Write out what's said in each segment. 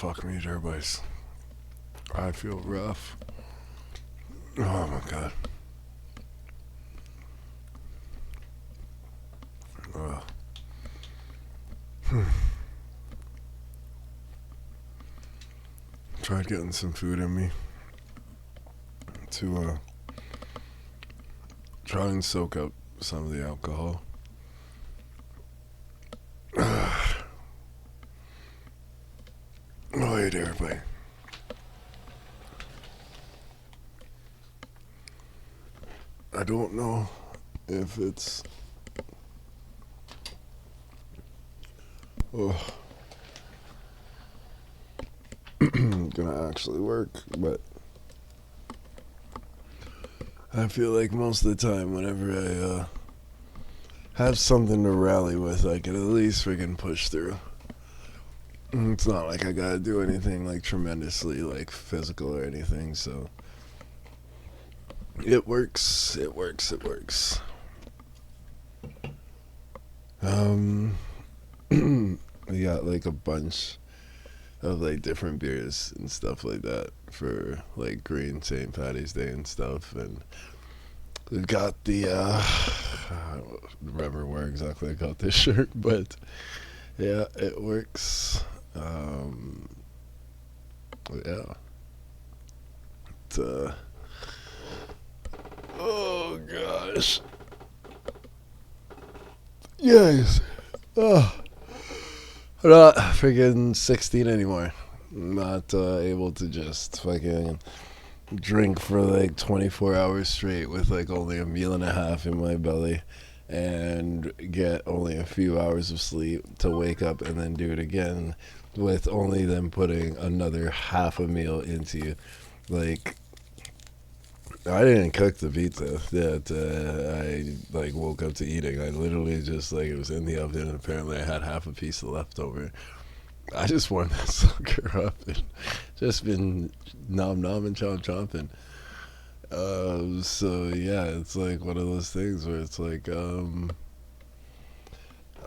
fuck me, boys. I feel rough. Oh my god. Uh, Tried getting some food in me to try and soak up some of the alcohol. Oh, hey there, everybody. I don't know if it's gonna actually work, but I feel like most of the time, whenever I have something to rally with, I can at least freaking push through. It's not like I gotta do anything like tremendously like physical or anything, so it works. We got like a bunch of like different beers and stuff like that for like green St. Patty's Day and stuff, and we got the I don't remember where exactly I got this shirt, but yeah, it works. Yeah. Oh gosh. Yes. Oh. I'm not freaking 16 anymore. I'm not able to just fucking drink for like 24 hours straight with like only a meal and a half in my belly and get only a few hours of sleep to wake up and then do it again with only them putting another half a meal into you. Like, I didn't cook the pizza that I like woke up to eating. I literally just like it was in the oven and apparently I had half a piece left over. I just warmed that sucker up and just been nom nom and chomping. So yeah, it's like one of those things where it's like,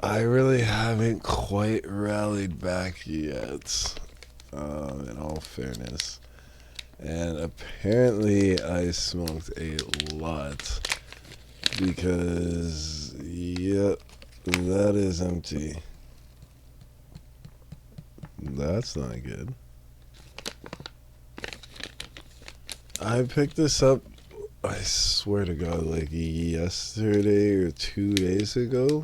I really haven't quite rallied back yet, in all fairness. And apparently I smoked a lot because, yep, that is empty. That's not good. I picked this up, I swear to God, like yesterday or 2 days ago.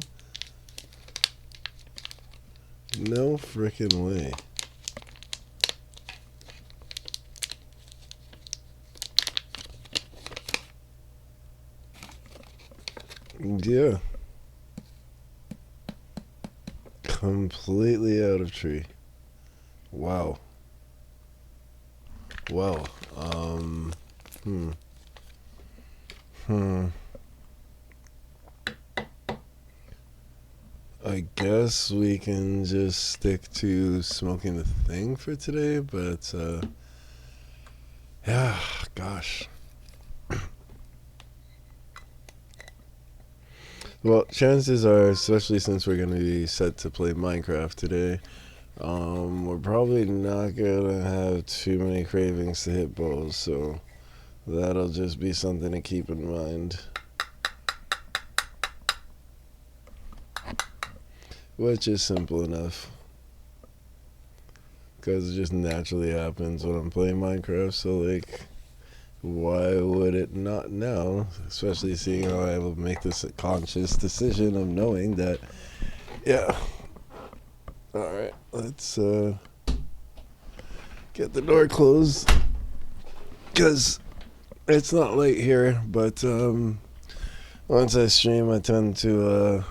No freaking way. Yeah. Completely out of tree. Wow. Well, hmm. I guess we can just stick to smoking the thing for today, but, yeah, gosh. Well, chances are, especially since we're going to be set to play Minecraft today, we're probably not going to have too many cravings to hit balls, so that'll just be something to keep in mind. Which is simple enough. Because it just naturally happens when I'm playing Minecraft, so like, why would it not now? Especially seeing how I will make this conscious decision of knowing that, yeah. Alright, let's get the door closed. Because it's not late here, but once I stream, I tend to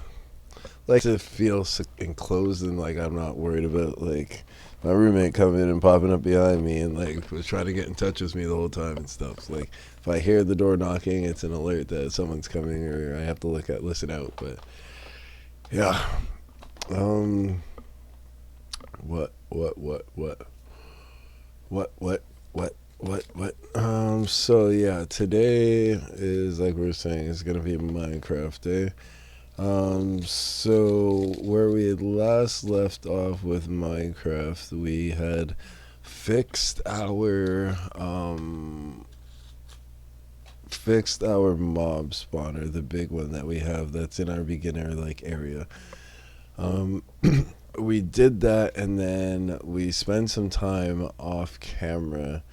like to feel enclosed and like I'm not worried about like my roommate coming and popping up behind me and like was trying to get in touch with me the whole time and stuff. So, like if I hear the door knocking, it's an alert that someone's coming or I have to listen out. But yeah, what so yeah, today is like we were saying, it's gonna be Minecraft day. So where we had last left off with Minecraft, we had fixed our mob spawner, the big one that we have that's in our beginner like area. Um, we did that, and then we spent some time off camera,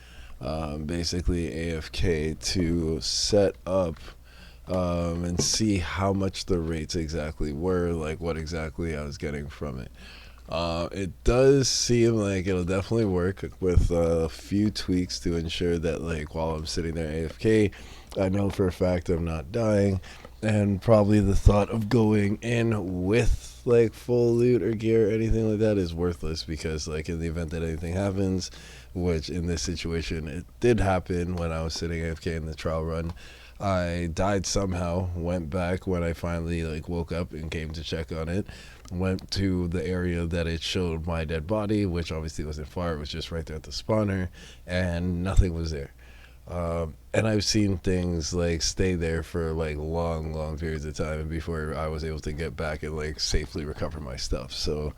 basically AFK, to set up and see how much the rates exactly were, like what exactly I was getting from it. It does seem like it'll definitely work with a few tweaks to ensure that, like, while I'm sitting there AFK, I know for a fact I'm not dying, and probably the thought of going in with like full loot or gear or anything like that is worthless because, like, in the event that anything happens, which in this situation it did happen when I was sitting AFK in the trial run. I died somehow, went back when I finally like woke up and came to check on it, went to the area that it showed my dead body, which obviously wasn't far, it was just right there at the spawner, and nothing was there. And I've seen things like stay there for like long periods of time before I was able to get back and like safely recover my stuff. So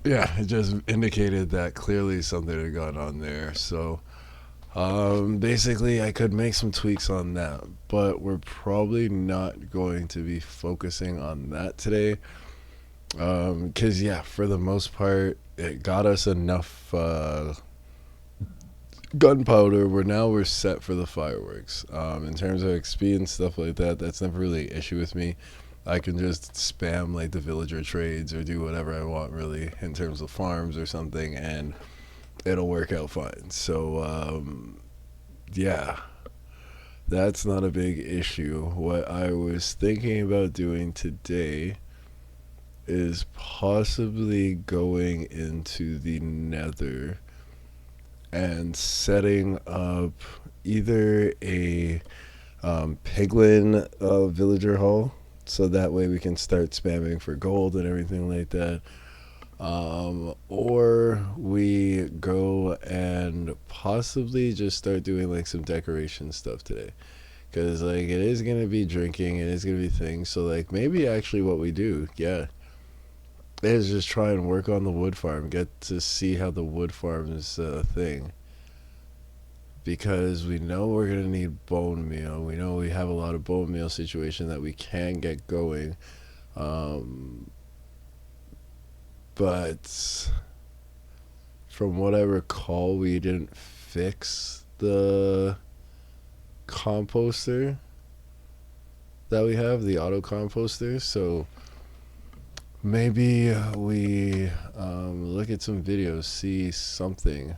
yeah, it just indicated that clearly something had gone on there. So basically, I could make some tweaks on that, but we're probably not going to be focusing on that today. Because, yeah, for the most part, it got us enough gunpowder where now we're set for the fireworks. In terms of XP and stuff like that, that's never really an issue with me. I can just spam like the villager trades or do whatever I want, really, in terms of farms or something, and it'll work out fine. So, yeah, that's not a big issue. What I was thinking about doing today is possibly going into the nether and setting up either a piglin villager hall, so that way we can start spamming for gold and everything like that. Or we go and possibly just start doing like some decoration stuff today. Because, like, it is going to be drinking, it is going to be things. So, like, maybe actually what we do, yeah, is just try and work on the wood farm. Get to see how the wood farm is a thing. Because we know we're going to need bone meal. We know we have a lot of bone meal situation that we can get going. Um, but from what I recall, we didn't fix the composter that we have, the auto composter. So maybe we look at some videos, see something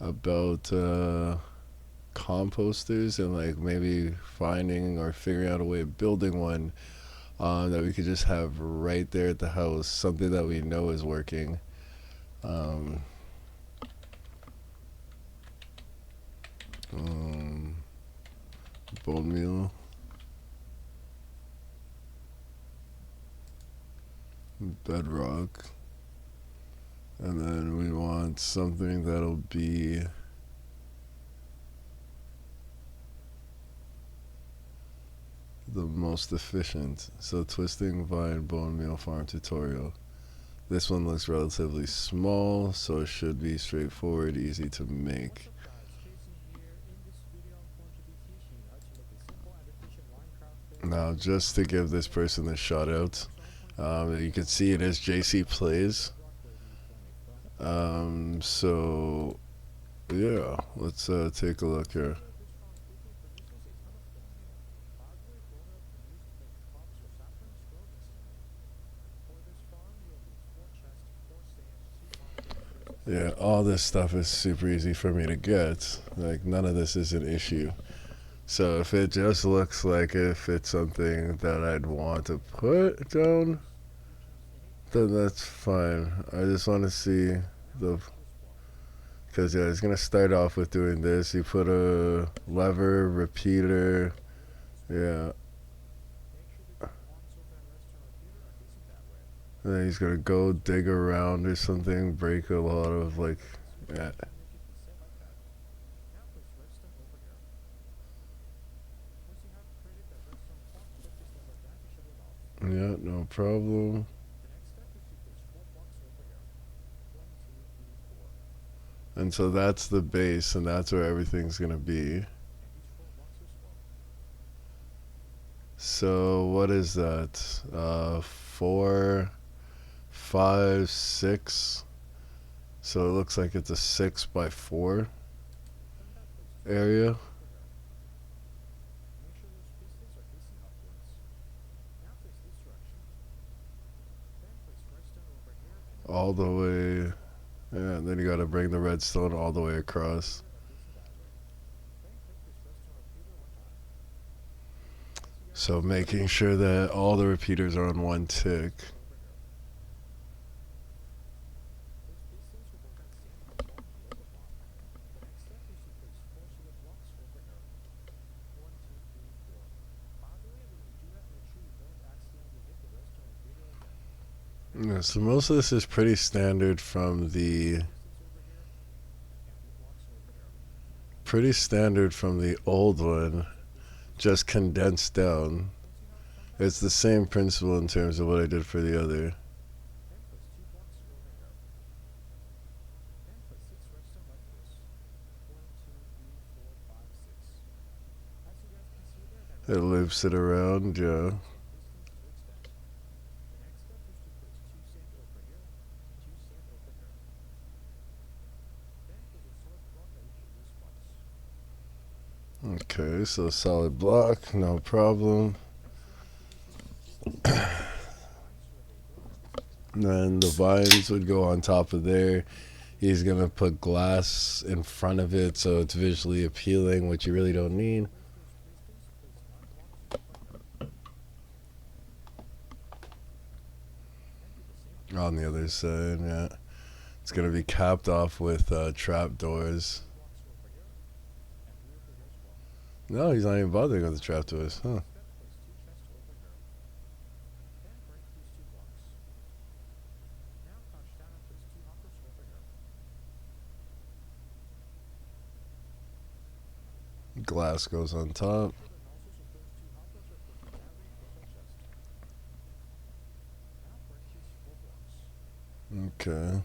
about composters, and like maybe finding or figuring out a way of building one that we could just have right there at the house, something that we know is working. Um, um, Bone meal, bedrock, and then we want something that'll be the most efficient. So twisting vine bone meal farm tutorial. This one looks relatively small, so it should be straightforward, easy to make. Now, just to give this person a shout out, you can see it is JC Plays. So yeah, let's take a look here. Yeah, all this stuff is super easy for me to get. Like, none of this is an issue. So if it just looks like if it's something that I'd want to put down, then that's fine. I just want to see the... Because, yeah, it's going to start off with doing this. You put a lever, repeater, yeah. And then he's going to go dig around or something, break a lot of, like, yeah. Yeah, problem. And so that's the base, and that's where everything's gonna be. So what is that? 4, 5, 6. So it looks like it's a 6x4 area. All the way. Yeah, and then you gotta bring the redstone all the way across. So making sure that all the repeaters are on one tick. Yeah, so most of this is pretty standard from the old one, just condensed down. It's the same principle in terms of what I did for the other. It loops it around, yeah. Okay, so solid block, no problem. And then the vines would go on top of there. He's gonna put glass in front of it so it's visually appealing, which you really don't need. On the other side, yeah. It's gonna be capped off with trap doors. No, he's not even bothering with the trap doors, huh? Glass goes on top. Okay.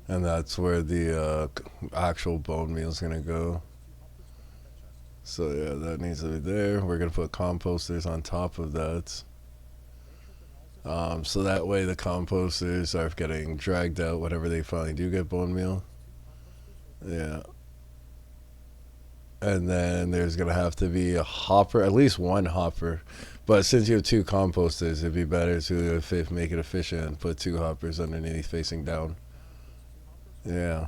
And that's where the actual bone meal is gonna go. So yeah, that needs to be there. We're gonna put composters on top of that. So that way the composters are getting dragged out whenever they finally do get bone meal. Yeah. And then there's gonna have to be a hopper, at least one hopper. But since you have two composters, it'd be better to make it efficient and put two hoppers underneath facing down. Yeah.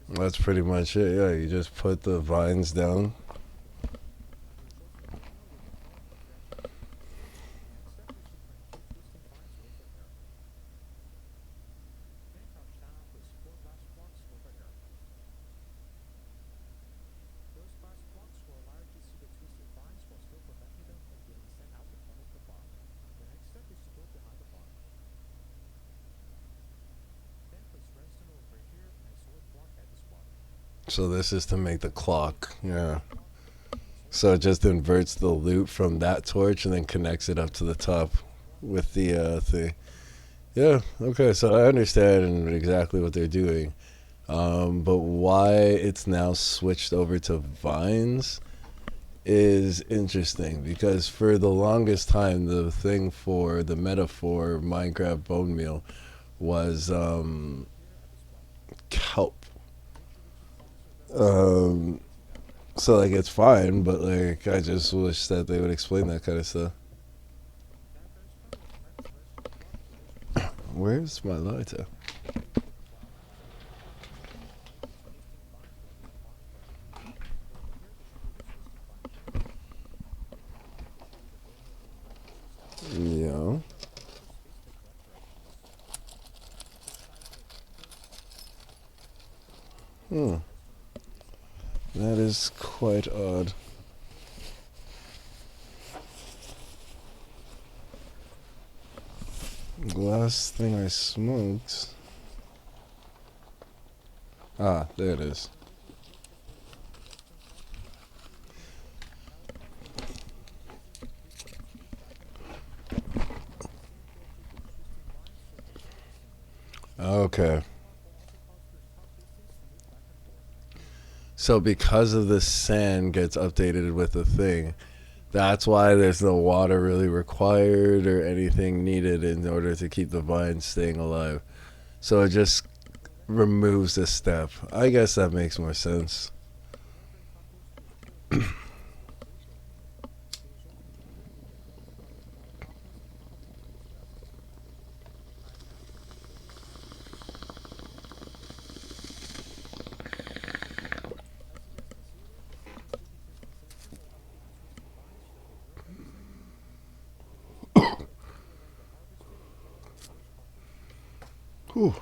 That's pretty much it. Yeah, you just put the vines down. So this is to make the clock. Yeah. So it just inverts the loop from that torch and then connects it up to the top with the thing. Yeah. Okay. So I understand exactly what they're doing. But why it's now switched over to vines is interesting because for the longest time, the thing for the metaphor Minecraft bone meal was kelp. Um, so like it's fine, but like I just wish that they would explain that kind of stuff. Where's my lighter? Yeah. Hmm. That is quite odd. The last thing I smoked. Ah, there it is. Okay. So because of the sand gets updated with the thing, that's why there's no water really required or anything needed in order to keep the vine staying alive. So it just removes a step. I guess that makes more sense. Whew.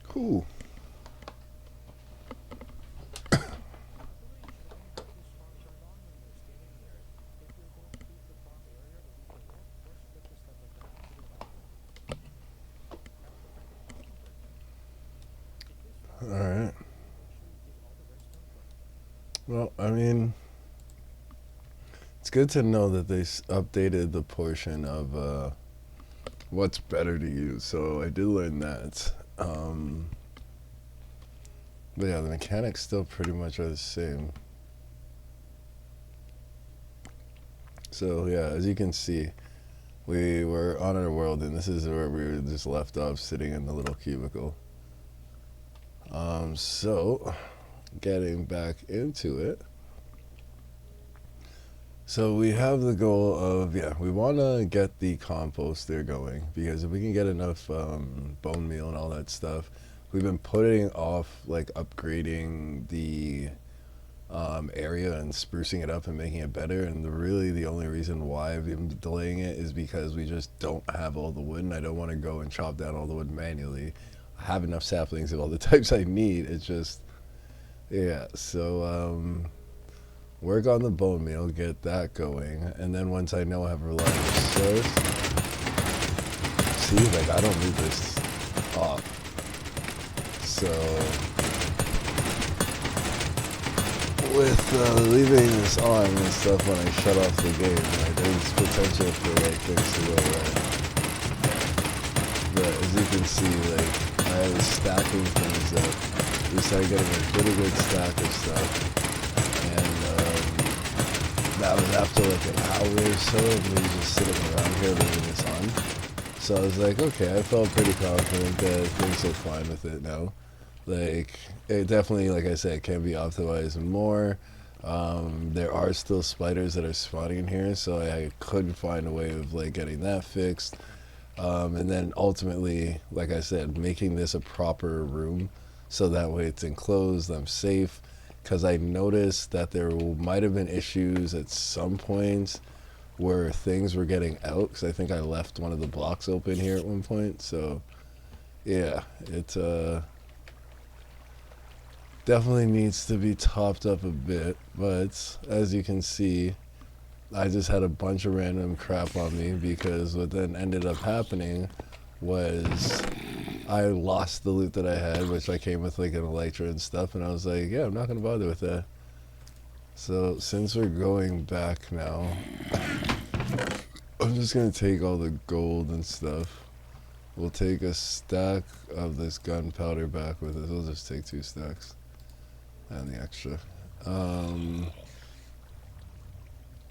Cool. All right. Well, I mean, it's good to know that they updated the portion of what's better to use. So I did learn that. But yeah, the mechanics still pretty much are the same. So yeah, as you can see, we were on our world, and this is where we were just left off, sitting in the little cubicle. So getting back into it. So we have the goal of, yeah, we want to get the composter going, because if we can get enough bone meal and all that stuff, we've been putting off like upgrading the area and sprucing it up and making it better. And really the only reason why I've been delaying it is because we just don't have all the wood, and I don't want to go and chop down all the wood manually. I have enough saplings of all the types I need. It's just, yeah. So work on the bone meal, get that going, and then once I know I have a reliable source, see, like I don't need this off. So with leaving this on and stuff when I shut off the game, like, there's potential for like things to go right. But as you can see, like I was stacking things up. We started getting a pretty good stack of stuff, and that was after like an hour or so of me just sitting around here leaving this on. So I was like, okay, I felt pretty confident that things are fine with it now. Like, it definitely, like I said, can be optimized more. There are still spiders that are spawning in here, so I could find a way of like getting that fixed. And then ultimately, like I said, making this a proper room so that way it's enclosed, I'm safe. Because I noticed that there might have been issues at some points where things were getting out, because I think I left one of the blocks open here at one point. So yeah, it definitely needs to be topped up a bit. But as you can see, I just had a bunch of random crap on me, because what then ended up happening was I lost the loot that I had, which I came with like an elytra and stuff, and I was like, yeah, I'm not gonna bother with that. So since we're going back now, I'm just gonna take all the gold and stuff. We'll take a stack of this gunpowder back with us. We'll just take 2 stacks and the extra.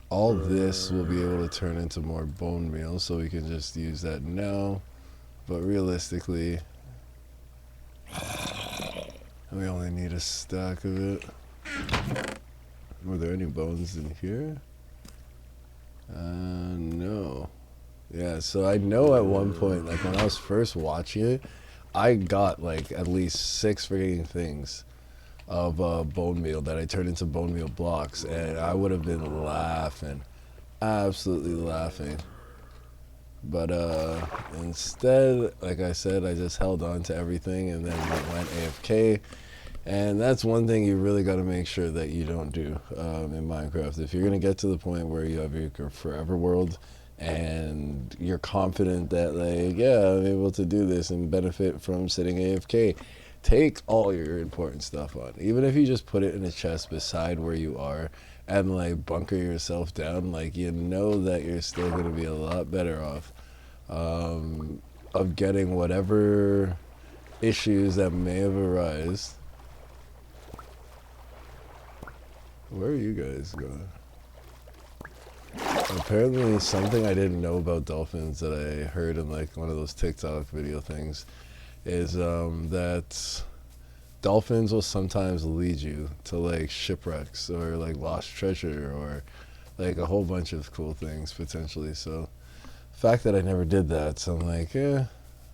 All this will be able to turn into more bone meal, so we can just use that now. But realistically, we only need a stack of it. Were there any bones in here? No. Yeah, so I know at one point, like when I was first watching it, I got like at least 6 freaking things of bone meal that I turned into bone meal blocks, and I would have been laughing, absolutely laughing. But instead, like I said, I just held on to everything and then went AFK. And that's one thing you really got to make sure that you don't do in Minecraft. If you're going to get to the point where you have your forever world and you're confident that, like, yeah, I'm able to do this and benefit from sitting AFK, take all your important stuff on. Even if you just put it in a chest beside where you are and, like, bunker yourself down, like, you know that you're still going to be a lot better off of getting whatever issues that may have arisen. Where are you guys going? Apparently something I didn't know about dolphins that I heard in like one of those TikTok video things is that dolphins will sometimes lead you to like shipwrecks or like lost treasure or like a whole bunch of cool things potentially. So the fact that I never did that, so I'm like, yeah,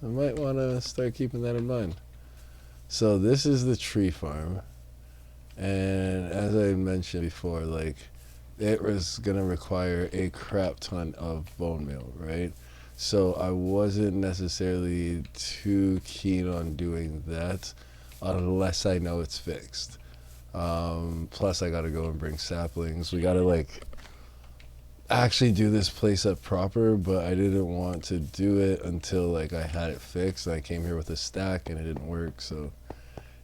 I might want to start keeping that in mind. So this is the tree farm. And as I mentioned before, like, it was going to require a crap ton of bone meal, right? So I wasn't necessarily too keen on doing that unless I know it's fixed. Plus, I got to go and bring saplings. We got to, like, actually do this place up proper, but I didn't want to do it until, like, I had it fixed. I came here with a stack and it didn't work, so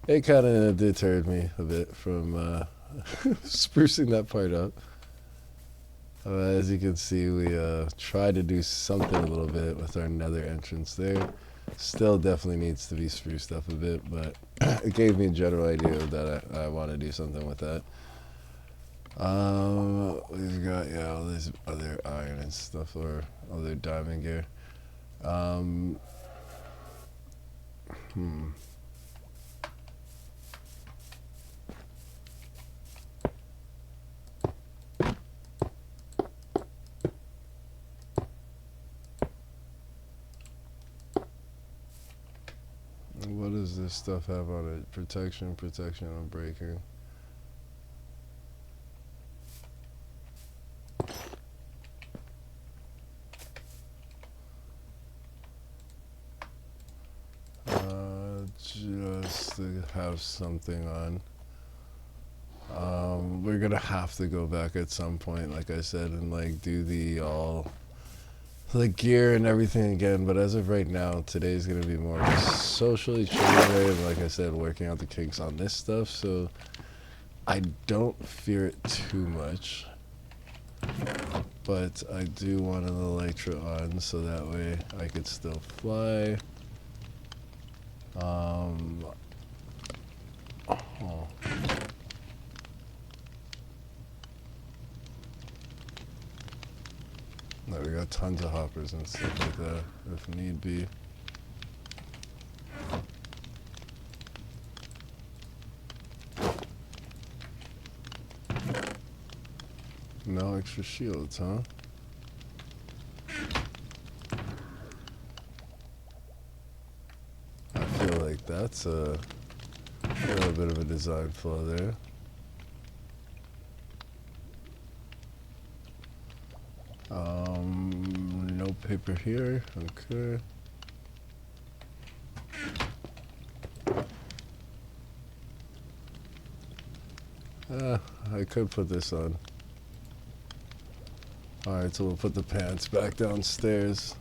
it kind of deterred me a bit from sprucing that part up. As you can see, we tried to do something a little bit with our nether entrance there. Still definitely needs to be spruced up a bit, but it gave me a general idea that I want to do something with that. We've got, yeah, all this other iron and stuff, or other diamond gear. What does this stuff have on it? Protection, and breaking. Just to have something on. We're gonna have to go back at some point, like I said, and like do the gear and everything again. But as of right now, today's gonna be more socially chill day, and like I said, working out the kinks on this stuff. So I don't fear it too much, but I do want an elytra on so that way I could still fly. No, we got tons of hoppers and stuff like that, if need be. No extra shields, huh? I feel like that's a little bit of a design flaw there. No paper here, okay. I could put this on. Alright, so we'll put the pants back downstairs.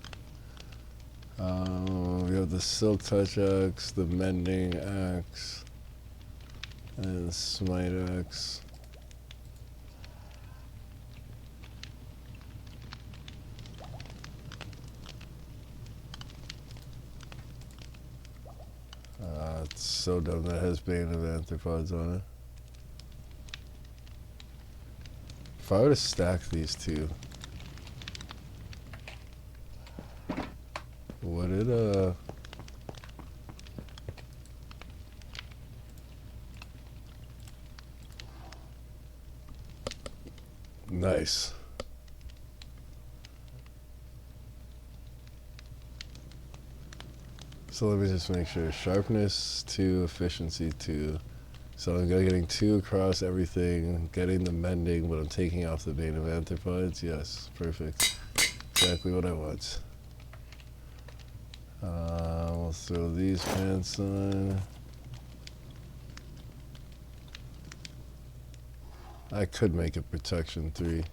We have the silk touch axe, the mending axe, and the smite axe. It's so dumb that has Bane of Arthropods on it. If I were to stack these two, would it, nice. So let me just make sure. Sharpness 2, efficiency 2. So I'm getting 2 across everything, getting the mending, but I'm taking off the Bane of Arthropods. Yes, perfect. Exactly what I want. We'll throw these pants on. I could make it protection 3.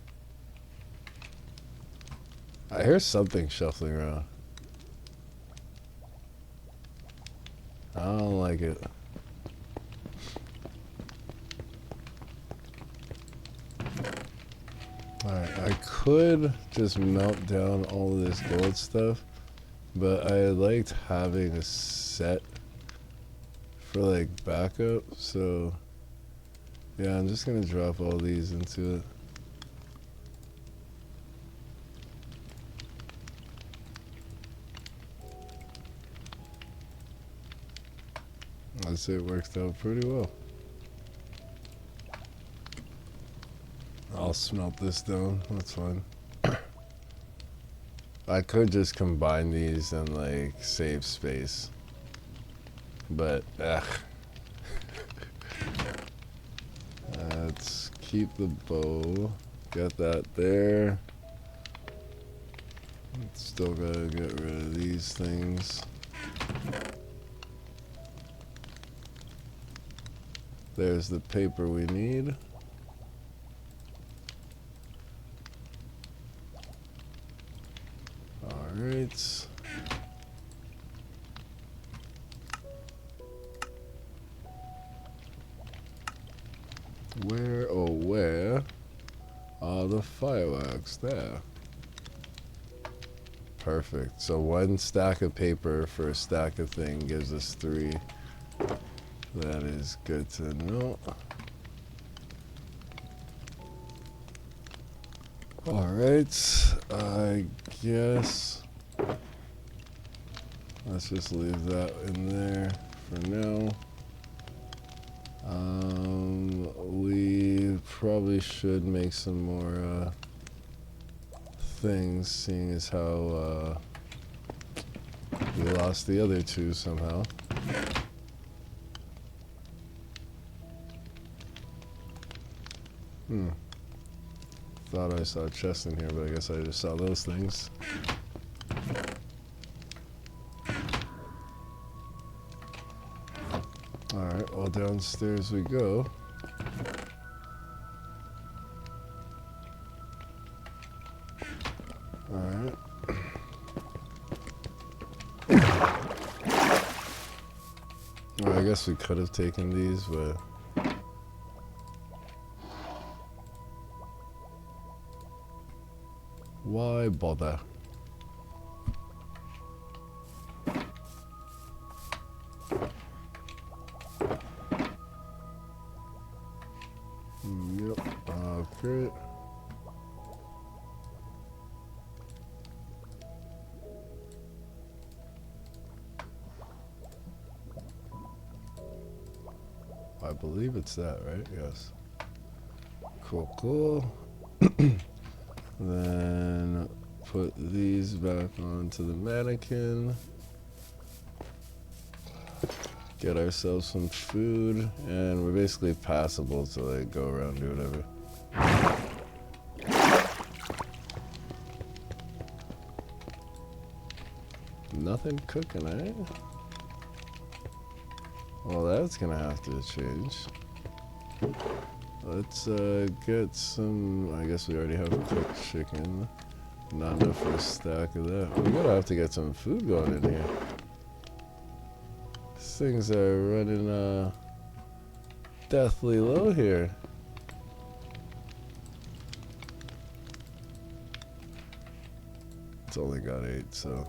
I hear something shuffling around. I don't like it. Alright, I could just melt down all of this gold stuff, but I liked having a set for like backup, so yeah, I'm just gonna drop all these into it. I'd say it worked out pretty well. I'll smelt this down, that's fine. I could just combine these and like save space, but let's keep the bow, got that there. Still gotta get rid of these things. There's the paper we need. Alright. Where, oh where are the fireworks? There. Perfect. So 1 stack of paper for a stack of thing gives us 3. That is good to know. Alright, I guess let's just leave that in there for now. We probably should make some more things, seeing as how we lost the other 2 somehow. Thought I saw a chest in here, but I guess I just saw those things. Alright, well, downstairs we go. Alright. Well, I guess we could have taken these, but why bother? Yep, okay. I believe it's that, right? Yes. Cool, cool. Then put these back onto the mannequin. Get ourselves some food, and we're basically passable to like go around and do whatever. Nothing cooking, eh? Well, that's gonna have to change. Let's get some, I guess we already have cooked chicken. Not enough for a stack of that. We're gonna have to get some food going in here. Things are running deathly low here. It's only got 8, so.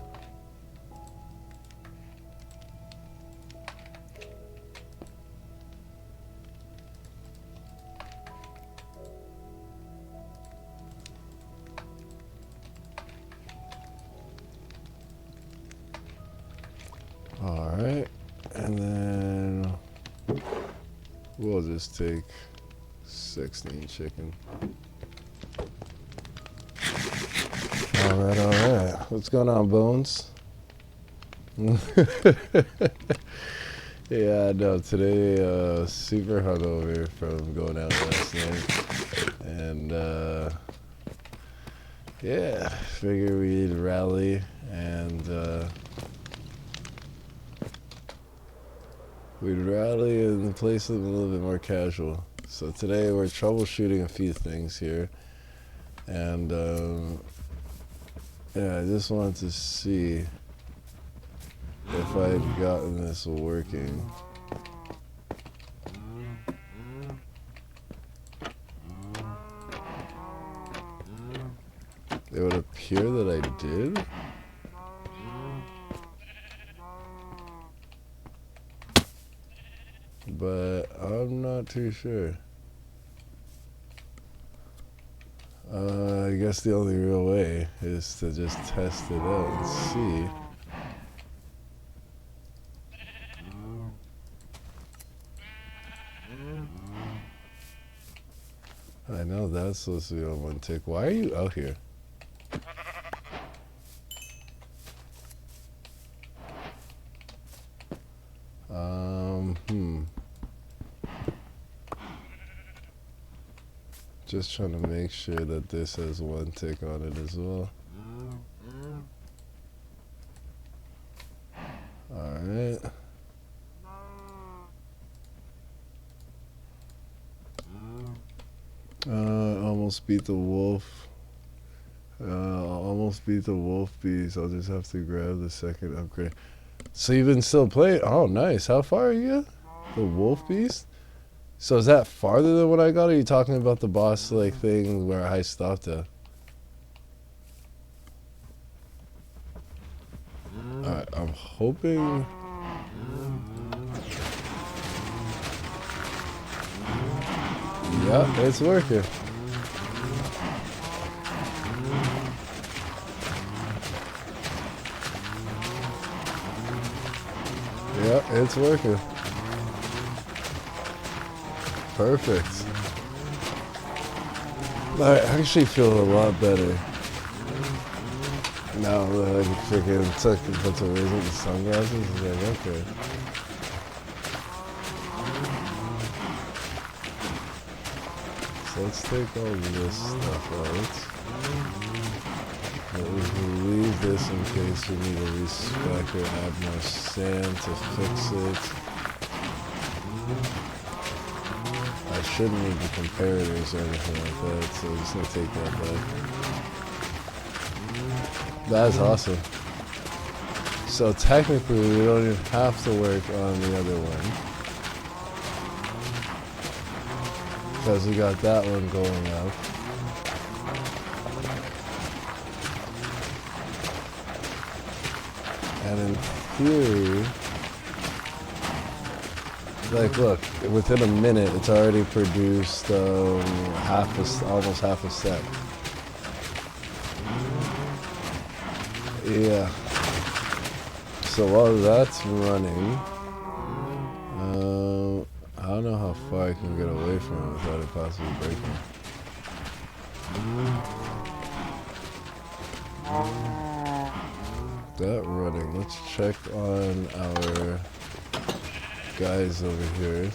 All right, and then we'll just take 16 chicken. All right. What's going on, Bones? Yeah, no, today super hungover from going out last night, and yeah, figure we'd rally and we'd rally and play something a little bit more casual. So today we're troubleshooting a few things here. And yeah, I just wanted to see if I had gotten this working. It would appear that I did. But I'm not too sure. I guess the only real way is to just test it out and see. I know that's supposed to be on one tick. Why are you out here? Just trying to make sure that this has one tick on it as well. Alright. Almost beat the wolf. Almost beat the wolf beast. I'll just have to grab the second upgrade. So you've been still playing? Oh, nice. How far are you? The wolf beast? So is that farther than what I got? Or are you talking about the boss like thing where I stopped at? Alright, I'm hoping. Yeah, it's working. Yeah, it's working. Perfect. I actually feel a lot better. Now that I freaking took a bunch of razor and sunglasses, it's like, okay. So let's take all this stuff out. We'll leave this in case we need to respec or add more sand to fix it. I shouldn't need the comparators or anything like that, so I'm just gonna take that back. That's awesome. So technically we don't even have to work on the other one, because we got that one going up. And in theory, like, look, within a minute, it's already produced almost half a step. Yeah. So while that's running, I don't know how far I can get away from it without it possibly breaking. That running. Let's check on our guys over here,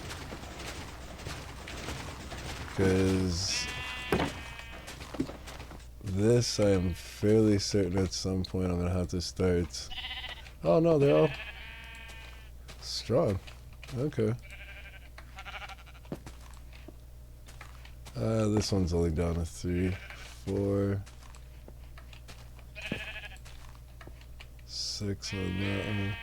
because this I am fairly certain at some point I'm gonna have to start. Oh no, they're all strong. Okay. This one's only down to 3, 4, 6 on that one.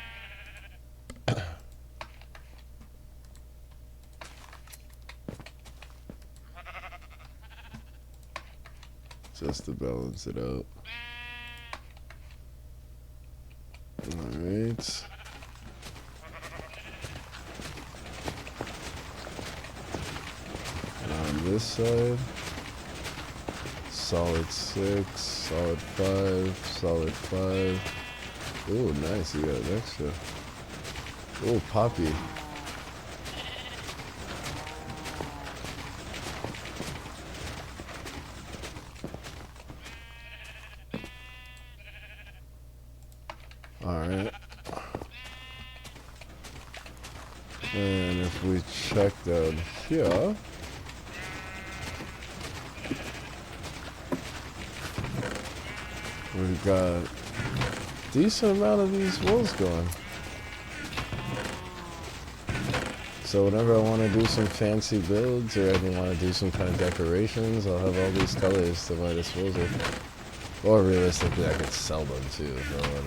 Just to balance it out. Alright. And on this side, solid 6, solid 5, solid 5. Ooh, nice, you got an extra. Ooh, poppy. Alright. And if we check down here, we've got a decent amount of these wolves going. So whenever I want to do some fancy builds or I want to do some kind of decorations, I'll have all these colors to my disposal. Or realistically, I could sell them too if I wanted.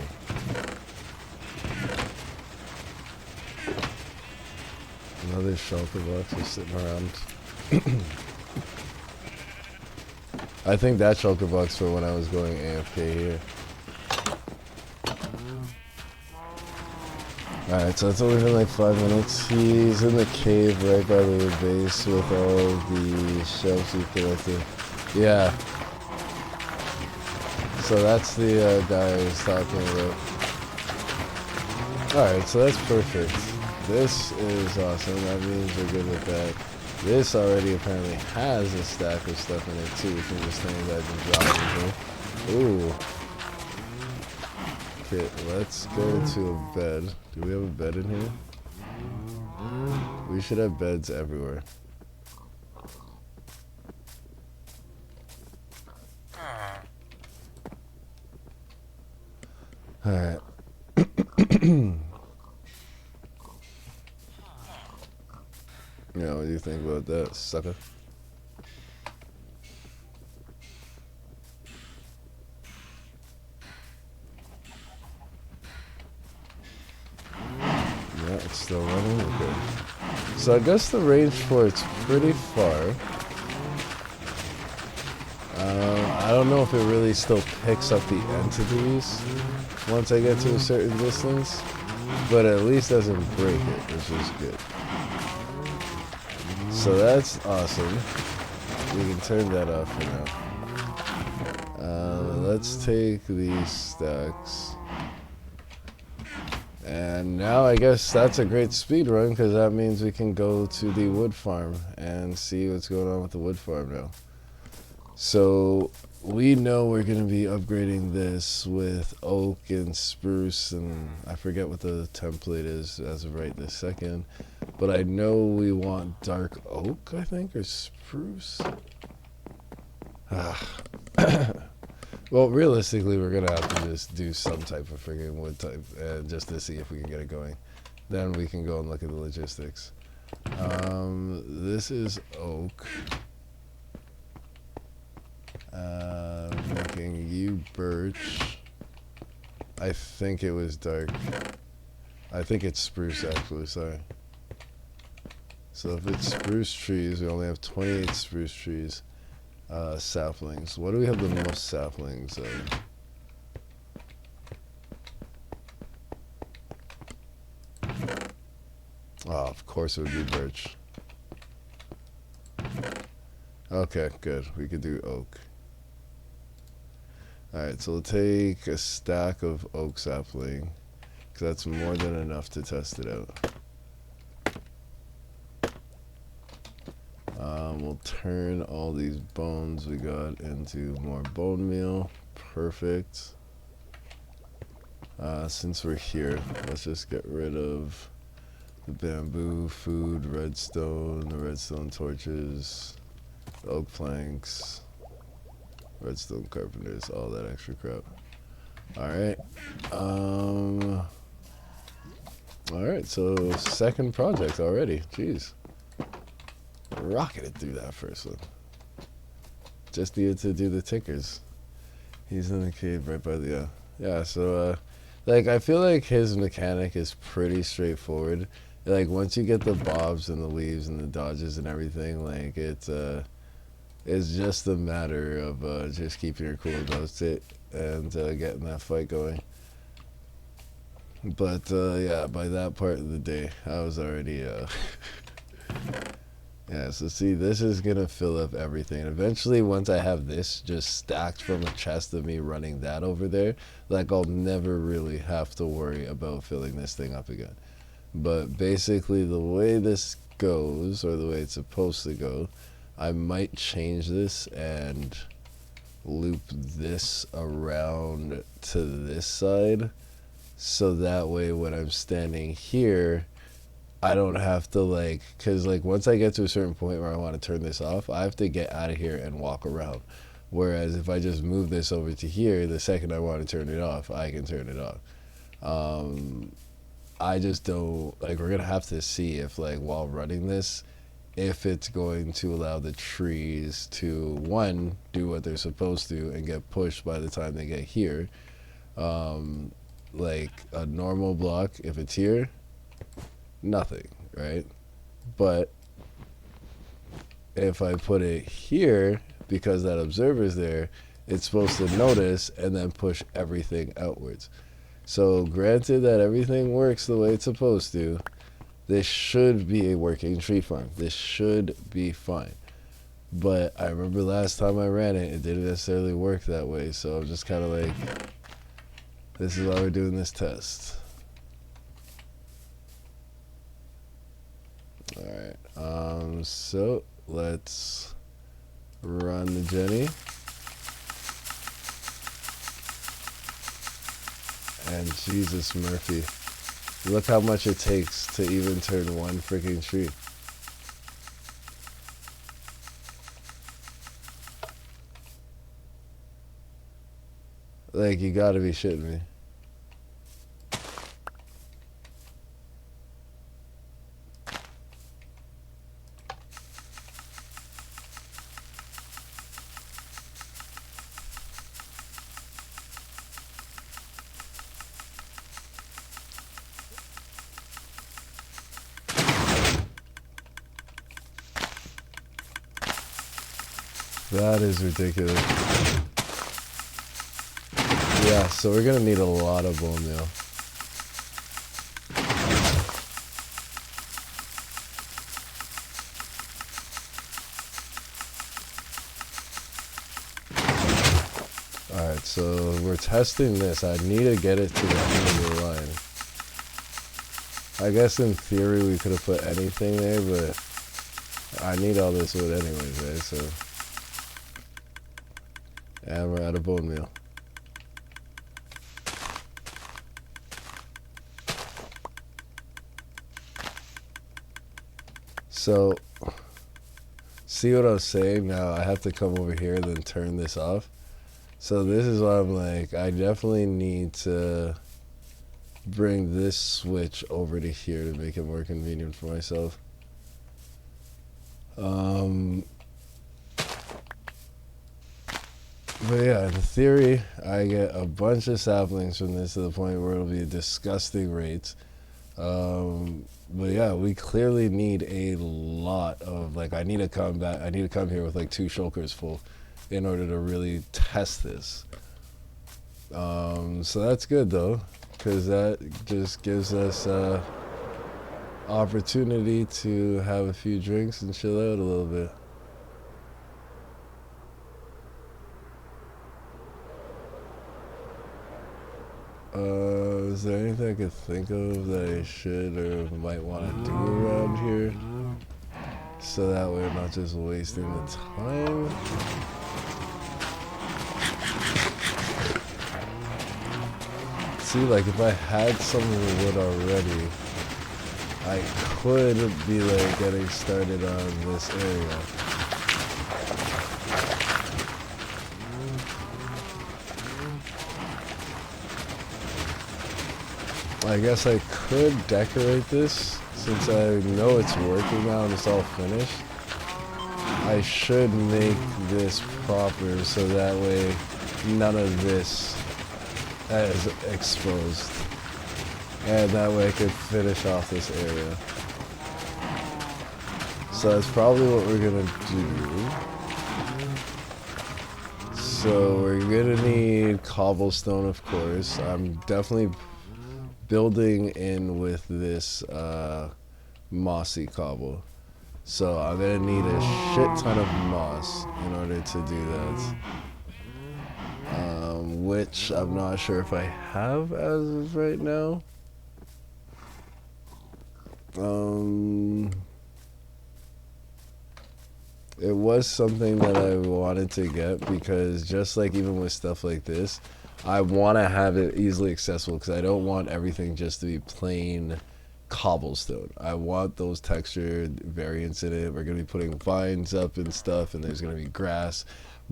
Another shulker box is sitting around. I think that shulker box for when I was going AFK here. Alright, so it's only been like 5 minutes. He's in the cave right by the base with all the shelves he collected. Yeah. So that's the guy I was talking about. Alright, so that's perfect. This is awesome. That means we're good with that. This already apparently has a stack of stuff in it too from just things I've been dropping here. Ooh. Okay, let's go to a bed. Do we have a bed in here? We should have beds everywhere. Alright. Yeah, what do you think about that, sucker? Yeah, it's still running. Okay. So I guess the range for it's pretty far. I don't know if it really still picks up the entities once I get to a certain distance, but at least doesn't break it, which is good. So that's awesome. We can turn that off for now. Let's take these stacks. And now I guess that's a great speed run because that means we can go to the wood farm and see what's going on with the wood farm now. So we know we're going to be upgrading this with oak and spruce, and I forget what the template is as of right this second, but I know we want dark oak, I think, or spruce. Well, realistically, we're going to have to just do some type of freaking wood type just to see if we can get it going. Then we can go and look at the logistics. This is oak. Making you birch. I think it was dark. I think it's spruce actually, sorry. So if it's spruce trees, we only have 28 spruce trees. Saplings. What do we have the most saplings of? Oh, of course it would be birch. Okay, good. We could do oak. Alright, so we'll take a stack of oak sapling, because that's more than enough to test it out. We'll turn all these bones we got into more bone meal. Perfect. Since we're here, let's just get rid of the bamboo, food, redstone, the redstone torches, the oak planks, redstone carpenters, all that extra crap. Alright. Alright, so second project already. Jeez. Rocketed through that first one. Just needed to do the tickers. He's in the cave right by the yeah, so like I feel like his mechanic is pretty straightforward. Like once you get the bobs and the weaves and the dodges and everything, like it's just a matter of just keeping your cool about it and getting that fight going. But yeah, by that part of the day, I was already yeah, so see, this is going to fill up everything. And eventually, once I have this just stacked from a chest of me running that over there, like, I'll never really have to worry about filling this thing up again. But basically, the way this goes, or the way it's supposed to go, I might change this and loop this around to this side. So that way, when I'm standing here, I don't have to like, because like once I get to a certain point where I want to turn this off, I have to get out of here and walk around. Whereas if I just move this over to here, the second I want to turn it off, I can turn it off. I just don't, like, we're gonna have to see if, like, while running this, if it's going to allow the trees to, one, do what they're supposed to and get pushed by the time they get here. Like a normal block, if it's here, nothing, right? But if I put it here, because that observer's there, it's supposed to notice and then push everything outwards. So granted that everything works the way it's supposed to, this should be a working tree farm. This should be fine. But I remember last time I ran it, it didn't necessarily work that way. So I'm just kind of like, this is why we're doing this test. Alright, so let's run the Jenny. And Jesus Murphy, look how much it takes to even turn one freaking tree. Like, you gotta be shitting me. That is ridiculous. Yeah, so we're gonna need a lot of bone meal. Alright, so we're testing this. I need to get it to the end of the line. I guess in theory we could have put anything there, but I need all this wood anyways, right? So, and we're out of bone meal. So, see what I was saying? Now I have to come over here and then turn this off. So this is why I'm like, I definitely need to bring this switch over to here to make it more convenient for myself. But yeah, in theory, I get a bunch of saplings from this to the point where it'll be a disgusting rate. But yeah, we clearly need a lot of, like, I need to come here with like 2 shulkers full in order to really test this. So that's good though, because that just gives us opportunity to have a few drinks and chill out a little bit. Is there anything I could think of that I should or might want to do around here? So that way we're not just wasting the time. See, like if I had some of the wood already, I could be like getting started on this area. I guess I could decorate this since I know it's working now and it's all finished. I should make this proper so that way none of this is exposed. And that way I could finish off this area. So that's probably what we're gonna do. So we're gonna need cobblestone, of course. I'm definitely building in with this mossy cobble. So I'm gonna need a shit ton of moss in order to do that. Which I'm not sure if I have as of right now. It was something that I wanted to get because just like even with stuff like this, I want to have it easily accessible because I don't want everything just to be plain cobblestone. I want those textured variants in it. We're going to be putting vines up and stuff, and there's going to be grass.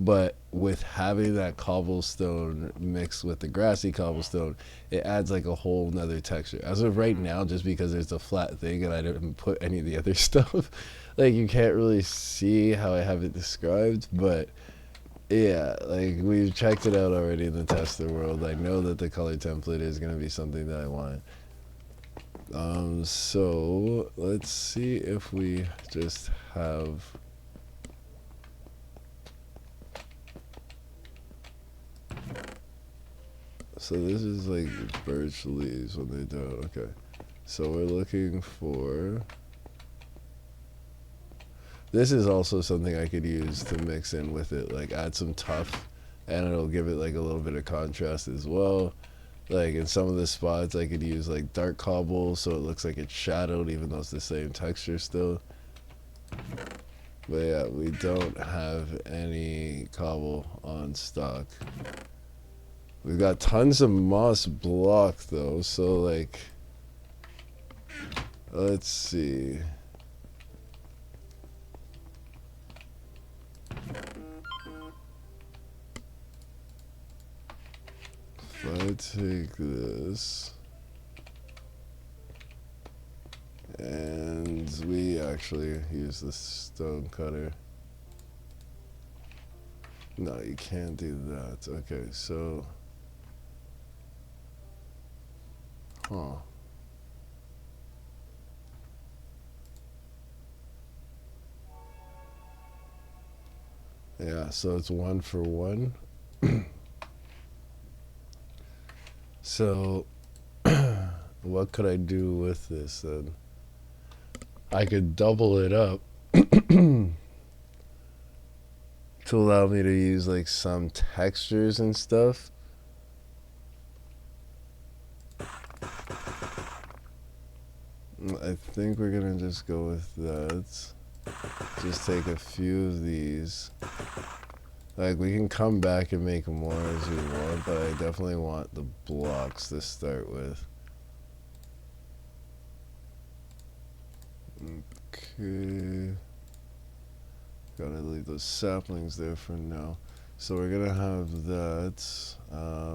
But with having that cobblestone mixed with the grassy cobblestone, it adds like a whole nother texture. As of right now, just because there's a flat thing and I didn't put any of the other stuff, like you can't really see how I have it described. But yeah, like we've checked it out already in the tester world. I know that the color template is going to be something that I want. So let's see if we just have. So this is like birch leaves when they do it. Okay. So we're looking for. This is also something I could use to mix in with it. Like add some tuff and it'll give it like a little bit of contrast as well. Like in some of the spots I could use like dark cobble so it looks like it's shadowed even though it's the same texture still. But yeah, we don't have any cobble on stock. We've got tons of moss block though, so like, let's see. If I take this, and we actually use the stone cutter. No, you can't do that. Okay, so. Huh. Yeah, so it's 1 for 1. So, what could I do with this then? I could double it up to allow me to use like some textures and stuff. I think we're gonna just go with that. Just take a few of these. Like we can come back and make more as we want, but I definitely want the blocks to start with. Okay. Gotta leave those saplings there for now. So we're gonna have that.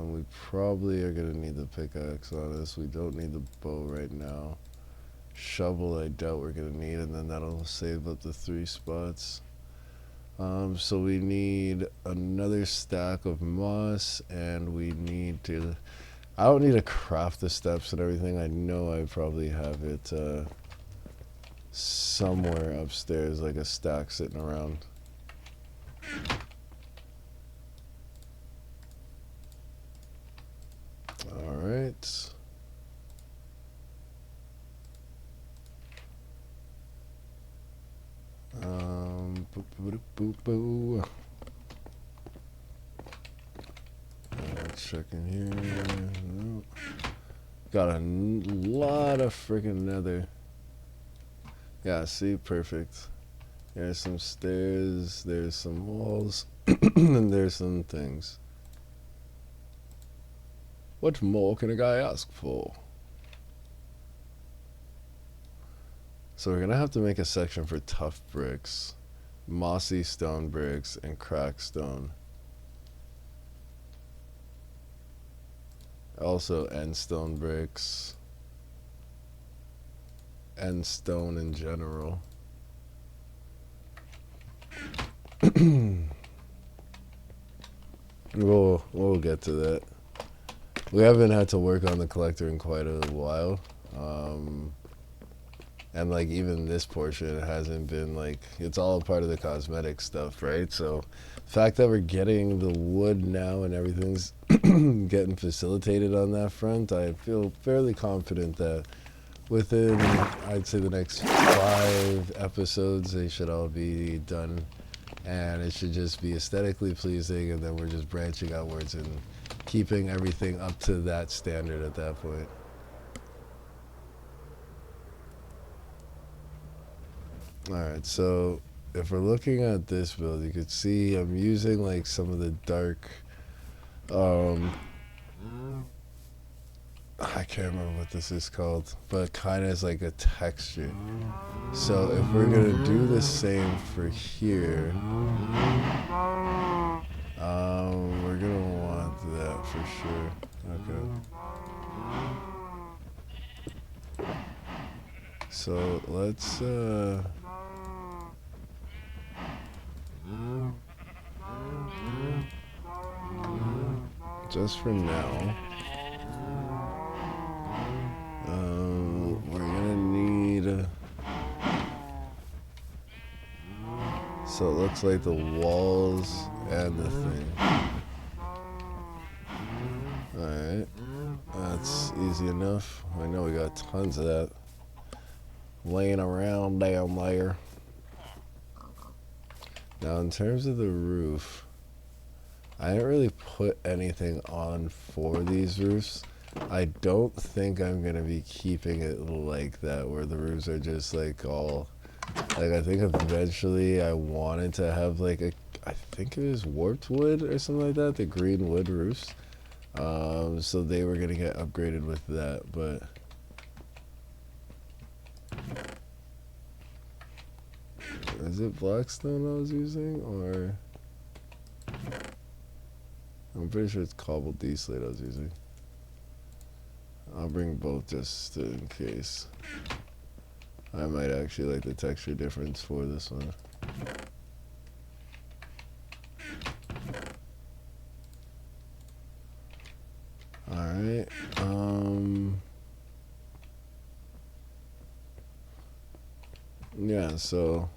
We probably are gonna need the pickaxe on us. We don't need the bow right now. Shovel I doubt we're gonna need, and then that'll save up the 3 spots. So we need another stack of moss, and we need to. I don't need to craft the steps and everything. I know I probably have it somewhere upstairs, like a stack sitting around. All right. Checking here. No. Got a lot of freaking nether. Yeah, see, perfect. There's some stairs, there's some walls, and there's some things. What more can a guy ask for? So we're gonna have to make a section for tough bricks, mossy stone bricks, and cracked stone. Also end stone bricks, and stone in general. We'll get to that. We haven't had to work on the collector in quite a while. And like even this portion hasn't been like, it's all part of the cosmetic stuff, right? So the fact that we're getting the wood now and everything's getting facilitated on that front, I feel fairly confident that within, I'd say the next 5 episodes, they should all be done. And it should just be aesthetically pleasing, and then we're just branching outwards and keeping everything up to that standard at that point. Alright, so if we're looking at this build, you could see I'm using like some of the dark, I can't remember what this is called, but kind of is like a texture. So if we're gonna do the same for here, We're gonna want that for sure. Okay. So let's just for now, we're gonna need. So it looks like the walls and the thing. Alright. That's easy enough. I know we got tons of that laying around down there. Now in terms of the roof, I didn't really put anything on for these roofs. I don't think I'm gonna be keeping it like that, where the roofs are just like all, like I think eventually I wanted to have like a, I think it was warped wood or something like that, the green wood roofs. So they were gonna get upgraded with that, but is it Blackstone I was using, or I'm pretty sure it's cobbled D slate I was using. I'll bring both just in case. I might actually like the texture difference for this one. Alright, yeah, so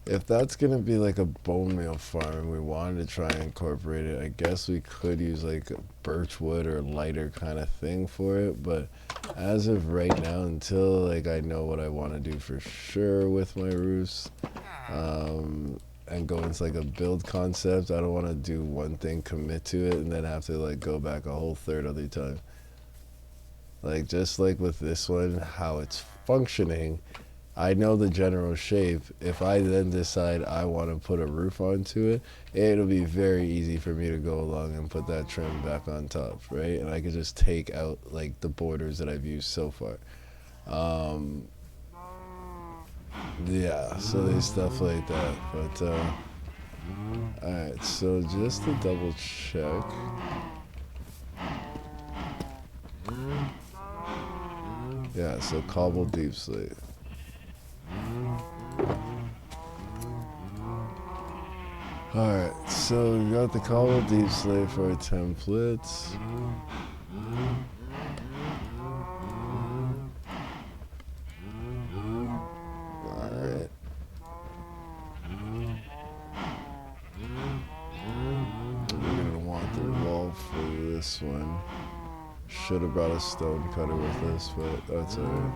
if that's gonna be like a bone meal farm and we wanted to try and incorporate it, I guess we could use like birch wood or lighter kind of thing for it, but as of right now, until like I know what I want to do for sure with my roofs, and go into like a build concept, I don't want to do one thing, commit to it, and then have to like go back a whole third other time. Like just like with this one, how it's functioning, I know the general shape. If I then decide I want to put a roof onto it, it'll be very easy for me to go along and put that trim back on top, right? And I could just take out like the borders that I've used so far. Yeah, so there's stuff like that. But alright, so just to double check. Yeah, so cobbled deep slate. Alright, so we got the cobbled deep slate for our templates. Alright. We're gonna want the wall for this one. Should have brought a stone cutter with us, but that's alright.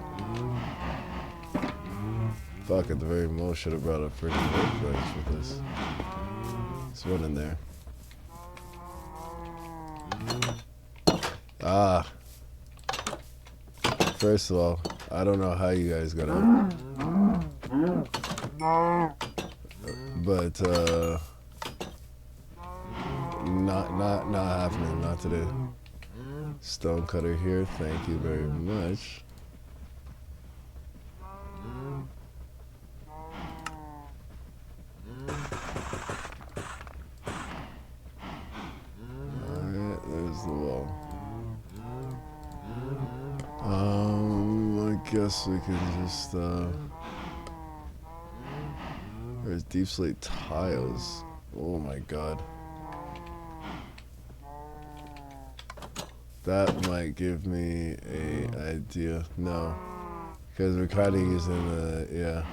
Fuck, at the very most, should have brought a freaking workbench with us. There's one in there. Ah. First of all, I don't know how you guys got out. But, not happening, not today. Stone cutter here, thank you very much. Alright, there's the wall. I guess we can just, there's deep slate tiles. Oh my god. That might give me a idea. No. Because we're kind of using the, yeah.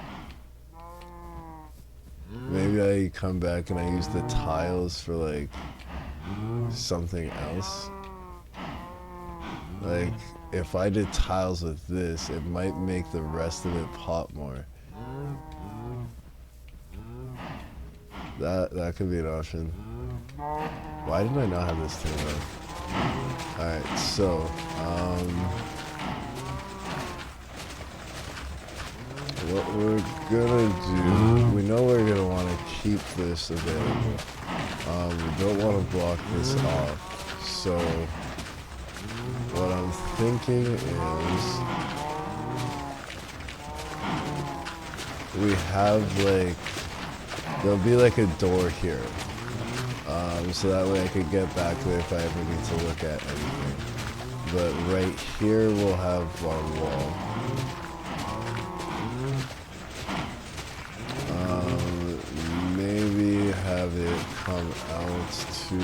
Maybe I come back and I use the tiles for like something else. Like, if I did tiles with this, it might make the rest of it pop more. That could be an option. Why didn't I not have this thing on? Alright, so, what we're gonna do, we know we're gonna want to keep this available. We don't want to block this off. So, what I'm thinking is, we have like there'll be like a door here. So that way I could get back there if I ever need to look at anything. But right here we'll have our wall. Maybe have it come out to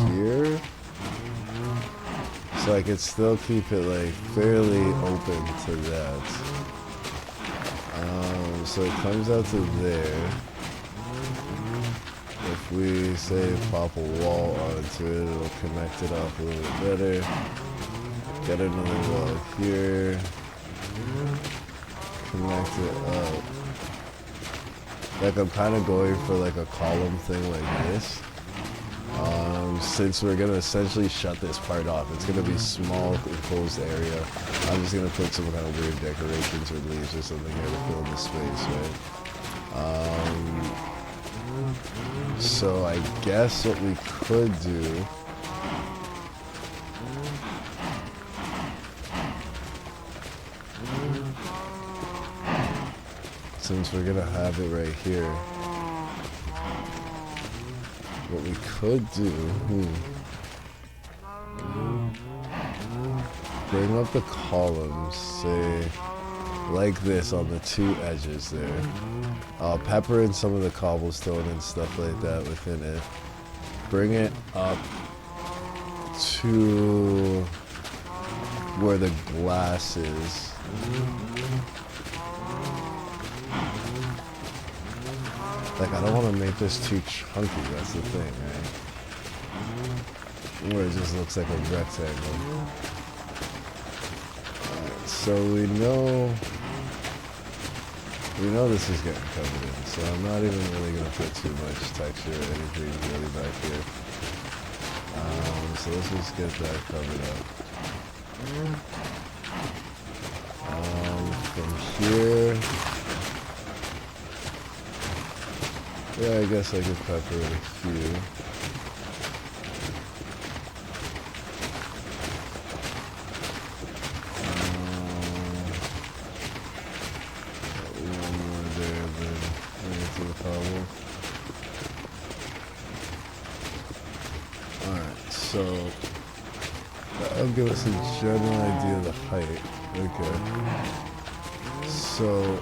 here. So I could still keep it like fairly open to that. So it comes out to there. If we say pop a wall onto it, it'll connect it off a little bit better. Get another wall here. Connect it up. Like I'm kind of going for like a column thing like this. Since we're gonna essentially shut this part off, it's gonna be small enclosed area. I'm just gonna put some kind of weird decorations or leaves or something here to fill in the space, right? So I guess what we could do since we're gonna have it right here, what we could do, bring up the columns, say, like this on the two edges there. Pepper in some of the cobblestone and stuff like that within it. Bring it up to where the glass is. Like, I don't want to make this too chunky, that's the thing, right? Where it just looks like a rectangle. So we know this is getting covered in, so I'm not even really going to put too much texture or anything really back here. So let's just get that covered up. From here, yeah, I guess I could pepper it a few. One more there, then bring it to the cobble. Alright, so that'll give us a general idea of the height. Okay. So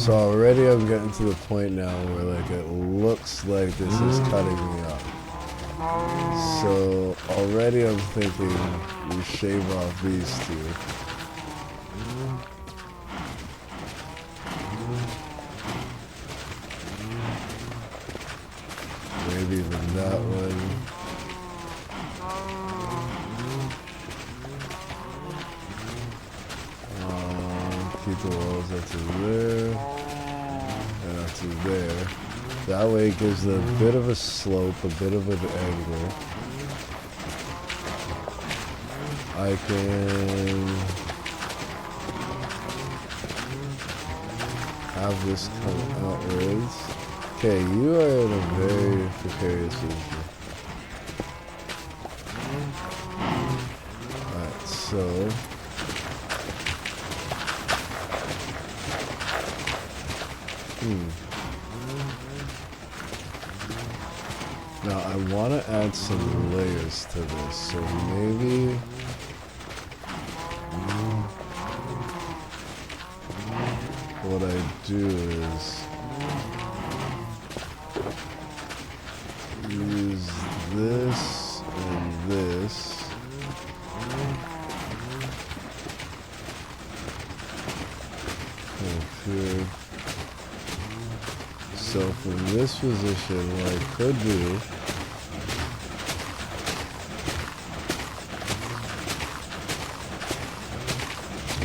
So already I'm getting to the point now where like it looks like this is cutting me off. So already I'm thinking we shave off these two. Maybe even that one. Keep the walls up to there and up to there. That way it gives a bit of a slope, a bit of an angle. I can have this come outwards. Okay, you are in a very precarious position. Alright, so now I want to add some layers to this, so maybe what I do is use this and this. Here. So from this position, what I could do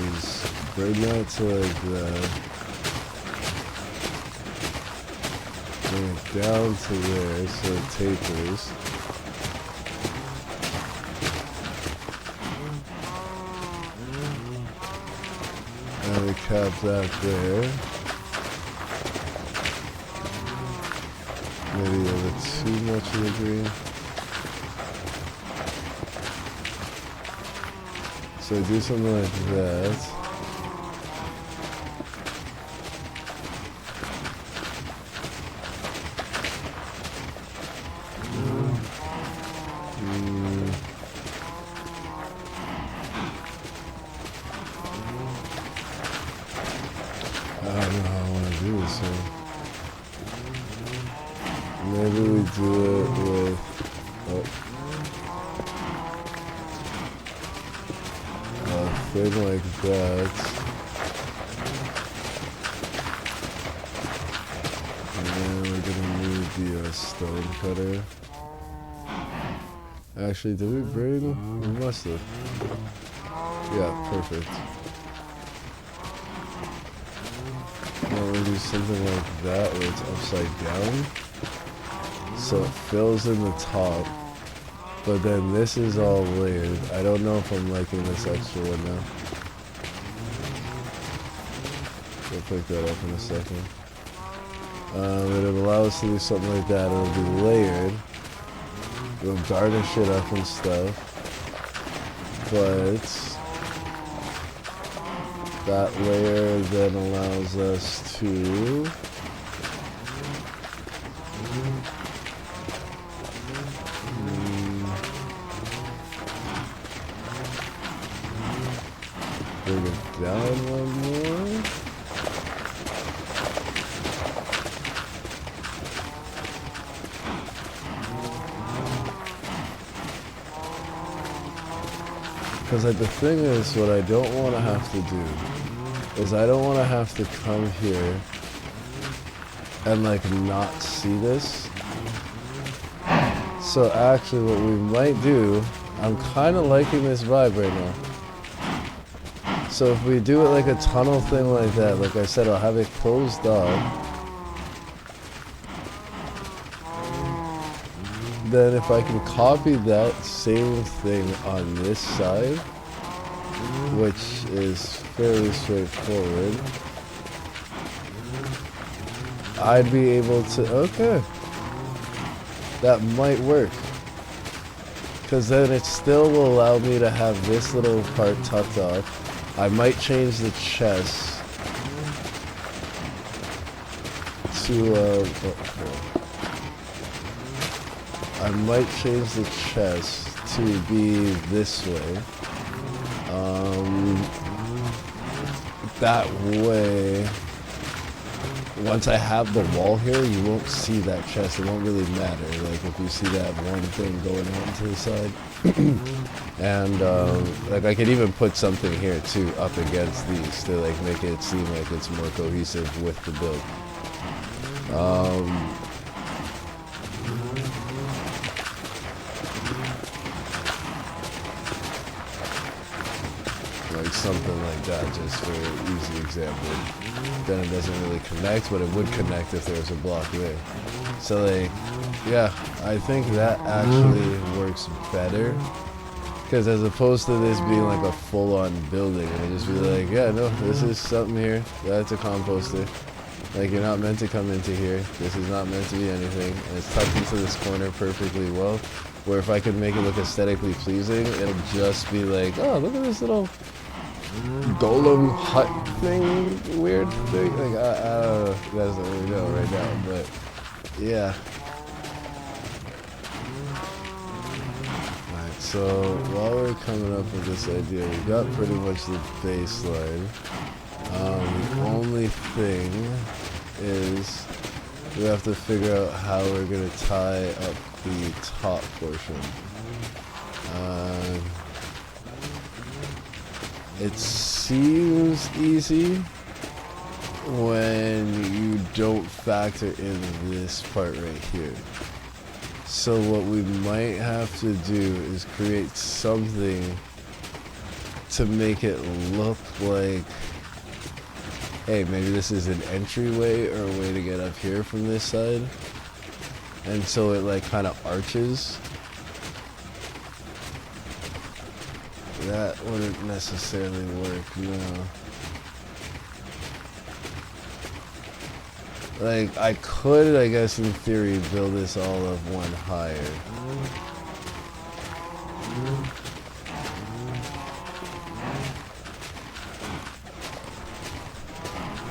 is bring that to like that, bring it down to there so it tapers. we cap that there. Maybe a little too much of the green. So do something like that. I don't know how I want to do this here. Maybe we do it with... a thing like that. And then we're going to need the stone cutter. Actually, did we bring? We must have. Yeah, perfect. Now we do something like that where it's upside down. So it fills in the top. But then this is all layered. I don't know if I'm liking this extra one now. We'll pick that up in a second. It'll allow us to do something like that. It'll be layered. We'll garnish it up and stuff. But that layer then allows us to bring it down one more. Because like the thing is, what I don't want to have to do is I don't want to have to come here and like not see this. So actually what we might do, I'm kind of liking this vibe right now. So if we do it like a tunnel thing like that, like I said, I'll have it closed off. Then if I can copy that same thing on this side, which is fairly straightforward, I'd be able to, okay, that might work. Because then it still will allow me to have this little part tucked off. I might change the chest to, I might change the chest to be this way. That way, once I have the wall here, you won't see that chest. It won't really matter. Like if you see that one thing going out to the side. And like I could even put something here too up against these to like make it seem like it's more cohesive with the build. Like something like that, just for an easy example. Then it doesn't really connect, but it would connect if there was a block there. So like, yeah, I think that actually works better. Because as opposed to this being like a full-on building, and just be like, yeah, no, this is something here. That's a composter. Like, you're not meant to come into here. This is not meant to be anything. And it's tucked into this corner perfectly well. Where if I could make it look aesthetically pleasing, it'll just be like, oh, look at this little golem hut thing, weird thing. Like, I don't know. That's what we know right now. But, yeah. Alright, so while we're coming up with this idea, we got pretty much the baseline. The only thing is we have to figure out how we're going to tie up the top portion. It seems easy when you don't factor in this part right here. So what we might have to do is create something to make it look like, hey, maybe this is an entryway or a way to get up here from this side. And so it like kind of arches. That wouldn't necessarily work, no. Like, I could, I guess, in theory, build this all up one higher.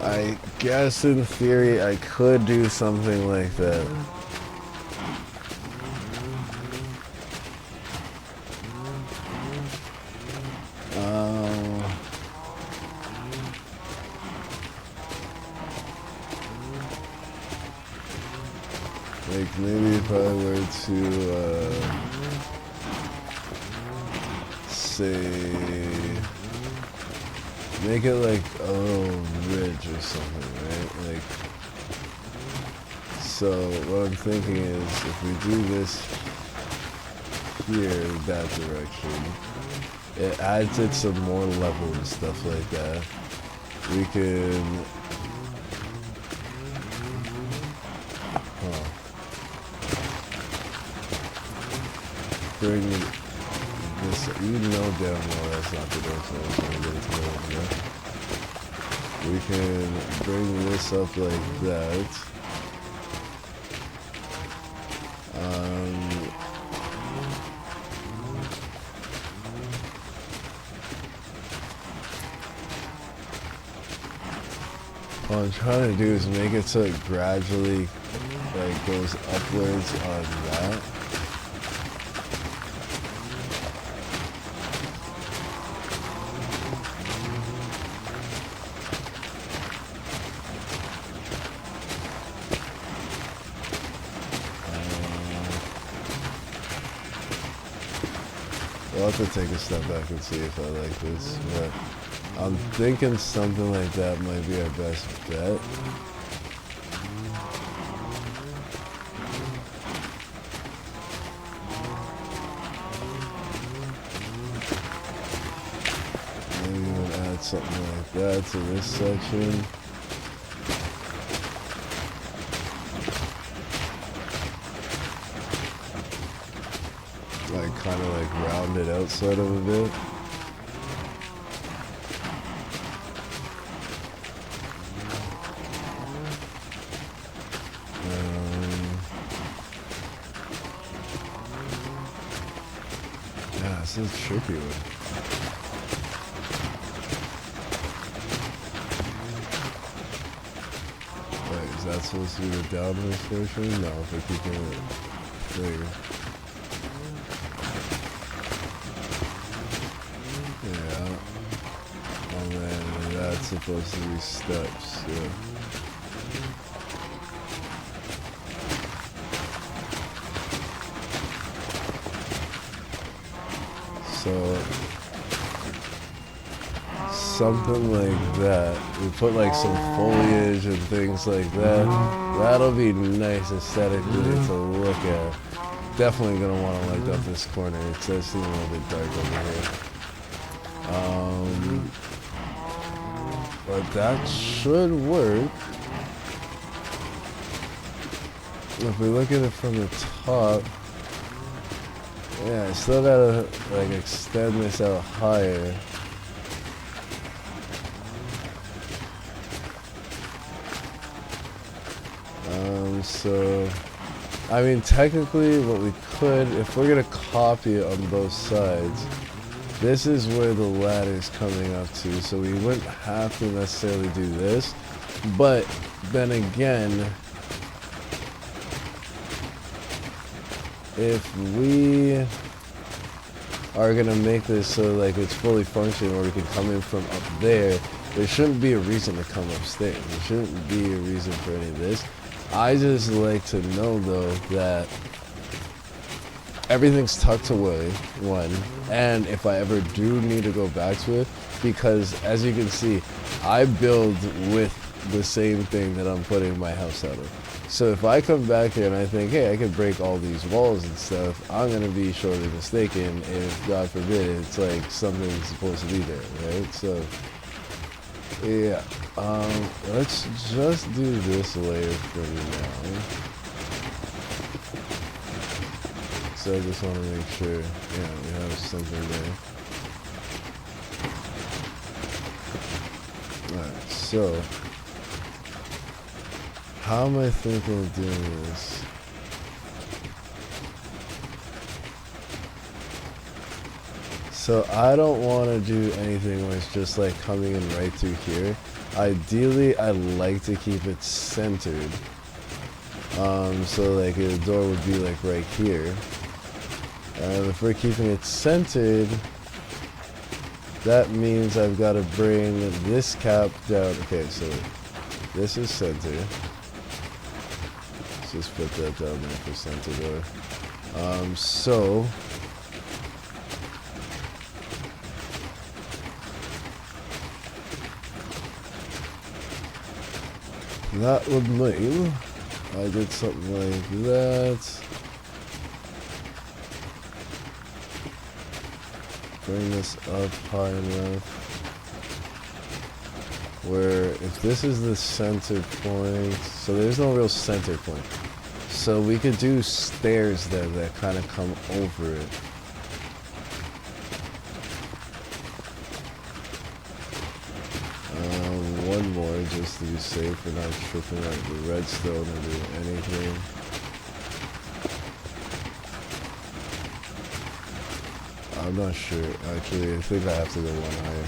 I guess, in theory, I could do something like that. Like, maybe if I were to, say, make it like a little ridge or something, right? Like, so what I'm thinking is, if we do this here, that direction, it adds it some more level and stuff like that. We can, bring this, you know damn well that's not the direction I was trying to get it to go, yeah? We can bring this up like that. What I'm trying to do is make it so it gradually like goes upwards on that. I'll have to take a step back and see if I like this, but I'm thinking something like that might be our best bet. Maybe even add something like that to this section. Like kind of like round it out sort of a bit. Yeah, this is a tricky one. Wait, is that supposed to be the downward portion? No, if we're keeping it bigger. Yeah. And then that's supposed to be steps, yeah. So something like that. We put like some foliage and things like that. That'll be nice aesthetically to look at. Definitely gonna want to light up this corner. It does seem a little bit dark over here. But that should work. If we look at it from the top, yeah, I still gotta like extend this out higher. So, I mean, technically what we could, if we're gonna copy it on both sides, this is where the ladder's coming up to, so we wouldn't have to necessarily do this. But then again, if we are gonna make this so like it's fully functional or we can come in from up there shouldn't be a reason to come upstairs. There shouldn't be a reason for any of this. I just like to know though that everything's tucked away, one, and if I ever do need to go back to it, because as you can see, I build with the same thing that I'm putting my house out of. So if I come back here and I think, hey, I could break all these walls and stuff, I'm going to be sorely mistaken if, God forbid, it's like something's supposed to be there, right? So, yeah, let's just do this layer for now. So I just want to make sure, yeah, we have something there. Alright, so how am I thinking of doing this? So I don't want to do anything where it's just like coming in right through here. Ideally, I like to keep it centered. So like the door would be like right here. If we're keeping it centered, that means I've got to bring this cap down. Okay, so this is center. Let's just put that down there for center door. So that would mean I did something like that. Bring this up high enough where if this is the center point, so there's no real center point. So we could do stairs there that kind of come over it. One more just to be safe. We're not tripping like the redstone or doing anything. I'm not sure. Actually, I think I have to go one higher.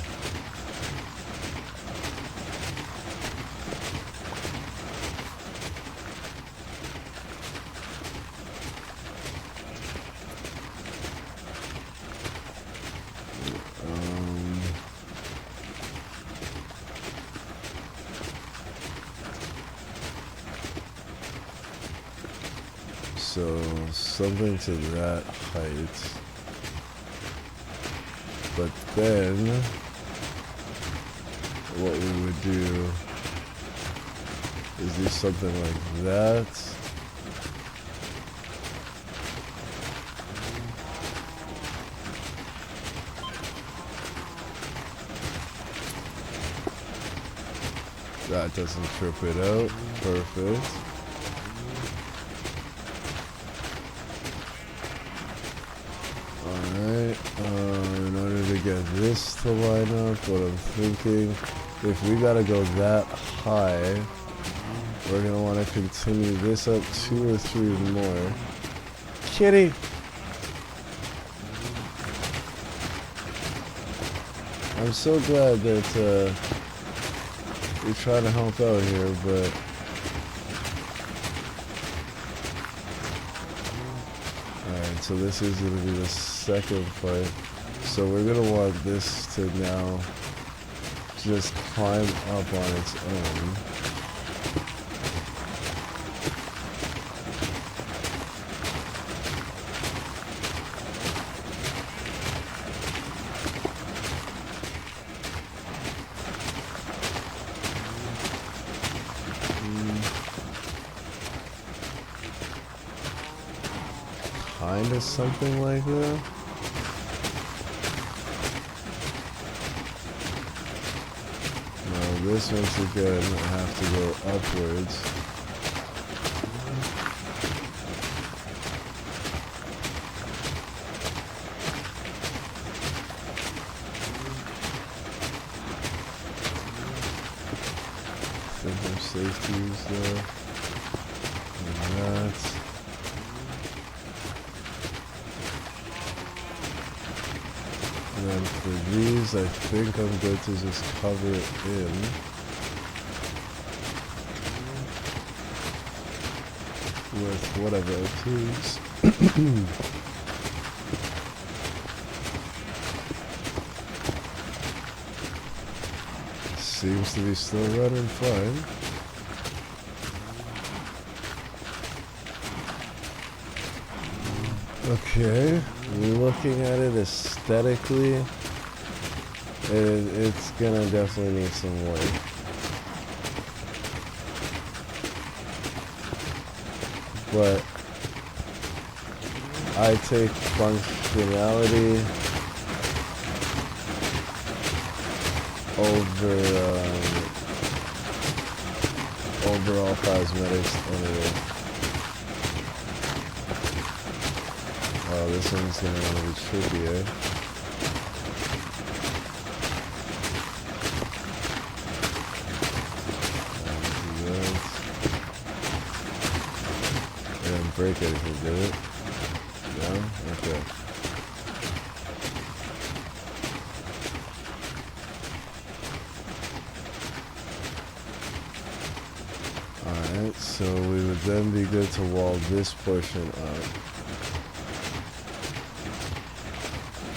So something to that height. But then what we would do is do something like that. That doesn't trip it out. Perfect. Alright, in order to get this to line up, what I'm thinking, if we gotta go that high, we're gonna want to continue this up 2 or 3 more. Kitty! I'm so glad that you're trying to help out here, but alright, so this is going to be the second part. So we're going to want this to now just climb up on its own. Kind of something like that. Now this once again I have to go upwards. I think there's safeties there. And that. And then for these, I think I'm good to just cover it in. With whatever I choose. Seems to be still running fine. Okay, looking at it aesthetically, it's gonna definitely need some work. But I take functionality over overall cosmetics anyway. Oh, this one's gonna want to be trickier. break anything, did it? No? Okay. Alright, so we would then be good to wall this portion up.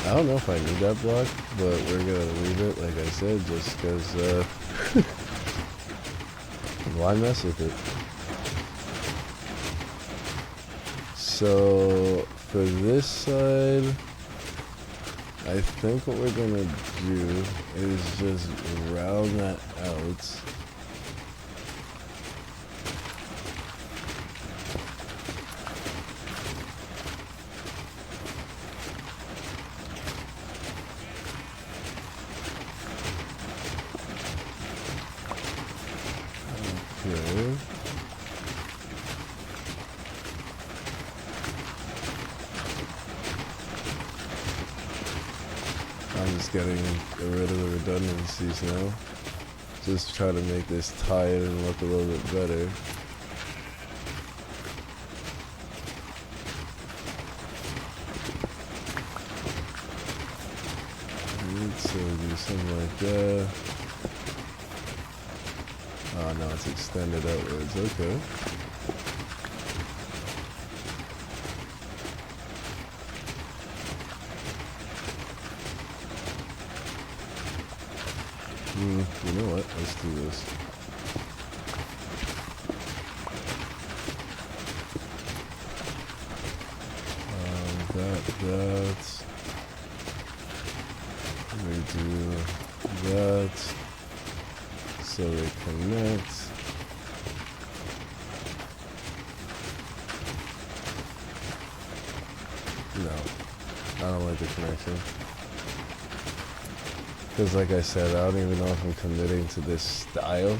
I don't know if I need that block, but we're gonna leave it, like I said, just because, why mess with it? So, for this side, I think what we're gonna do is just round that out. Okay. I'm just getting rid of the redundancies now. Just try to make this tie in and look a little bit better. So do something like that. Oh no, it's extended outwards, okay. You know what, let's do this. That. We do that. So they connect. No, I don't like the connection. Because like I said, I don't even know if I'm committing to this style.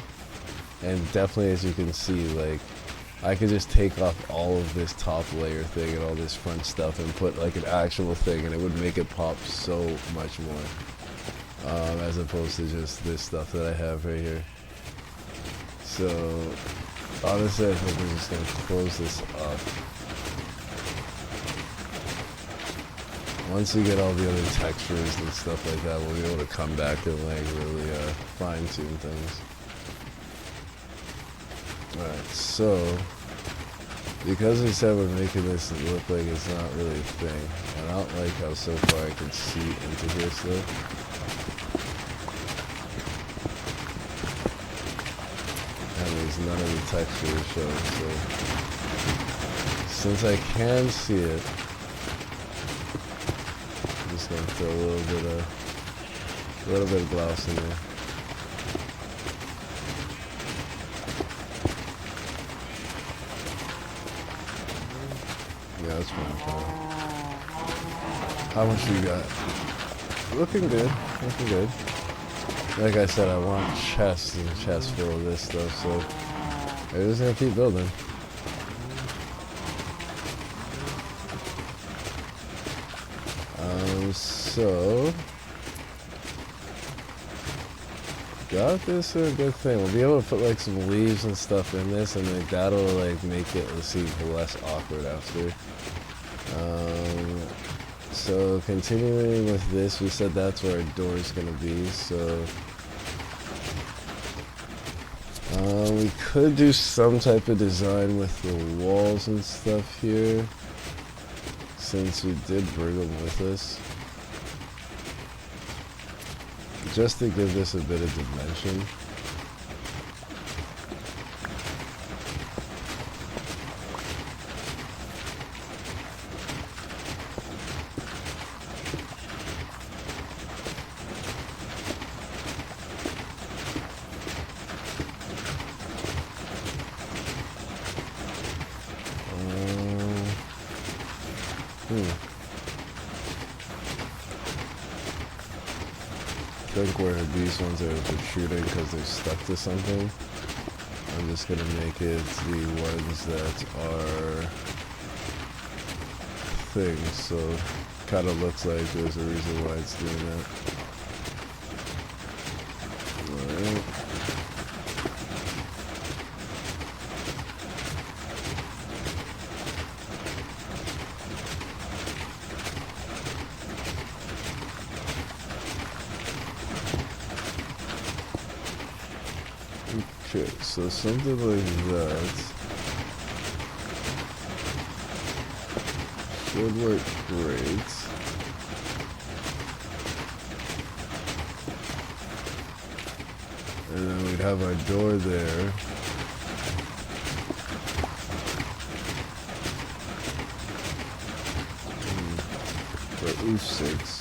And definitely, as you can see, like, I could just take off all of this top layer thing and all this front stuff and put like an actual thing, and it would make it pop so much more. As opposed to just this stuff that I have right here. So, honestly, I think we're just going to close this up. Once we get all the other textures and stuff like that, we'll be able to come back and like really fine-tune things. Alright, so, because we said we're making this look like it's not really a thing, and I don't like how so far I can see into here still. And there's none of the texture showing, so since I can see it, I'm just gonna throw a little bit of gloss in there. Yeah, that's fine. How much do you got? Looking good. Looking good. Like I said, I want chests and chests full of this stuff, so we're just gonna keep building. So got this a good thing. We'll be able to put like some leaves and stuff in this, and like that'll like make it seem less awkward after. So continuing with this, we said that's where our door is gonna be. So we could do some type of design with the walls and stuff here, since we did bring them with us, just to give this a bit of dimension. I think where these ones are protruding because they're stuck to something, I'm just going to make it the ones that are things, so kind of looks like there's a reason why it's doing that. Alright. Okay, so something like that should work great. And then we'd have our door there. For oof sakes.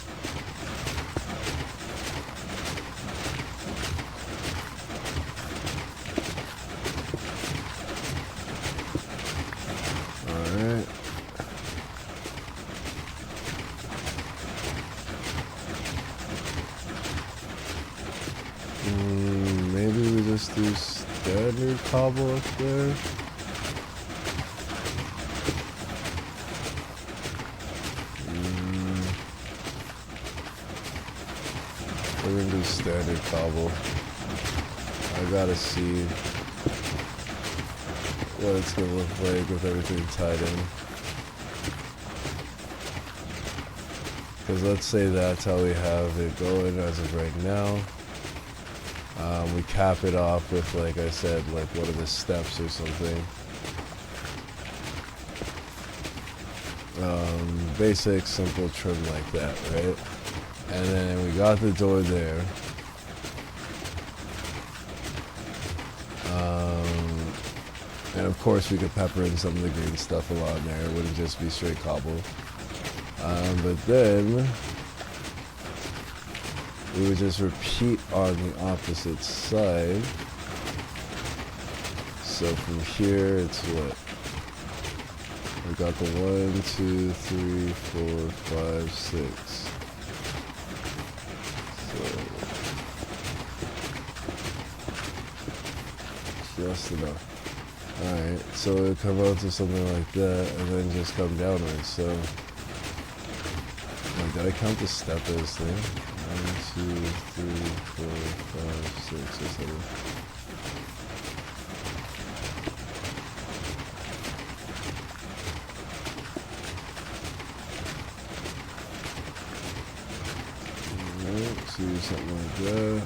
Alright. Maybe we just do standard cobble up there. We're gonna do standard cobble. I gotta see what it's gonna look like with everything tied in. Because let's say that's how we have it going as of right now. We cap it off with, like I said, like one of the steps or something. Basic, simple trim like that, right? And then we got the door there. And of course we could pepper in some of the green stuff along there. It wouldn't just be straight cobble. But then we would just repeat on the opposite side. So from here it's what? We got the 1, 2, 3, 4, 5, 6. So just enough. Alright, so it'll come out to something like that and then just come downwards. So like, did I count the step of this thing? 1, 2, 3, 4, 5, 6, or 7. Alright, so something like that.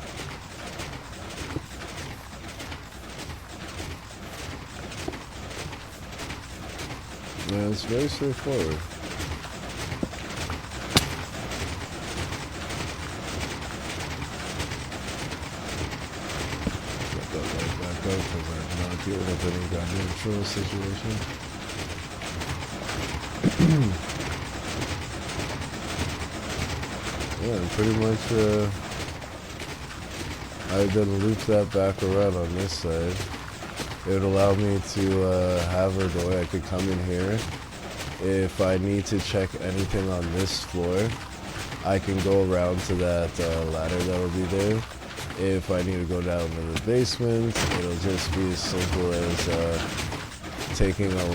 Yeah, it's very straightforward. Get that light back up because I'm not dealing with any goddamn troll situation. Yeah, and pretty much I then loop that back around on this side. It would allow me to have a door. I could come in here. If I need to check anything on this floor, I can go around to that ladder that will be there. If I need to go down to the basement, it'll just be as simple as taking a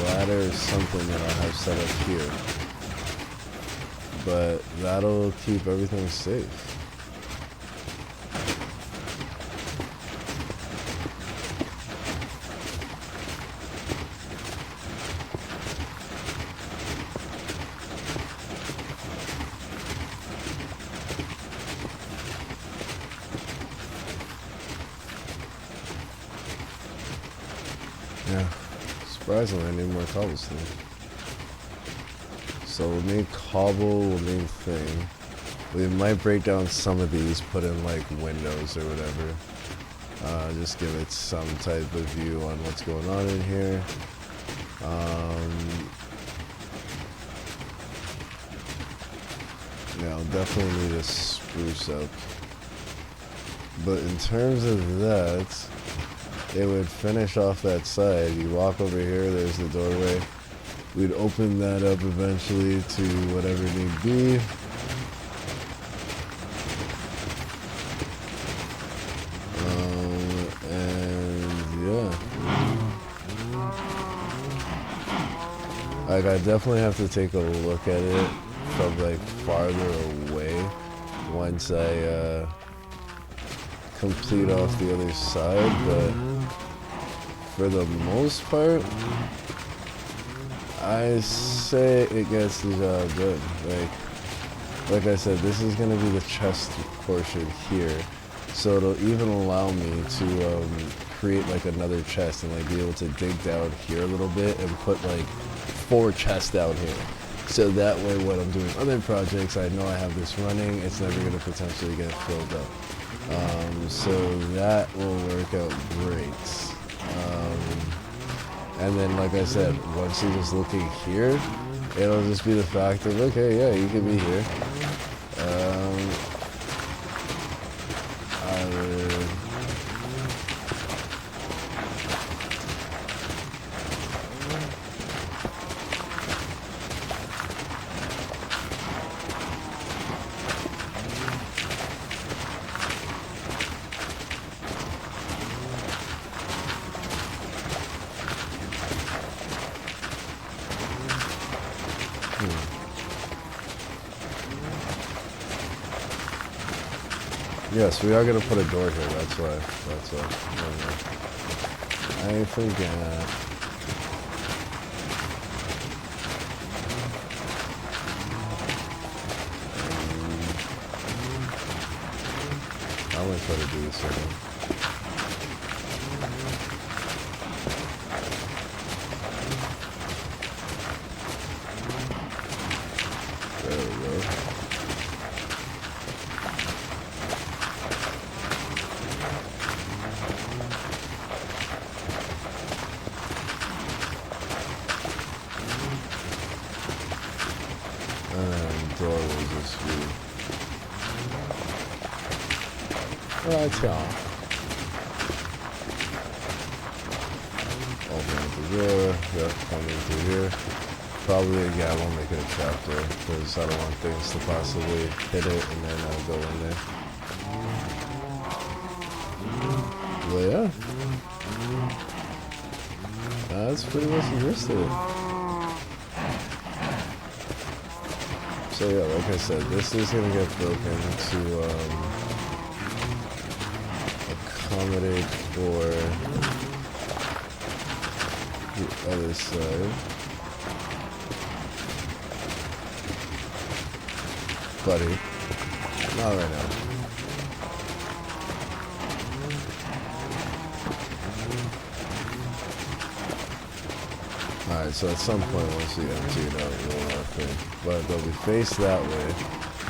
ladder or something that I'll have set up here. But that'll keep everything safe. Yeah, surprisingly I need more cobblestone. So we'll need cobble, we'll need thing. We might break down some of these, put in like windows or whatever. Just give it some type of view on what's going on in here. Yeah, I'll definitely need a spruce up. But in terms of that, it would finish off that side. You walk over here, there's the doorway. We'd open that up eventually to whatever need be. And yeah. Like, I definitely have to take a look at it from like farther away once I complete off the other side, but for the most part, I say it gets the job done. Like I said, this is gonna be the chest portion here, so it'll even allow me to create like another chest and like be able to dig down here a little bit and put like 4 chests down here. So that way when I'm doing other projects, I know I have this running, it's never going to potentially get filled up. So that will work out great. And then like I said, once you're just looking here, it'll just be the fact of, okay, yeah, you can be here. I would... Yes, we are going to put a door here, that's why. I forget. I'm going to try to do this again. There we go. And door will just be right here. Open the door, yep, coming through here. Probably, again, I won't make it a trapdoor because I don't want things to possibly hit it and then I'll go in there. But yeah. That's pretty much the gist of it. So yeah, like I said, this is going to get broken to accommodate for the other side. Buddy, not right now. Alright, so at some point once we empty it out, we'll thing. But they'll be faced that way.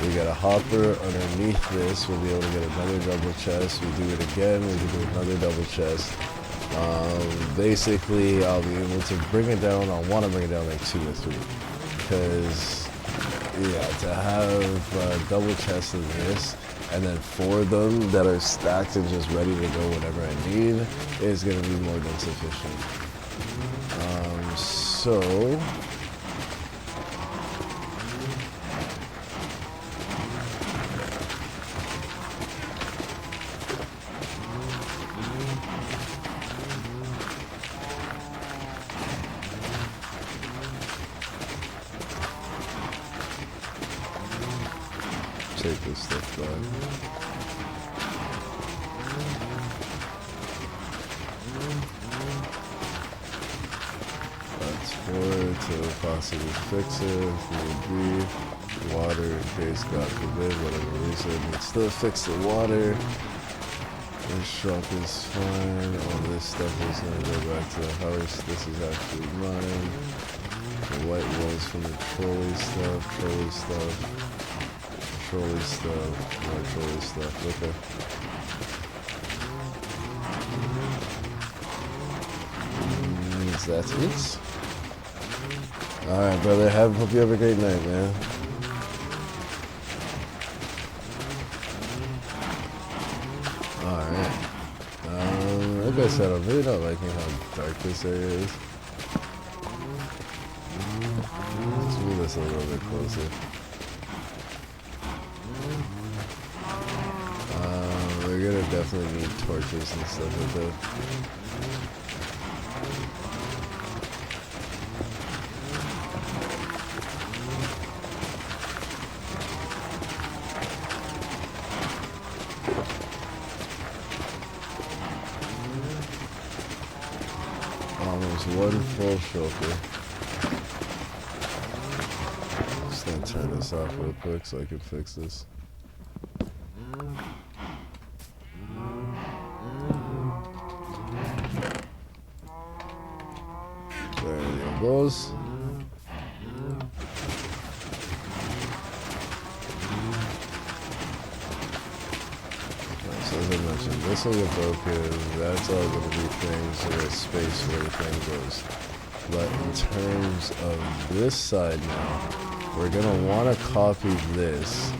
We got a hopper underneath this. We'll be able to get another double chest. We do it again. We can do another double chest. Basically, I'll be able to bring it down. I want to bring it down like 2 or 3. Because, yeah, to have double chests of this and then 4 of them that are stacked and just ready to go whenever I need is going to be more than sufficient. So... take this stuff back. That's 4 to possibly fix it if need be. Water in case, God forbid, whatever reason. But still fix the water. This shop is fine. All this stuff is going to go back to the house. This is actually mine. The white walls from the trolley stuff, more trolley stuff, okay. That's it. Alright, brother, hope you have a great night, man. Alright. Like I said, I'm really not liking how dark this area is. Let's move this a little bit closer. We're gonna definitely need torches and stuff like that. Almost 1 full shulker. Just gonna turn this off real quick so I can fix this. There it goes. So as I mentioned, this will get broken. That's all going to be things that are space where the thing goes. But in terms of this side now, we're going to want to copy this,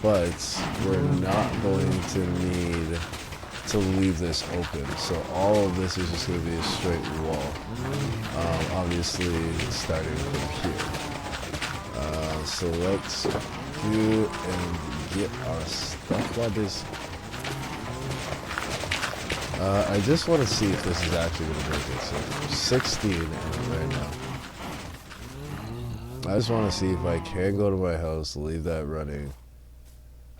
but we're not going to need to leave this open. So all of this is just going to be a straight wall. Obviously, starting from here. So let's do and get our stuff like this. I just want to see if this is actually going to make it. So 16 in it right now. I just want to see if I can go to my house, leave that running,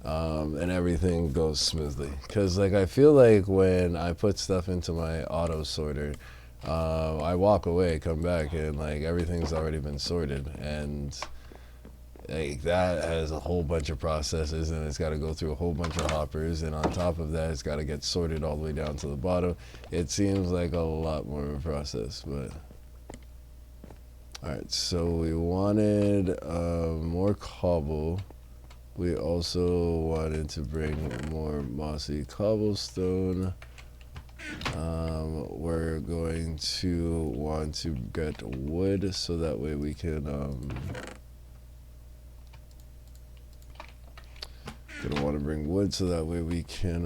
and everything goes smoothly. Because like I feel like when I put stuff into my auto sorter, I walk away, come back, and like everything's already been sorted, and like that has a whole bunch of processes, and it's got to go through a whole bunch of hoppers, and on top of that it's got to get sorted all the way down to the bottom. It seems like a lot more of a process, but alright, so we wanted more cobble. We also wanted to bring more mossy cobblestone. We're going to want to get wood so that way we can gonna want to bring wood so that way we can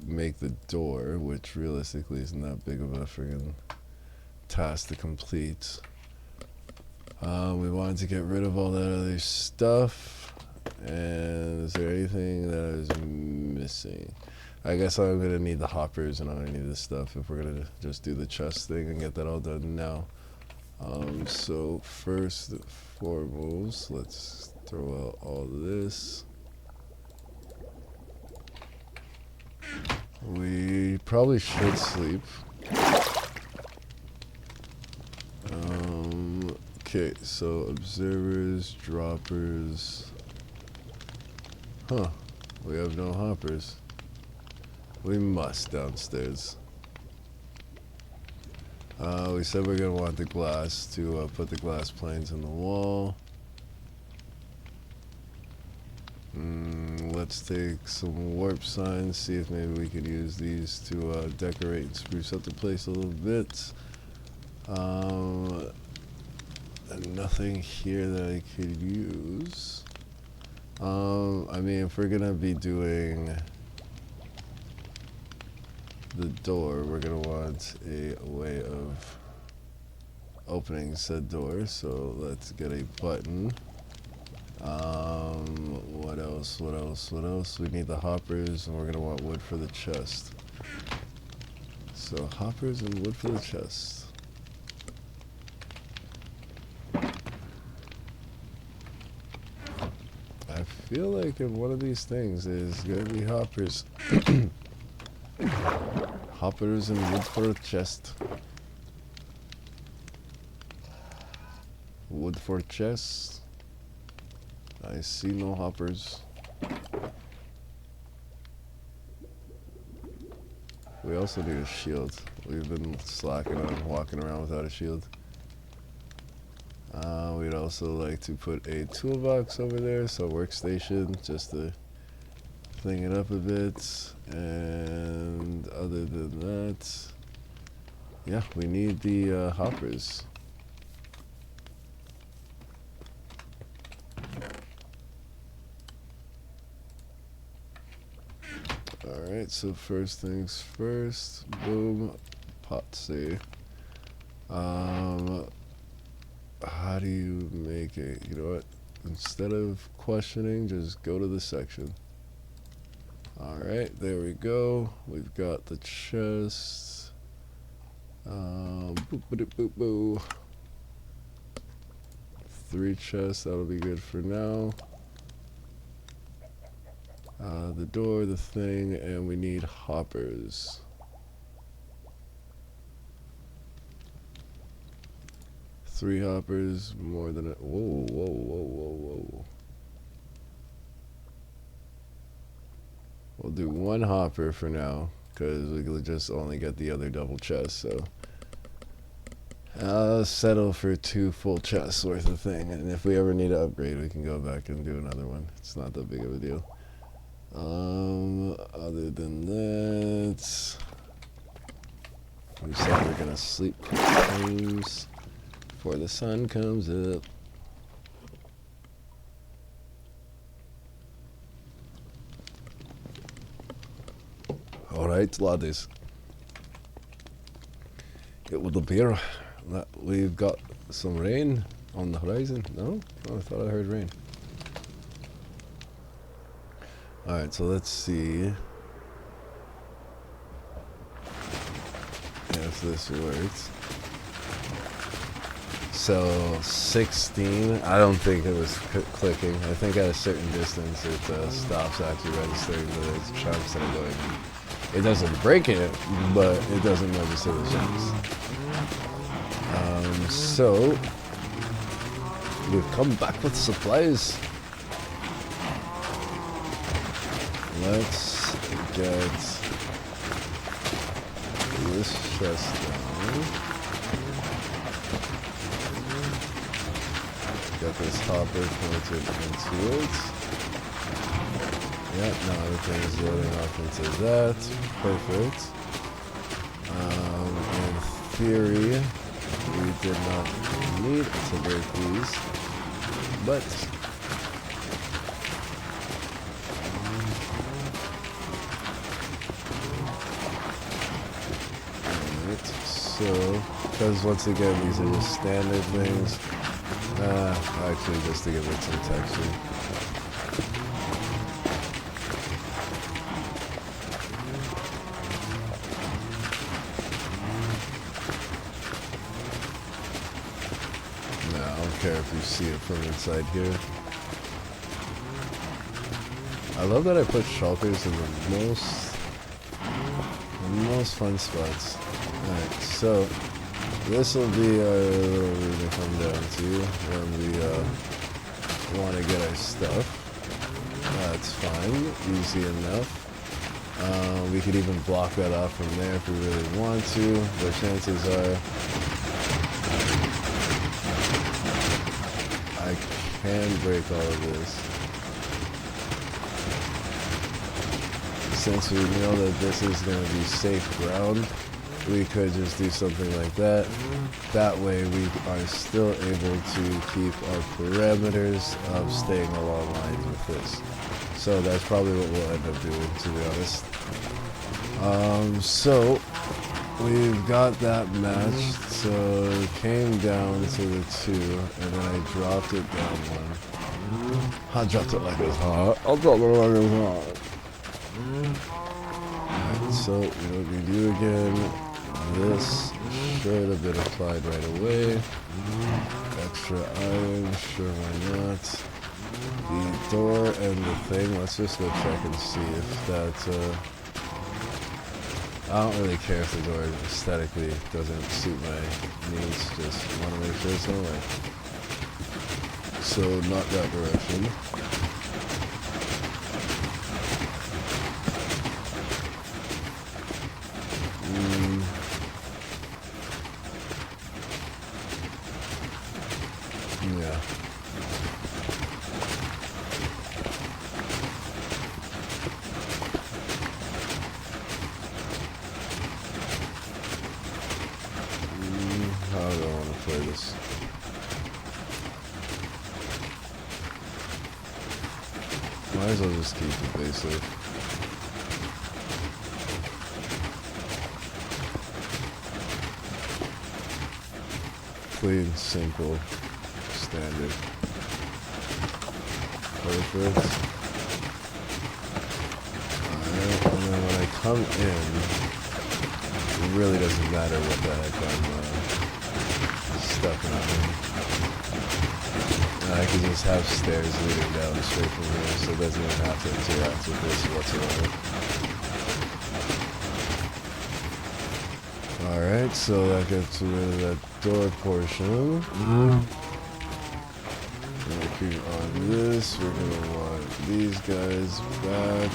make the door, which realistically isn't that big of a friggin' task to complete. We wanted to get rid of all that other stuff. And is there anything that is missing? I guess I'm gonna need the hoppers and I'm gonna need this stuff if we're gonna just do the chest thing and get that all done now. So first and foremost, let's throw out all this. We probably should sleep. Okay, so observers, droppers. Huh, we have no hoppers. We must downstairs. We said we're gonna want the glass to put the glass planes in the wall. Let's take some warp signs, see if maybe we could use these to decorate and spruce up the place a little bit. And nothing here that I could use. I mean, if we're gonna be doing the door, we're gonna want a way of opening said door, so let's get a button. What else? We need the hoppers, and we're gonna want wood for the chest. So hoppers and wood for the chest. I feel like if one of these things is gonna be hoppers. Hoppers and wood for a chest. Wood for chest. I see no hoppers. We also need a shield. We've been slacking on walking around without a shield. We'd also like to put a toolbox over there, so workstation, just to clean it up a bit. And other than that, yeah, we need the hoppers. Alright, so first things first, boom, potsy. How do you make it? You know what? Instead of questioning, just go to the section. Alright, there we go. We've got the chest. Boop. 3 chests, that'll be good for now. The door, the thing, and we need hoppers. Three hoppers, more than a... Whoa. We'll do 1 hopper for now, because we could just only get the other double chest, so... settle for 2 full chests worth of thing, and if we ever need to upgrade, we can go back and do another one. It's not that big of a deal. Other than that, we said we're gonna sleep times before the sun comes up. Alright, laddies. It would appear that we've got some rain on the horizon. No? Oh, I thought I heard rain. Alright, so let's see if this works. So 16, I don't think it was clicking. I think at a certain distance it stops actually registering that it's chunks that are going. It doesn't break it, but it doesn't register the chunks. So we've come back with supplies. Let's get this chest down. Got this hopper pointed into it. Yep, now everything is loading off into that. Perfect. In theory, we did not need to break these, but alright, so because once again these are just standard things, actually just to give it some texture. If you see it from inside here. I love that I put shulkers in the most fun spots. Alright, so this will be our little room to come down to when we want to get our stuff. That's fine, easy enough. We could even block that off from there if we really want to, but chances are I can break all of this. Since we know that this is going to be safe ground, we could just do something like that. That way we are still able to keep our parameters of staying along lines with this. So that's probably what we'll end up doing, to be honest. So we've got that matched. So it came down to the 2, and then I dropped it down 1. I dropped it like it was hot. I'll drop it like it was hot. Alright, so what we do again, this should have been applied right away. Extra iron, sure why not. The door and the thing, let's just go check and see if that, I don't really care if the door aesthetically doesn't suit my needs, just want to make sure it's alright. So, not that direction. Yeah. How do I want to play this? Might as well just keep it basic. Clean, simple, standard. Perfect. Alright, and then when I come in, it really doesn't matter what the heck I'm stepping on. I can just have stairs leading down straight from here, so it doesn't even have to interact with this whatsoever. Alright, so that gets rid of that door portion. Working on this, we're gonna want these guys back.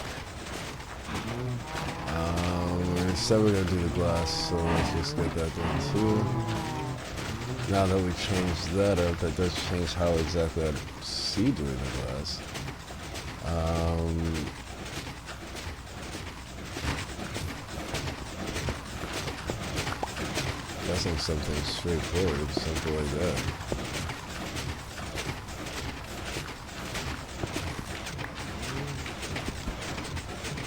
We said we're gonna do the glass, so let's just get that done too. Now that we changed that up, that does change how exactly I see doing the glass. Guessing something straightforward, something like that.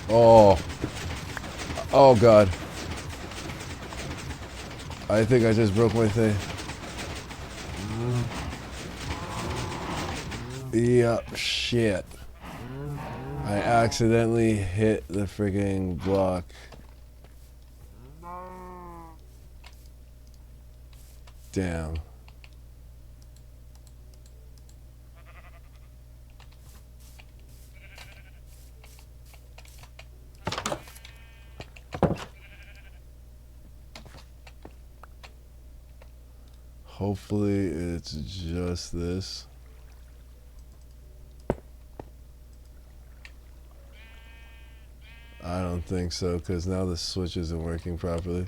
Oh. Oh God. I think I just broke my thing. Yeah, shit. I accidentally hit the frigging block. Damn. Hopefully it's just this. I don't think so, because now the switch isn't working properly.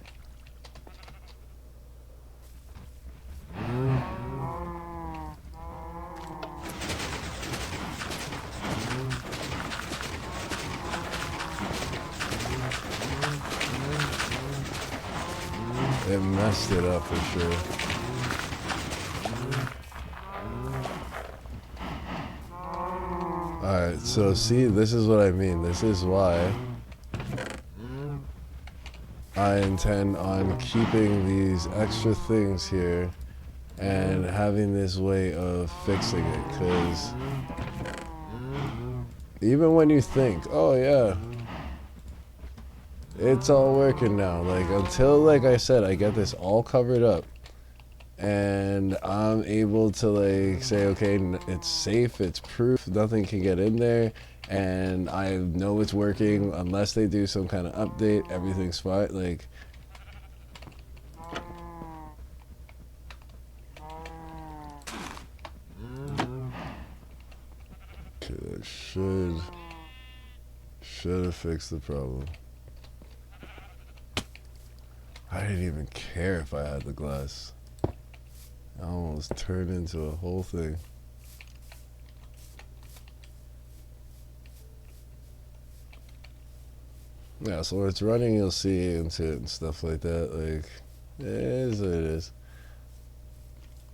It messed it up for sure. Alright, so see, this is what I mean. This is why I intend on keeping these extra things here and having this way of fixing it, because even when you think, oh yeah, it's all working now, like until, like I said, I get this all covered up and I'm able to like say, okay, it's safe, it's proof, nothing can get in there, and I know it's working unless they do some kind of update, everything's fine, like. Okay, that should have fixed the problem. I didn't even care if I had the glass. I almost turned into a whole thing. Yeah, so when it's running, you'll see into it and stuff like that. Like, it is what it is.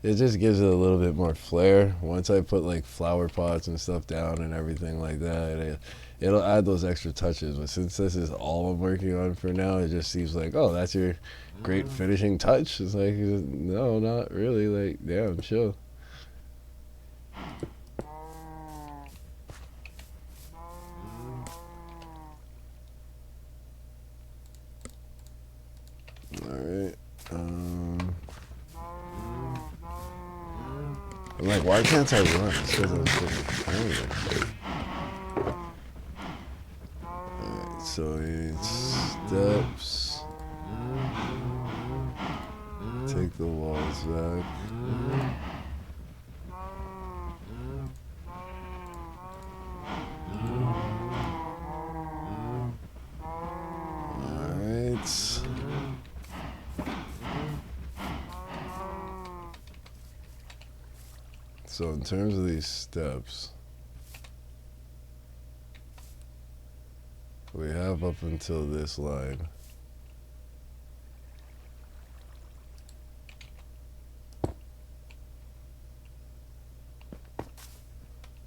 It just gives it a little bit more flair. Once I put like flower pots and stuff down and everything like that, it'll add those extra touches. But since this is all I'm working on for now, it just seems like, oh, that's your great finishing touch. It's like, no, not really. Like, damn, chill. Alright. I'm like, why can't I run? It's because I'm freaking tired. Alright, so we need steps. Take the walls back. Alright. So in terms of these steps, we have up until this line.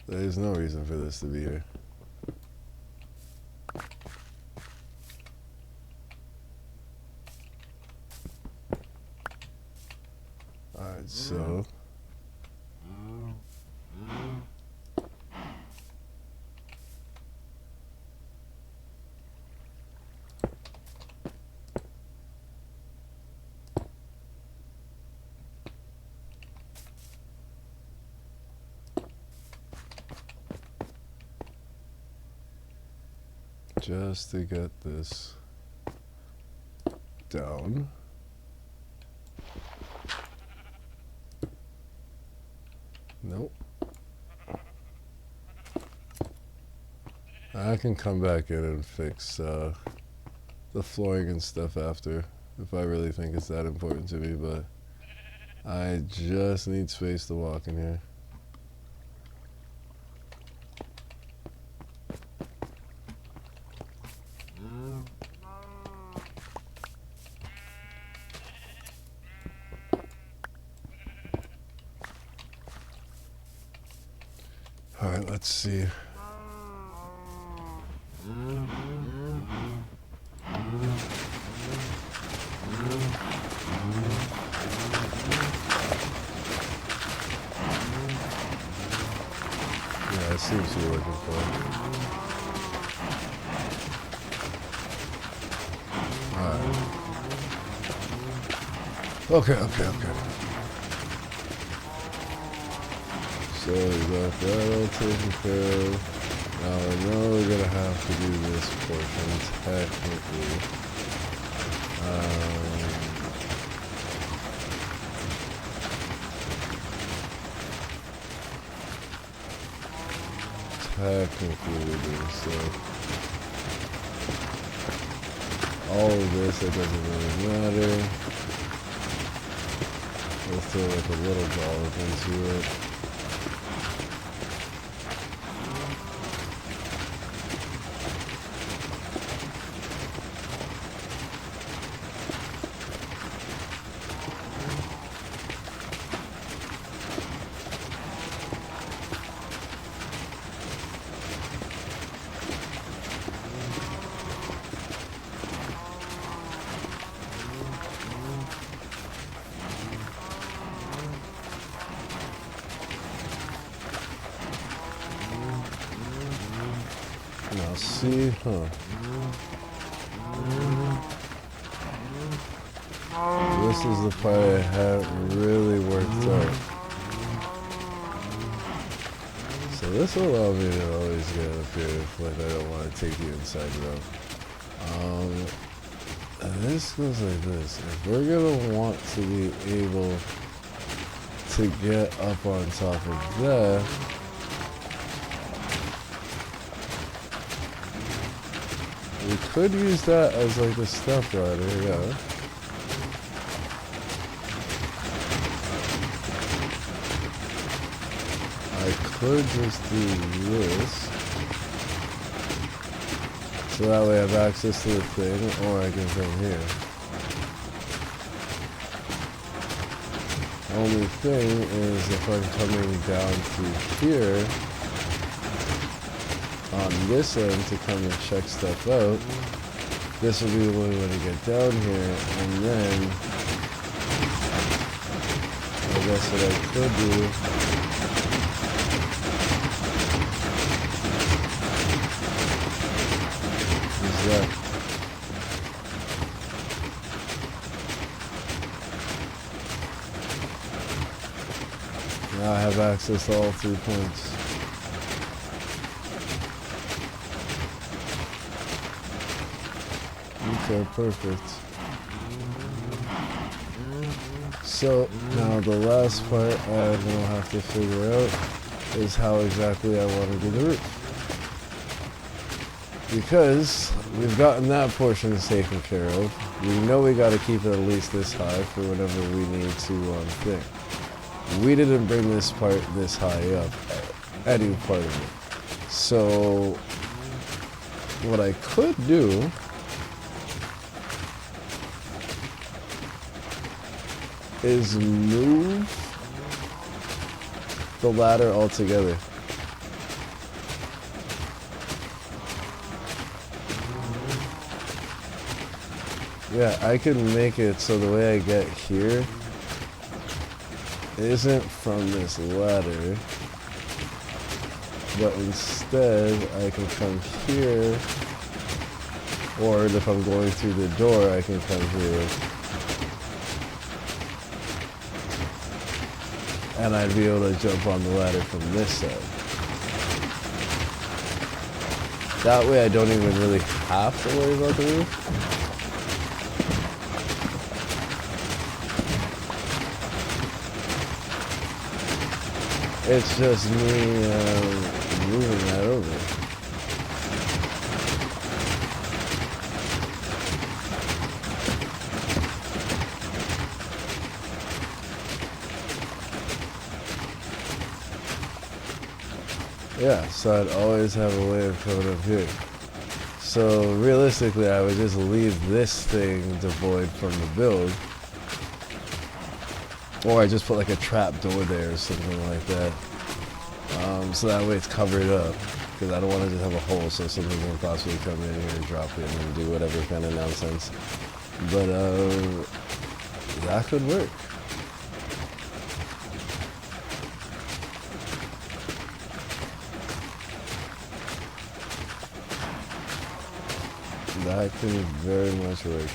There's no reason for this to be here. Alright, so just to get this down. Nope. I can come back in and fix the flooring and stuff after, if I really think it's that important to me, but I just need space to walk in here. Alright, let's see. Yeah, it seems to be working fine. Alright. Okay. So we got that all taken care of. Now I know we're gonna have to do this portion technically. Technically we do, so all of this, it doesn't really matter. Let's throw like a little dollop into it. Now see, this is the part I haven't really worked out. So this will allow me to always get up here if like I don't want to take the inside road. And this goes like this. If we're gonna want to be able to get up on top of that, we could use that as like a step ladder, yeah. I could just do this. So that way I have access to the thing, or I can come here. Only thing is if I'm coming down through here, on this end to come and check stuff out, this will be the only way to get down here, and then I guess what I could do is that. Now I have access to all 3 points. Okay, perfect. So now the last part I'm gonna have to figure out is how exactly I want to do the roof. Because we've gotten that portion taken care of. We know we gotta keep it at least this high for whatever we need to thing. We didn't bring this part this high up, any part of it. So what I could do is move the ladder altogether. Yeah, I can make it so the way I get here isn't from this ladder, but instead I can come here, or if I'm going through the door, I can come here. And I'd be able to jump on the ladder from this side. That way I don't even really have to worry about the roof. It's just me moving that over. Yeah, so I'd always have a way of coming up here. So realistically, I would just leave this thing devoid from the build. Or I just put like a trap door there or something like that. So that way it's covered up. Because I don't want to just have a hole so something can possibly come in here and drop it and do whatever kind of nonsense. But that could work. That can very much work.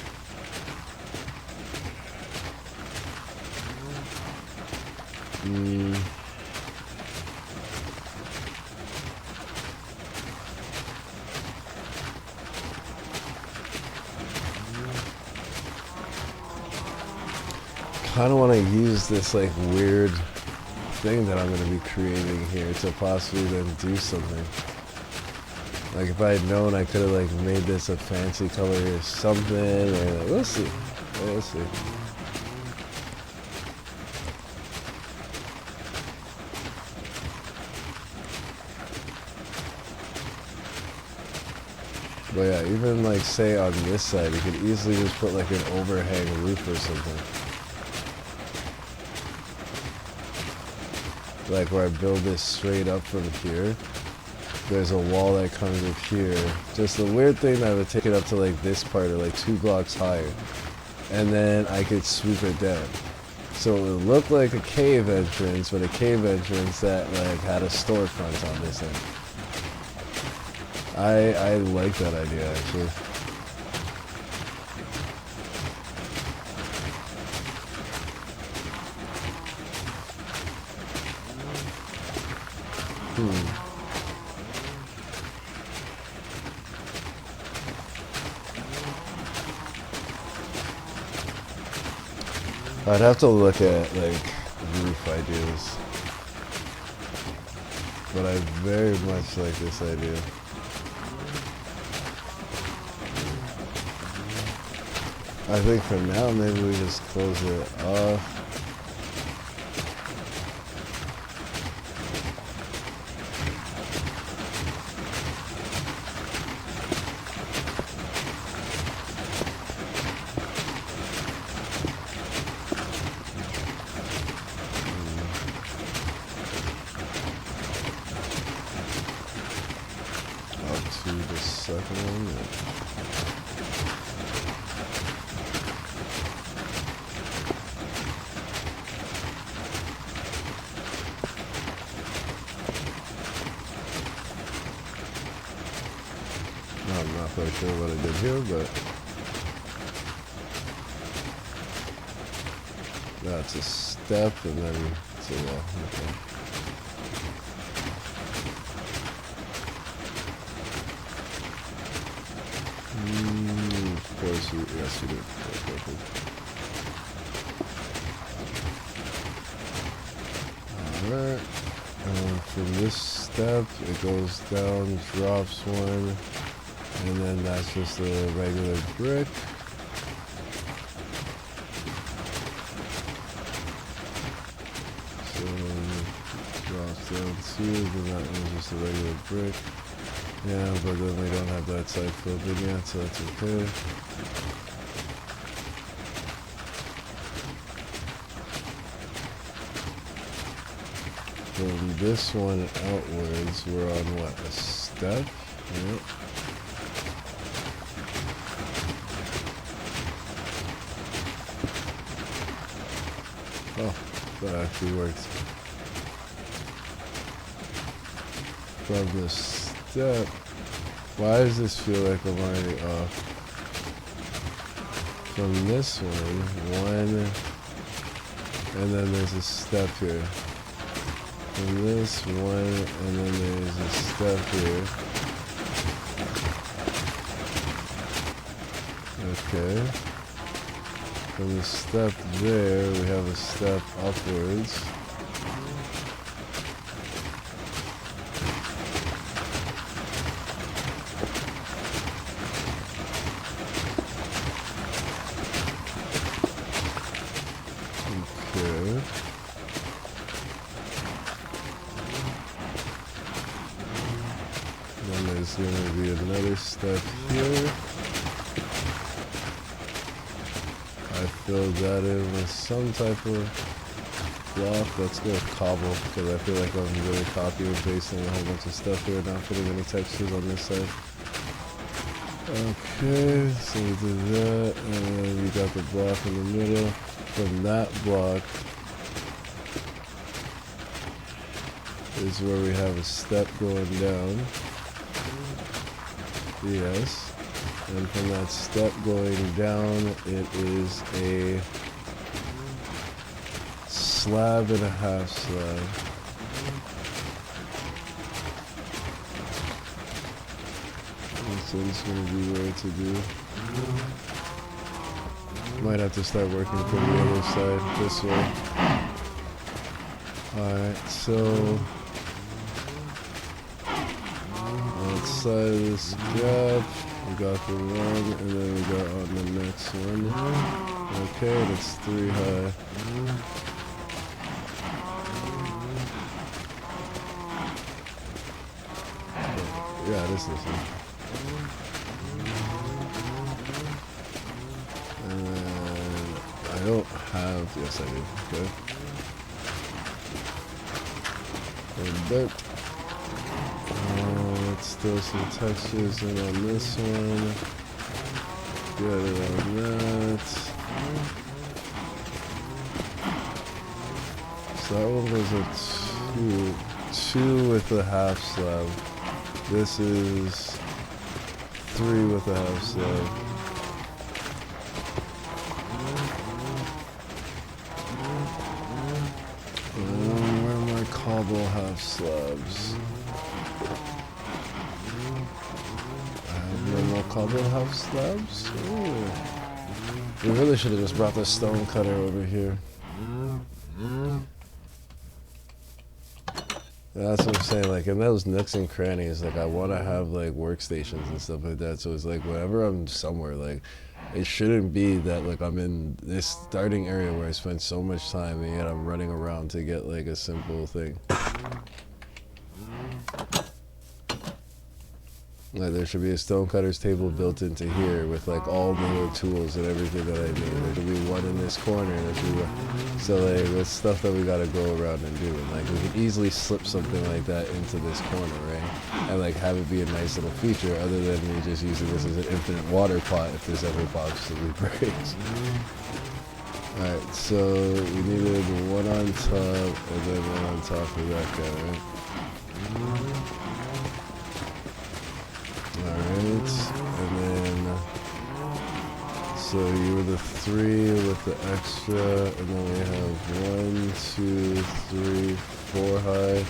Kind of want to use this like weird thing that I'm going to be creating here to possibly then do something. Like if I had known, I could have like made this a fancy color or something. Or like, we'll see. We'll see. But yeah, even like say on this side, you could easily just put like an overhang roof or something. Like where I build this straight up from here. There's a wall that comes up here. Just the weird thing that I would take it up to like this part or like 2 blocks higher. And then I could swoop it down. So it would look like a cave entrance, but a cave entrance that like had a storefront on this end. I like that idea actually. I'd have to look at like roof ideas. But I very much like this idea. I think for now, maybe we just close it off. Up to the second one. I'm not quite sure what I did here, but that's a step and then it's a wall. Okay. Of course, yes, you did. Perfect. Alright. From this step, it goes down, drops one. And then that's just a regular brick. So drops down 2, then that one's just a regular brick. Yeah, but then we don't have that side filled in yet, so that's okay. From this one outwards, we're on what, a step? Yep. Oh, that actually works. From the step, why does this feel like I'm already off? From this one, and then there's a step here. From this one, and then there's a step here. Okay. From the step there, we have a step upwards. Okay. there's going to be another step here. I filled that in with some type of block. Let's go with cobble, because I feel like I'm really copy and pasting a whole bunch of stuff here, not putting any textures on this side. Okay, so we did that, and then we got the block in the middle. From that block is where we have a step going down. Yes. And from that step going down, it is a slab and a half slab. This one's going to be where to do. Might have to start working from the other side, this way. Alright, so outside of this gap, we got the one, and then we got on the next one. Okay, that's 3 high. Yeah, this is it. And then I don't have, yes I do, okay. And dirt. Let's throw some textures in on this one. Get it on that. So that one was a 2 with a half slab. This is 3 with a half slab. Where are my cobble half slabs? Cobble half slabs? Ooh. We really should have just brought the stone cutter over here. That's what I'm saying, like in those nooks and crannies, like I want to have like workstations and stuff like that, so it's like whenever I'm somewhere, like it shouldn't be that like I'm in this starting area where I spend so much time and yet I'm running around to get like a simple thing. Like there should be a stonecutter's table built into here with like all the little tools and everything that I need. There should be one in this corner. There should be one. So like it's stuff that we gotta go around and do. And like we could easily slip something like that into this corner, right? And like have it be a nice little feature other than me just using this as an infinite water pot if this ever possibly breaks. Alright, so we needed one on top and then one on top of that guy, right? Alright, and then, so you were the 3 with the extra, and then we have 1, 2, 3, 4 high.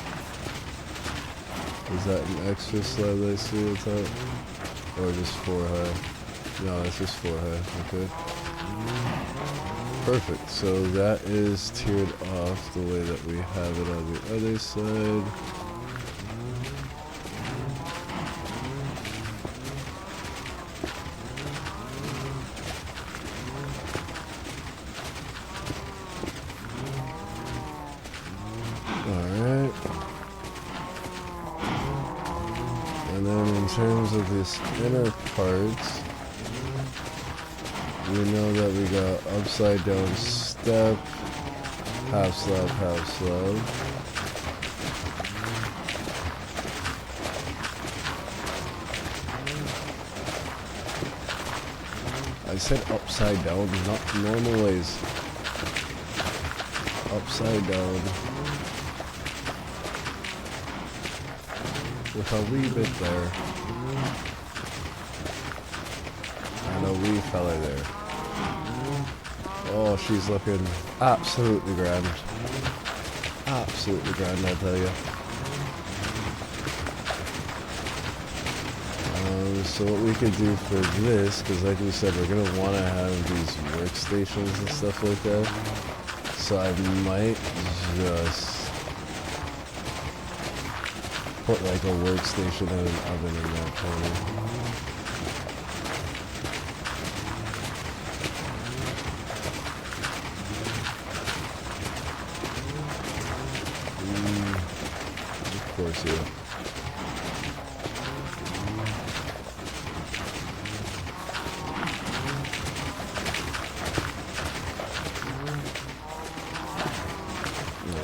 Is that an extra slab that I see on top? Or just 4 high? No, it's just 4 high, okay. Perfect, so that is tiered off the way that we have it on the other side. Alright. And then in terms of this inner part, we know that we got upside down step, half slab, half slab. I said upside down, not normal ways. Upside down. With a wee bit there. And a wee fella there. Oh, she's looking absolutely grand. Absolutely grand, I tell you. So what we could do for this, because like we said, we're going to want to have these workstations and stuff like that. So I might just put like a workstation and an oven in that corner. Of course, yeah.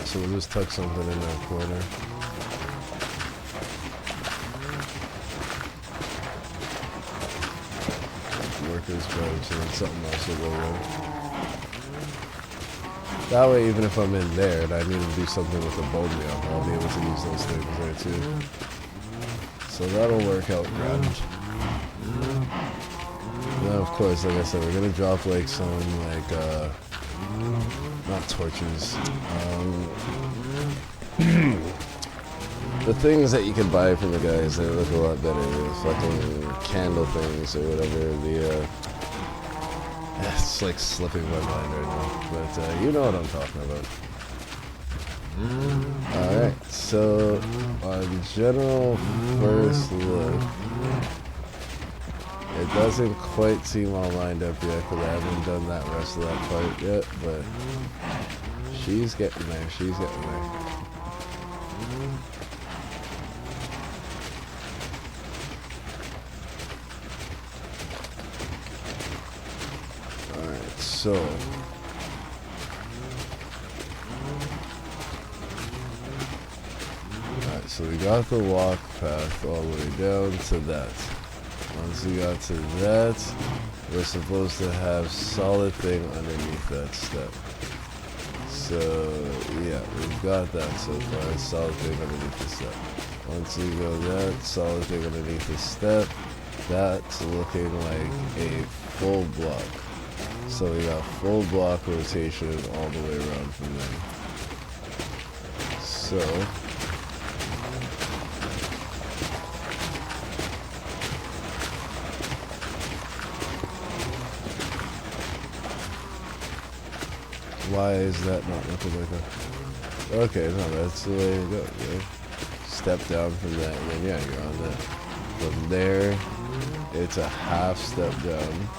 So we'll just tuck something in that corner. Workers bench and then something else will go there. That way, even if I'm in there and I need to do something with the bone meal, I'll be able to use those things there too. So that'll work out grand. Now, of course, like I said, we're gonna drop like some like not torches. The things that you can buy from the guys, they look a lot better. The fucking candle things or whatever. It's like slipping my mind right now, but you know what I'm talking about. Alright, so on general first look, it doesn't quite seem all lined up yet because I haven't done that rest of that part yet, but she's getting there, she's getting there. Alright, so so we got the walk path all the way down to that. Once we got to that, we're supposed to have solid thing underneath that step. So yeah, we've got that so far, solid thing underneath the step. Once we go that, solid thing underneath the step, that's looking like a full block. So we got full block rotation all the way around from there. So why is that not looking like that? Okay, no, that's the way to go. Yeah. Step down from that, and then yeah, you're on that. From there, it's a half step down.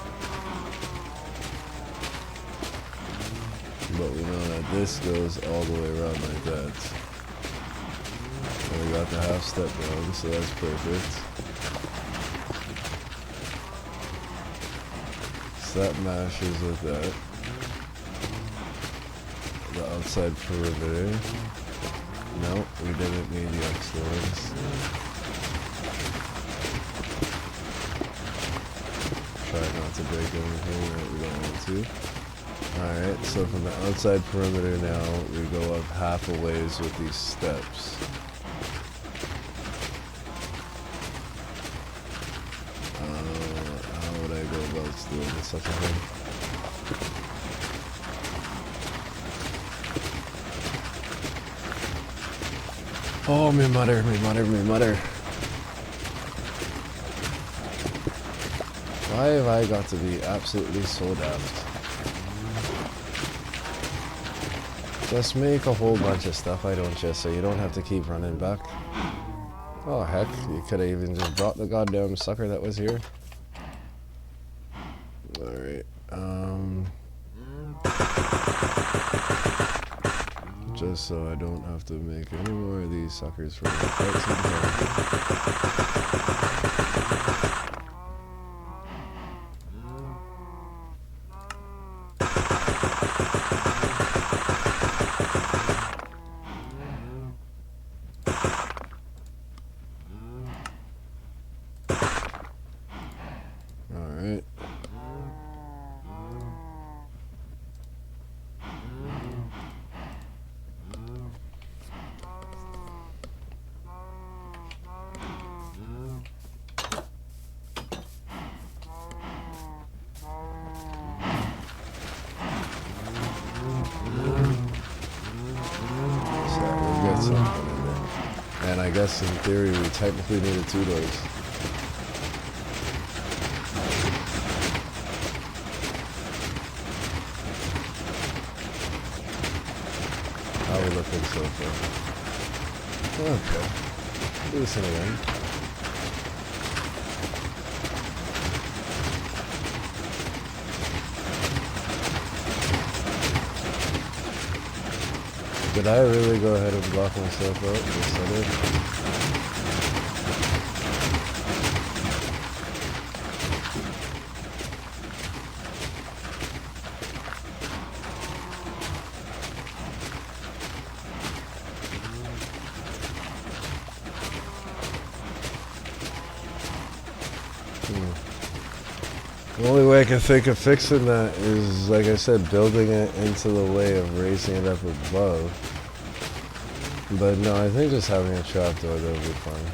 But we know that this goes all the way around like that. And we got the half step down, so that's perfect. So that matches with that. The outside perimeter. No, we didn't need the extra ones. Try not to break anything that we don't want to. Alright, so from the outside perimeter now, we go up half a ways with these steps. How would I go about doing such a thing? Oh, me mutter. Why have I got to be absolutely so daft? Just make a whole bunch of stuff, I don't just, so you don't have to keep running back. Oh heck, you could have even just brought the goddamn sucker that was here. Alright, just so I don't have to make any more of these suckers for quite some Alright. And I guess in theory we technically needed 2 doors. How are we looking so far? Okay. Decent again. Did I really go ahead and block myself out? Yes, I did. The only way I can think of fixing that is, like I said, building it into the way of raising it up above. But no, I think just having a trapdoor, that would be fine.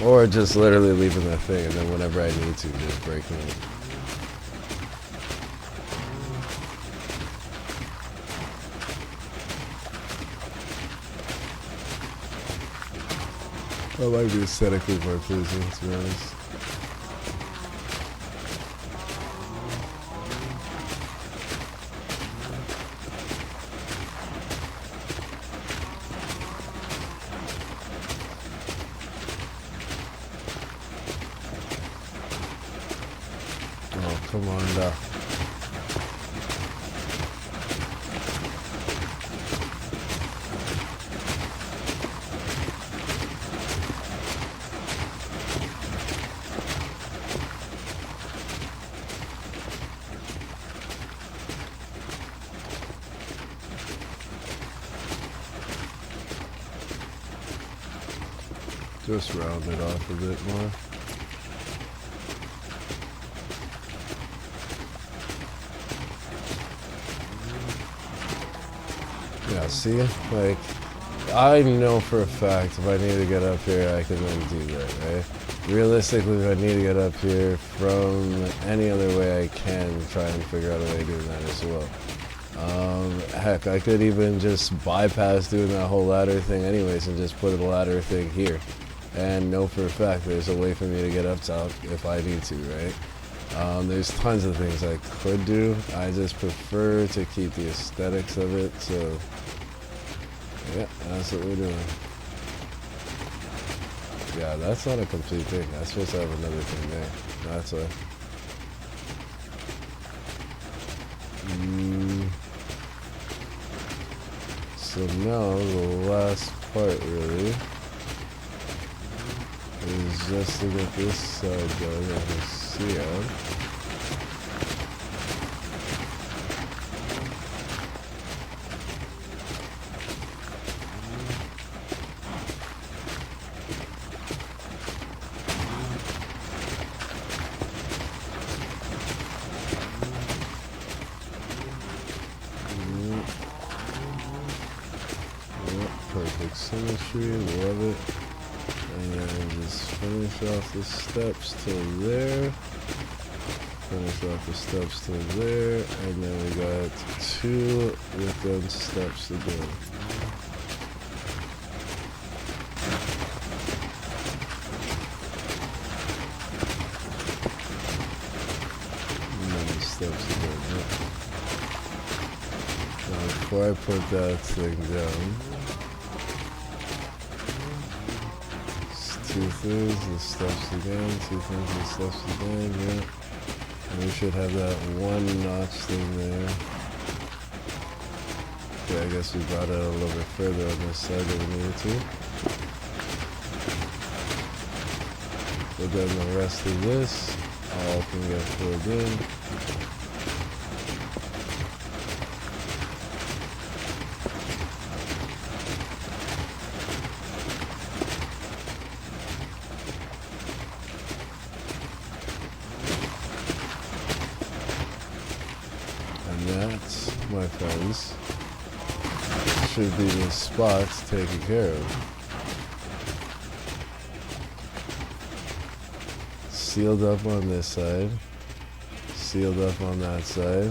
Or just literally leaving that thing, and then whenever I need to, just breaking it. That might be aesthetically more pleasing, to be honest. Oh, come on, down. Just round it off a bit more. Yeah, see? Like, I know for a fact if I need to get up here, I can then do that, right? Realistically, if I need to get up here from any other way I can, try and figure out a way of doing that as well. Heck, I could even just bypass doing that whole ladder thing anyways and just put a ladder thing here. And know for a fact there's a way for me to get up top if I need to, right? There's tons of things I could do. I just prefer to keep the aesthetics of it, so yeah, that's what we're doing. Yeah, that's not a complete thing. That's supposed to have another thing there. That's why. So now the last part really is just to get this side done and see out. Perfect symmetry, love it. And then just finish off the steps till there. Finish off the steps till there. And then we got 2 within steps to go. And then steps to go. Now before I put that thing down, 2 things, the steps again, 2 things, the steps again, yeah. And we should have that 1 notch thing there. Okay, I guess we brought it a little bit further on this side than we needed to. But then the rest of this, all can get filled in. That, my friends, should be the spots taken care of. Sealed up on this side, sealed up on that side.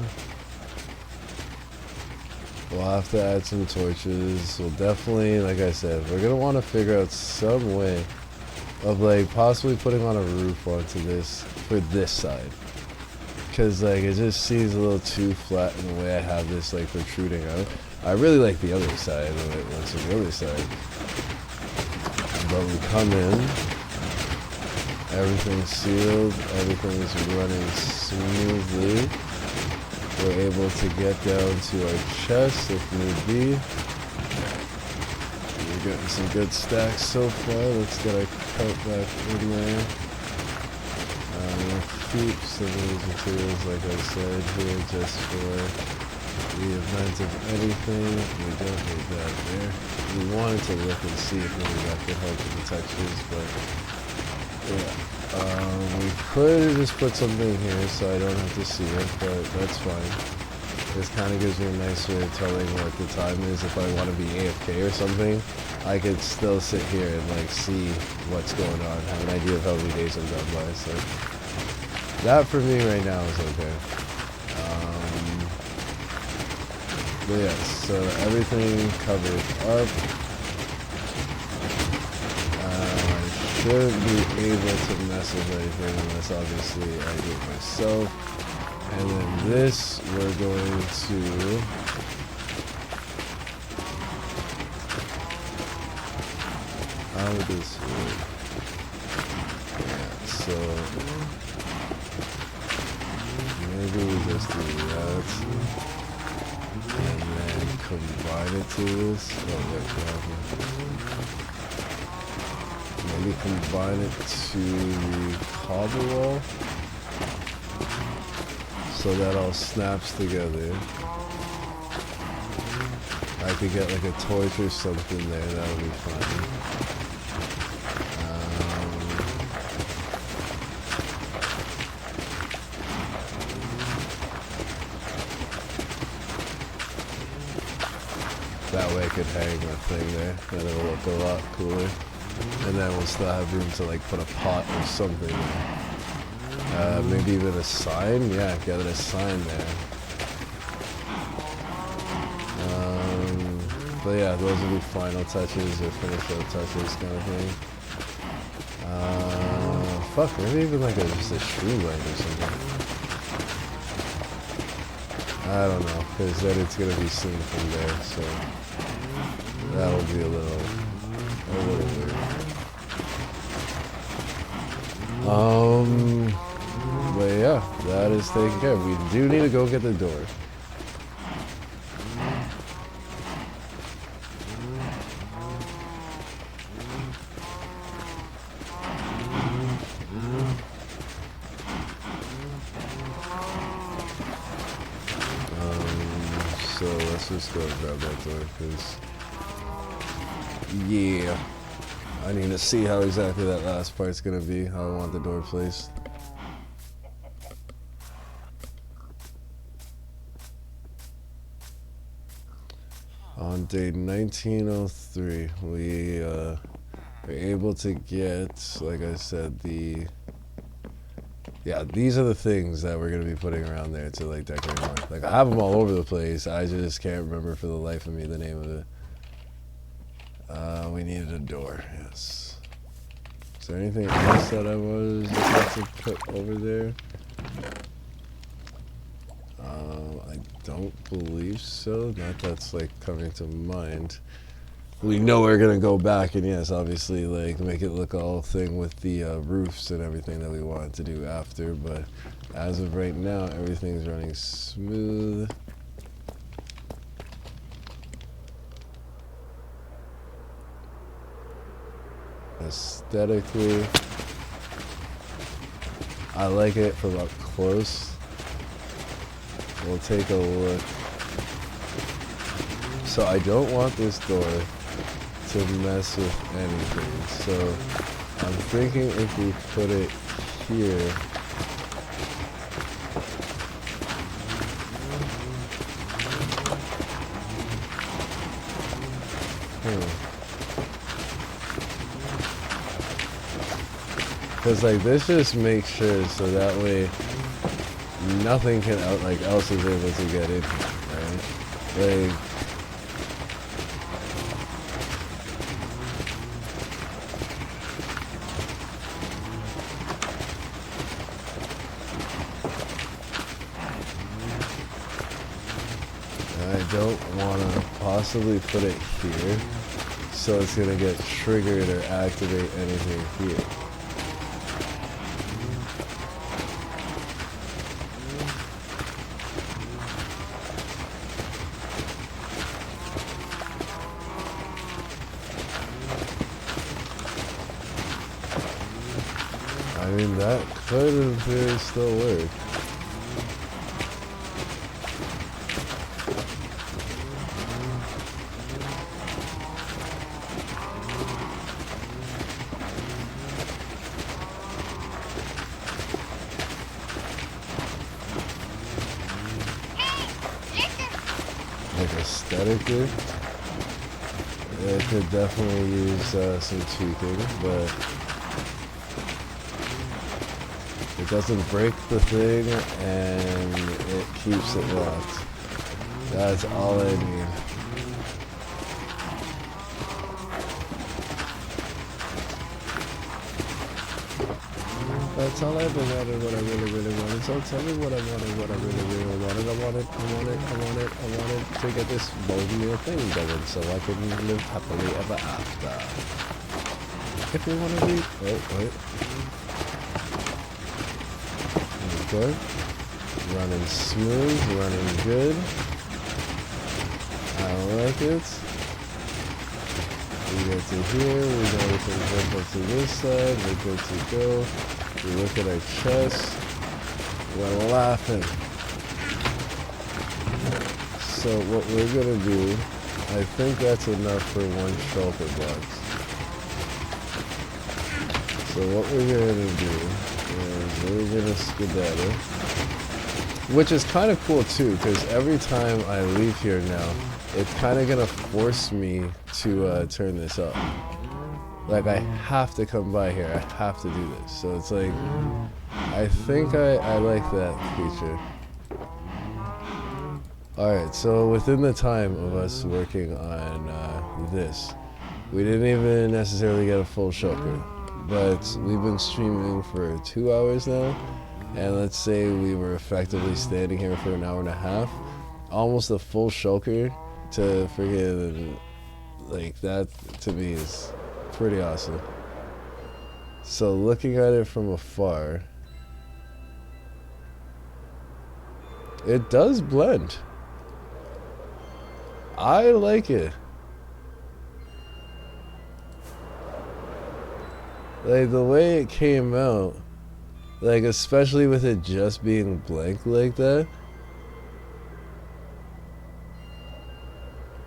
We'll have to add some torches. We'll definitely, like I said, we're gonna want to figure out some way of like possibly putting on a roof onto this for this side. Because like it just seems a little too flat in the way I have this like protruding out. I really like the other side of it, what's on the other side. But we come in, everything's sealed, everything's running smoothly. We're able to get down to our chest if need be. We're getting some good stacks so far. Let's get our cart back in there. Keep some of these materials, like I said, here just for the event of anything. We don't need that there. We wanted to look and see if maybe that could help with the textures, but yeah. We could just put something here so I don't have to see it, but that's fine. This kind of gives me a nice way of telling what the time is. If I want to be AFK or something, I could still sit here and like see what's going on, have an idea of how many days I've gone by. So that for me right now is okay. But yes, so everything covered up. Shouldn't be able to mess with anything unless obviously I do it myself. And then this we're going to how would this work? Yeah, so maybe we just do that and then combine it to this. Oh, wait, maybe combine it to the cobble wall so that all snaps together. I could get like a torch or something there, that would be fine. That way I could hang a thing there, and it'll look a lot cooler. And then we'll still have room to like put a pot or something there. Maybe even a sign? Yeah, get a sign there. But yeah, those will be final touches or finish up touches kind of thing. Fuck, maybe even like just a shoe leg or something. I don't know, because then it's going to be seen from there, so that'll be a little weird. But yeah, that is taken care of. We do need to go get the door. So let's just go and grab that door, because yeah, I need to see how exactly that last part's gonna be, how I want the door placed. On day 1903, we were able to get, like I said, these are the things that we're going to be putting around there to like decorate more. Like I have them all over the place, I just can't remember for the life of me the name of it. We needed a door, yes. Is there anything else that I was supposed to put over there? I don't believe so. Not that's like coming to mind. We know we're gonna go back and yes, obviously like make it look all thing with the roofs and everything that we wanted to do after. But as of right now, everything's running smooth. Aesthetically, I like it from up close. We'll take a look. So I don't want this door to mess with anything. So I'm thinking if we put it here, because like this just makes sure so that way nothing can else is able to get in, right? Like I don't want to possibly put it here so it's going to get triggered or activate anything here. I I mean, that could in theory still work. Like aesthetically, it could definitely use some tweaking, but it doesn't break the thing and it keeps it locked. That's all I need. Tell everybody what I really, really wanted. So tell me what I wanted, what I really, really wanted. I wanted to get this bone thing going so I can live happily ever after. If you want to read... Oh, wait. Okay. Running smooth, running good. I like it. We get to here, we know we can jump up to this side, we're good to go. We look at our chest, we're laughing. So what we're gonna do, I think that's enough for one shulker box. So what we're gonna do is we're gonna skedaddle, which is kind of cool too, because every time I leave here now, it's kind of gonna force me to turn this up. Like, I have to come by here. I have to do this. So it's like, I think I like that feature. Alright, so within the time of us working on this, we didn't even necessarily get a full shulker. But we've been streaming for 2 hours now. And let's say we were effectively standing here for an hour and a half. Almost a full shulker to friggin', like, that to me is pretty awesome. So looking at it from afar, it does blend. I like it. Like the way it came out, like especially with it just being blank like that,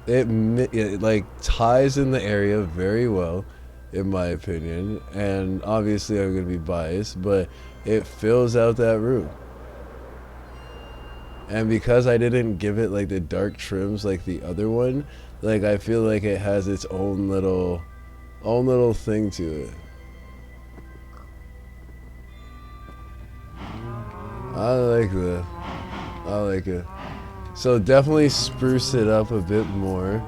it like ties in the area very well, in my opinion, and obviously I'm gonna be biased, but it fills out that room. And because I didn't give it like the dark trims like the other one, like I feel like it has its own little thing to it. I like that. I like it. So definitely spruce it up a bit more.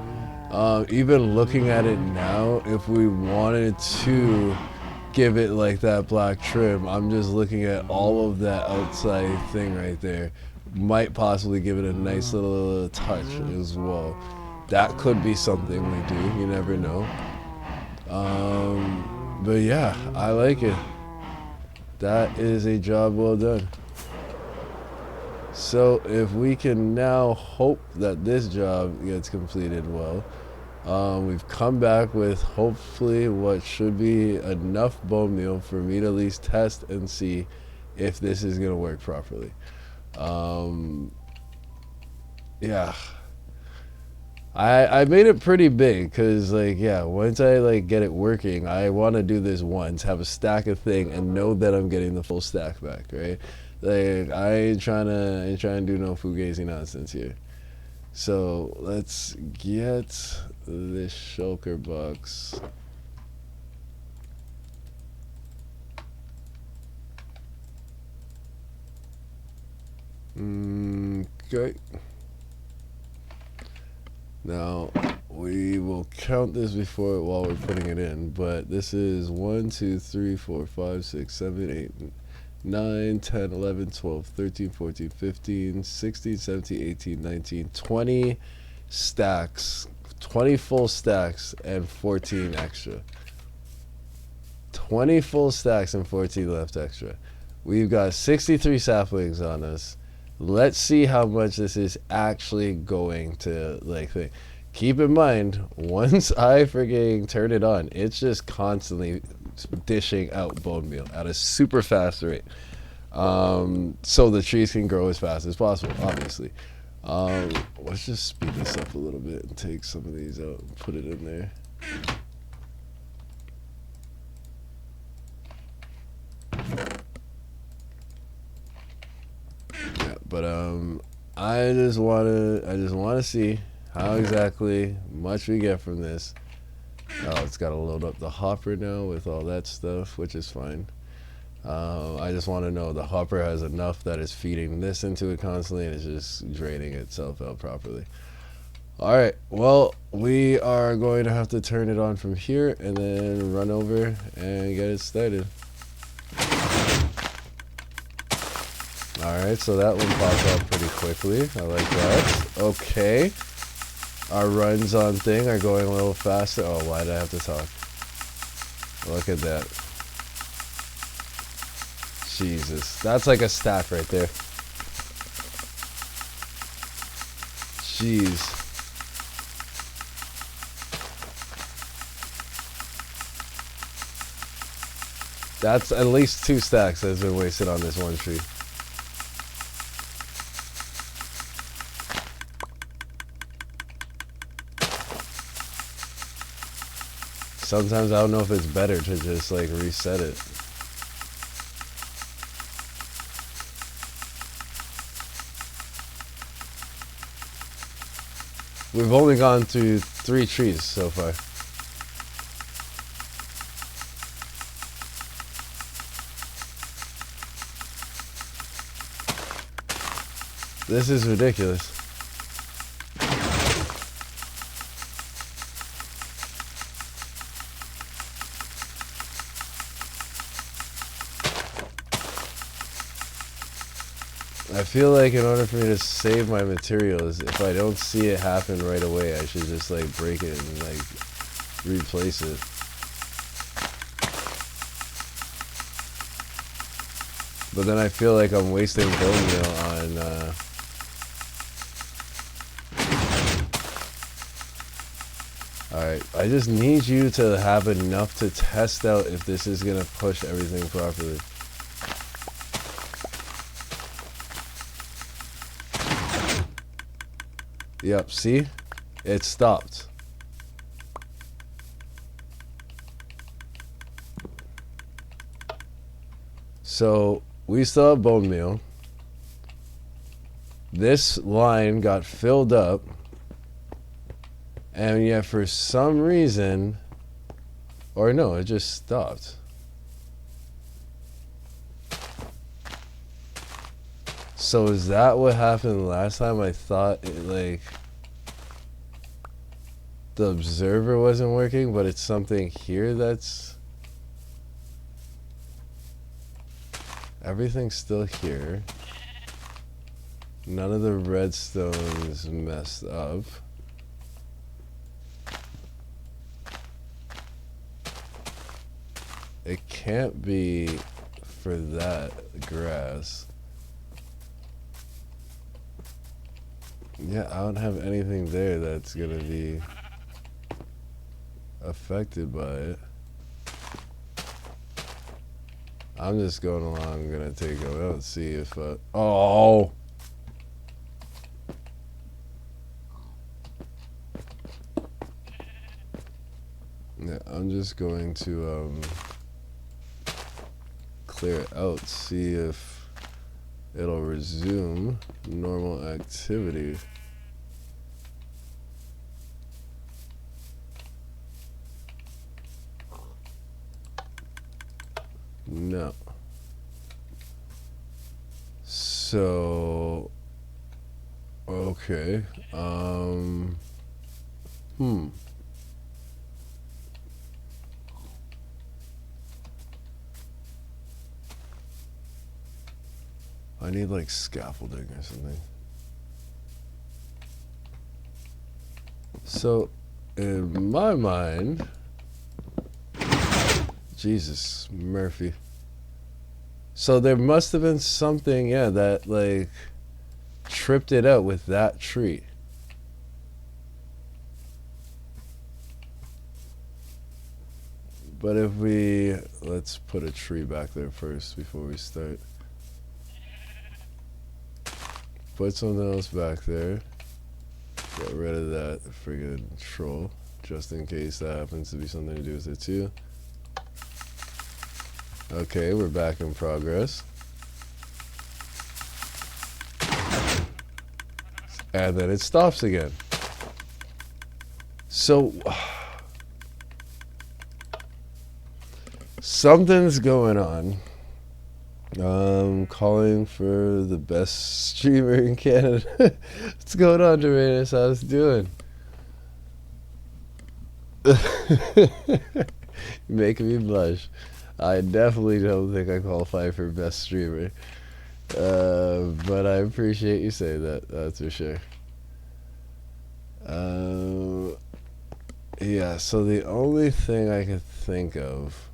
Even looking at it now, if we wanted to give it like that black trim, I'm just looking at all of that outside thing right there. Might possibly give it a nice little touch as well. That could be something we do, you never know. But yeah, I like it. That is a job well done. So if we can now hope that this job gets completed well, we've come back with hopefully what should be enough bone meal for me to at least test and see if this is gonna work properly. Yeah, I made it pretty big because like, yeah, once I like get it working, I want to do this once, have a stack of thing, and know that I'm getting the full stack back, right? Like I ain't trying to do no fugazi nonsense here. So let's get this shulker box. Okay. Now we will count this before while we're putting it in, but this is 1, 2, 3, 4, 5, 6, 7, 8, 9, 10, 11, 12, 13, 14, 15, 16, 17, 18, 19, 20 stacks. 20 full stacks and 14 extra. 20 full stacks and 14 left extra. We've got 63 saplings on us. Let's see how much this is actually going to like think. Keep in mind, once I freaking turn it on, it's just constantly dishing out bone meal at a super fast rate. So the trees can grow as fast as possible, obviously. Let's just speed this up a little bit and take some of these out and put it in there. Yeah, but I just wanna see how exactly much we get from this. Oh, it's got to load up the hopper now with all that stuff, which is fine. I just want to know the hopper has enough that is feeding this into it constantly and it's just draining itself out properly. Alright, well, we are going to have to turn it on from here and then run over and get it started. Alright, so that one popped up pretty quickly. I like that. Okay. Our runs on thing are going a little faster. Oh, why did I have to talk? Look at that. Jesus. That's like a stack right there. Jeez. That's at least 2 stacks that's been wasted on this one tree. Sometimes I don't know if it's better to just like reset it. We've only gone through 3 trees so far. This is ridiculous. I feel like in order for me to save my materials, if I don't see it happen right away, I should just like break it and like replace it. But then I feel like I'm wasting bone meal on Alright, I just need you to have enough to test out if this is gonna push everything properly. Yep, see? It stopped. So, we still have bone meal. This line got filled up. And yet for some reason... Or no, it just stopped. So is that what happened last time? I thought it, like, the observer wasn't working, but it's something here that's... Everything's still here. None of the redstone is messed up. It can't be for that grass. Yeah, I don't have anything there that's gonna be affected by it. I'm just going along. I'm gonna take it out and see if oh! Yeah, I'm just going to clear it out, see if it'll resume normal activity. No. So, okay. I need like scaffolding or something. So, in my mind, Jesus, Murphy. So there must have been something, yeah, that like tripped it out with that tree. But if we, let's put a tree back there first before we start. Put something else back there. Get rid of that friggin' troll, just in case that happens to be something to do with it too. Okay, we're back in progress. And then it stops again. So something's going on. Calling for the best streamer in Canada. What's going on, Dominus? How's it doing? Making me blush. I definitely don't think I qualify for best streamer. But I appreciate you saying that. That's for sure. Yeah, so the only thing I could think of,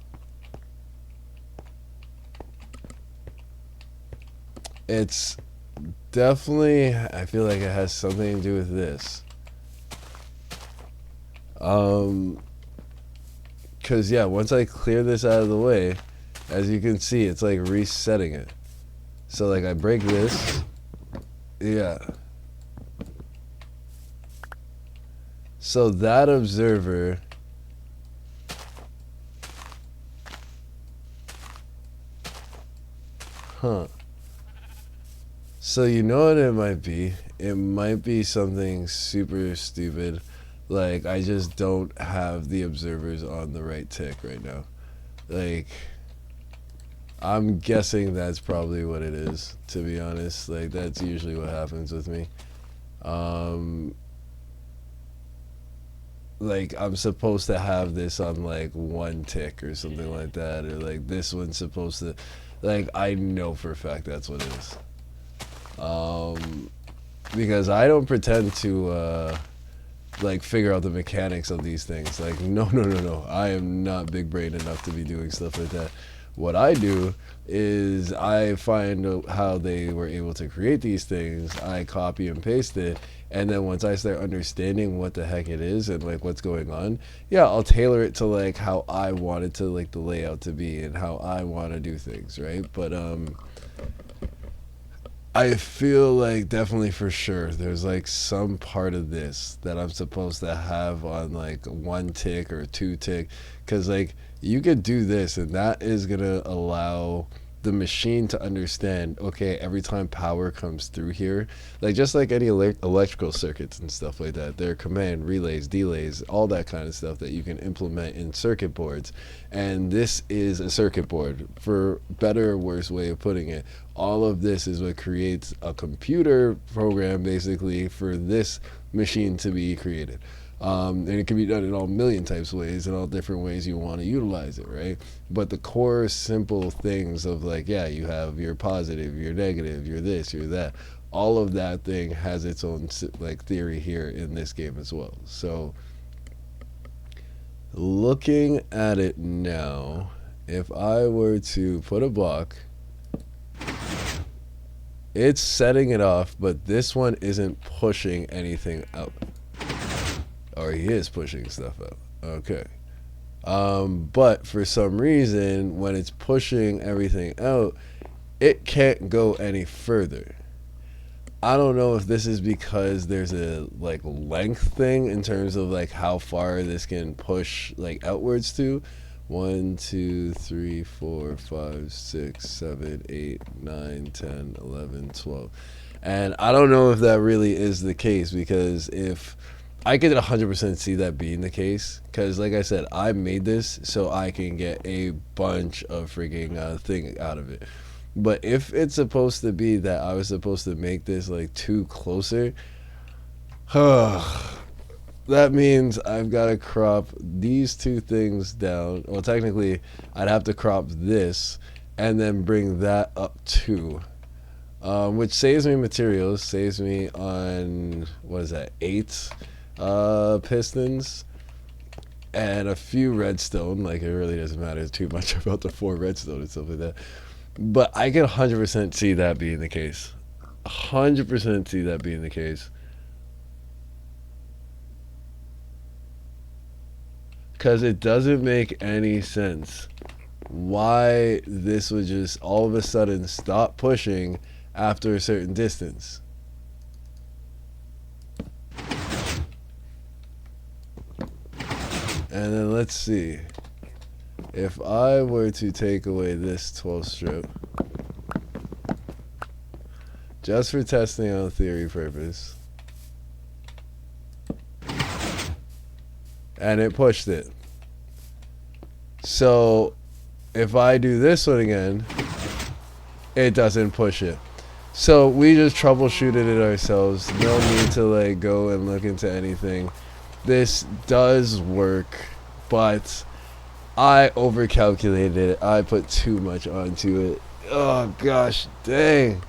it's definitely, I feel like it has something to do with this. Because, yeah, once I clear this out of the way, as you can see, it's like resetting it. So, like, I break this. Yeah. So that observer, so you know what it might be? It might be something super stupid. Like, I just don't have the observers on the right tick right now. Like, I'm guessing that's probably what it is, to be honest. Like, that's usually what happens with me. Like, I'm supposed to have this on like one tick or something like that, or like this one's supposed to, like, I know for a fact that's what it is. Because I don't pretend to like figure out the mechanics of these things. Like, no, I am not big brain enough to be doing stuff like that. What I do is I find how they were able to create these things, I copy and paste it, and then once I start understanding what the heck it is and like what's going on, yeah, I'll tailor it to like how I want it to, like, the layout to be and how I want to do things, right? But I feel like definitely for sure there's like some part of this that I'm supposed to have on like one tick or two tick, because like you could do this and that is gonna allow the machine to understand, okay, every time power comes through here, like just like any electrical circuits and stuff like that, there are command relays, delays, all that kind of stuff that you can implement in circuit boards. And this is a circuit board, for better or worse way of putting it. All of this is what creates a computer program basically for this machine to be created. And it can be done in all million types of ways, in all different ways you want to utilize it, right? But the core simple things of like, yeah, you have your positive, your negative, your this, your that, all of that thing has its own like theory here in this game as well. So looking at it now, if I were to put a block, it's setting it off, but this one isn't pushing anything out. Or he is pushing stuff out. Okay. But for some reason, when it's pushing everything out, it can't go any further. I don't know if this is because there's a like length thing in terms of like how far this can push like outwards to. 1, 2, 3, 4, 5, 6, 7, 8, 9, 10, 11, 12. And I don't know if that really is the case, because if I could 100% see that being the case, because like I said, I made this so I can get a bunch of freaking thing out of it. But if it's supposed to be that I was supposed to make this like two closer, that means I've got to crop these two things down. Well, technically, I'd have to crop this and then bring that up too. Which saves me materials, saves me on, what is that, 8 pistons and a few redstone. Like, it really doesn't matter too much about the 4 redstone and stuff like that. But I can 100% see that being the case. 100% see that being the case. Because it doesn't make any sense why this would just all of a sudden stop pushing after a certain distance. And then let's see. If I were to take away this 12 strip, just for testing on theory purpose, and it pushed it. So if I do this one again, it doesn't push it. So we just troubleshooted it ourselves. No need to like go and look into anything. This does work, but I overcalculated it. I put too much onto it. Oh gosh dang.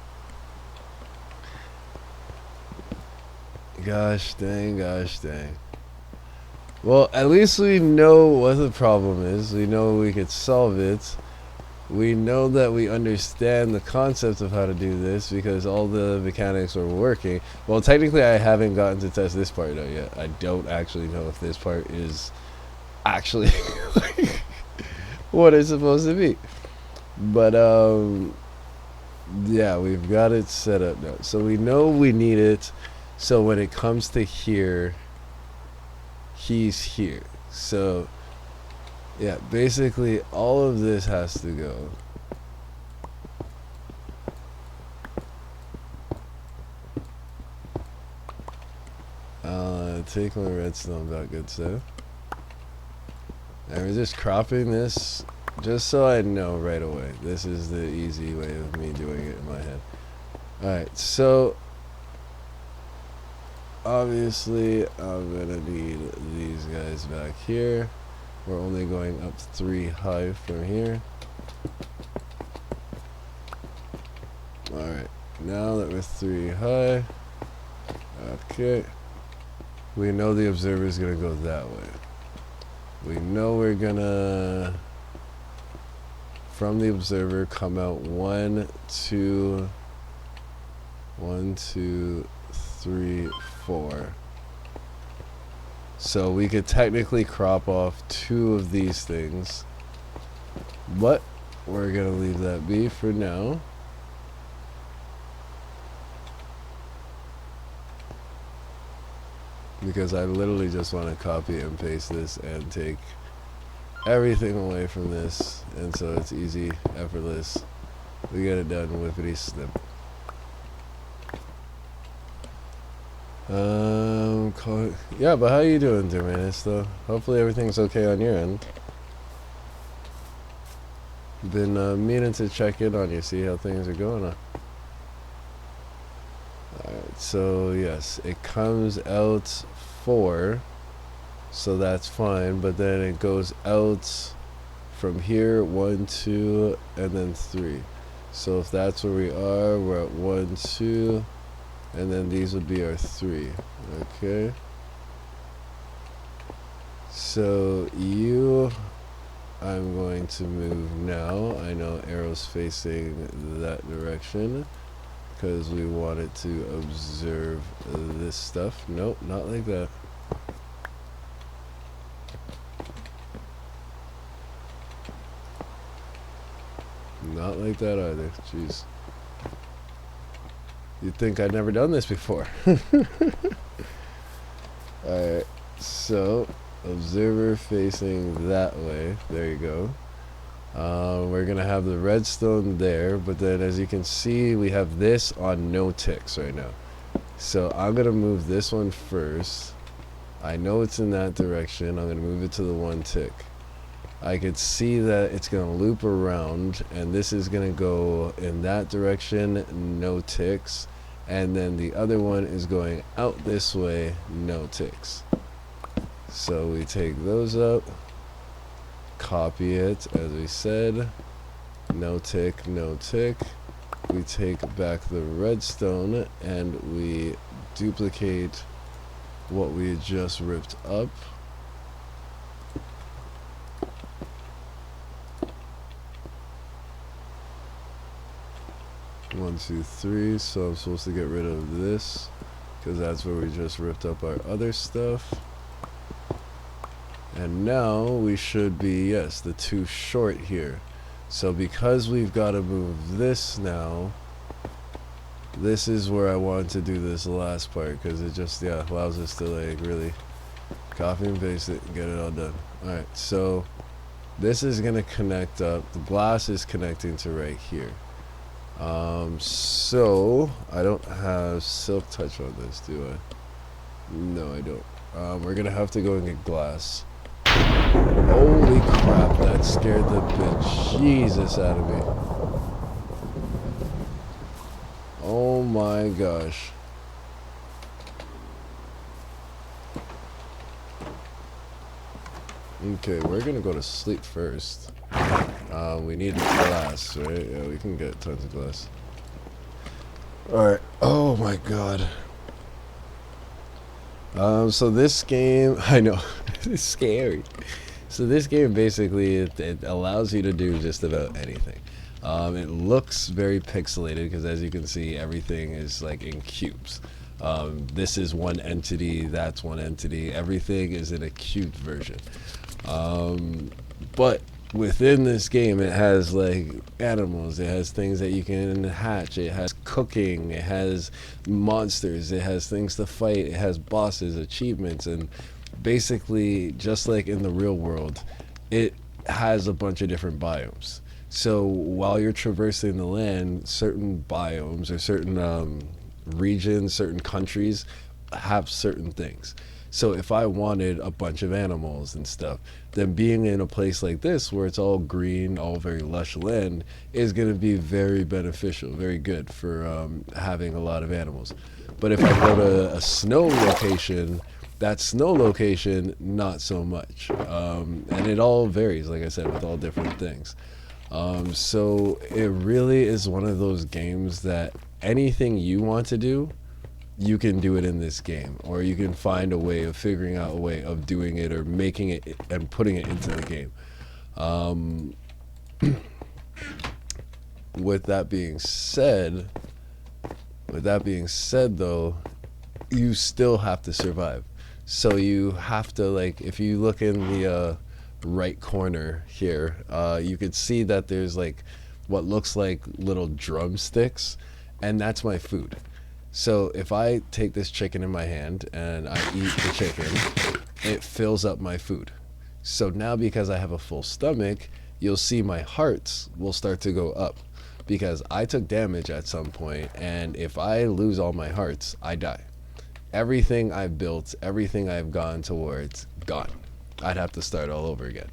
Gosh dang. Well, at least we know what the problem is. We know we could solve it. We know that we understand the concept of how to do this because all the mechanics are working. Well, technically I haven't gotten to test this part out yet. I don't actually know if this part is actually like what it's supposed to be. But yeah, we've got it set up now. So we know we need it. So when it comes to here, he's here. So yeah, basically all of this has to go. Take my redstone back, good stuff. And we're just cropping this just so I know right away. This is the easy way of me doing it in my head. Alright, so obviously I'm gonna need these guys back here. We're only going up 3 high from here. Alright, now that we're 3 high, okay, we know the observer is gonna go that way. We know we're gonna, from the observer, come out 1, 2, 3, 4. So we could technically crop off 2 of these things, but we're gonna leave that be for now. Because I literally just want to copy and paste this and take everything away from this, and so it's easy, effortless. We get it done, whippity snip. Yeah, but how you doing, Dermanis, though? Hopefully everything's okay on your end. Been meaning to check in on you, see how things are going on. Alright, so yes, it comes out 4, so that's fine, but then it goes out from here 1, 2, and then 3. So if that's where we are, we're at 1, 2, and then these would be our 3. Okay, so you, I'm going to move now. I know arrows facing that direction because we wanted to observe this stuff. Nope, not like that. Not like that either. Jeez. You'd think I'd never done this before. Alright, so observer facing that way. There you go. We're gonna have the redstone there, but then as you can see, we have this on no ticks right now. So I'm gonna move this one first. I know it's in that direction. I'm gonna move it to the 1 tick. I could see that it's gonna loop around, and this is gonna go in that direction, no ticks, and then the other one is going out this way, no ticks. So we take those up, copy it as we said, no tick, no tick. We take back the redstone and we duplicate what we just ripped up. One, two, three. So I'm supposed to get rid of this because that's where we just ripped up our other stuff. And now we should be, yes, the 2 short here. So because we've got to move this now, this is where I wanted to do this last part, because it just, yeah, allows us to like really copy and paste it and get it all done. Alright, so this is going to connect up. The glass is connecting to right here. So I don't have silk touch on this, do I? No, I don't. We're going to have to go and get glass. Holy crap, that scared the bejesus out of me. Oh my gosh. Okay, we're gonna go to sleep first. We need glass, right? Yeah, we can get tons of glass. Alright, oh my god. So this game, I know, it's scary. So this game basically, it allows you to do just about anything. It looks very pixelated because as you can see, everything is like in cubes. This is one entity, that's one entity, everything is in a cubed version. But within this game, it has like animals, it has things that you can hatch, it has cooking, it has monsters, it has things to fight, it has bosses, achievements, and basically just like in the real world, it has a bunch of different biomes. So while you're traversing the land, certain biomes or certain regions, certain countries have certain things. So if I wanted a bunch of animals and stuff, then being in a place like this where it's all green, all very lush land, is going to be very beneficial, very good for having a lot of animals. But if I go to a snow location, that snow location, not so much. And it all varies, like I said, with all different things. So it really is one of those games that anything you want to do, you can do it in this game, or you can find a way of figuring out a way of doing it or making it and putting it into the game. With that being said, though, you still have to survive. So you have to, like, if you look in the right corner here, you could see that there's like what looks like little drumsticks, and that's my food. So if I take this chicken in my hand and I eat the chicken, it fills up my food. So now because I have a full stomach, you'll see my hearts will start to go up because I took damage at some point, and if I lose all my hearts, I die. Everything I've built, everything I've gone towards, gone. I'd have to start all over again.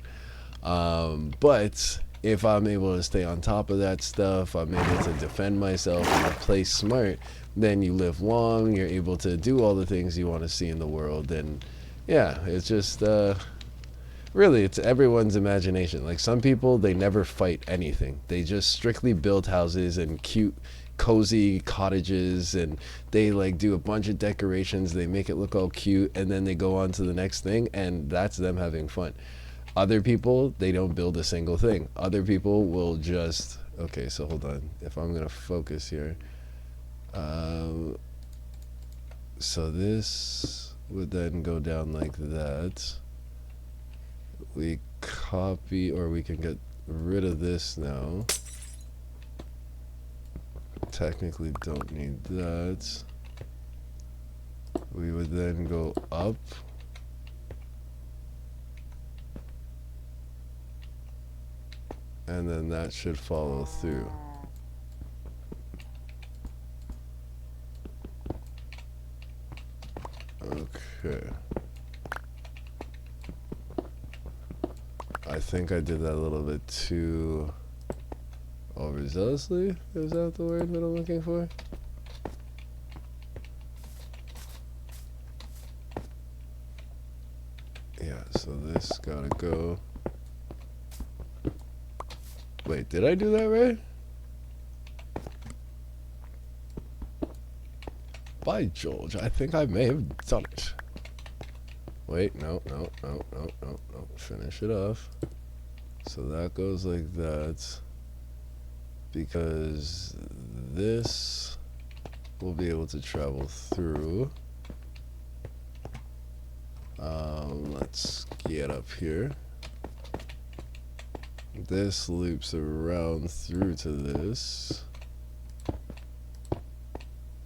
But if I'm able to stay on top of that stuff, I'm able to defend myself and play smart, then you live long, you're able to do all the things you want to see in the world. And yeah, it's just really, it's everyone's imagination. Like some people, they never fight anything, they just strictly build houses and cute cozy cottages, and they like do a bunch of decorations, they make it look all cute, and then they go on to the next thing, and that's them having fun. Other people, they don't build a single thing. Other people will just, okay, so hold on, if I'm gonna focus here, so this would then go down like that. We copy, or we can get rid of this now. Technically don't need that. We would then go up, and then that should follow through. Okay. I think I did that a little bit too overzealously. Is that the word that I'm looking for? Yeah, so this gotta go. Wait, did I do that right? By George, I think I may have done it. Wait, no. Finish it off. So that goes like that. Because this will be able to travel through. Let's get up here. This loops around through to this,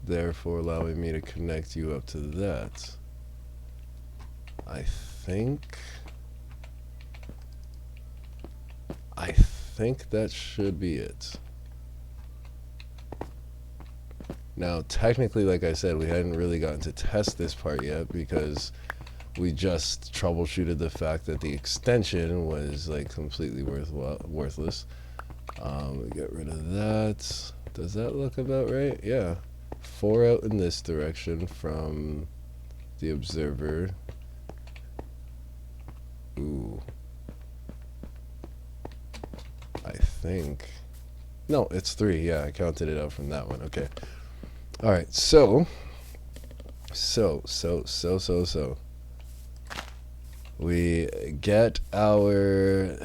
therefore allowing me to connect you up to that. I think that should be it. Now, technically, like I said, we hadn't really gotten to test this part yet because we just troubleshooted the fact that the extension was like completely worthless. We get rid of that. Does that look about right? Yeah. 4 out in this direction from the observer. Ooh. I think. No, it's 3. Yeah, I counted it out from that one. Okay. All right. So. We get our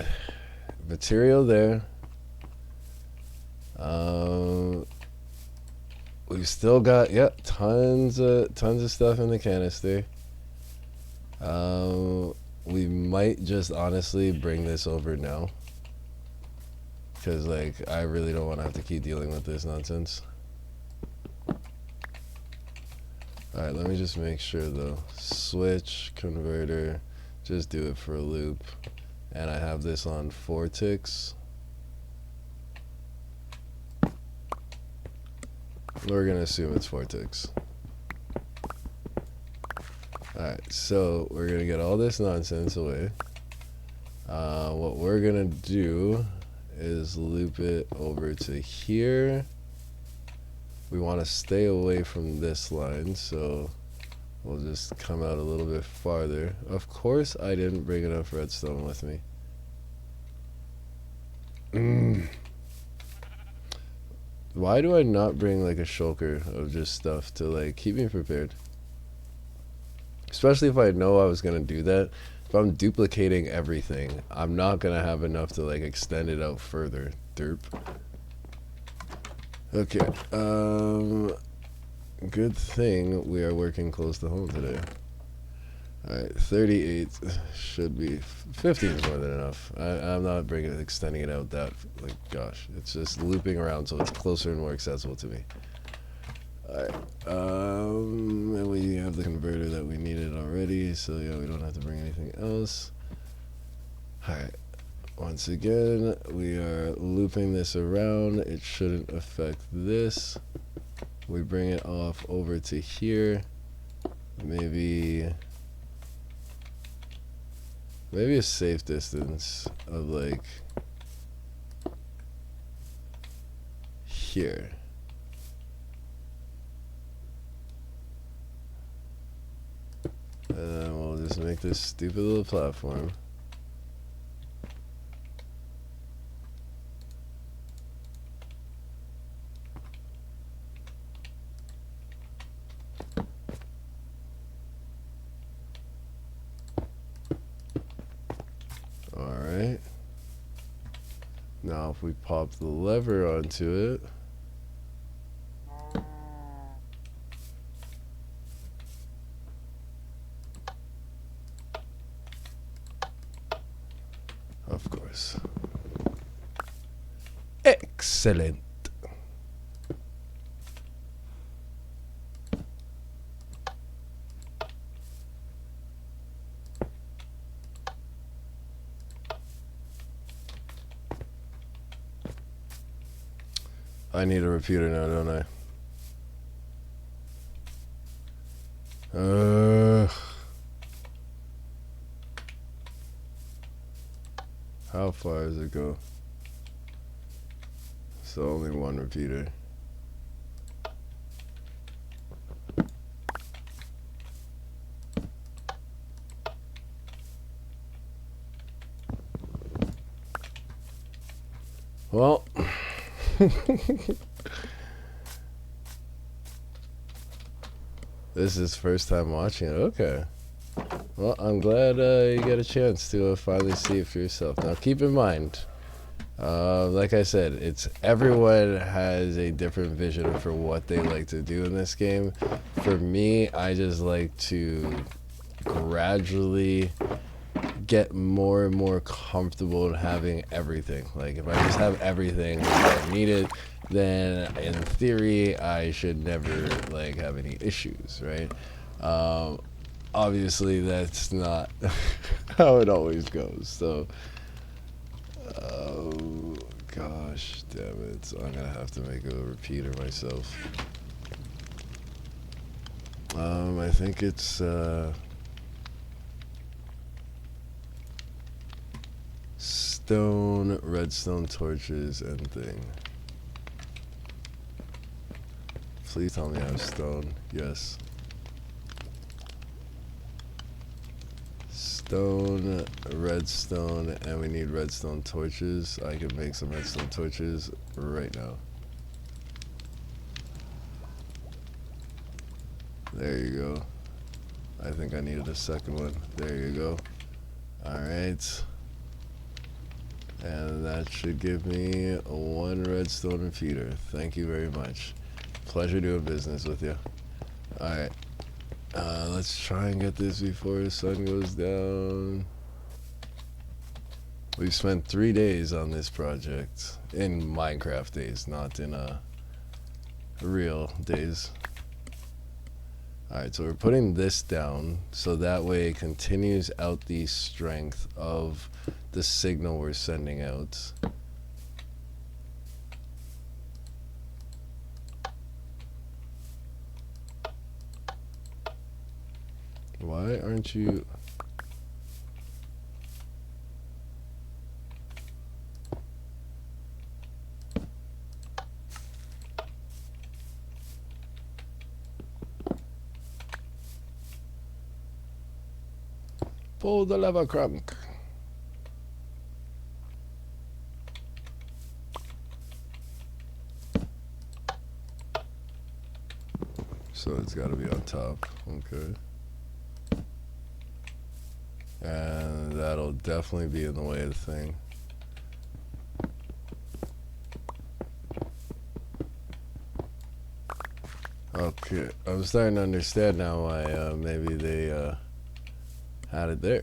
material there. We've still got tons of stuff in the canister. We might just honestly bring this over now, because like I really don't want to have to keep dealing with this nonsense. Alright, let me just make sure though. Switch, converter, just do it for a loop. And I have this on 4 ticks. We're gonna assume it's 4 ticks. Alright, so we're gonna get all this nonsense away. What we're gonna do is loop it over to here. We want to stay away from this line, so we'll just come out a little bit farther. Of course I didn't bring enough redstone with me. Why do I not bring like a shulker of just stuff to like keep me prepared? Especially if I know I was gonna do that. If I'm duplicating everything, I'm not gonna have enough to like extend it out further. Derp. Okay, good thing we are working close to home today. Alright, 38 should be, 15 is more than enough. I'm not extending it out that, like, gosh, it's just looping around so it's closer and more accessible to me. Alright, and we have the converter that we needed already, so yeah, we don't have to bring anything else. Alright. Once again, we are looping this around. It shouldn't affect this. We bring it off over to here. Maybe a safe distance of like here. And then we'll just make this stupid little platform. Alright. Now if we pop the lever onto it. Of course. Excellent. I need a repeater now, don't I? How far does it go? So only one repeater. Well, this is first time watching it. Okay. Well, I'm glad you get a chance to finally see it for yourself. Now, keep in mind, like I said, everyone has a different vision for what they like to do in this game. For me, I just like to gradually get more and more comfortable in having everything. Like, if I just have everything that I need it, then in theory I should never like have any issues, right? Obviously that's not how it always goes. So gosh damn it, so I'm gonna have to make a repeater myself. I think it's stone, redstone torches, and thing. Please tell me I have stone. Yes. Stone, redstone, and we need redstone torches. I can make some redstone torches right now. There you go. I think I needed a second one. There you go. Alright. And that should give me one redstone repeater. Thank you very much. Pleasure doing business with you. Alright. Let's try and get this before the sun goes down. We've spent 3 days on this project. In Minecraft days, not in real days. Alright, so we're putting this down so that way it continues out the strength of the signal we're sending out. Why aren't you... Pull the lever crank. So it's got to be on top. Okay. And that'll definitely be in the way of the thing. Okay, I'm starting to understand now why maybe they had it there.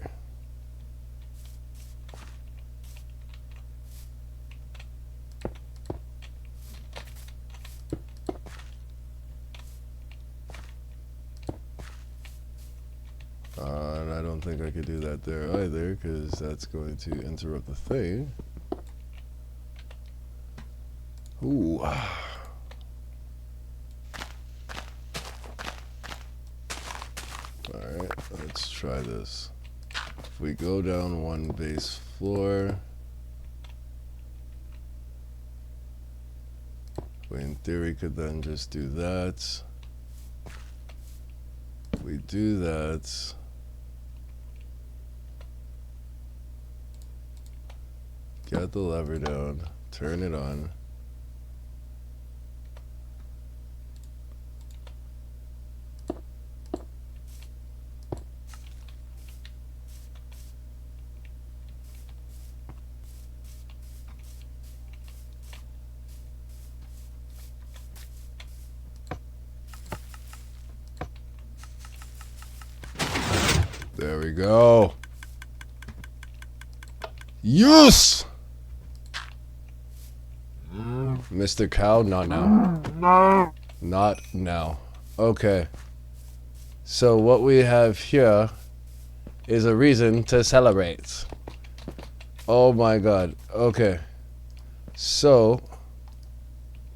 And I don't think I could do that there either, because that's going to interrupt the thing. Ooh. Alright, let's try this. If we go down one base floor, we in theory could then just do that. We do that. Get the lever down, turn it on. There we go. Yes! Mr. Cow, not now. No. Not now. Okay. So what we have here is a reason to celebrate. Oh my god. Okay. So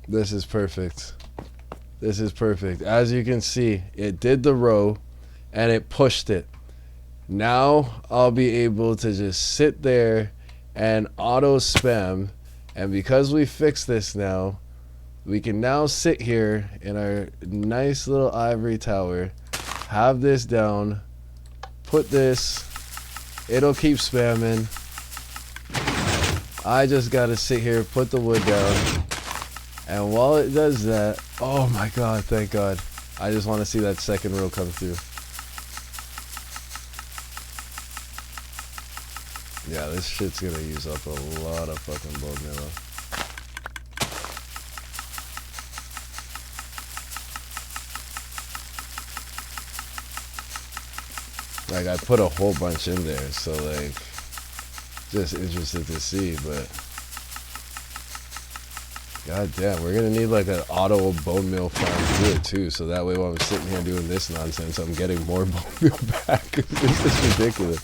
this is perfect. This is perfect. As you can see, it did the row and it pushed it. Now I'll be able to just sit there and auto spam, and because we fixed this now, we can now sit here in our nice little ivory tower, have this down, put this, it'll keep spamming. I just gotta sit here, put the wood down, and while it does that, oh my god, thank god, I just want to see that second row come through. Yeah, this shit's gonna use up a lot of fucking bone marrow. Like, I put a whole bunch in there, so, like, just interested to see, but god damn, we're gonna need like an auto bone meal farm to do it too, so that way while I'm sitting here doing this nonsense, I'm getting more bone meal back. This is ridiculous.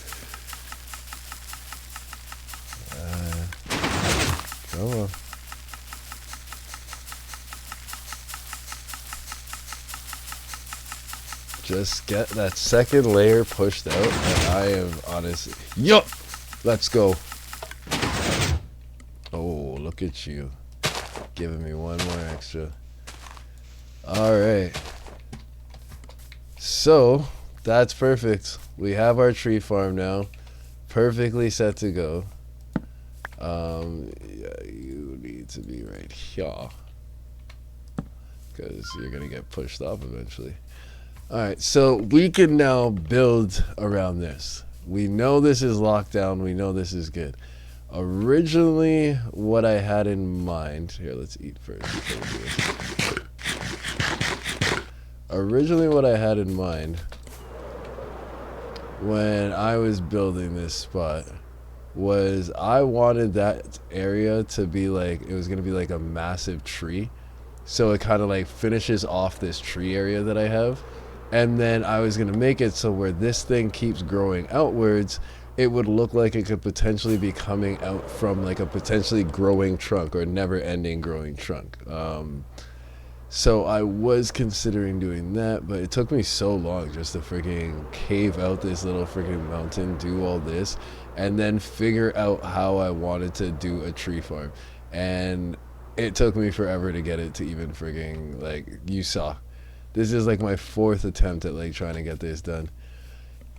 Come on. Just get that second layer pushed out, and I am honestly... Yup! Let's go. Oh, look at you. Giving me one more extra. Alright. So, that's perfect. We have our tree farm now. Perfectly set to go. Yeah, you need to be right here. Because you're going to get pushed off eventually. Alright, so we can now build around this. We know this is locked down. We know this is good. Originally, what I had in mind... Here, let's eat first. Originally, what I had in mind when I was building this spot was I wanted that area to be like... It was going to be like a massive tree. So it kind of like finishes off this tree area that I have. And then I was going to make it so where this thing keeps growing outwards, it would look like it could potentially be coming out from like a potentially growing trunk or never-ending growing trunk. So I was considering doing that, but it took me so long just to freaking cave out this little freaking mountain, do all this, and then figure out how I wanted to do a tree farm. And it took me forever to get it to even freaking, like, you saw. This is like my 4th attempt at like trying to get this done.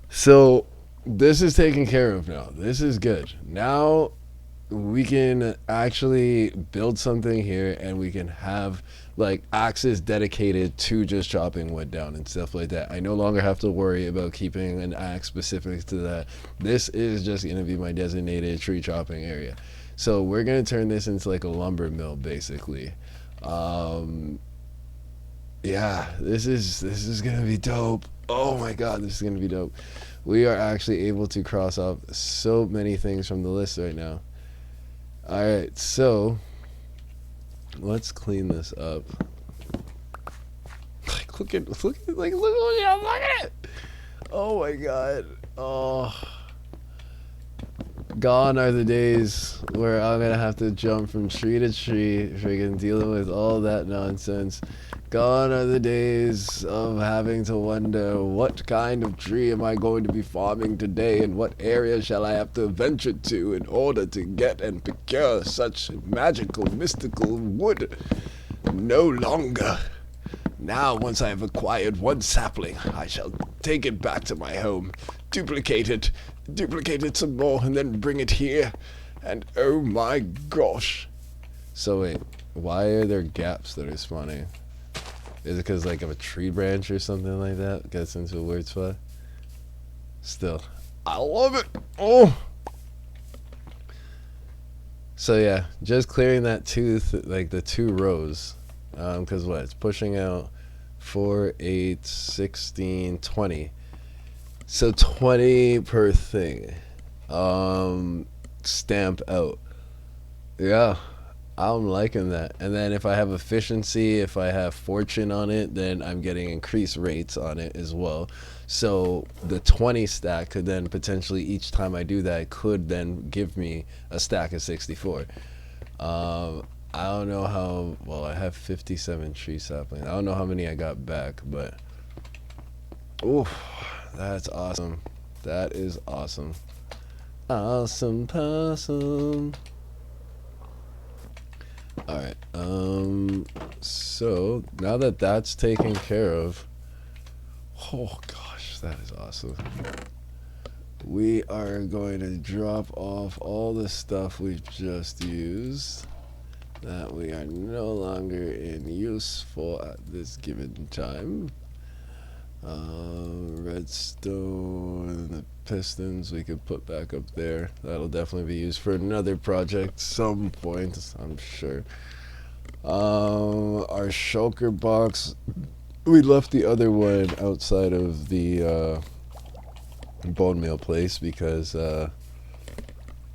So this is taken care of now. This is good. Now we can actually build something here and we can have like axes dedicated to just chopping wood down and stuff like that. I no longer have to worry about keeping an axe specific to that. This is just going to be my designated tree chopping area. So we're going to turn this into like a lumber mill basically. Yeah, this is gonna be dope. Oh my god, this is gonna be dope. We are actually able to cross off so many things from the list right now. Alright, so let's clean this up. Like look at it. Oh my god. Oh, gone are the days where I'm gonna have to jump from tree to tree, freaking dealing with all that nonsense. Gone are the days of having to wonder what kind of tree am I going to be farming today and what area shall I have to venture to in order to get and procure such magical, mystical wood. No longer. Now, once I have acquired one sapling, I shall take it back to my home, duplicate it some more, and then bring it here. And oh my gosh. So wait, why are there gaps that are spawning? Is it because like of a tree branch or something like that gets into a weird spot? Still, I love it. Oh. So yeah, just clearing that tooth, like the 2 rows, because what it's pushing out 4, 8, 16, 20. So 20 per thing. Stamp out. Yeah. I'm liking that. And then if I have efficiency, if I have fortune on it, then I'm getting increased rates on it as well. So the 20 stack could then potentially, each time I do that, could then give me a stack of 64. I don't know how, well, I have 57 tree saplings. I don't know how many I got back, but oof, that's awesome. That is awesome. Awesome possum. Alright, so now that that's taken care of, oh gosh, that is awesome. We are going to drop off all the stuff we've just used that we are no longer in use for at this given time. Redstone, the pistons we could put back up there. That'll definitely be used for another project some point, I'm sure. Our shulker box, we left the other one outside of the bone meal place because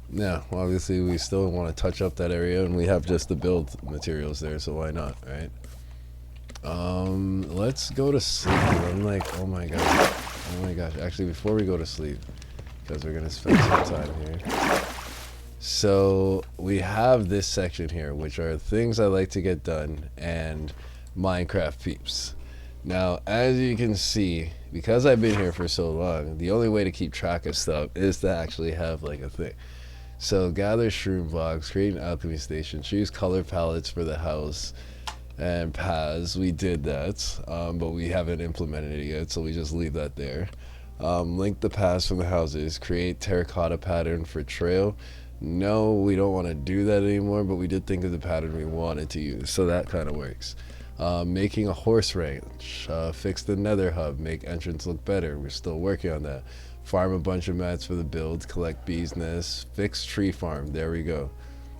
yeah, obviously we still want to touch up that area, and we have just the build materials there, so why not, right? Let's go to sleep. I'm like, oh my gosh. Actually, before we go to sleep, because we're gonna spend some time here. So we have this section here, which are things I like to get done and Minecraft peeps. Now, as you can see, because I've been here for so long, the only way to keep track of stuff is to actually have like a thing. So gather shroom blocks, create an alchemy station, choose color palettes for the house, and paths. We did that, but we haven't implemented it yet, so we just leave that there. Link the paths from the houses, create terracotta pattern for trail. No, we don't want to do that anymore, but we did think of the pattern we wanted to use, so that kind of works. Making a horse ranch, fix the nether hub, make entrance look better. We're still working on that. Farm a bunch of mats for the build, collect bees nests, fix tree farm. There we go.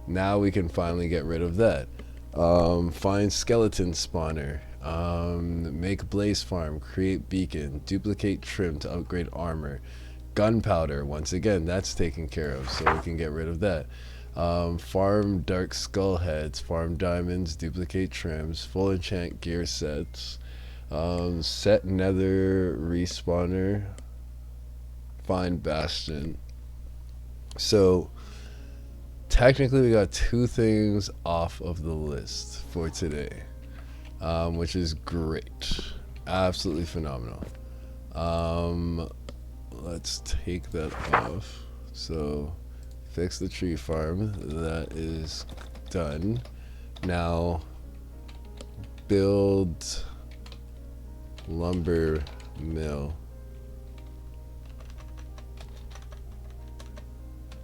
Now we can finally get rid of that. Find skeleton spawner, make blaze farm, create beacon, duplicate trim to upgrade armor, gunpowder. Once again, that's taken care of, so we can get rid of that. Farm dark skull heads, farm diamonds, duplicate trims, full enchant gear sets, set nether respawner, find bastion. So technically we got 2 things off of the list for today, which is great, absolutely phenomenal. Let's take that off. So fix the tree farm, that is done. Now build lumber mill.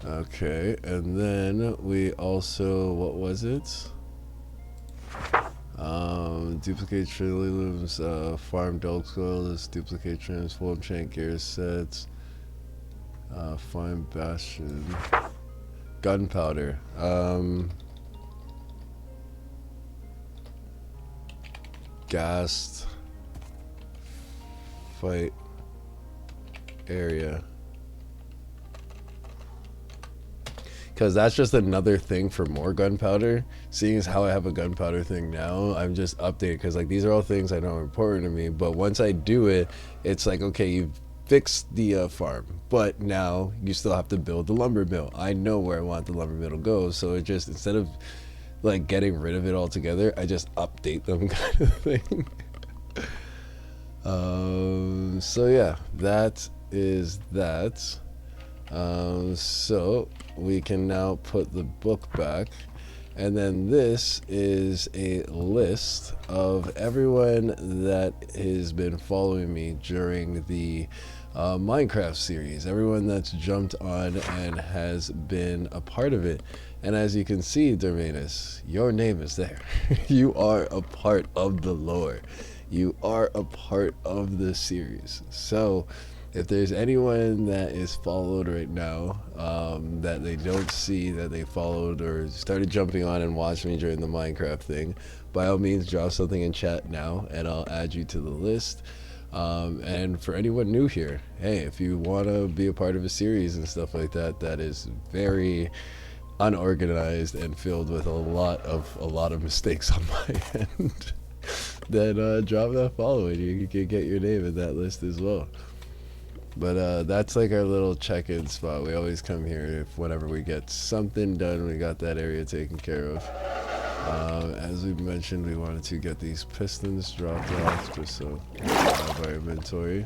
Okay, and then we also, what was it? Duplicate trilly looms, farm dog skulls, duplicate trims, full enchant gear sets, find bastion, gunpowder, gassed fight area. Because that's just another thing for more gunpowder. Seeing as how I have a gunpowder thing now, I'm just updated, because like these are all things I know are important to me, but once I do it, it's like, okay, you've fixed the farm, but now you still have to build the lumber mill. I know where I want the lumber mill to go, so it just, instead of like getting rid of it altogether, I just update them kind of thing. So yeah, that is that. So we can now put the book back, and then this is a list of everyone that has been following me during the Minecraft series, everyone that's jumped on and has been a part of it. And as you can see, Dermanus, your name is there. You are a part of the lore, you are a part of the series. So if there's anyone that is followed right now, that they don't see that they followed or started jumping on and watched me during the Minecraft thing, by all means drop something in chat now and I'll add you to the list. And for anyone new here, hey, if you want to be a part of a series and stuff like that, that is very unorganized and filled with a lot of mistakes on my end, then drop that following. You can get your name in that list as well. But that's like our little check-in spot. We always come here whenever we get something done, we got that area taken care of. As we mentioned, we wanted to get these pistons dropped off just so we have our inventory.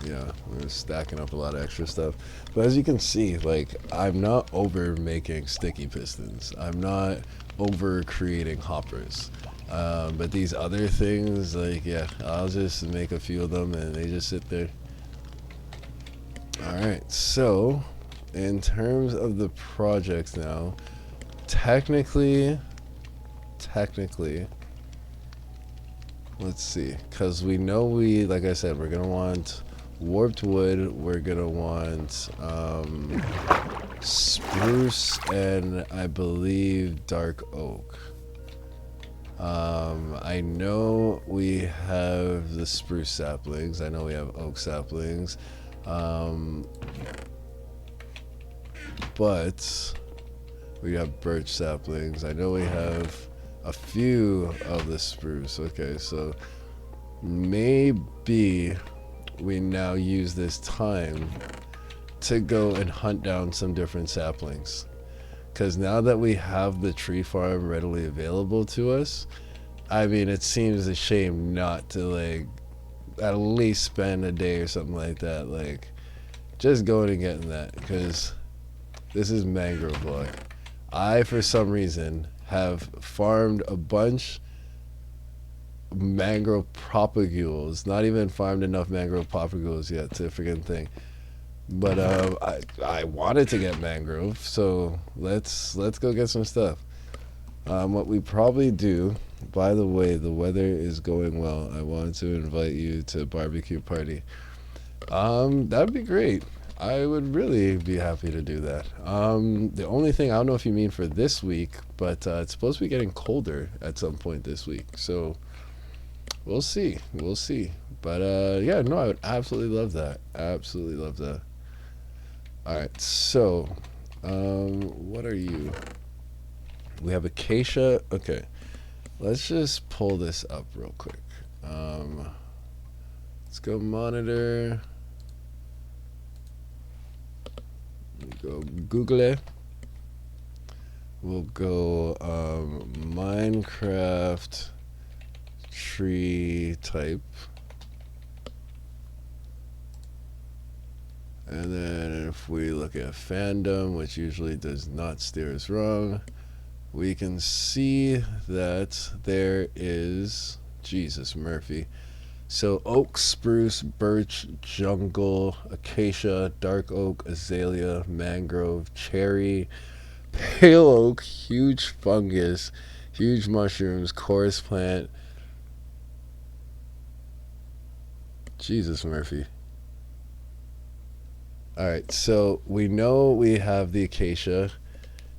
Yeah, we're stacking up a lot of extra stuff. But as you can see, like, I'm not over making sticky pistons. I'm not over creating hoppers. But these other things, like, yeah, I'll just make a few of them and they just sit there. Alright, so in terms of the projects now, technically, let's see, because we know like I said, we're going to want warped wood, we're going to want spruce, and I believe dark oak. I know we have the spruce saplings. I know we have oak saplings. Um, but we have birch saplings. I know we have a few of the spruce. Okay, so maybe we now use this time to go and hunt down some different saplings. Because now that we have the tree farm readily available to us, I mean, it seems a shame not to, like, at least spend a day or something like that, like, just going and getting that. Because this is mangrove block. I, for some reason, have farmed a bunch mangrove propagules. Not even farmed enough mangrove propagules yet to freaking thing. But I wanted to get mangrove, so let's go get some stuff. What we probably do. By the way, the weather is going well. I want to invite you to a barbecue party. That'd be great. I would really be happy to do that. The only thing I don't know if you mean for this week, but it's supposed to be getting colder at some point this week. So we'll see. We'll see. But yeah, no, I would absolutely love that. Absolutely love that. All right. So, what are you? We have acacia. Okay. Let's just pull this up real quick. Let's go monitor. We'll go Google it. We'll go Minecraft tree type. And then if we look at fandom, which usually does not steer us wrong, we can see that there is Jesus Murphy. So oak, spruce, birch, jungle, acacia, dark oak, azalea, mangrove, cherry, pale oak, huge fungus, huge mushrooms, chorus plant. Jesus Murphy. Alright, so we know we have the acacia,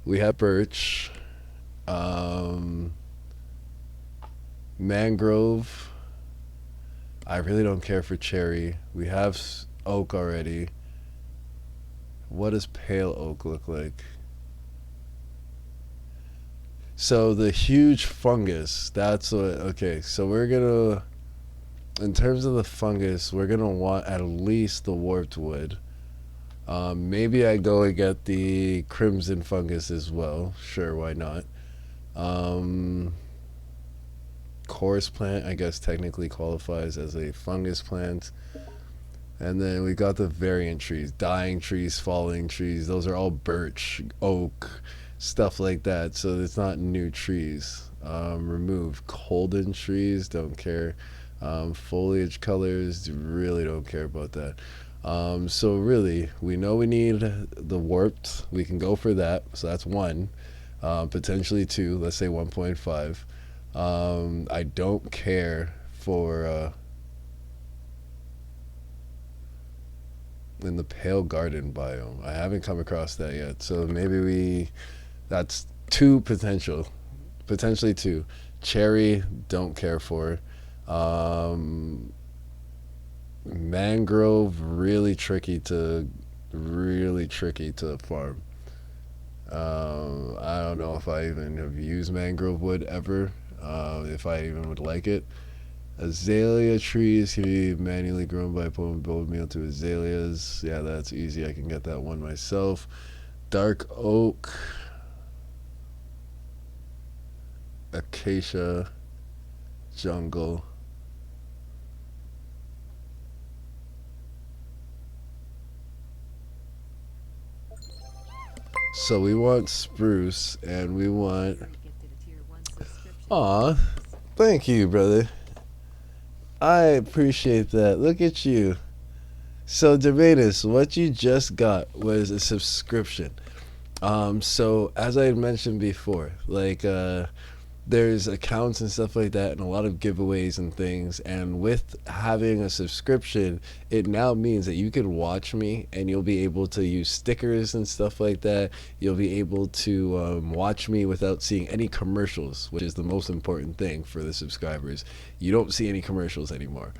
we have birch, mangrove. I really don't care for cherry. We have oak already. What does pale oak look like? So the huge fungus, that's what, okay, so we're gonna, in terms of the fungus, we're gonna want at least the warped wood. Maybe I go and get the crimson fungus as well. Sure, why not? Chorus plant, I guess, technically qualifies as a fungus plant. And then we got the variant trees, dying trees, falling trees. Those are all birch, oak, stuff like that. So it's not new trees. Remove golden trees, don't care. Foliage colors, really don't care about that. So really, we know we need the warped. We can go for that. So that's one, potentially two. Let's say 1.5. I don't care for in the pale garden biome. I haven't come across that yet. So maybe that's two potentially two. Cherry, don't care for. Mangrove, really tricky to farm. I don't know if I even have used mangrove wood ever. If I even would like it. Azalea trees can be manually grown by pulling bone meal to azaleas. Yeah, that's easy. I can get that one myself. Dark oak, acacia, jungle. So we want spruce and we want. Aw, thank you, brother. I appreciate that. Look at you. So, Debatus, what you just got was a subscription. So as I had mentioned before, like there's accounts and stuff like that and a lot of giveaways and things, and with having a subscription it now means that you can watch me and you'll be able to use stickers and stuff like that. You'll be able to watch me without seeing any commercials, which is the most important thing for the subscribers. You don't see any commercials anymore.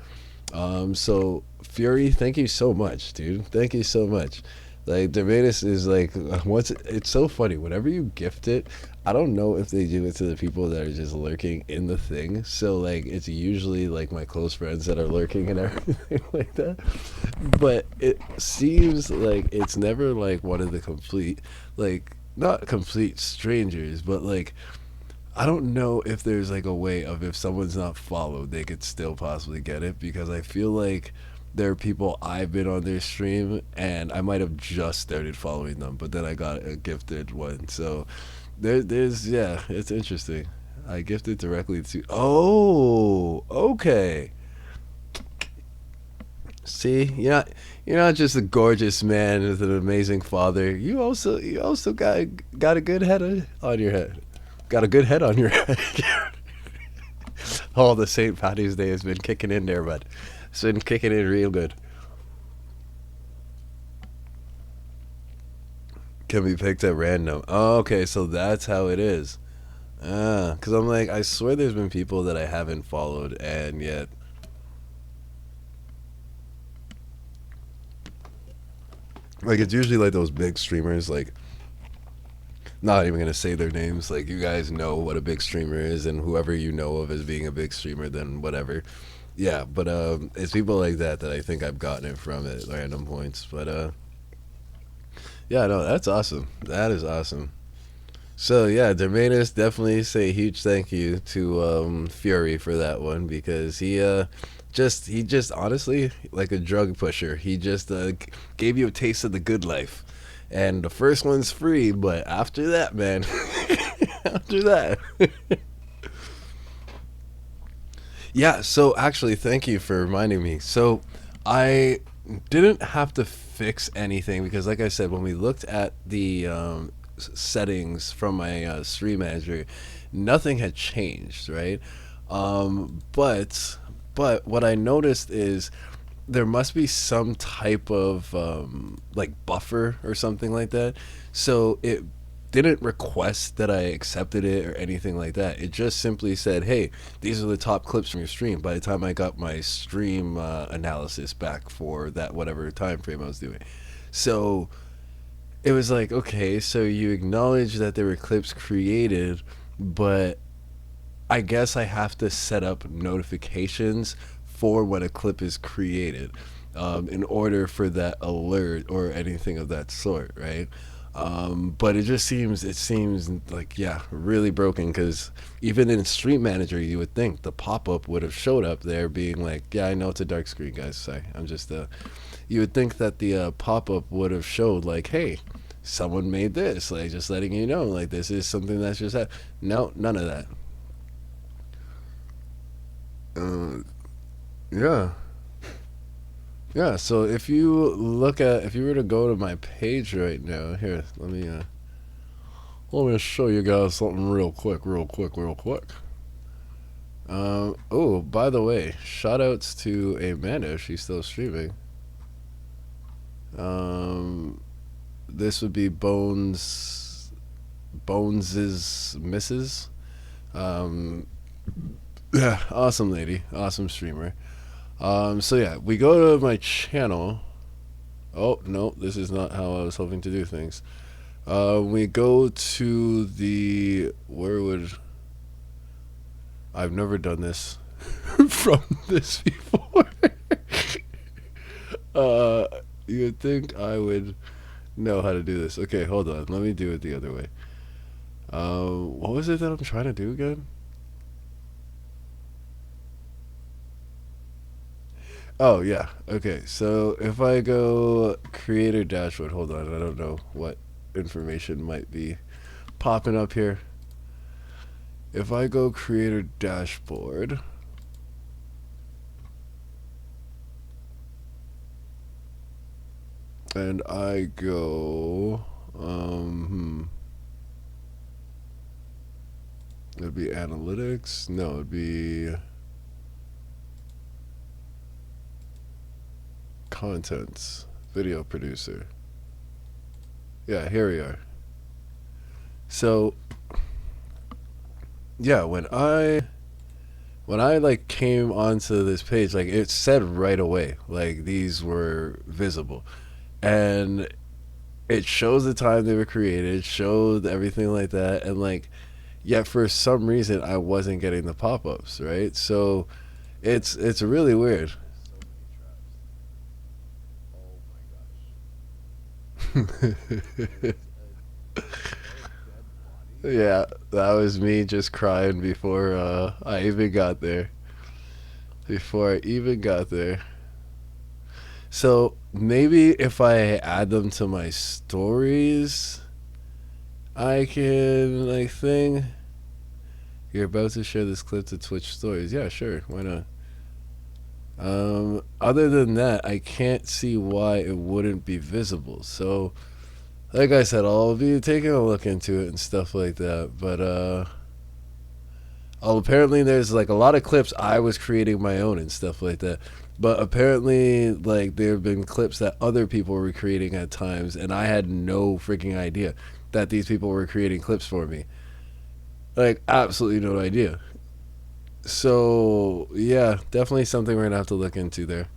So Fury, thank you so much, dude. Thank you so much. Like Dermatis is like, once it's so funny. Whenever you gift it, I don't know if they do it to the people that are just lurking in the thing. So like, it's usually like my close friends that are lurking and everything like that. But it seems like it's never like one of the complete, like not complete strangers, but like I don't know if there's like a way of if someone's not followed, they could still possibly get it, because I feel like there are people I've been on their stream and I might have just started following them, but then I got a gifted one. So there's yeah, it's interesting. I gifted directly to. Oh, okay. See, you're not just a gorgeous man with an amazing father. You also got a good on your head. Got a good head on your head. All the St. Patty's Day has been kicking in there, bud. It's been kicking in real good. Can be picked at random. Oh, okay, so that's how it is. Ah, because I'm like, I swear there's been people that I haven't followed, and yet. Like, it's usually like those big streamers, like, not even gonna say their names. Like, you guys know what a big streamer is, and whoever you know of as being a big streamer, then whatever. Yeah, but it's people like that that I think I've gotten it from at random points. But yeah, no, that's awesome. That is awesome. So yeah, Dermanis, definitely say a huge thank you to Fury for that one, because he just honestly like a drug pusher. He just gave you a taste of the good life, and the first one's free, but after that, man, after that. Yeah, so actually, thank you for reminding me. So I didn't have to fix anything because, like I said, when we looked at the settings from my stream manager, nothing had changed, right? But what I noticed is there must be some type of like buffer or something like that. So it didn't request that I accepted it or anything like that. It just simply said, "Hey, these are the top clips from your stream." By the time I got my stream analysis back for that whatever time frame I was doing, so it was like, okay, so you acknowledge that there were clips created, but I guess I have to set up notifications for when a clip is created, in order for that alert or anything of that sort, right? But it seems like, yeah, really broken, because even in Stream Manager you would think the pop-up would have showed up there being like, yeah, I know it's a dark screen, guys, sorry, I'm just you would think that the pop-up would have showed like, hey, someone made this, like just letting you know, like this is something that's just happened. No, none of that. uh, yeah. Yeah, so if you were to go to my page right now, here, let me show you guys something real quick, real quick, real quick. Oh, by the way, shout outs to Amanda, she's still streaming. Um, this would be Bones's Misses. Um, yeah, awesome lady, awesome streamer. So yeah, we go to my channel. Oh no, this is not how I was hoping to do things. We go to the where would I've never done this from this before. uh, you would think I would know how to do this. Okay, hold on. Let me do it the other way. What was it that I'm trying to do again? Oh yeah. Okay. So if I go creator dashboard, hold on. I don't know what information might be popping up here. If I go creator dashboard, and I go It would be analytics. No, it would be contents. Video producer. Yeah, here we are. So yeah, when I like came onto this page, like it said right away, like these were visible, and it shows the time they were created, showed everything like that, and like yet for some reason I wasn't getting the pop ups, right? So it's really weird. Yeah, that was me just crying before I even got there. Before I even got there. So maybe if I add them to my stories, I can like thing. You're about to share this clip to Twitch stories. Yeah, sure. Why not? Other than that, I can't see why it wouldn't be visible. So, like I said, I'll be taking a look into it and stuff like that. But oh, apparently there's like a lot of clips I was creating my own and stuff like that. But apparently, like there have been clips that other people were creating at times, and I had no freaking idea that these people were creating clips for me. Like absolutely no idea. So yeah, definitely something we're gonna have to look into there.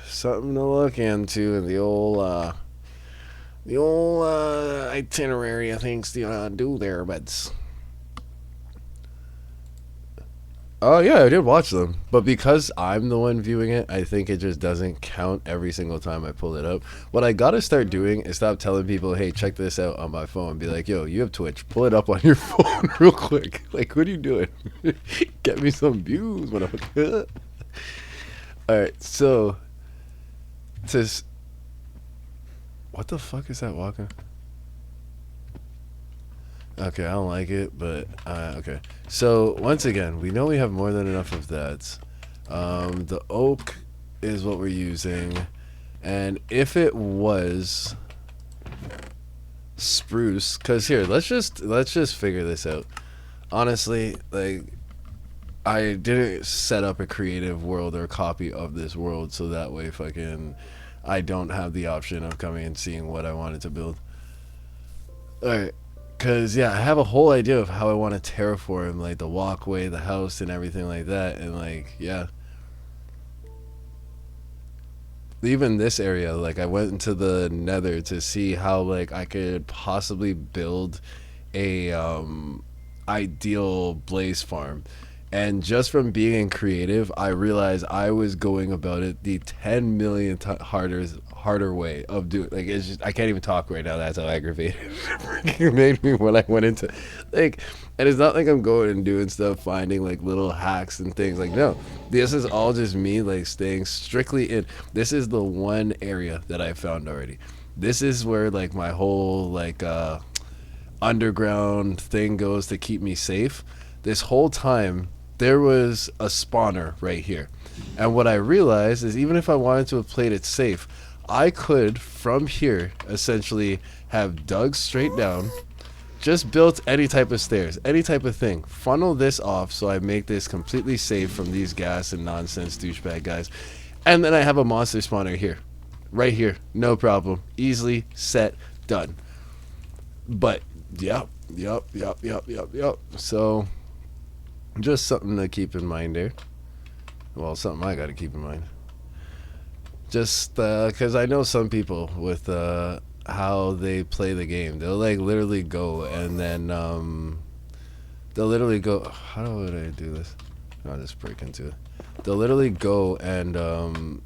Something to look into in the old itinerary of things to do there, but oh yeah, I did watch them, but because I'm the one viewing it, I think it just doesn't count every single time I pull it up. What I gotta start doing is stop telling people, "Hey, check this out on my phone." Be like, "Yo, you have Twitch. Pull it up on your phone real quick." Like, what are you doing? Get me some views, motherfucker. All right, so to what the fuck is that walking? Okay, I don't like it, but okay. So once again, we know we have more than enough of that. The oak is what we're using, and if it was spruce, cause here, let's just figure this out. Honestly, like I didn't set up a creative world or a copy of this world, so that way, fucking, I don't have the option of coming and seeing what I wanted to build. All right. Cause yeah, I have a whole idea of how I want to terraform like the walkway, the house, and everything like that, and like yeah, even this area, like I went into the Nether to see how like I could possibly build a ideal blaze farm. And just from being in creative, I realized I was going about it the 10 million harder way of doing. Like it's just I can't even talk right now. That's how aggravated it made me when I went into like. And it's not like I'm going and doing stuff, finding like little hacks and things. Like no, this is all just me like staying strictly in. This is the one area that I found already. This is where like my whole like underground thing goes to keep me safe. This whole time there was a spawner right here. And what I realized is even if I wanted to have played it safe, I could from here essentially have dug straight down, just built any type of stairs, any type of thing, funnel this off so I make this completely safe from these gas and nonsense douchebag guys. And then I have a monster spawner here. Right here. No problem. Easily set, done. But yep. So just something to keep in mind there. Well, something I got to keep in mind. Just because I know some people with how they play the game, they'll like literally go and then they'll literally go. How would I do this? I'll just break into it. They'll literally go and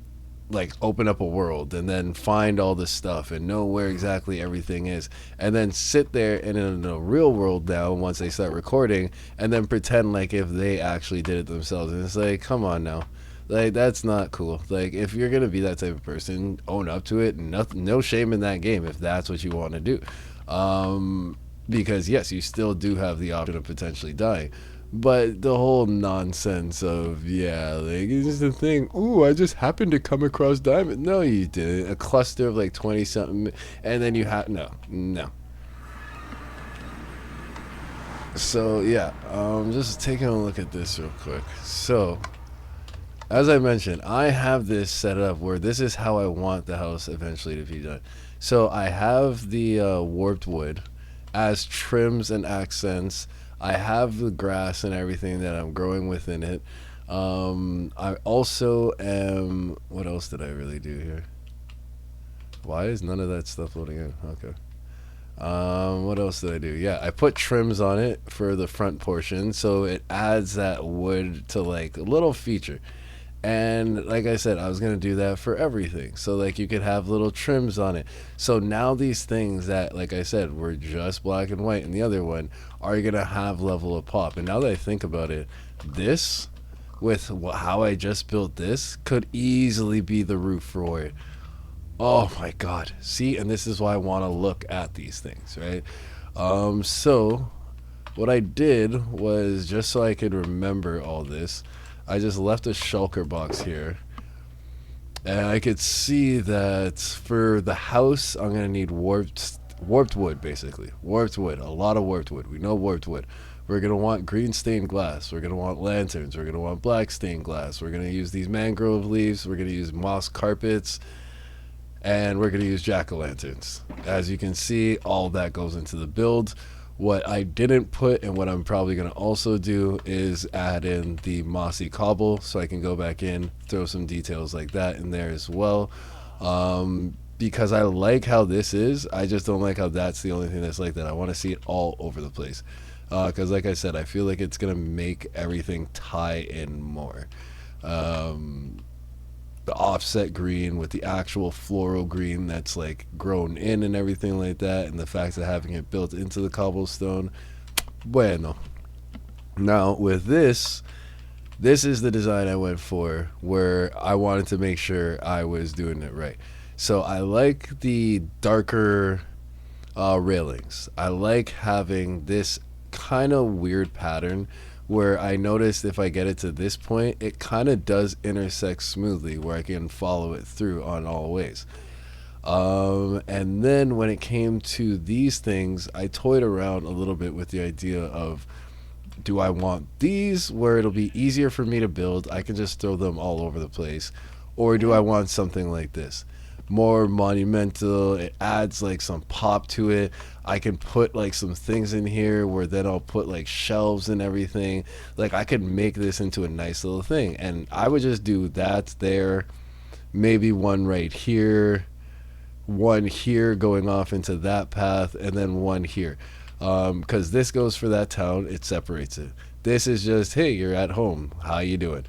like open up a world and then find all this stuff and know where exactly everything is and then sit there and in the real world now once they start recording and then pretend like if they actually did it themselves. And it's like, come on now, like that's not cool. Like if you're gonna be that type of person, own up to it. No shame in that game if that's what you want to do, because yes, you still do have the option of potentially dying. But the whole nonsense of yeah, like it's just the thing. Ooh, I just happened to come across diamond. No, you didn't. A cluster of like 20 something, and then you have no. So yeah, just taking a look at this real quick. So as I mentioned, I have this set up where this is how I want the house eventually to be done. So I have the warped wood as trims and accents. I have the grass and everything that I'm growing within it. I also am. What else did I really do here? Why is none of that stuff loading in? Okay. What else did I do? Yeah, I put trims on it for the front portion, so it adds that wood to like a little feature. And like I said, I was gonna do that for everything. So like you could have little trims on it. So now these things that, like I said, were just black and white, and the other one are gonna have level of pop. And now that I think about it, this with how I just built this could easily be the roof for it. Oh my god. See, and this is why I want to look at these things, right? So what I did was just so I could remember all this, I just left a shulker box here. And I could see that for the house, I'm gonna need warped wood, basically. Warped wood, a lot of warped wood. We know warped wood. We're gonna want green stained glass. We're gonna want lanterns. We're gonna want black stained glass. We're gonna use these mangrove leaves. We're gonna use moss carpets, and we're going to use jack-o'-lanterns. As you can see, all that goes into the build. What I didn't put, and what I'm probably going to also do, is add in the mossy cobble, so I can go back in, throw some details like that in there as well. Because I like how this is, I just don't like how that's the only thing that's like that. I want to see it all over the place. Because like I said, I feel like it's going to make everything tie in more. The offset green with the actual floral green that's like grown in and everything like that, and the fact of having it built into the cobblestone, bueno. Now with this is the design I went for, where I wanted to make sure I was doing it right. So I like the darker railings. I like having this kind of weird pattern where I noticed if I get it to this point, it kind of does intersect smoothly where I can follow it through on all ways. And then when it came to these things, I toyed around a little bit with the idea of, do I want these where it'll be easier for me to build? I can just throw them all over the place. Or do I want something like this? More monumental. It adds like some pop to it. I can put like some things in here where then I'll put like shelves and everything. Like I could make this into a nice little thing. And I would just do that there. Maybe one right here, one here going off into that path, and then one here. Because this goes for that town, it separates it. This is just, hey, you're at home, how you doing,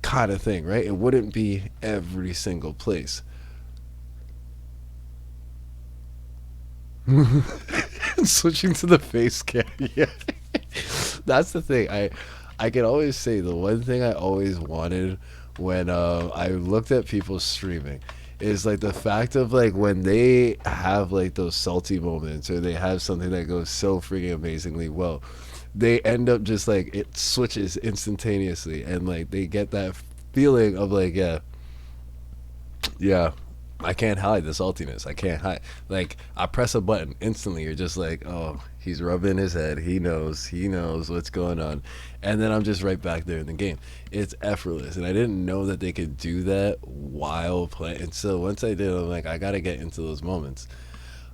kind of thing, right? It wouldn't be every single place. Switching to the face cam, yeah. That's the thing. I can always say the one thing I always wanted when I looked at people streaming is like the fact of like when they have like those salty moments or they have something that goes so freaking amazingly well, they end up just like it switches instantaneously and like they get that feeling of like, yeah, yeah, I can't hide the saltiness. I can't hide. Like I press a button instantly. You're just like, oh, he's rubbing his head. He knows. He knows what's going on. And then I'm just right back there in the game. It's effortless, and I didn't know that they could do that while playing. And so once I did, I'm like, I gotta get into those moments.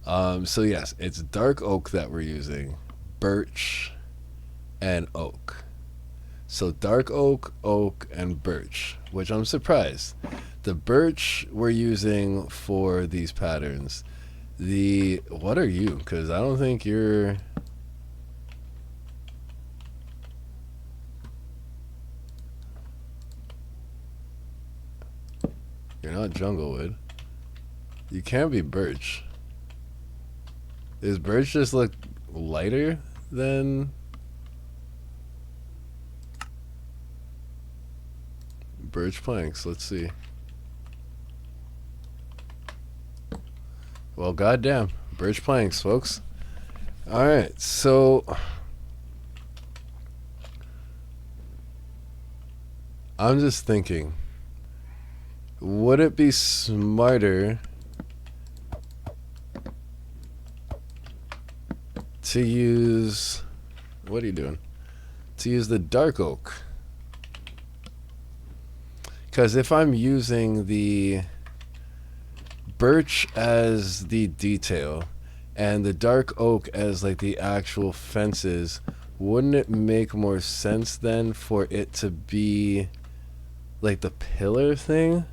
So yes, it's dark oak that we're using, birch, and oak. So dark oak, oak, and birch, which I'm surprised. The birch we're using for these patterns. The what are you? Because I don't think you're not junglewood. You can't be birch. Is birch just look lighter than birch planks? Let's see. Well, goddamn, birch planks, folks. All right, so I'm just thinking, would it be smarter to use What are you doing? To use the dark oak. Because if I'm using the birch as the detail and the dark oak as like the actual fences, wouldn't it make more sense then for it to be like the pillar thing?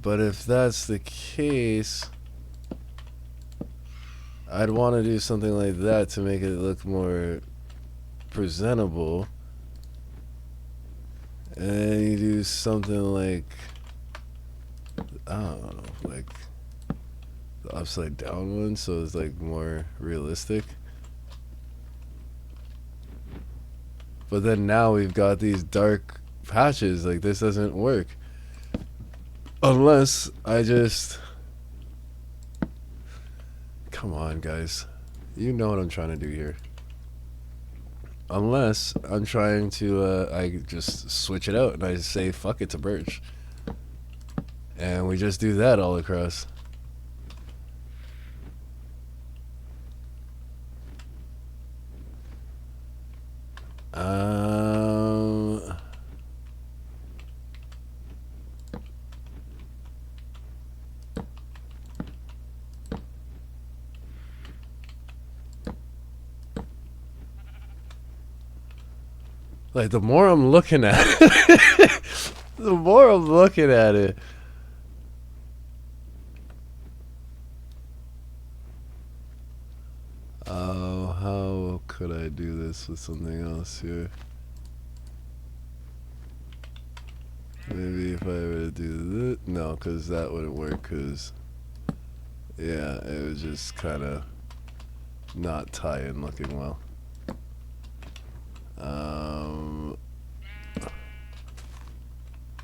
But if that's the case, I'd want to do something like that to make it look more presentable. And then you do something like, I don't know, like the upside down one, so it's like more realistic. But then now we've got these dark patches. Like, this doesn't work unless I just, come on guys, you know what I'm trying to do here. Unless I'm trying to I just switch it out and I say fuck it to birch, and we just do that all across. Like, the more I'm looking at it, the more I'm looking at it. Oh, how could I do this with something else here? Maybe if I were to do this, no, because that wouldn't work. Because yeah, it was just kind of not tie in looking well.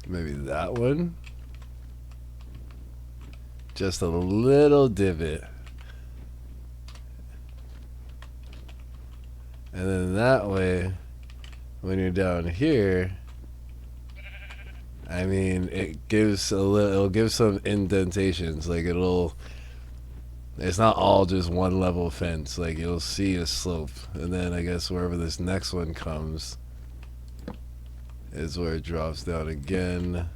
Maybe that one. Just a little divot. And then that way, when you're down here, I mean, it gives a little, it'll give some indentations. Like, it's not all just one level fence. Like, you'll see a slope. And then I guess wherever this next one comes is where it drops down again.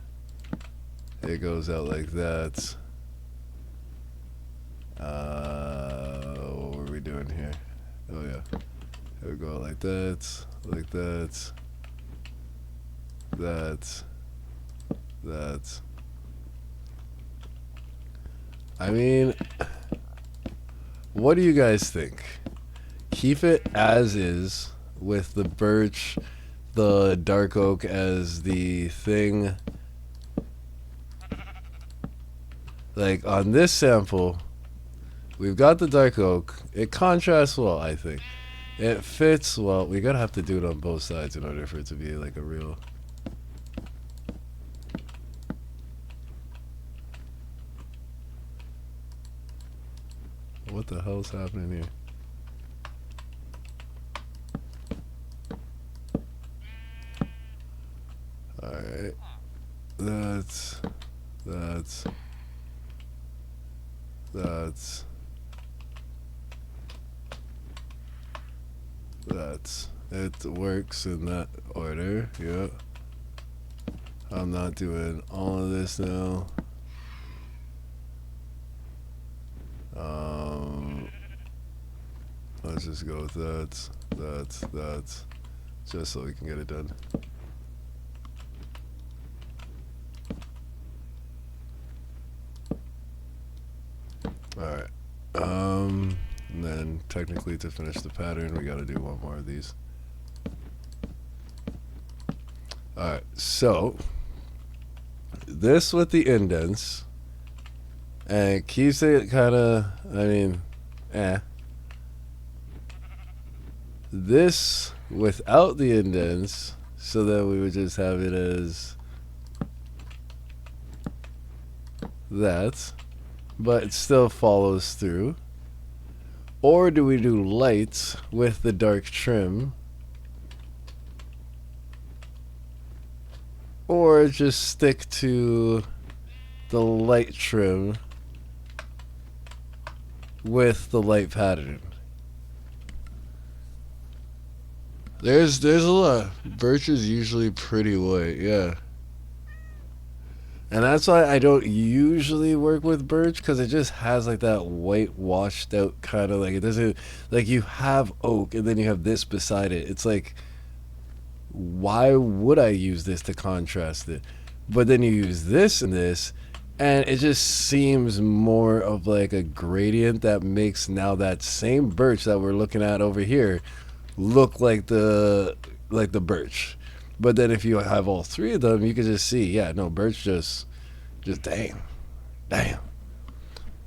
It goes out like that. What were we doing here? Oh yeah. It would go like that, like that, that. I mean, what do you guys think? Keep it as is with the birch, the dark oak as the thing. Like, on this sample, we've got the dark oak. It contrasts well, I think. It fits well. We're gonna have to do it on both sides in order for it to be like a real. What the hell's happening here? Alright. That's it works in that order. Yeah. I'm not doing all of this now. Let's just go with that, just so we can get it done. Alright. And then technically to finish the pattern, we gotta do one more of these. Alright, so this with the indents, and it keeps it kinda, I mean, This without the indents, so that we would just have it as that, but it still follows through. Or do we do lights with the dark trim? Or just stick to the light trim with the light pattern. There's a lot. Birch is usually pretty white, yeah. And that's why I don't usually work with birch because it just has like that white washed out kind of like it doesn't like you have oak and then you have this beside it. It's like why would I use this to contrast it? But then you use this and this and it just seems more of like a gradient that makes now that same birch that we're looking at over here look like the birch. But then if you have all three of them, you can just see, yeah, no, birch just damn.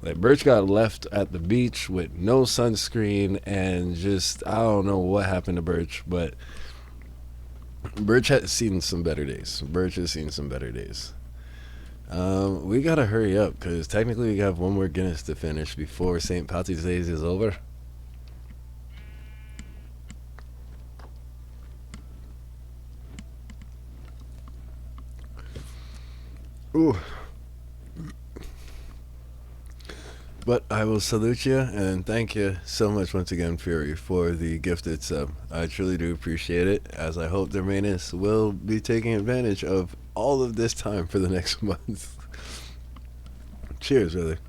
Like birch got left at the beach with no sunscreen and just I don't know what happened to birch, but birch has seen some better days. Birch has seen some better days. We gotta hurry up because technically we have one more Guinness to finish before St. Pat's Days is over. Ooh. But I will salute you and thank you so much once again, Fury, for the gifted sub. I truly do appreciate it, as I hope the Remainus will be taking advantage of all of this time for the next month. Cheers, brother.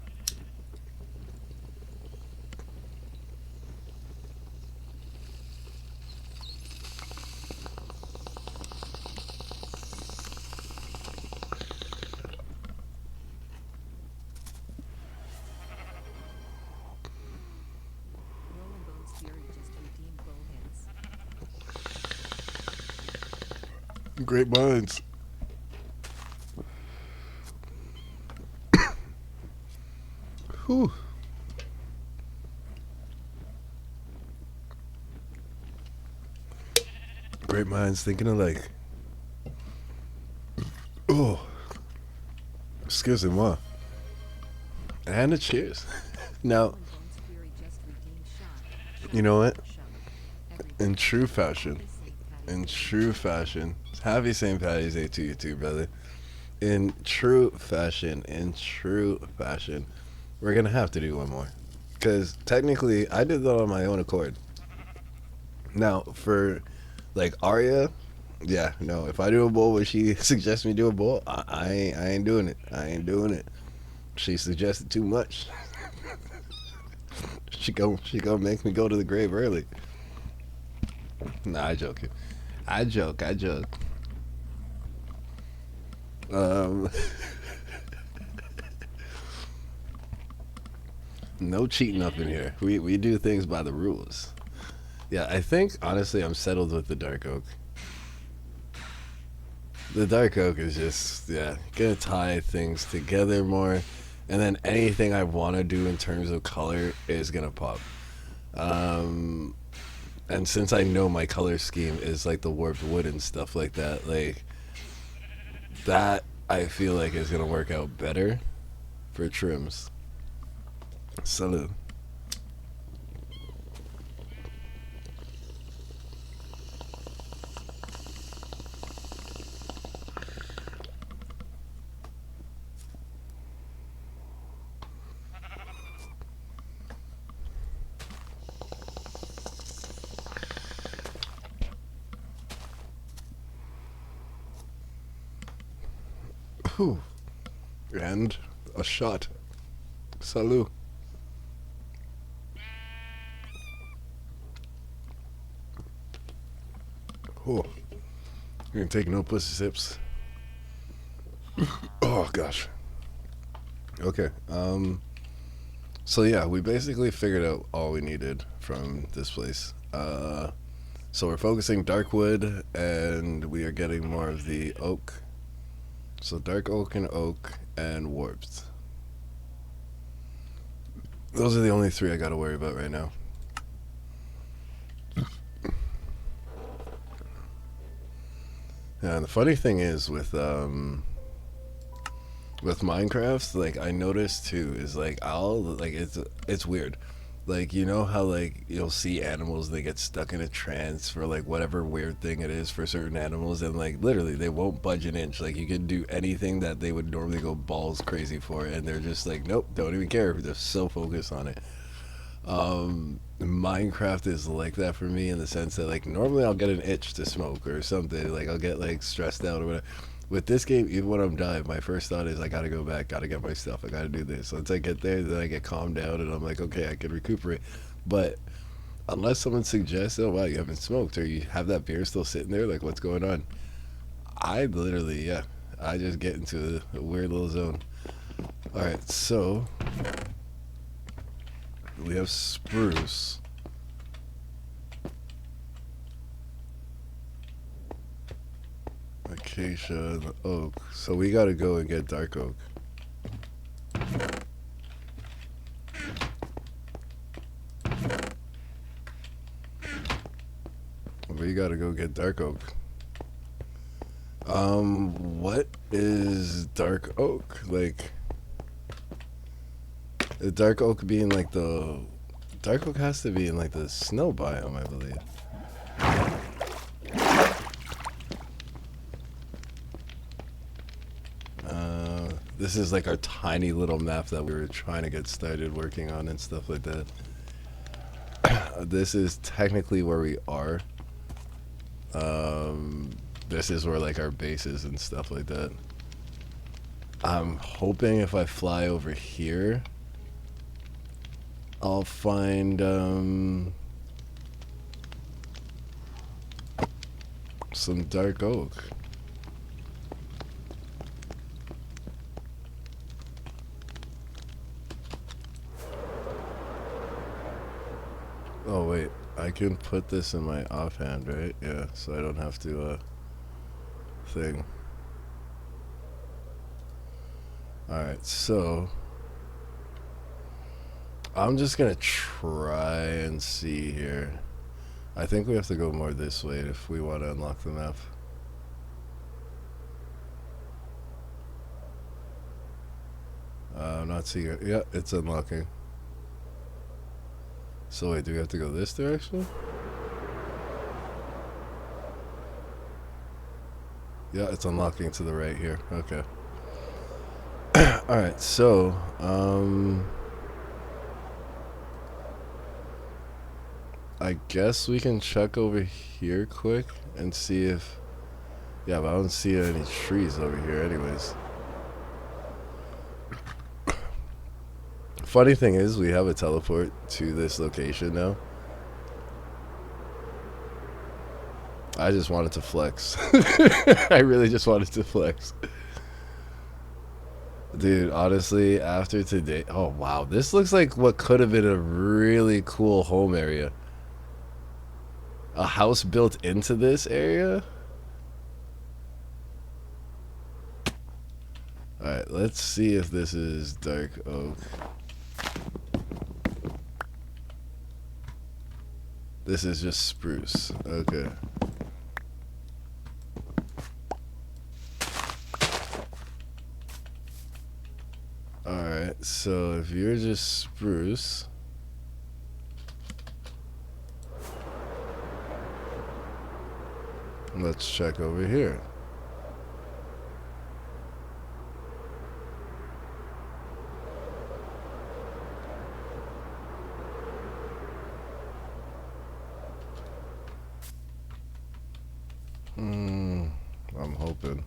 Great minds. Whew. Great minds thinking alike. Oh, excuse me. And a cheers. Now, you know what? In true fashion, in true fashion, happy St. Patty's Day to you too, brother. In true fashion, we're gonna have to do one more. Because technically, I did that on my own accord. Now, for like Arya, yeah, no, if I do a bowl where she suggests me do a bowl, I ain't doing it. I ain't doing it. She suggested too much. She gonna make me go to the grave early. Nah, I joke. I joke. Um, no cheating up in here. We do things by the rules. Yeah, I think honestly I'm settled with the dark oak. The dark oak is just yeah gonna tie things together more, and then anything I want to do in terms of color is gonna pop. Um, and since I know my color scheme is like the warped wood and stuff like that, like that I feel like is gonna work out better for trims. Salute. Whew. And a shot. Salute. Oh, you're gonna take no pussy sips. Oh gosh. Okay. So yeah, we basically figured out all we needed from this place. So we're focusing dark wood, and we are getting more of the oak. So dark oak and warped. Those are the only three I gotta worry about right now. Yeah, and the funny thing is with Minecraft, like I noticed too, is like I'll like it's weird. Like you know how like you'll see animals they get stuck in a trance for like whatever weird thing it is for certain animals, and like literally they won't budge an inch. Like you can do anything that they would normally go balls crazy for, and they're just like nope, don't even care. They're so focused on it. Minecraft is like that for me in the sense that like normally I'll get an itch to smoke or something. Like I'll get like stressed out or whatever. With this game, even when I'm dying, my first thought is I gotta go back, gotta get my stuff, I gotta do this. Once I get there, then I get calmed down and I'm like, okay, I can recuperate. But unless someone suggests, oh wow, you haven't smoked or you have that beer still sitting there, like what's going on? I literally, yeah, I just get into a weird little zone. All right, so we have spruce. Acacia and oak. So we gotta go and get dark oak. We gotta go get dark oak. What is dark oak? Like, the dark oak being like the dark oak has to be in like the snow biome, I believe. This is like our tiny little map that we were trying to get started working on and stuff like that. This is technically where we are. This is where like our base is and stuff like that. I'm hoping if I fly over here, I'll find some dark oak. Oh wait, I can put this in my offhand, right? Yeah, so I don't have to thing. Alright, so I'm just gonna try and see here. I think we have to go more this way if we want to unlock the map. I'm not seeing it. Yeah, it's unlocking. So wait, do we have to go this direction? Yeah, it's unlocking to the right here. Okay. Alright, so, I guess we can check over here quick and see if... Yeah, but I don't see any trees over here anyways. Funny thing is, we have a teleport to this location now. I just wanted to flex. I really just wanted to flex. Dude, honestly, after today... Oh, wow. This looks like what could have been a really cool home area. A house built into this area? Alright, let's see if this is dark oak. This is just spruce. Okay. Alright, so if you're just spruce... Let's check over here. I'm hoping.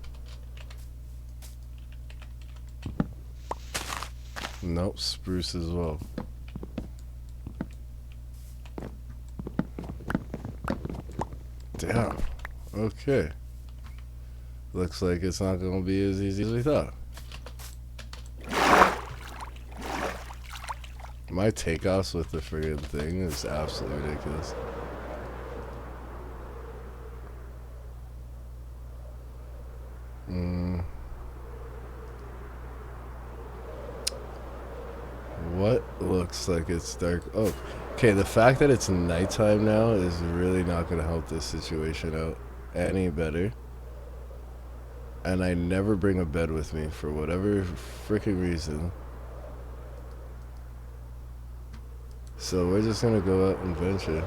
Nope, spruce as well. Damn. Okay. Looks like it's not gonna be as easy as we thought. My takeoffs with the friggin' thing is absolutely ridiculous. What looks like it's dark? Oh, okay. The fact that it's nighttime now is really not gonna help this situation out any better. And I never bring a bed with me for whatever freaking reason. So we're just gonna go out and venture.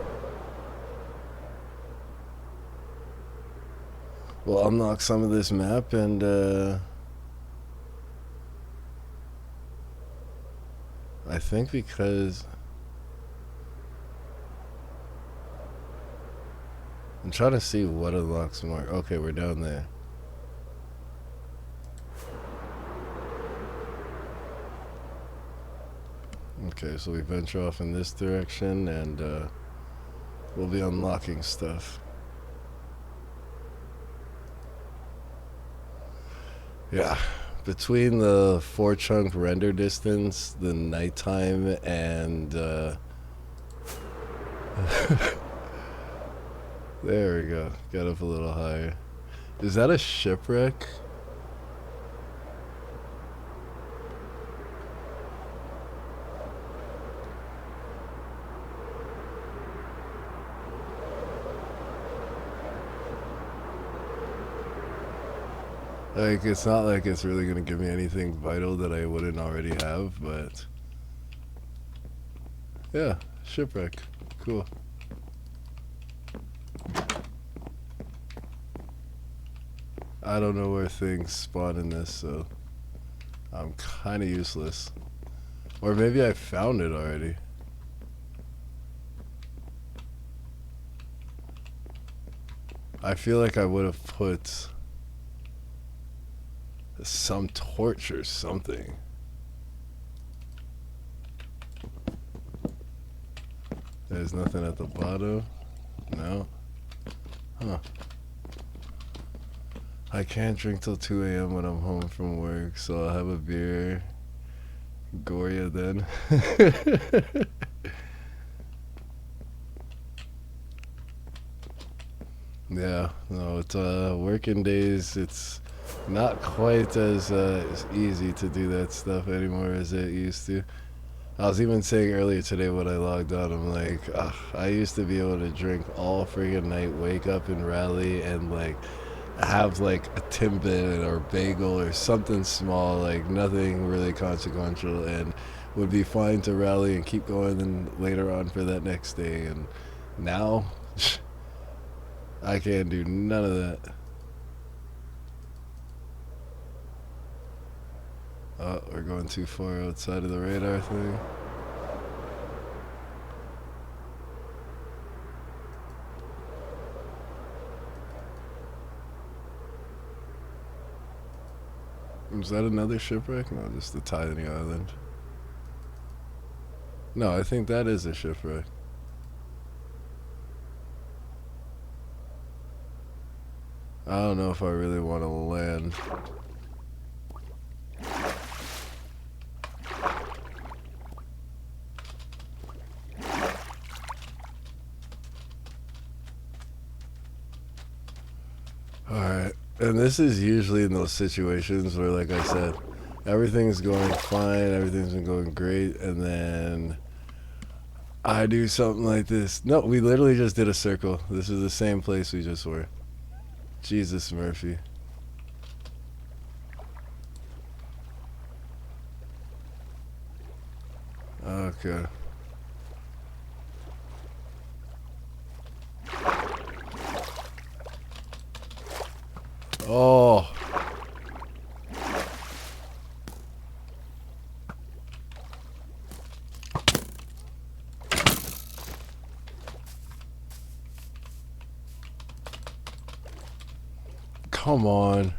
We'll unlock some of this map and I think because I'm trying to see what unlocks more. Okay, we're down there. Okay, so we venture off in this direction, and we'll be unlocking stuff. Yeah, between the 4-chunk render distance, the nighttime, and there we go. Got up a little higher. Is that a shipwreck? Like, it's not like it's really gonna give me anything vital that I wouldn't already have, but yeah, shipwreck. Cool. I don't know where things spawn in this, so I'm kind of useless. Or maybe I found it already. I feel like I would have put some torch or something. There's nothing at the bottom. No. Huh. I can't drink till 2 a.m. when I'm home from work, so I'll have a beer. Goria then. Yeah, no, it's working days. It's not quite as easy to do that stuff anymore as it used to. I was even saying earlier today when I logged on, I'm like, ugh, I used to be able to drink all friggin' night, wake up and rally, and like have like a Timbit or bagel or something small, like nothing really consequential, and would be fine to rally and keep going then later on for that next day. And now I can't do none of that. Oh, we're going too far outside of the radar thing. Is that another shipwreck? No, just a tiny island. No, I think that is a shipwreck. I don't know if I really want to land. Alright, and this is usually in those situations where, like I said, everything's going fine, everything's been going great, and then I do something like this. No, we literally just did a circle. This is the same place we just were. Jesus, Murphy. Okay. Oh. Come on.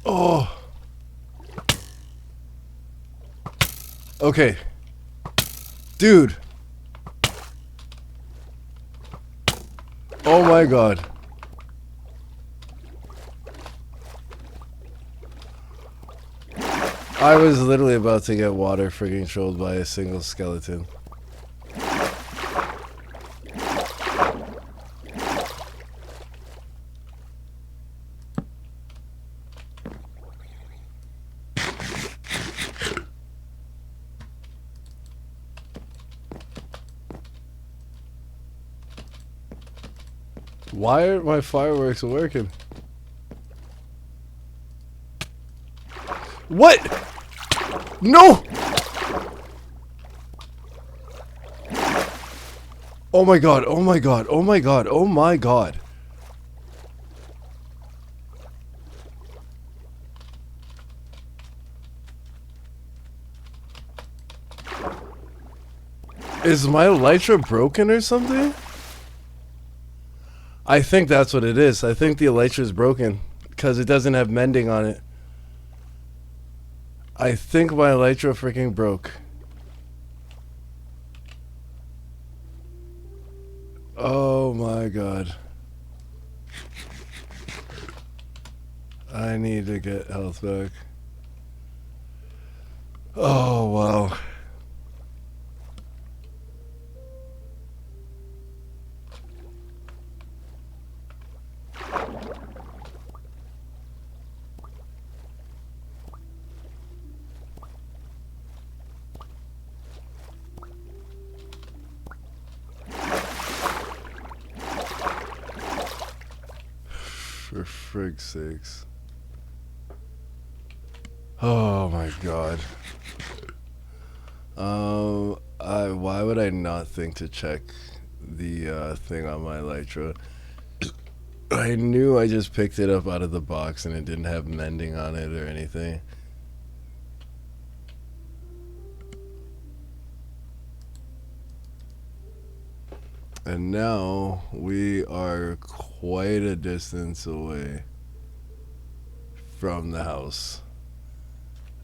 Oh. Okay. Dude. Oh my god. I was literally about to get water frigging trolled by a single skeleton. Why aren't my fireworks working? What? No! Oh my god, oh my god, oh my god, oh my god. Is my elytra broken or something? I think that's what it is. I think the elytra is broken because it doesn't have mending on it. I think my elytra freaking broke. Oh my god. I need to get health back. Oh wow. For frig's sakes. Oh my god. Why would I not think to check the thing on my elytra? I knew I just picked it up out of the box and it didn't have mending on it or anything. And now we are quite a distance away from the house.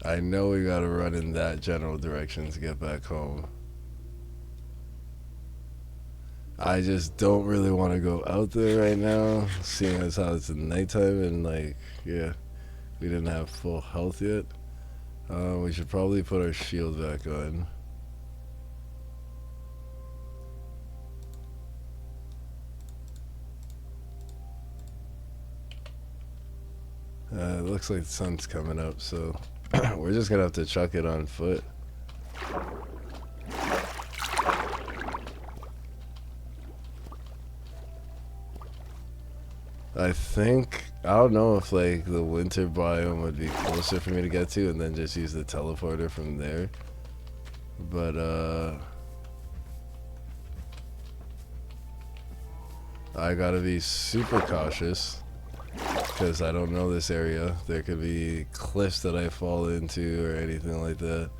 I know we gotta run in that general direction to get back home. I just don't really want to go out there right now, seeing as how it's nighttime and like, yeah, we didn't have full health yet. We should probably put our shield back on. It looks like the sun's coming up, so we're just gonna have to chuck it on foot. I think, I don't know if like the winter biome would be closer for me to get to and then just use the teleporter from there. But I gotta be super cautious because I don't know this area. There could be cliffs that I fall into or anything like that.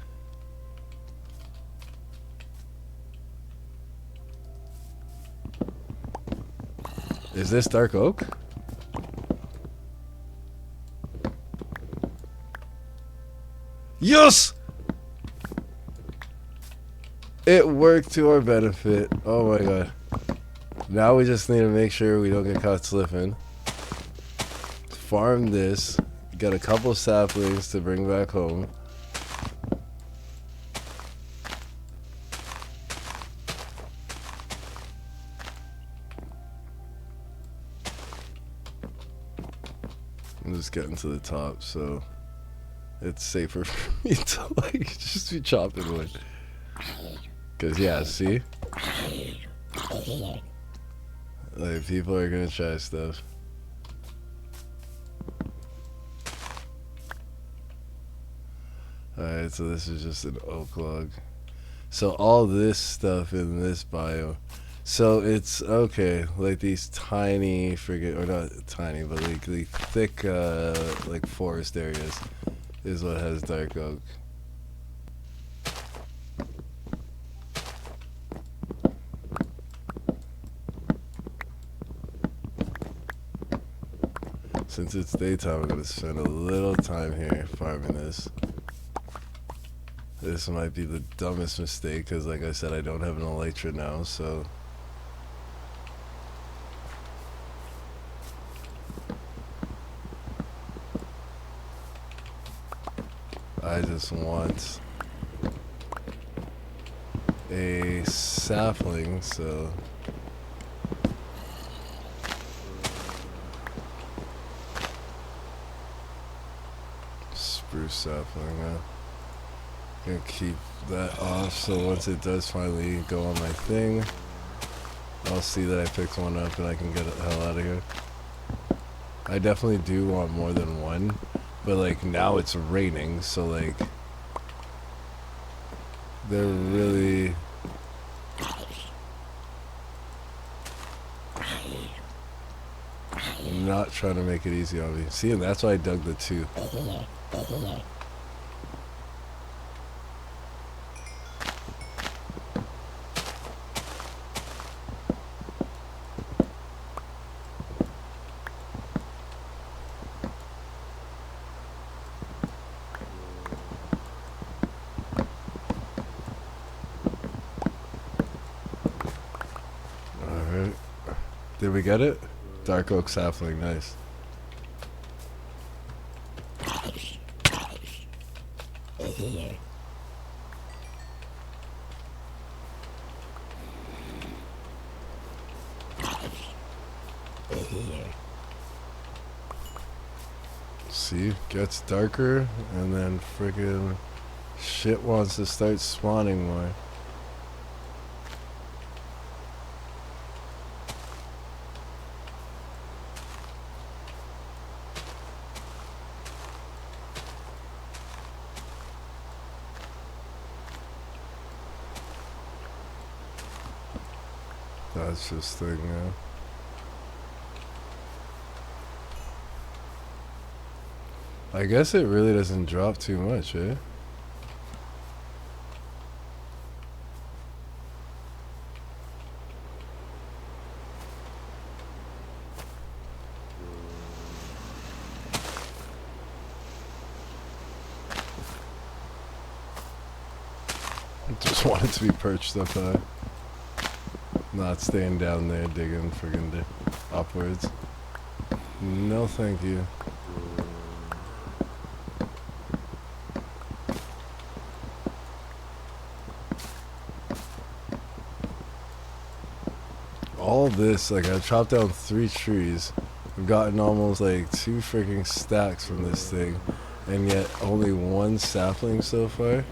Is this dark oak? Yes! It worked to our benefit. Oh my god. Now we just need to make sure we don't get caught slipping. Farm this. Get a couple saplings to bring back home. I'm just getting to the top, so it's safer for me to like just be chopping wood. Cause yeah, see? Like people are gonna try stuff. Alright, so this is just an oak log. So all this stuff in this biome. So it's okay, like these tiny or not tiny, but like the thick like forest areas is what has dark oak. Since it's daytime, I'm gonna spend a little time here farming this. This might be the dumbest mistake because, like I said, I don't have an elytra now, so. I just want a sapling, so. Spruce sapling, huh? Gonna keep that off so once it does finally go on my thing, I'll see that I picked one up and I can get the hell out of here. I definitely do want more than one, but like now it's raining, so like they're really not trying to make it easy on me. See, and that's why I dug the two. Did we get it? Dark oak sapling, nice. See, gets darker, and then friggin' shit wants to start spawning more. That's just thing now. I guess it really doesn't drop too much, eh? Just wanted to be perched up high. Not staying down there digging friggin' upwards. No thank you. All this, like, I've chopped down 3 trees. I've gotten almost like 2 freaking stacks from this thing, and yet only 1 sapling so far.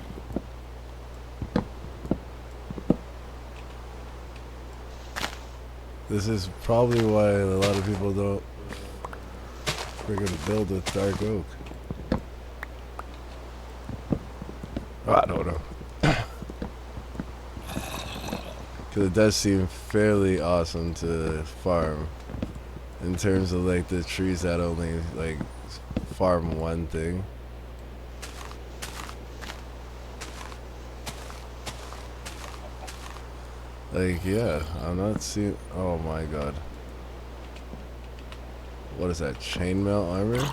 This is probably why a lot of people don't friggin' build with dark oak. I don't know. Because it does seem fairly awesome to farm in terms of like the trees that only like farm one thing. Like, yeah, I'm not seeing. Oh my god. What is that? Chainmail armor?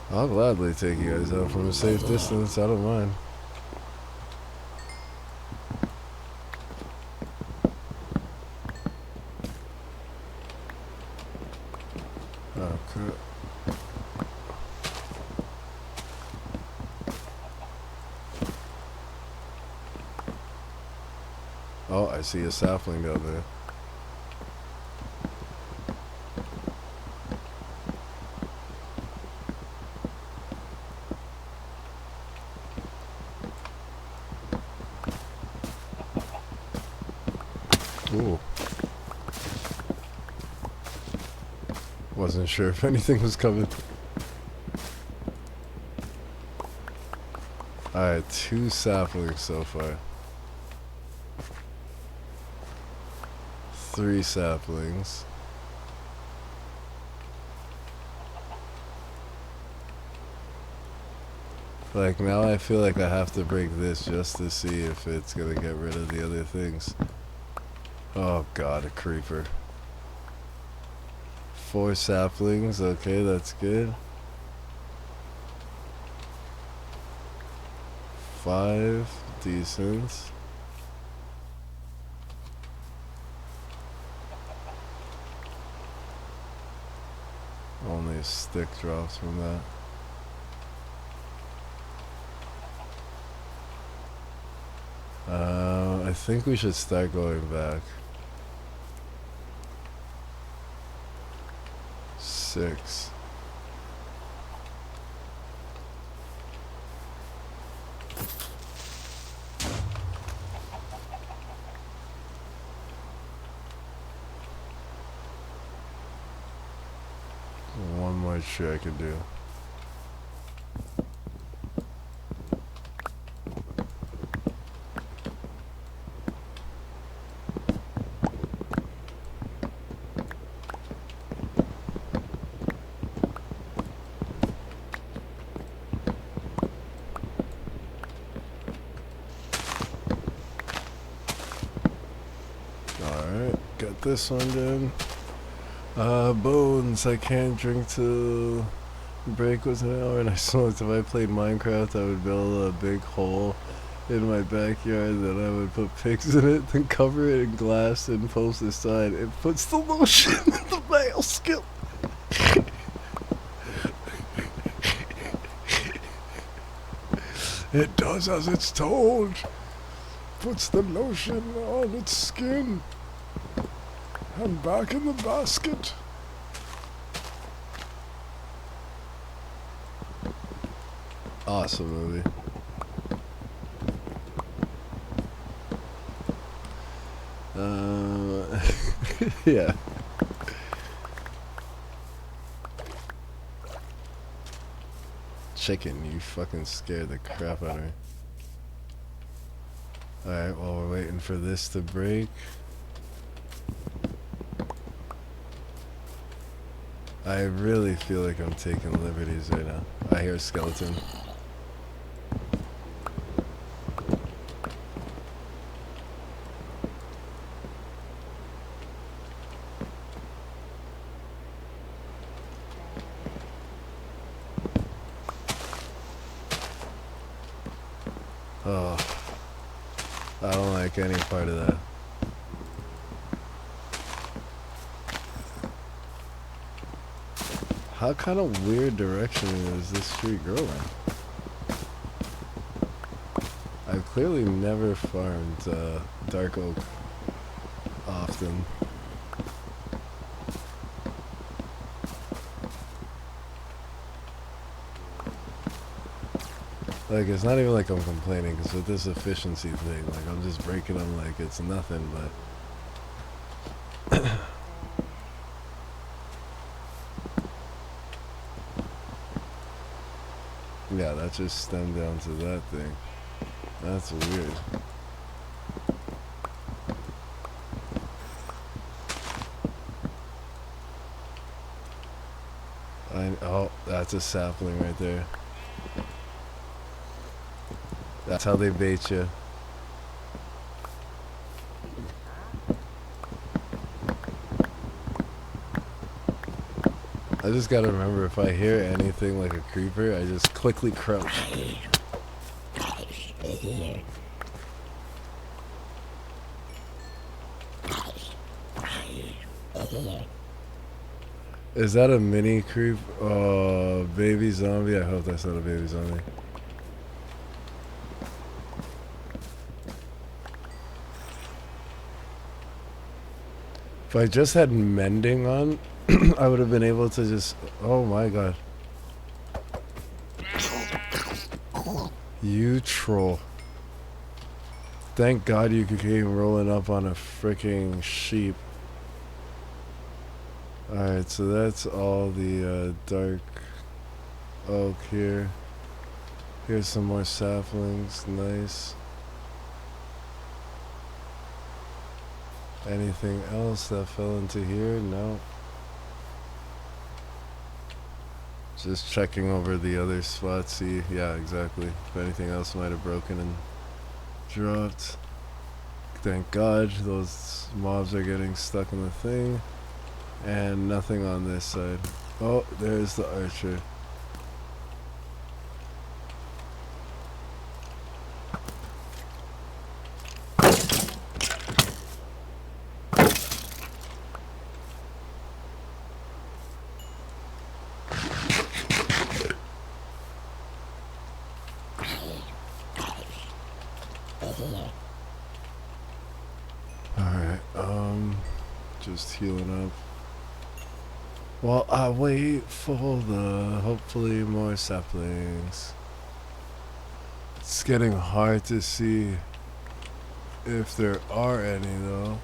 I'll gladly take you guys out from a safe distance. I don't mind. Oh, crap. Oh, I see a sapling down there. Ooh. Wasn't sure if anything was coming. Alright, 2 saplings so far. 3 saplings. Like, now I feel like I have to break this just to see if it's gonna get rid of the other things. Oh god, a creeper. 4 saplings, okay, that's good. 5, decent. Only a stick drops from that. I think we should start going back. 6. One more tree I could do. Alright, got this one done. Bones. I can't drink till break was an hour, and I smoked. If I played Minecraft, I would build a big hole in my backyard, then I would put pigs in it, then cover it in glass and post a sign. It puts the lotion in the male skill. It does as it's told. Puts the lotion on its skin and back in the basket. Awesome movie. Yeah. Chicken, you fucking scared the crap out of me. Alright, while we're waiting for this to break. I really feel like I'm taking liberties right now. I hear a skeleton. Oh, I don't like any part of that. How kind of weird direction is this tree growing? I've clearly never farmed dark oak often. Like, it's not even like I'm complaining, because with this efficiency thing, like, I'm just breaking them like it's nothing, but... yeah, that just stemmed down to that thing. That's weird. Oh, that's a sapling right there. That's how they bait you. I just gotta remember, if I hear anything like a creeper, I just quickly crouch. Is that a mini creep? Oh, baby zombie? I hope that's not a baby zombie. If I just had mending on, I would have been able to just... Oh my god. You troll. Thank god you came rolling up on a freaking sheep. Alright, so that's all the dark oak here. Here's some more saplings. Nice. Anything else that fell into here? No. Just checking over the other spots. See, yeah, exactly. If anything else might have broken and dropped. Thank God those mobs are getting stuck in the thing. And nothing on this side. Oh, there's the archer. Alright, just healing up. While I wait for the, hopefully, more saplings. It's getting hard to see if there are any, though.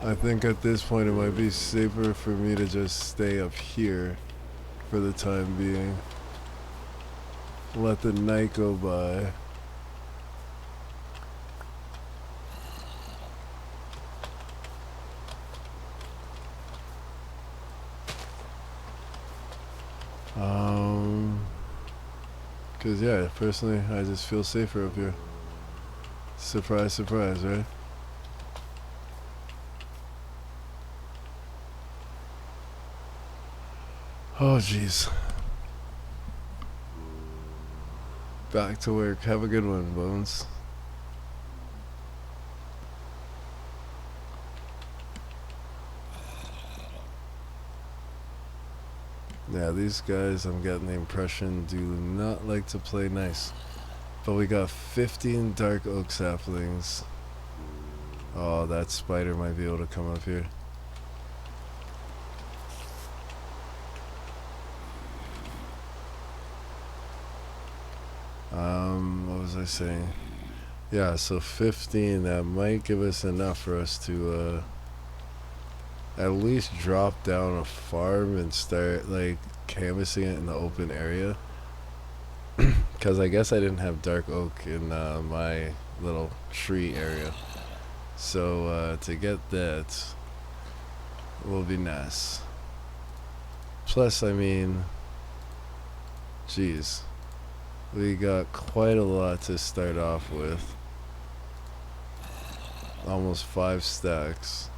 I think at this point it might be safer for me to just stay up here for the time being. Let the night go by. Cause yeah, personally, I just feel safer up here. Surprise, surprise, right? Oh, jeez. Back to work. Have a good one, Bones. Yeah, these guys, I'm getting the impression, do not like to play nice. But we got 15 dark oak saplings. Oh, that spider might be able to come up here. What was I saying? Yeah, so 15, that might give us enough for us to, at least drop down a farm and start, like, canvassing it in the open area. Because I guess I didn't have dark oak in my little tree area. So, to get that will be nice. Plus, I mean, geez, we got quite a lot to start off with. Almost 5 stacks.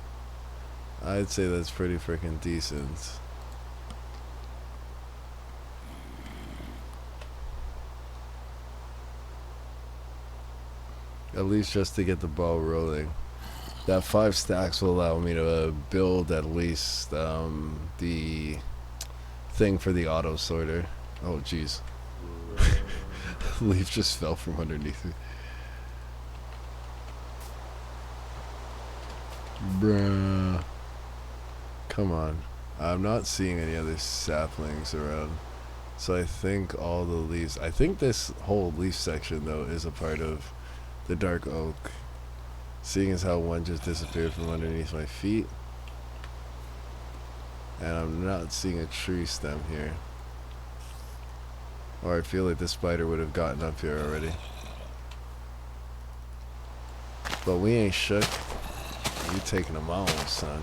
I'd say that's pretty freaking decent. At least just to get the ball rolling. That 5 stacks will allow me to build at least the thing for the auto sorter. Oh jeez. Leaf just fell from underneath me. Bruh. Come on. I'm not seeing any other saplings around. So I think all the leaves... I think this whole leaf section, though, is a part of the dark oak. Seeing as how one just disappeared from underneath my feet. And I'm not seeing a tree stem here. Or I feel like the spider would have gotten up here already. But we ain't shook. You taking them all, son.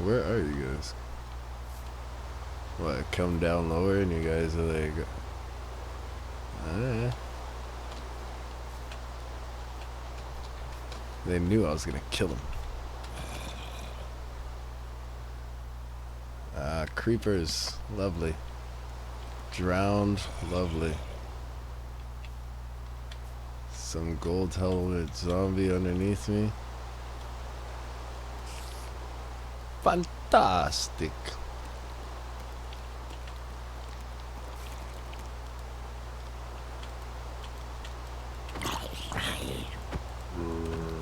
Where are you guys? What, come down lower and you guys are like... They knew I was gonna kill them. Creepers, lovely. Drowned, lovely. Some gold helmet zombie underneath me. Fantastic.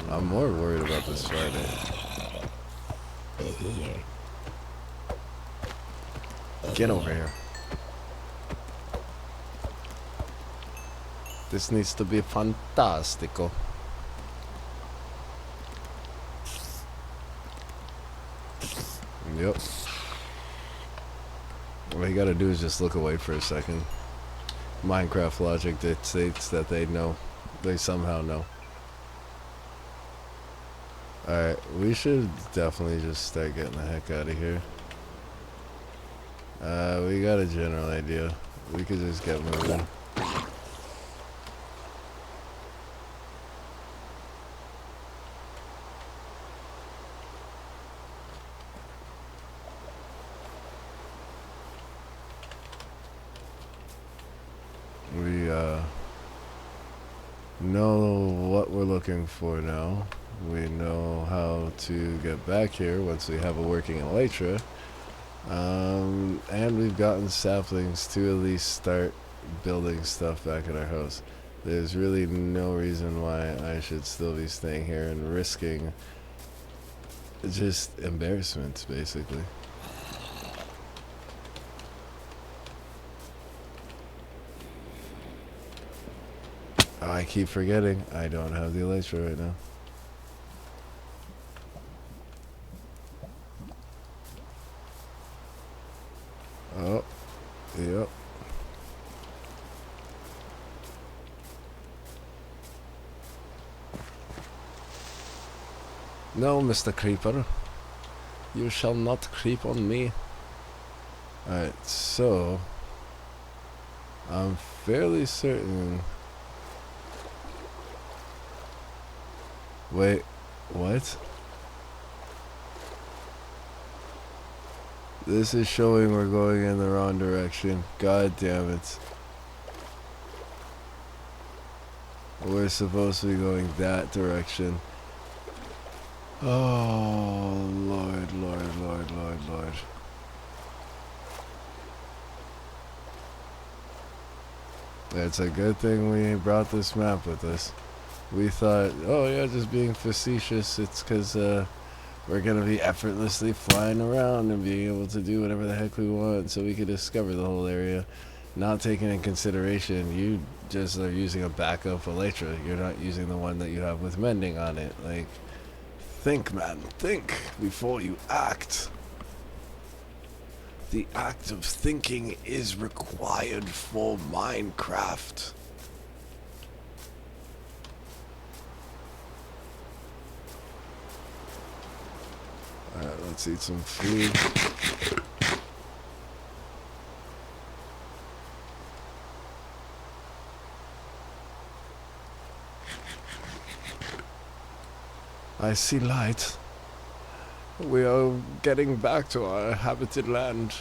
I'm more worried about this Friday. Get over here. This needs to be fantastico. Yep. All you gotta do is just look away for a second. Minecraft logic dictates that they know. They somehow know. Alright, we should definitely just start getting the heck out of here. We got a general idea. We could just get moving. We know what we're looking for now. We know how to get back here once we have a working elytra. And we've gotten saplings to at least start building stuff back at our house. There's really no reason why I should still be staying here and risking just embarrassment, basically. Oh, I keep forgetting I don't have the elytra right now. Oh, yep. No, Mr. Creeper. You shall not creep on me. Alright, so... I'm fairly certain. Wait, what? This is showing we're going in the wrong direction. God damn it. We're supposed to be going that direction. Oh, Lord, Lord, Lord, Lord, Lord. It's a good thing we brought this map with us. We thought, oh yeah, just being facetious, it's because we're going to be effortlessly flying around and being able to do whatever the heck we want so we could discover the whole area. Not taking in consideration, you just are using a backup Elytra. You're not using the one that you have with mending on it. Like, think, man, think before you act. The act of thinking is required for Minecraft. Alright, let's eat some food. I see light. We are getting back to our habited land.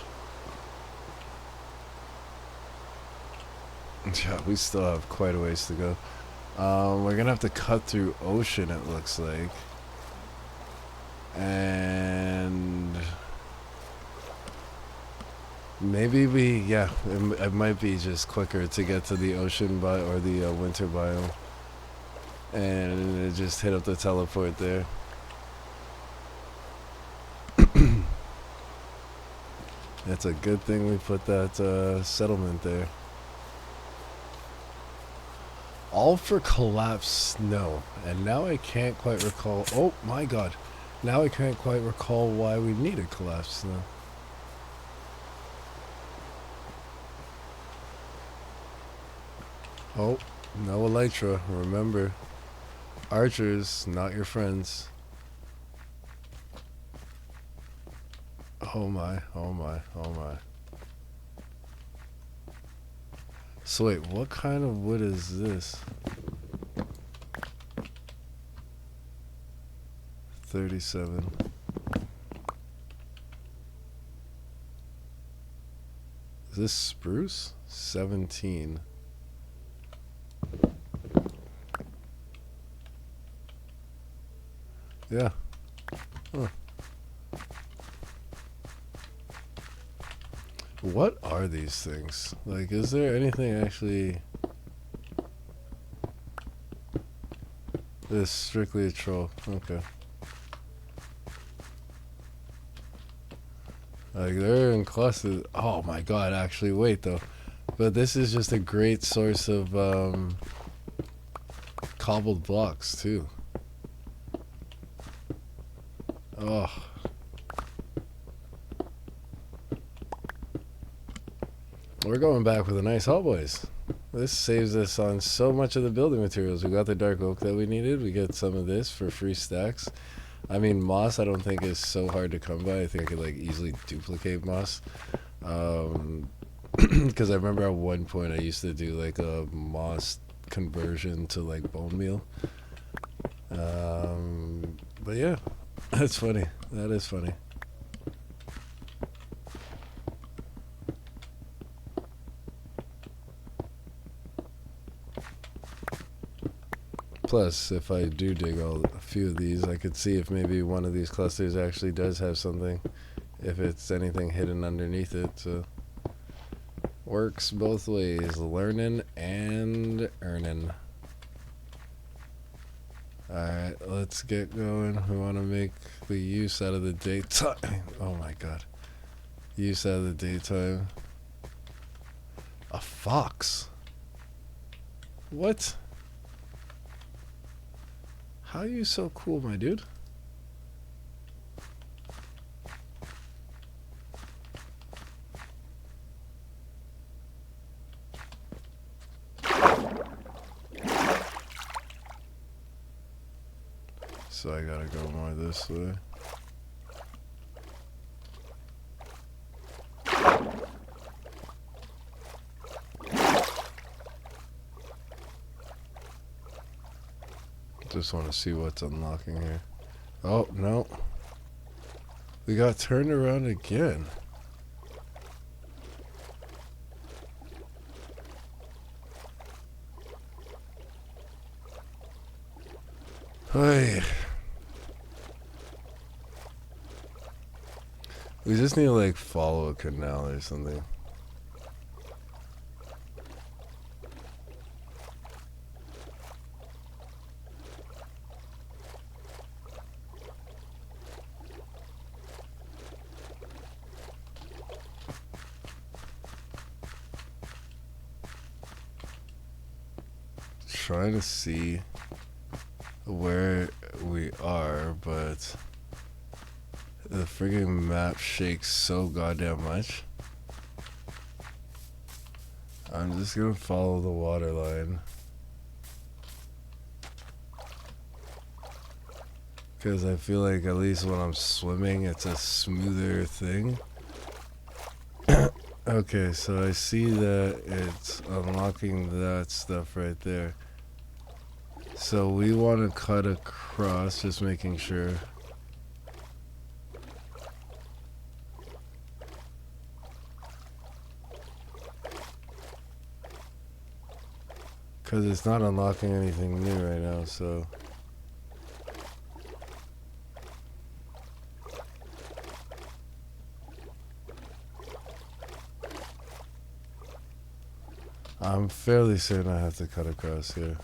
Yeah, we still have quite a ways to go. We're gonna have to cut through ocean, it looks like. And maybe it might be just quicker to get to the ocean or the winter biome. And just hit up the teleport there. It's a good thing we put that settlement there. All for collapsed snow. And now I can't quite recall. Oh my god. Now I can't quite recall why we needed collapsed snow. Oh, no Elytra. Remember, archers, not your friends. Oh my, oh my, oh my. So wait, what kind of wood is this? 37. Is this spruce? 17. Yeah. Huh. What are these things? Like, is there anything actually... This is strictly a troll. Okay. Like, they're in clusters. Oh my god, actually, wait though. But this is just a great source of cobbled blocks too. Oh. We're going back with a nice haul, boys. This saves us on so much of the building materials. We got the dark oak that we needed. We get some of this for free stacks. I mean, moss I don't think is so hard to come by. I think I could like easily duplicate moss. Because I remember at one point I used to do like a moss conversion to like bone meal. But yeah, that's funny. That is funny. Plus, if I do dig a few of these, I could see if maybe one of these clusters actually does have something, if it's anything hidden underneath it. So, works both ways, learning and earning. Alright, let's get going. We want to make the use out of the daytime. Oh my god. Use out of the daytime. A fox? What? How are you so cool, my dude? So I gotta go more this way. just want to see what's unlocking here. Oh, no. We got turned around again. Hey. We just need to like follow a canal or something. Trying to see where we are, but the friggin' map shakes so goddamn much. I'm just gonna follow the water line. Because I feel like at least when I'm swimming, it's a smoother thing. Okay, so I see that it's unlocking that stuff right there. So we want to cut across, just making sure. Because it's not unlocking anything new right now, so. I'm fairly certain I have to cut across here.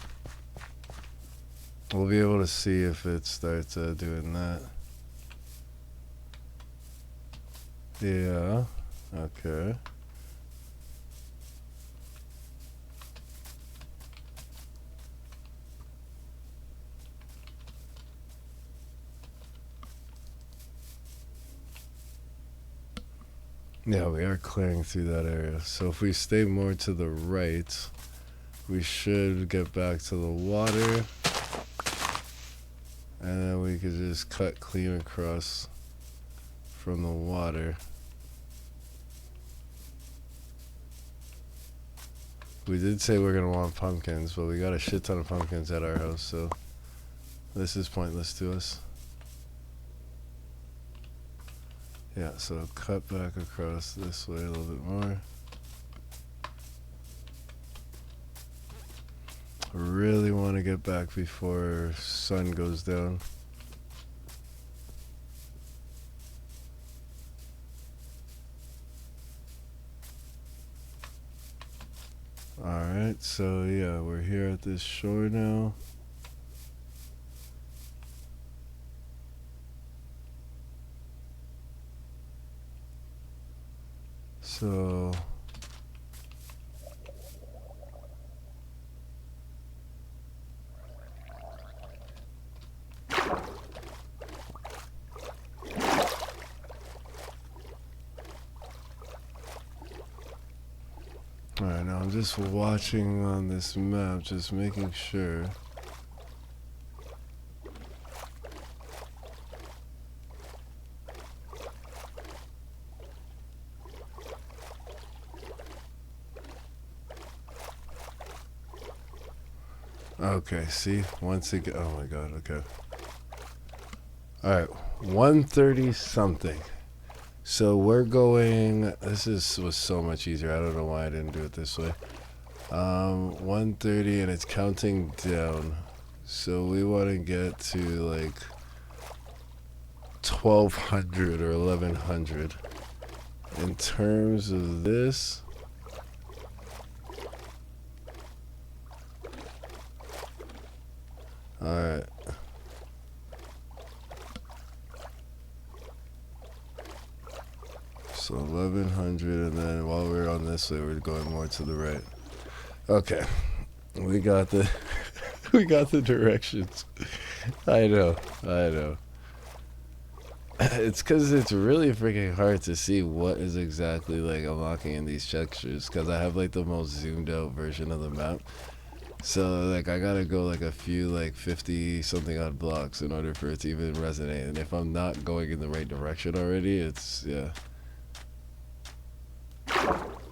We'll be able to see if it starts doing that. Yeah, okay. Yeah, we are clearing through that area. So if we stay more to the right, we should get back to the water. And then we could just cut clean across from the water. We did say we're gonna want pumpkins, but we got a shit ton of pumpkins at our house, so this is pointless to us. Yeah, so cut back across this way a little bit more. Really want to get back before sun goes down. Alright, so yeah, we're here at this shore now. So alright, now I'm just watching on this map, just making sure. Okay, see, once again, oh my god, okay. Alright, 130 something. So we're going, was so much easier. I don't know why I didn't do it this way. 130 and it's counting down. So we want to get to like 1200 or 1100. In terms of this, alright. So 1100, and then while we're on this way, we're going more to the right. Okay, we got the we got the directions. I know. It's because it's really freaking hard to see what is exactly like unlocking in these textures, because I have like the most zoomed out version of the map. So like I gotta go like a few like 50 something odd blocks in order for it to even resonate. And if I'm not going in the right direction already, it's yeah.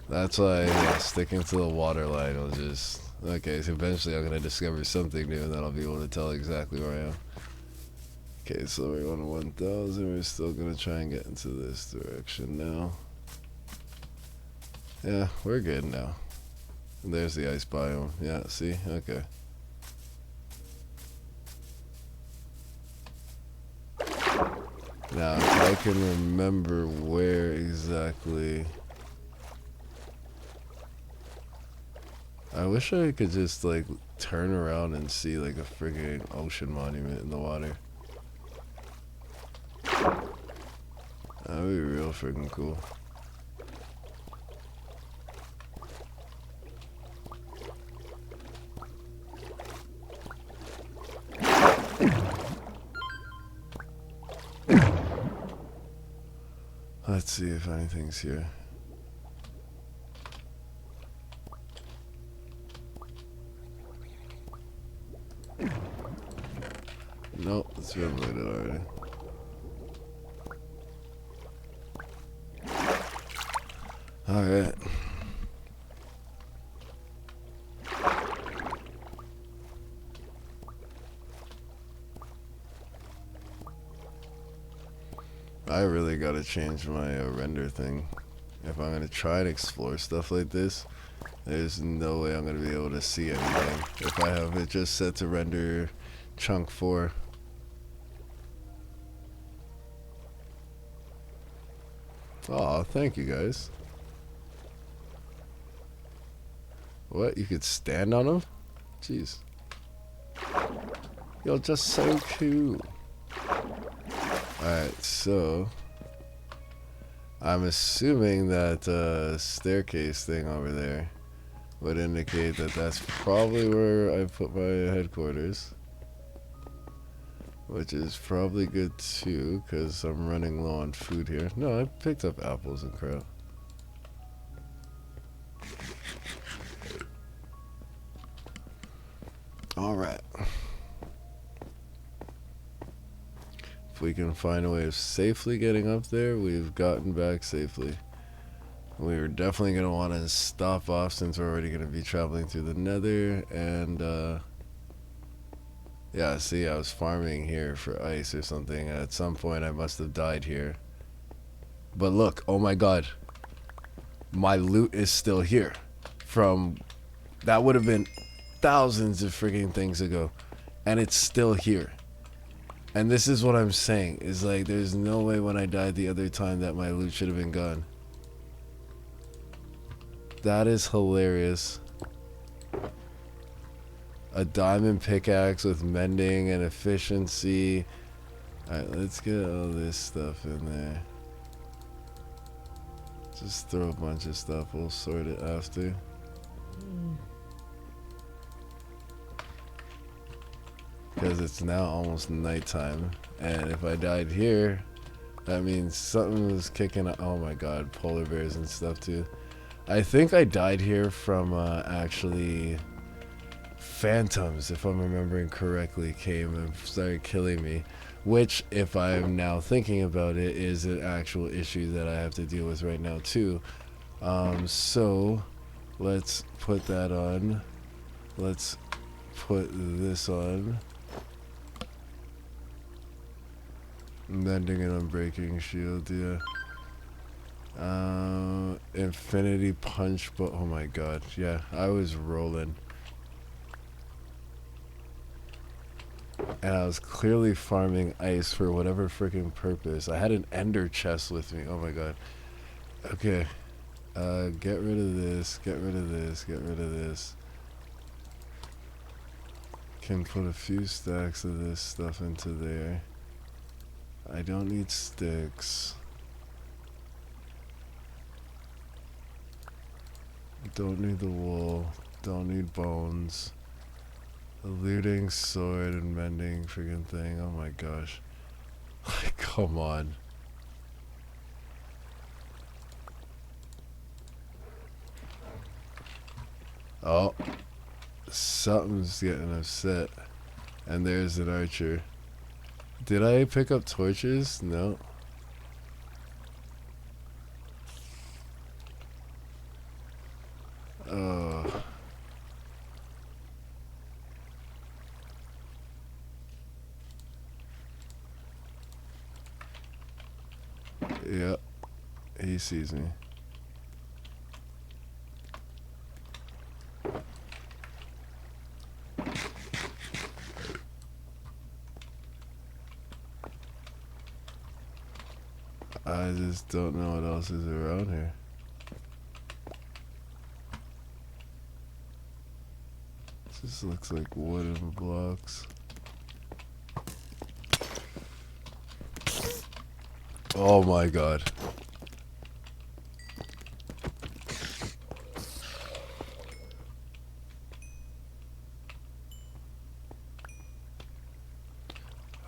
That's why sticking to the water line will just Okay, so eventually I'm gonna discover something new and then I'll be able to tell exactly where I am. Okay, so we're on 1000. We're still gonna try and get into this direction now. Yeah, we're good now. And there's the ice biome. Yeah, see? Okay. Now, if I can remember where exactly... I wish I could just, like, turn around and see, like, a friggin' ocean monument in the water. That would be real friggin' cool. Let's see if anything's here. Nope, it's been looted already. Alright. I really gotta change my render thing. If I'm gonna try and explore stuff like this, there's no way I'm gonna be able to see anything if I have it just set to render chunk 4. Aw, thank you guys. What? You could stand on them? Jeez. You're just so cool. Alright, so I'm assuming that staircase thing over there would indicate that that's probably where I put my headquarters. Which is probably good too, because I'm running low on food here. No, I picked up apples and crap. Alright. If we can find a way of safely getting up there, we've gotten back safely. We're definitely going to want to stop off since we're already going to be traveling through the nether. And, yeah, see, I was farming here for ice or something. At some point, I must have died here. But look, oh my god. My loot is still here. From, that would have been thousands of freaking things ago. And it's still here. And this is what I'm saying, is like, there's no way when I died the other time that my loot should have been gone. That is hilarious. A diamond pickaxe with mending and efficiency. Alright, let's get all this stuff in there. Just throw a bunch of stuff, we'll sort it after. Because it's now almost nighttime. And if I died here, that means something was kicking up. Oh my god, polar bears and stuff too. I think I died here from actually phantoms, if I'm remembering correctly, came and started killing me. Which, if I'm now thinking about it, is an actual issue that I have to deal with right now too. So, let's put that on. Let's put this on. Mending and unbreaking shield, yeah. Infinity punch, but oh my god, yeah, I was rolling. And I was clearly farming ice for whatever freaking purpose. I had an ender chest with me, oh my god. Okay, get rid of this, get rid of this, get rid of this. Can put a few stacks of this stuff into there. I don't need sticks. Don't need the wool. Don't need bones. A looting sword and mending friggin' thing. Oh my gosh. Come on. Oh. Something's getting upset. And there's an archer. Did I pick up torches? No. Oh. Yep, he sees me. I just don't know what else is around here. This looks like wooden blocks. Oh my god.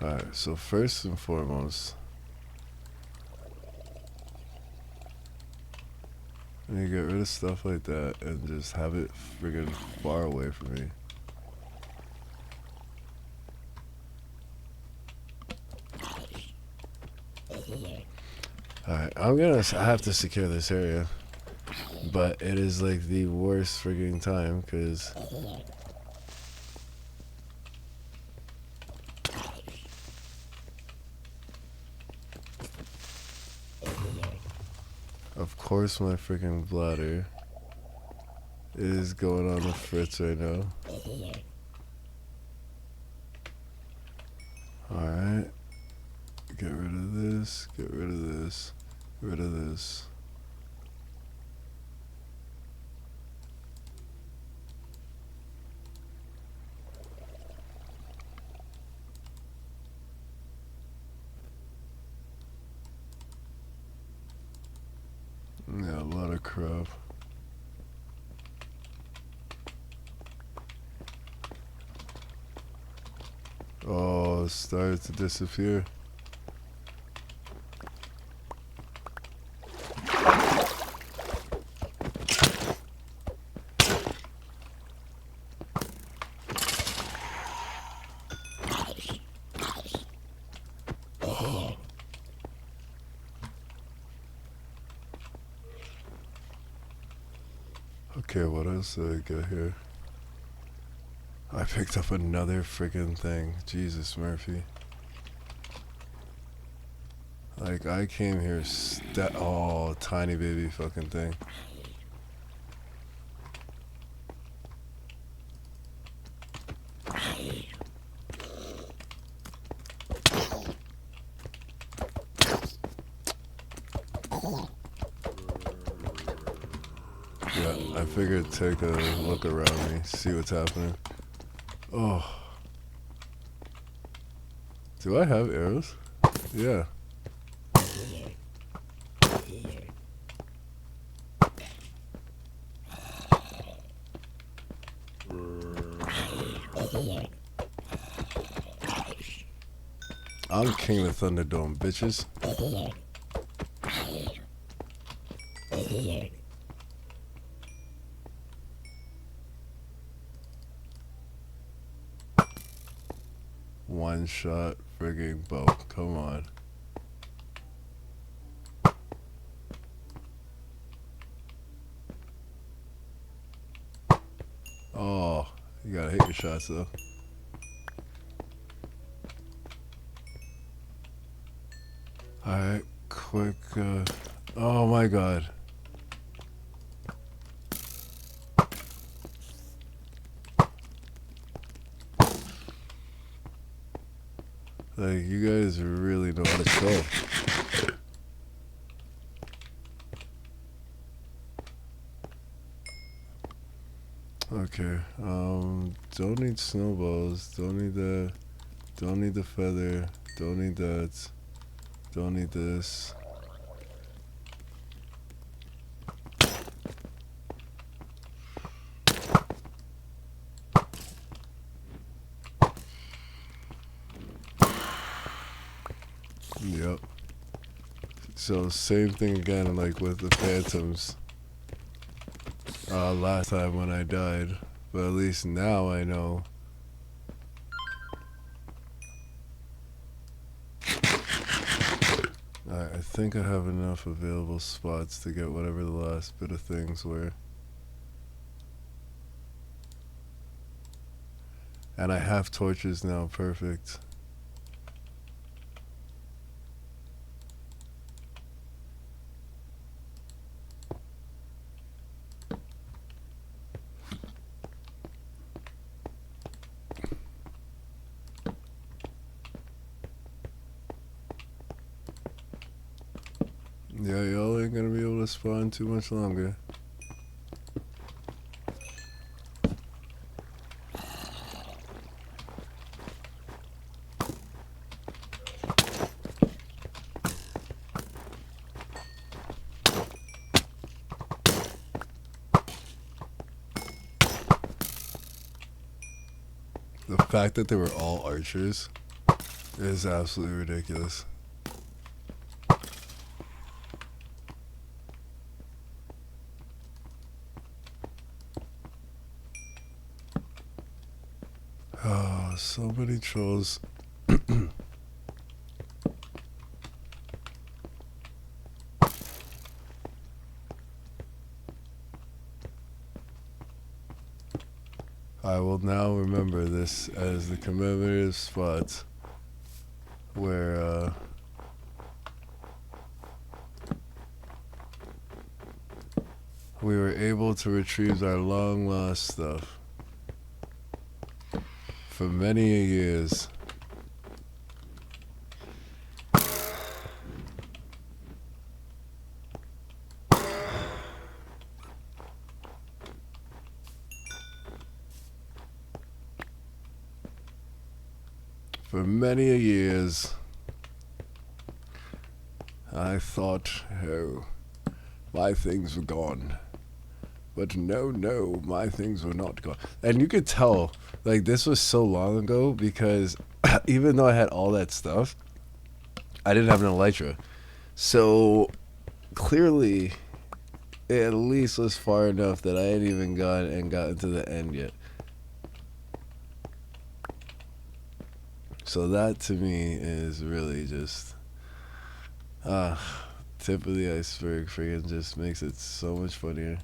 Alright, so first and foremost, I need to get rid of stuff like that and just have it friggin' far away from me. Alright, I have to secure this area. But it is like the worst friggin' time, because of course my friggin' bladder is going on the fritz right now. Alright. Get rid of this, get rid of this, get rid of this. Yeah, a lot of crap. Oh, it started to disappear. Okay, what else did I get here? I picked up another friggin' thing. Jesus, Murphy. Like, I came here oh, tiny baby fucking thing. Yeah, I figured take a look around me, see what's happening. Oh. Do I have arrows? Yeah. I'm King of Thunderdome, bitches. One shot friggin' bow. Come on. Oh, you gotta hit your shots though. Alright, quick, oh my god. Like, you guys really know how to chill. Okay, don't need snowballs, don't need that, don't need the feather, don't need that, don't need this. Yep. So same thing again, like with the phantoms. Last time when I died, but at least now I know. I think I have enough available spots to get whatever the last bit of things were. And I have torches now, perfect. Yeah, y'all ain't gonna be able to spawn too much longer. The fact that they were all archers is absolutely ridiculous. Oh, so many trolls. I will now remember this as the commemorative spot where we were able to retrieve our long lost stuff for many years. For many years, I thought, oh, my things were gone. But no, my things were not gone. And you could tell, like, this was so long ago because even though I had all that stuff, I didn't have an elytra. So, clearly, it at least was far enough that I hadn't even gotten to the end yet. So that to me is really just tip of the iceberg. Freaking just makes it so much funnier.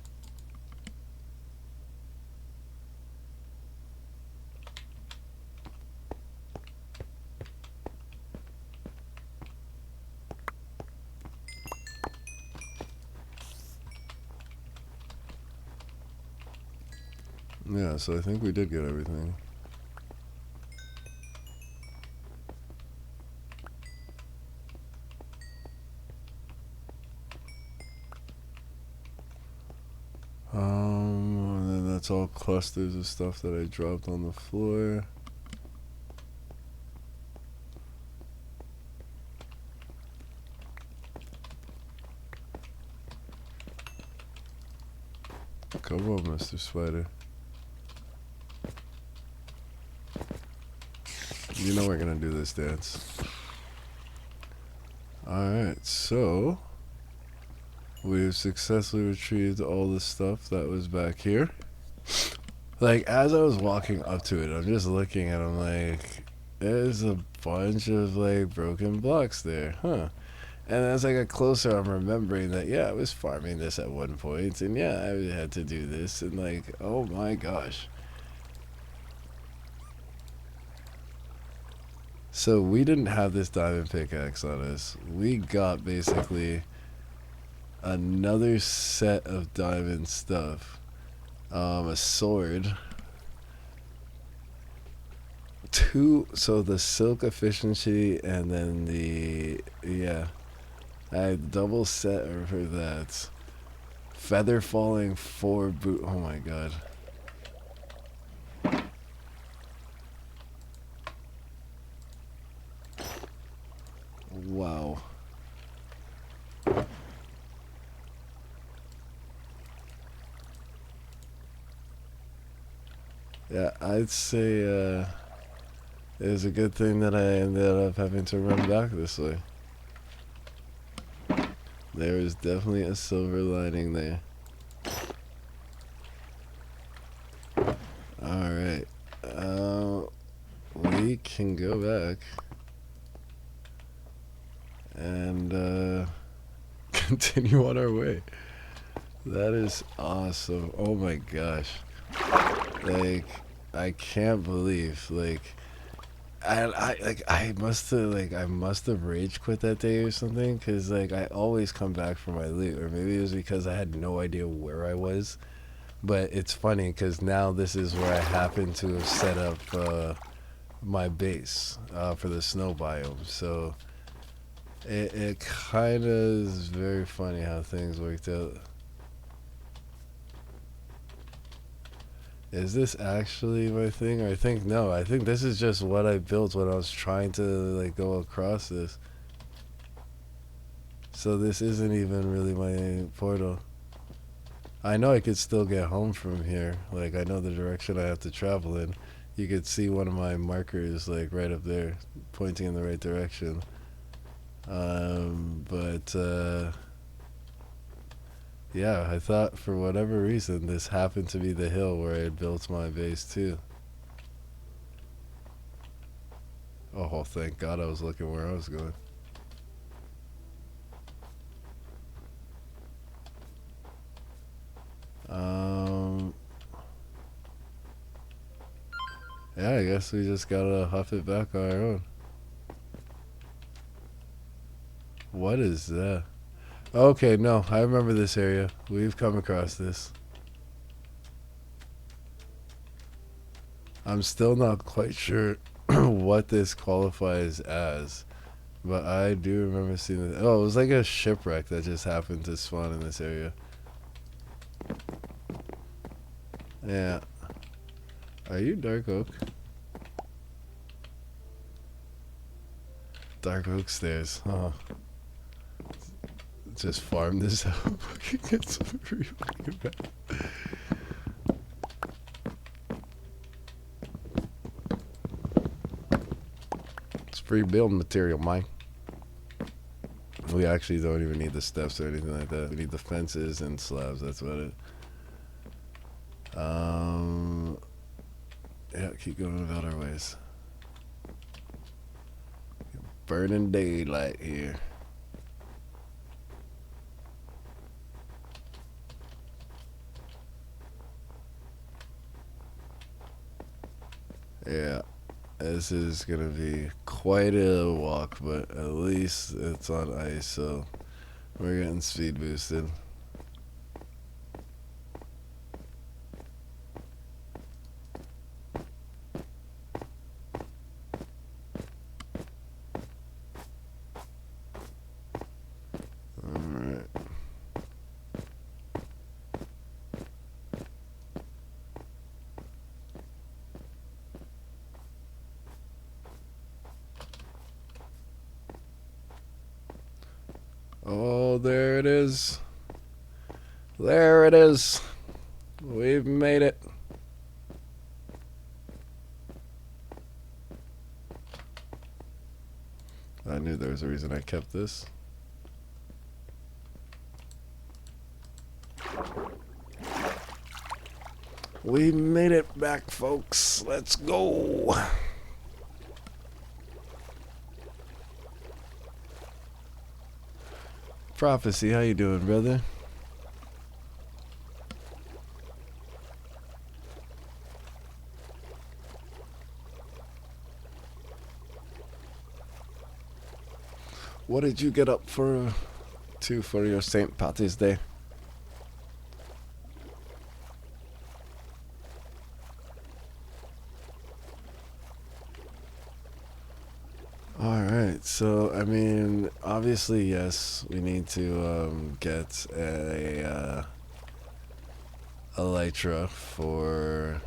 Yeah, so I think we did get everything. And then that's all clusters of stuff that I dropped on the floor. Come on, Mr. Spider. You know we're gonna do this dance. Alright, so we've successfully retrieved all the stuff that was back here. Like, as I was walking up to it, I'm just looking at them like, there's a bunch of, like, broken blocks there, huh? And as I got closer, I'm remembering that, yeah, I was farming this at one point, and yeah, I had to do this, and like, oh my gosh. So we didn't have this diamond pickaxe on us. We got basically another set of diamond stuff. A sword. So the silk efficiency and then the, yeah. I had double set for that. Feather falling 4 boot. Oh my god. Wow. Yeah, I'd say it was a good thing that I ended up having to run back this way. There is definitely a silver lining there. Alright. We can go back and continue on our way. That is awesome. Oh my gosh. Like, I can't believe, like, I must have rage quit that day or something, because like I always come back for my loot, or maybe it was because I had no idea where I was. But it's funny because now this is where I happen to have set up my base for the snow biome. So It kind of is very funny how things worked out. Is this actually my thing? Or I think no. I think this is just what I built when I was trying to like go across this. So this isn't even really my portal. I know I could still get home from here. Like I know the direction I have to travel in. You could see one of my markers like right up there, pointing in the right direction. But yeah, I thought for whatever reason this happened to be the hill where I had built my base too. Oh, thank God I was looking where I was going. Um, yeah, I guess we just gotta huff it back on our own. What is that? Okay, no, I remember this area. We've come across this. I'm still not quite sure what this qualifies as, but I do remember seeing it. Oh, it was like a shipwreck that just happened to spawn in this area. Yeah. Are you dark oak? Dark oak stairs. Oh. Just farm this out. Get some free fucking back. It's free building material, Mike. We actually don't even need the steps or anything like that. We need the fences and slabs. That's about it. Yeah, keep going about our ways. Burning daylight here. Yeah, this is gonna be quite a walk, but at least it's on ice, so we're getting speed boosted. Alright. Oh, there it is. There it is. We've made it. I knew there was a reason I kept this. We made it back, folks. Let's go. Prophecy, how you doing, brother? What did you get up for your St.Patts Day? Alright, so, I mean, obviously, yes, we need to get a elytra for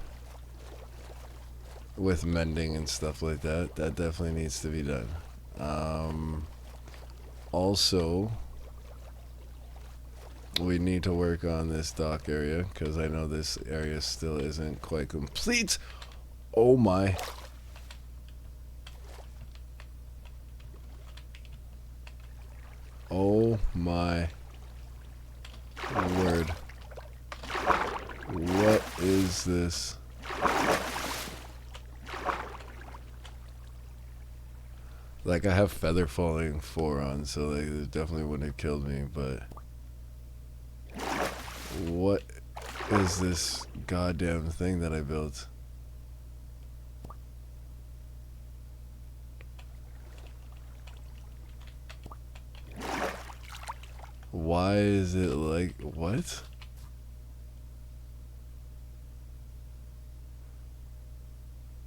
with mending and stuff like that. That definitely needs to be done. Also, we need to work on this dock area because I know this area still isn't quite complete. Oh my. Oh my word. What is this? Like, I have feather falling 4 on, so like it definitely wouldn't have killed me, but what is this goddamn thing that I built? Why is it like, what?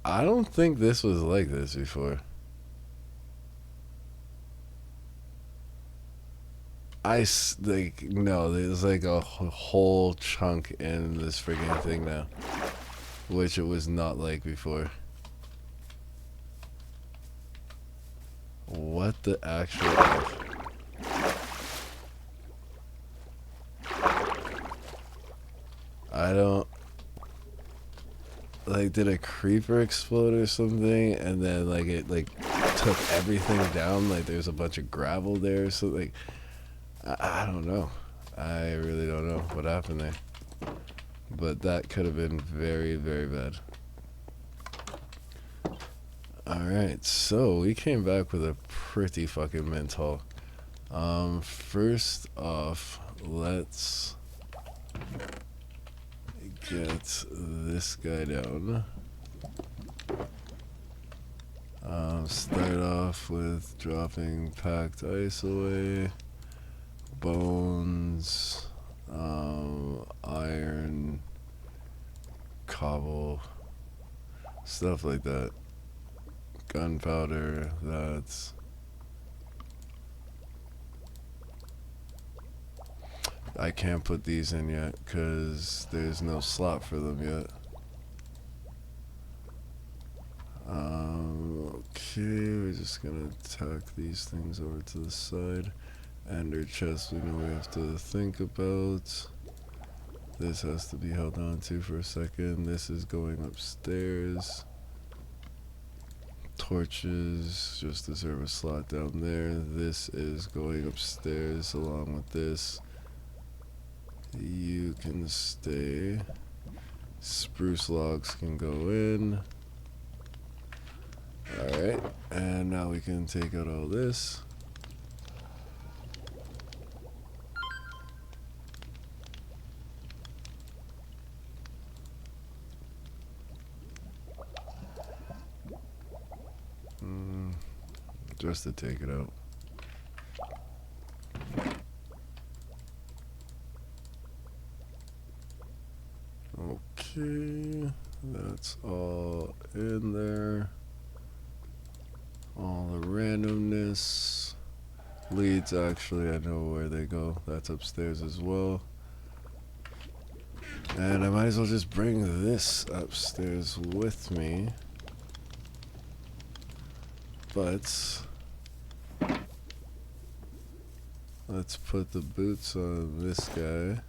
I don't think this was like this before. like, no, there's like a whole chunk in this freaking thing now, which it was not like before. What the actual F? I don't... Like, did a creeper explode or something? And then, like, it, like, took everything down? Like, there's a bunch of gravel there, so, like... I don't know. I really don't know what happened there. But that could have been very, very bad. Alright, so we came back with a pretty fucking mint haul. First off, let's get this guy down. Start off with dropping packed ice away, bones, iron, cobble, stuff like that. Gunpowder, that's... I can't put these in yet because there's no slot for them yet. Okay, we're just gonna tack these things over to the side. Ender chest we know we have to think about. This has to be held on to for a second. This is going upstairs. Torches just deserve a slot down there. This is going upstairs along with this. You can stay. Spruce logs can go in. Alright, and now we can take out all this. Just to take it out. Okay, that's all in there. All the randomness. Leads, actually, I know where they go. That's upstairs as well. And I might as well just bring this upstairs with me. But let's put the boots on this guy.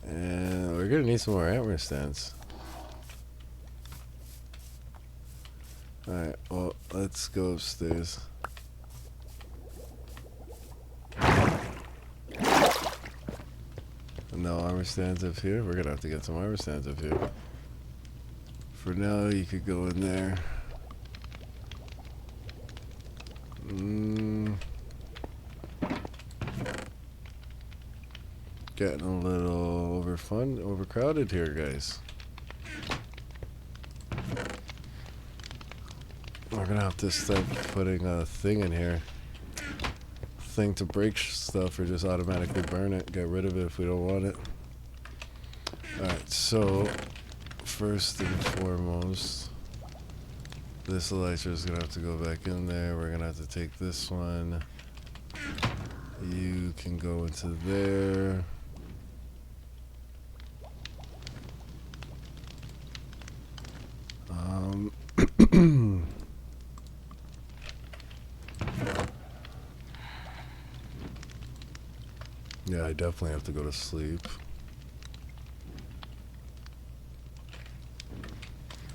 And we're gonna need some more armor stands. Alright, well, let's go upstairs. No armor stands up here. We're gonna have to get some armor stands up here. For now, you could go in there. Getting a little overcrowded here, guys. We're gonna have to start putting a thing in here. Thing to break stuff or just automatically burn it. Get rid of it if we don't want it. Alright, so first and foremost, this elytra is gonna have to go back in there. We're gonna have to take this one. You can go into there. Yeah, I definitely have to go to sleep.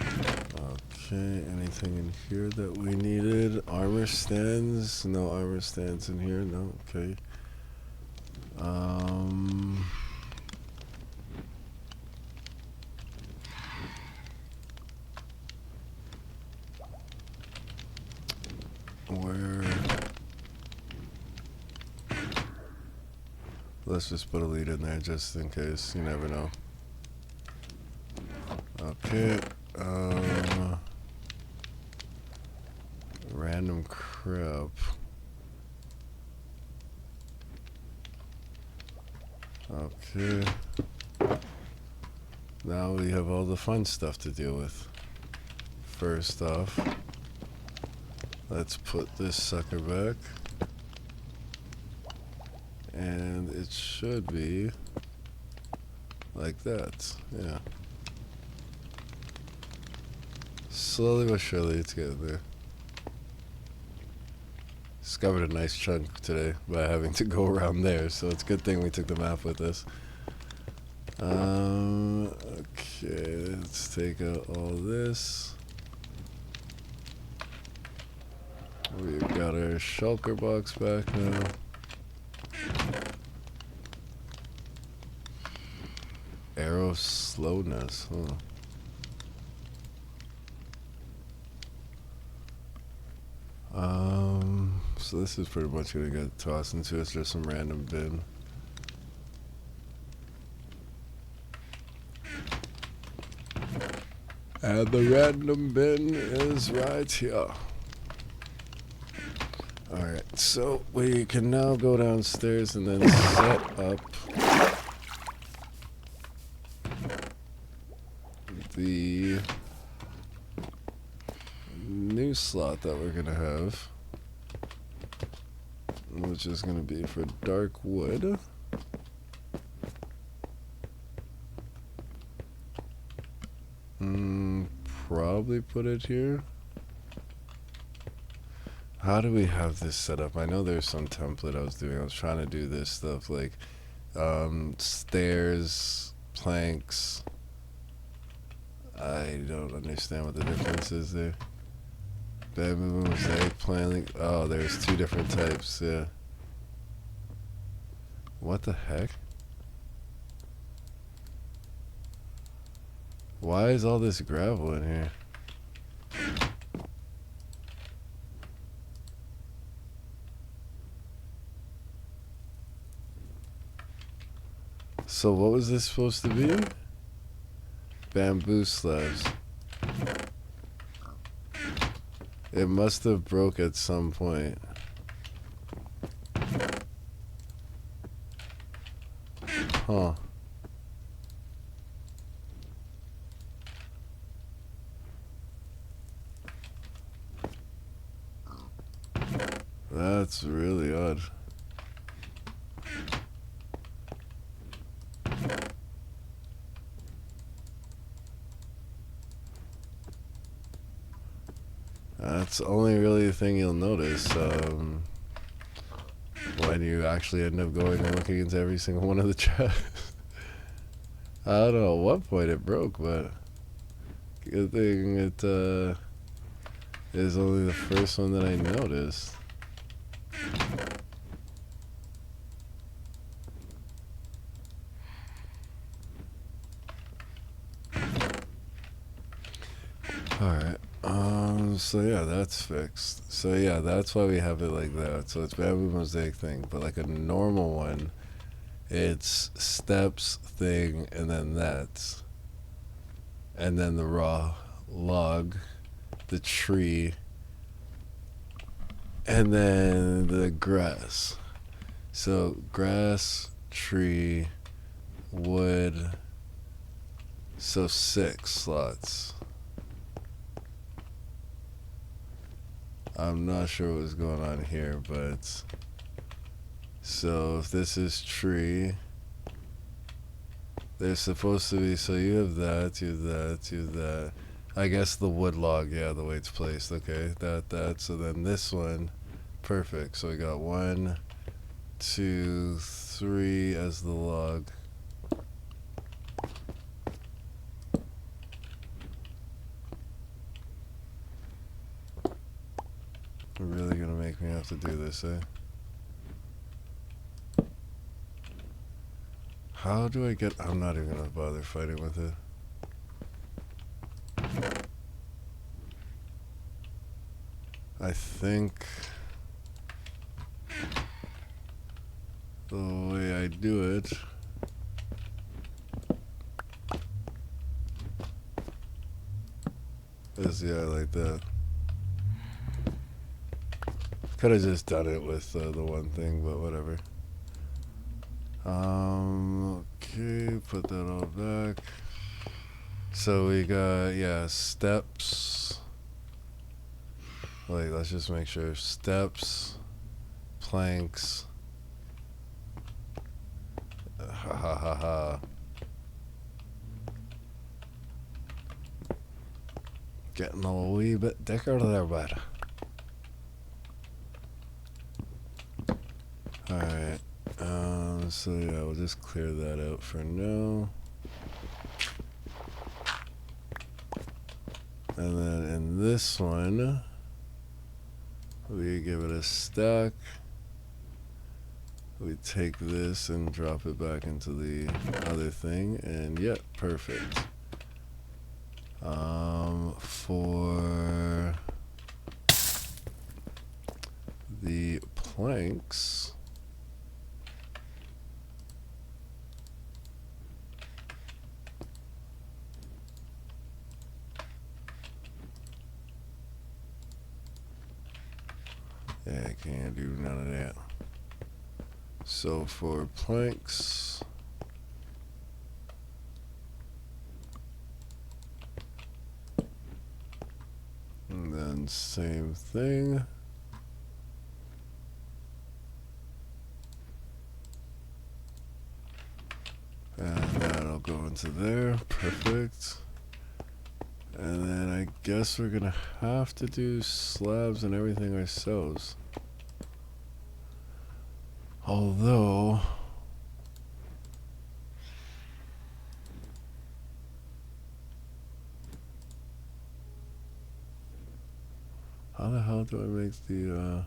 Okay, anything in here that we needed? Armor stands? No armor stands in here, no, okay. Let's just put a lead in there just in case, you never know. Okay, random crap. Okay. Now we have all the fun stuff to deal with. First off, let's put this sucker back. And it should be like that. Yeah. Slowly but surely it's getting there. Discovered a nice chunk today by having to go around there, so it's a good thing we took the map with us. Okay, let's take out all this. We've got our shulker box back now. Arrow slowness, huh? So this is pretty much gonna get tossed into us just some random bin. And the random bin is right here. Alright, so we can now go downstairs and then set up the new slot that we're gonna have, which is gonna be for dark wood. Probably put it here. How do we have this set up? I know there's some template I was doing. I was trying to do this stuff like stairs, planks. I don't understand what the difference is there. Bamboo mosaic plank. Oh, there's two different types. Yeah. What the heck? Why is all this gravel in here? So what was this supposed to be? Bamboo slabs. It must have broke at some point. Huh. That's really odd. That's only really the thing you'll notice when you actually end up going and looking into every single one of the chests. I don't know at what point it broke, but good thing it is only the first one that I noticed. Alright, so yeah, that's fixed. So yeah, that's why we have it like that. So it's bamboo mosaic thing, but like a normal one, it's steps thing, and then that. And then the raw log, the tree, and then the grass. So grass, tree, wood, so 6 slots. I'm not sure what's going on here, but so if this is tree, there's supposed to be, so you have that, you have that, you have that. I guess the wood log, yeah, the way it's placed. Okay, that. So then this one, perfect. So we got 1, 2, 3 as the log. You're really gonna make me have to do this, eh? How do I get... I'm not even gonna bother fighting with it. I think the way I do it is, yeah, like that. Could have just done it with the one thing, but whatever. Okay, put that all back. So we got, yeah, steps. Like, let's just make sure. Steps, planks, Ha ha ha ha. Getting a wee bit thicker there, bud. Alright. So yeah, we'll just clear that out for now. And then in this one, we give it a stack. We take this and drop it back into the other thing, and yep, perfect. For the planks, yeah, I can't do none of that. So for planks, and then same thing. And that'll go into there, perfect. And then I guess we're gonna have to do slabs and everything ourselves. Although, how the hell do I make the,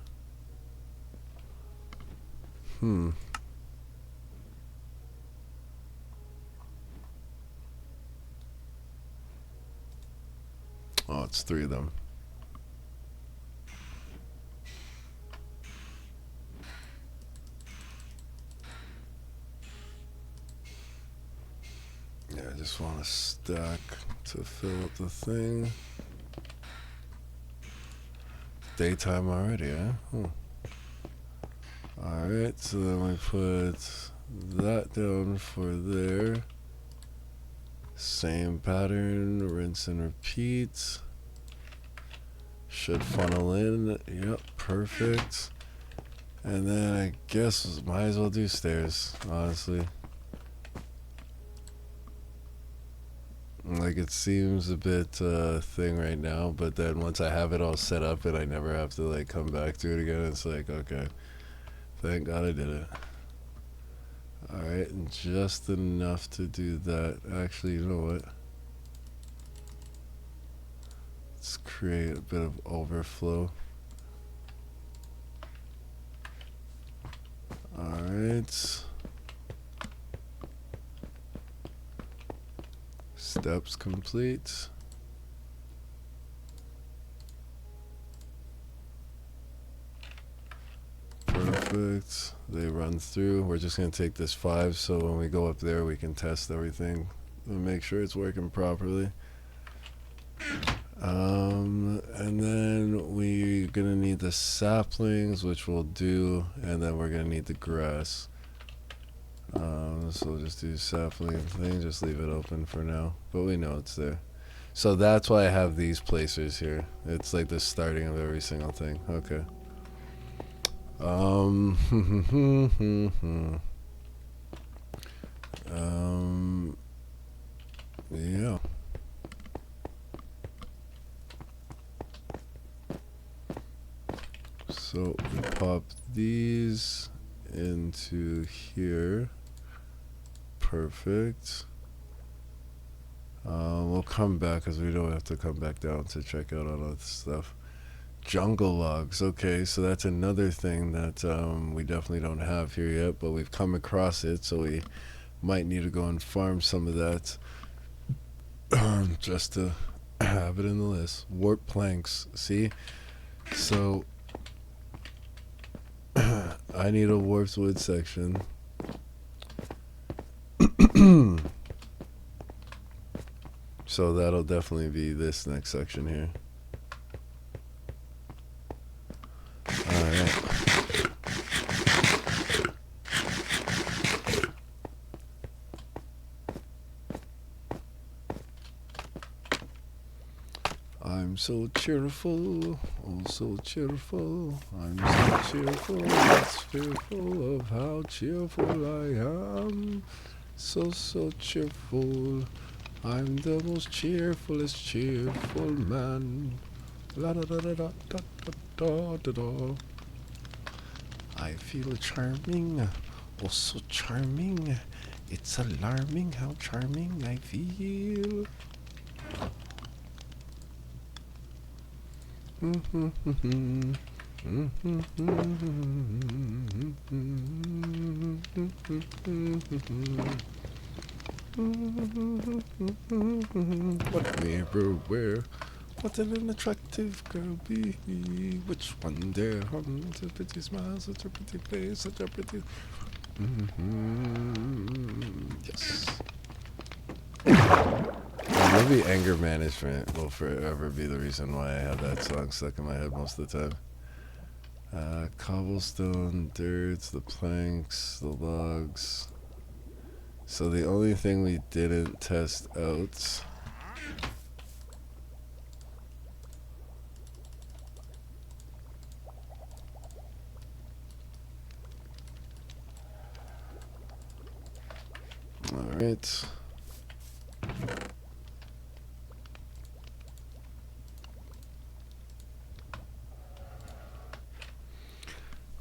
Oh, it's 3 of them. Yeah, I just want a stack to fill up the thing. Daytime already, huh? Alright, so then we put that down for there. Same pattern, rinse and repeat. Should funnel in. Yep, perfect. And then I guess might as well do stairs, honestly. Like, it seems a bit thing right now, but then once I have it all set up and I never have to like come back to it again, it's like, okay, thank God I did it. Alright, and just enough to do that. Actually, you know what? Let's create a bit of overflow. Alright. Steps complete. Perfect. They run through. We're just going to take this 5 so when we go up there we can test everything and make sure it's working properly. And then we're going to need the saplings, which we'll do, and then we're going to need the grass. So we'll just do sapling thing, just leave it open for now, but we know it's there. So that's why I have these placers here. It's like the starting of every single thing. Okay. Yeah. So we pop these into here. Perfect. We'll come back because we don't have to come back down to check out all that stuff. Jungle logs. Okay, so that's another thing that we definitely don't have here yet, but we've come across it, so we might need to go and farm some of that just to have it in the list. Warp planks. See? So I need a warped wood section. So that'll definitely be this next section here. Alright. I'm so cheerful, oh so cheerful. I'm so cheerful, it's fearful of how cheerful I am. So cheerful. I'm the most cheerfulest cheerful man. La da da da da da da da da. I feel charming, oh so charming. It's alarming how charming I feel. What mirror wear? What an attractive girl be? Which one dare such a pretty smile, such a pretty face, such a pretty. Yes. Maybe anger management will forever be the reason why I have that song stuck in my head most of the time. Cobblestone, dirt, the planks, the logs. So the only thing we didn't test out. Alright.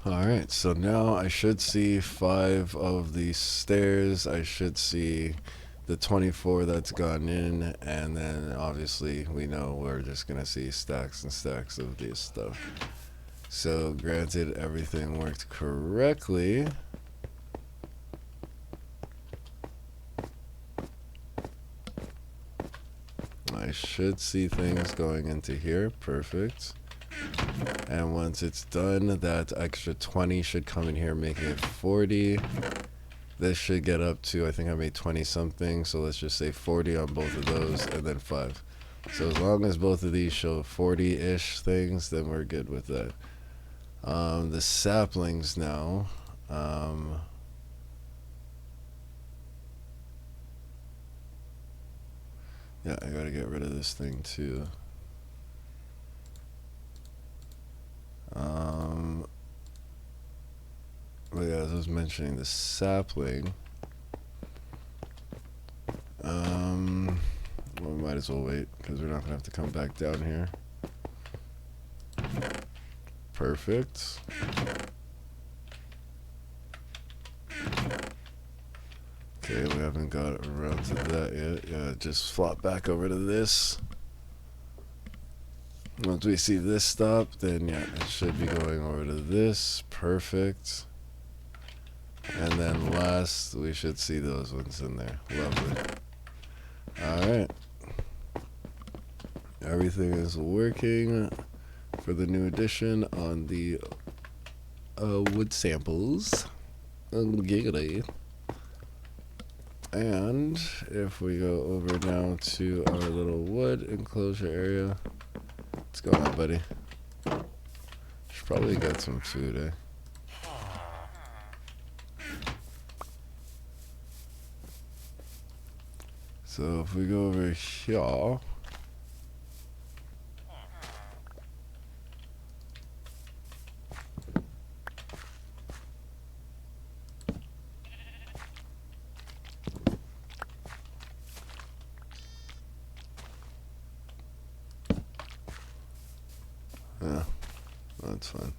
Alright, so now I should see 5 of these stairs. I should see the 24 that's gone in, and then obviously we know we're just gonna see stacks and stacks of this stuff. So granted everything worked correctly, I should see things going into here. Perfect. And once it's done, that extra 20 should come in here, making it 40. This should get up to, I think I made 20 something, so let's just say 40 on both of those, and then 5. So as long as both of these show 40-ish things, then we're good with that. The saplings now. Yeah, I gotta get rid of this thing too. But yeah, as I was mentioning, the sapling. Well, we might as well wait, because we're not gonna have to come back down here. Perfect. Okay, we haven't got around to that yet. Yeah, just flop back over to this. Once we see this stop, then yeah, it should be going over to this. Perfect. And then last, we should see those ones in there. Lovely. Alright. Everything is working for the new addition on the wood samples. Giggity. And if we go over now to our little wood enclosure area. What's going on, buddy? Should probably get some food, eh? So if we go over here. Yeah, that's fine.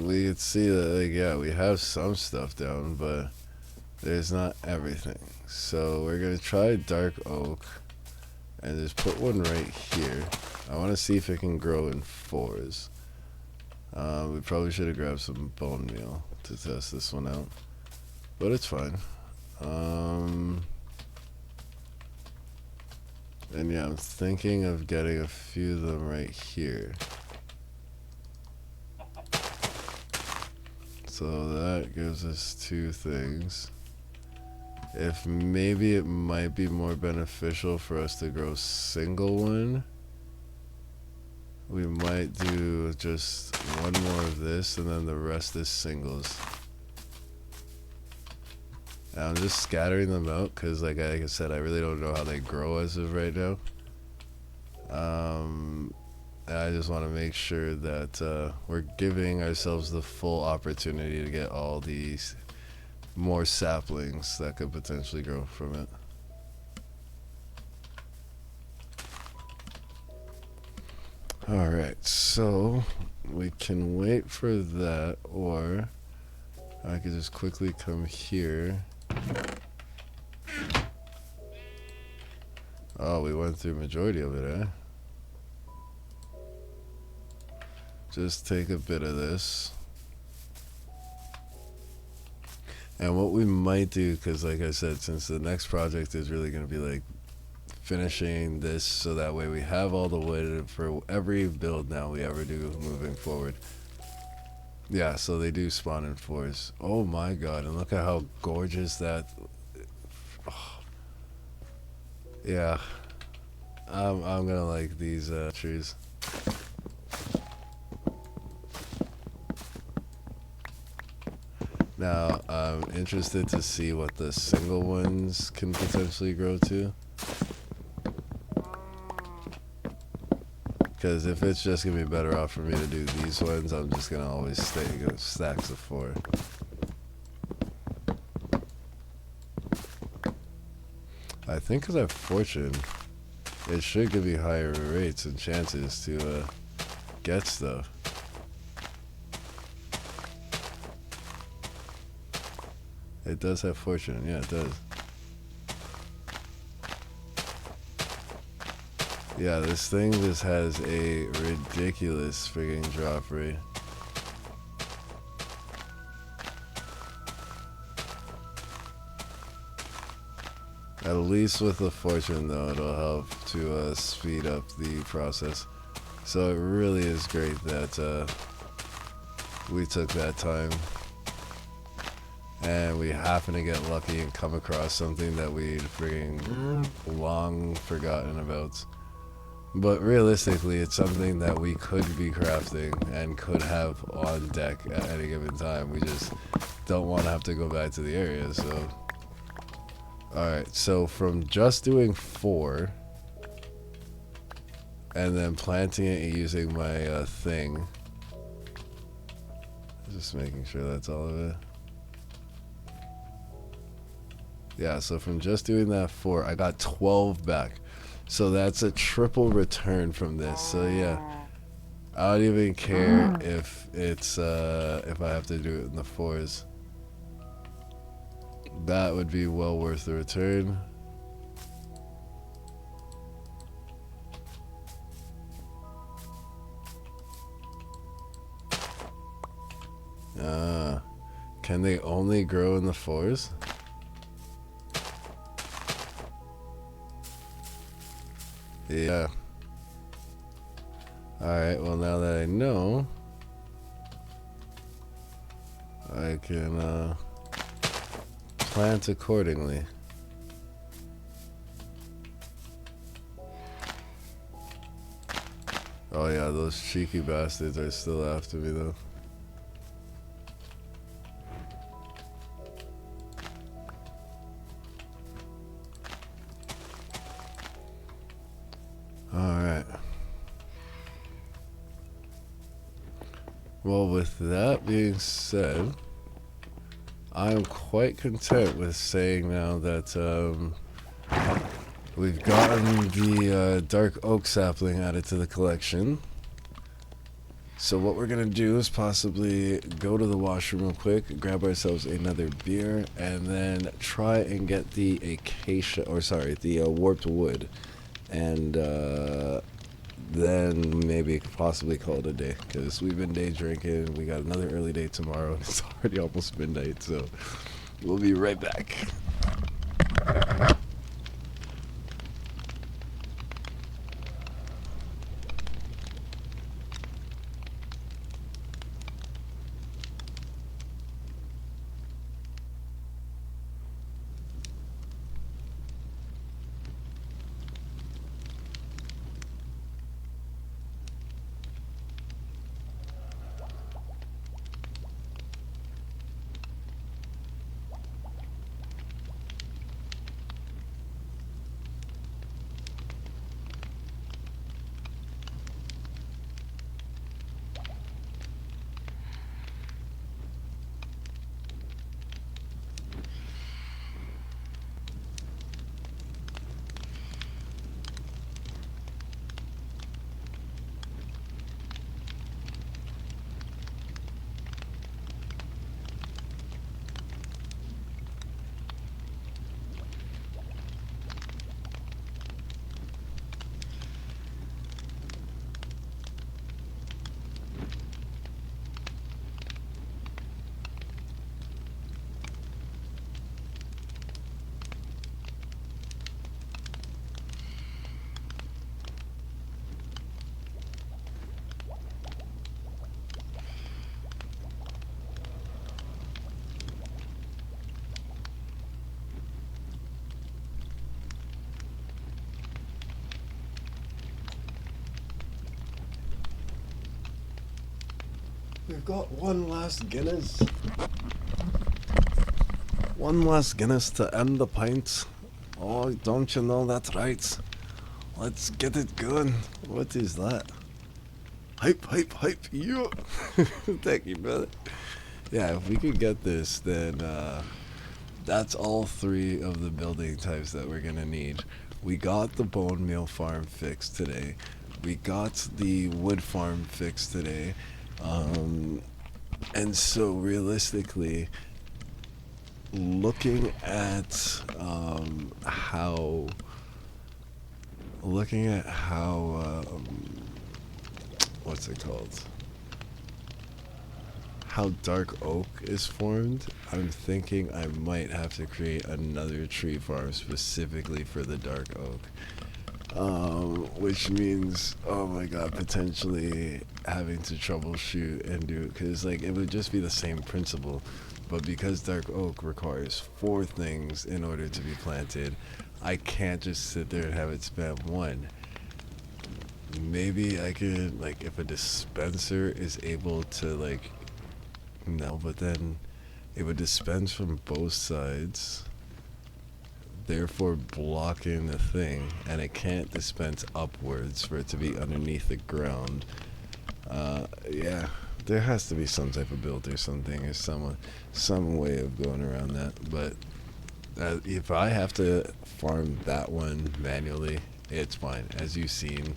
We could see that, like, yeah, we have some stuff down, but there's not everything. So we're gonna try dark oak and just put one right here. I want to see if it can grow in 4s. We probably should have grabbed some bone meal to test this one out, but it's fine. And yeah, I'm thinking of getting a few of them right here. So that gives us 2 things. If maybe it might be more beneficial for us to grow single one, we might do just one more of this and then the rest is singles. And I'm just scattering them out because, like I said, I really don't know how they grow as of right now. And I just want to make sure that we're giving ourselves the full opportunity to get all these more saplings that could potentially grow from it. Alright, so we can wait for that, or I could just quickly come here. Oh, we went through majority of it, eh? Just take a bit of this. And what we might do, because like I said, since the next project is really going to be like finishing this, so that way we have all the wood for every build now we ever do moving forward. Yeah, so they do spawn in fours. Oh my god, and look at how gorgeous that... Oh. Yeah, I'm gonna like these trees. Now, I'm interested to see what the single ones can potentially grow to. Because if it's just going to be better off for me to do these ones, I'm just going to always stay with stacks of 4. I think because I have fortune, it should give me higher rates and chances to get stuff. It does have fortune, yeah, it does. Yeah, this thing just has a ridiculous friggin' drop rate. At least with the fortune, though, it'll help to speed up the process. So it really is great that we took that time. And we happen to get lucky and come across something that we'd friggin' long forgotten about. But realistically, it's something that we could be crafting and could have on deck at any given time. We just don't want to have to go back to the area, so... Alright, so from just doing 4, and then planting it using my thing... Just making sure that's all of it. Yeah, so from just doing that 4, I got 12 back. So that's a triple return from this. So yeah, I don't even care if it's if I have to do it in the 4s. That would be well worth the return. Can they only grow in the 4s? Yeah. Alright, well now that I know, I can plant accordingly. Oh yeah, those cheeky bastards are still after me though. Alright. Well, with that being said, I'm quite content with saying now that we've gotten the dark oak sapling added to the collection. So what we're going to do is possibly go to the washroom real quick, grab ourselves another beer, and then try and get the acacia, or sorry, the warped wood. And then maybe possibly call it a day, because we've been day drinking. We got another early day tomorrow. It's already almost midnight, so we'll be right back. We've got one last Guinness. One last Guinness to end the pint. Oh, don't you know that's right? Let's get it going. What is that? Hype, hype, hype. You. Thank you, brother. Yeah, if we could get this, then that's all three of the building types that we're gonna need. We got the bone meal farm fixed today. We got the wood farm fixed today. And so realistically, looking at how what's it called, how dark oak is formed, I'm thinking I might have to create another tree farm specifically for the dark oak. Which means, oh my god, potentially having to troubleshoot and do, because like it would just be the same principle, but because dark oak requires 4 things in order to be planted, I can't just sit there and have it spam 1. Maybe I could, like, if a dispenser is able to, like, no, but then it would dispense from both sides, therefore blocking the thing, and it can't dispense upwards for it to be underneath the ground. Yeah, there has to be some type of build or something, or some way of going around that. But if I have to farm that one manually, it's fine. As you've seen,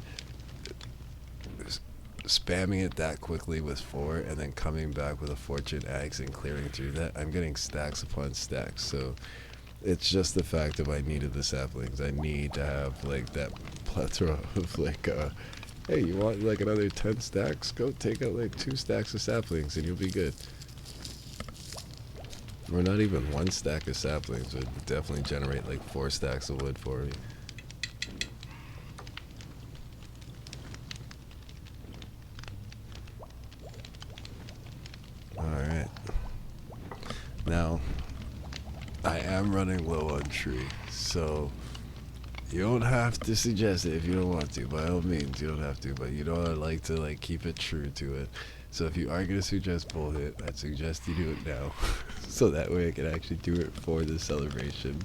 spamming it that quickly with 4 and then coming back with a fortune axe and clearing through that, I'm getting stacks upon stacks. So it's just the fact that I needed the saplings. I need to have like that plethora of like hey, you want like another 10 stacks? Go take out like 2 stacks of saplings and you'll be good. Or not even 1 stack of saplings would definitely generate like 4 stacks of wood for me. Alright. Now, I am running low on tree, so you don't have to suggest it if you don't want to. By all means, you don't have to, but you know I like to like keep it true to it. So if you are going to suggest bullshit, I'd suggest you do it now. So that way I can actually do it for the celebration.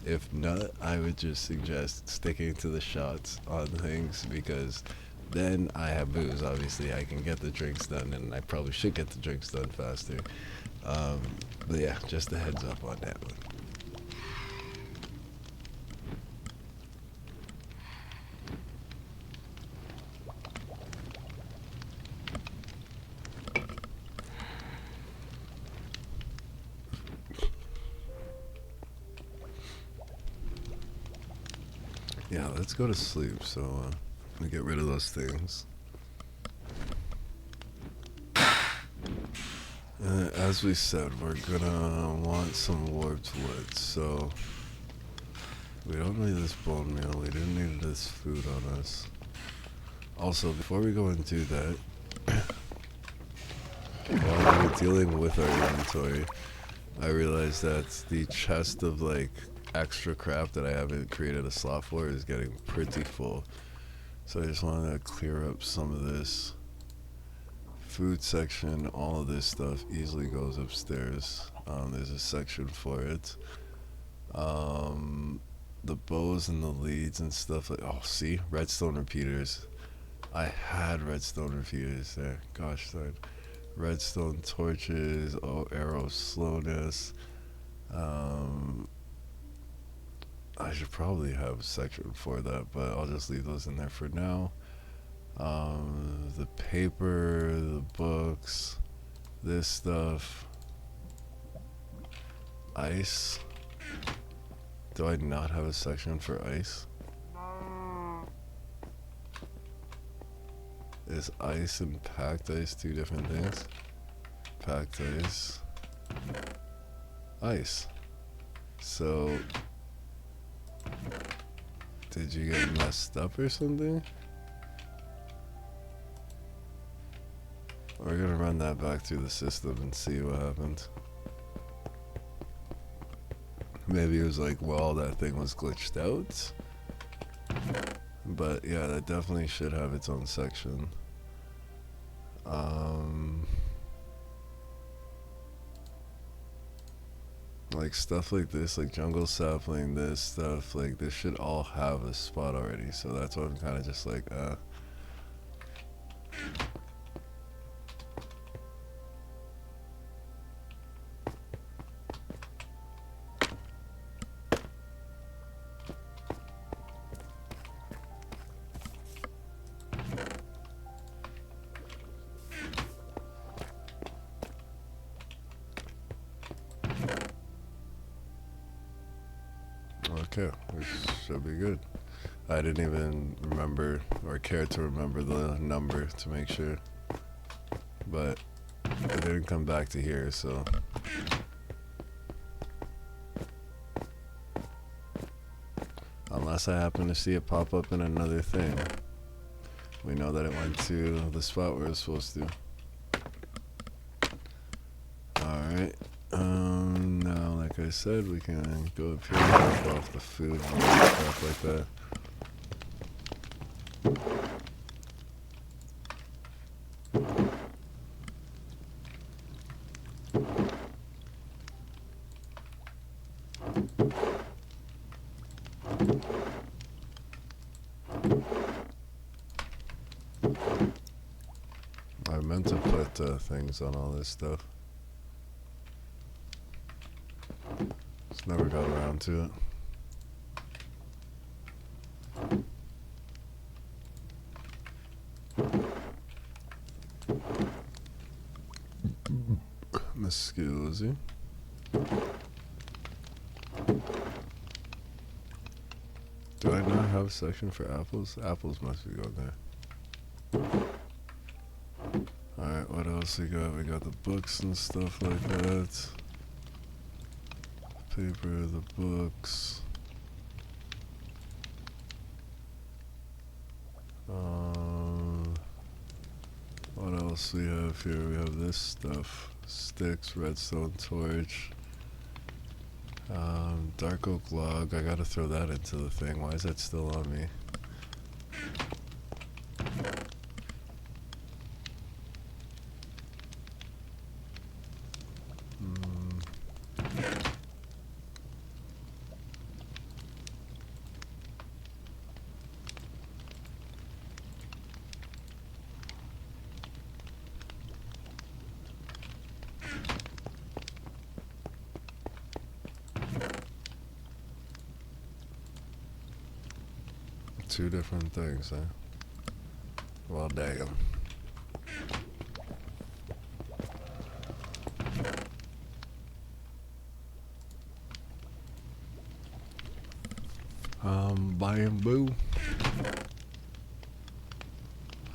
If not, I would just suggest sticking to the shots on things, because then I have booze. Obviously, I can get the drinks done, and I probably should get the drinks done faster. But yeah, just a heads up on that one. Yeah, let's go to sleep, so we get rid of those things. As we said, we're gonna want some warped wood, so we don't need this bone meal, we didn't need this food on us. Also, before we go and do that, while we're dealing with our inventory, I realized that the chest of like extra crap that I haven't created a slot for is getting pretty full. So I just wanted to clear up some of this. Food section, all of this stuff easily goes upstairs. There's a section for it. The bows and the leads and stuff, like, oh, see, redstone repeaters. I had redstone repeaters there. Gosh darn. Redstone torches, oh, arrow slowness. I should probably have a section for that, but I'll just leave those in there for now. The paper, the books, this stuff. Ice. Do I not have a section for ice? Is ice and packed ice 2 different things? Packed ice. Ice. So, did you get messed up or something? We're gonna run that back through the system and see what happened. Maybe it was like, well, that thing was glitched out. But yeah, that definitely should have its own section. Like stuff like this, like jungle sapling, this stuff, like this should all have a spot already. So that's why I'm kind of just like, okay, we should be good. I didn't even remember or care to remember the number to make sure, but it didn't come back to here, so. Unless I happen to see it pop up in another thing. We know that it went to the spot where it's supposed to. Alright. Now, like I said, we can go up here and drop off the food and stuff like that. I meant to put things on all this stuff. Just never got around to it. Excuse me. Do I not have a section for apples? Apples must be going there. Alright, what else we got? We got the books and stuff like that. Paper, the books. What else we have here? We have this stuff. Sticks, redstone torch. Dark oak log. I gotta throw that into the thing. Why is that still on me? Two different things, huh? Well, damn. Bamboo.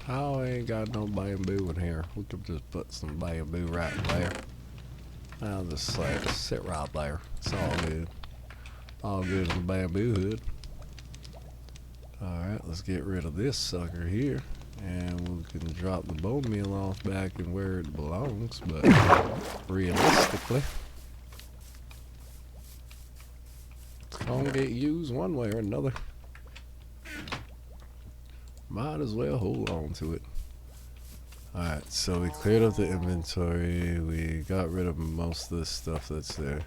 How I ain't got no bamboo in here? We could just put some bamboo right there. I'll just like sit right there. It's all good. All good in the bamboo hood. Alright, let's get rid of this sucker here. And we can drop the bone meal off back and where it belongs, but realistically, it's gonna get used one way or another. Might as well hold on to it. Alright, so we cleared up the inventory. We got rid of most of the stuff that's there.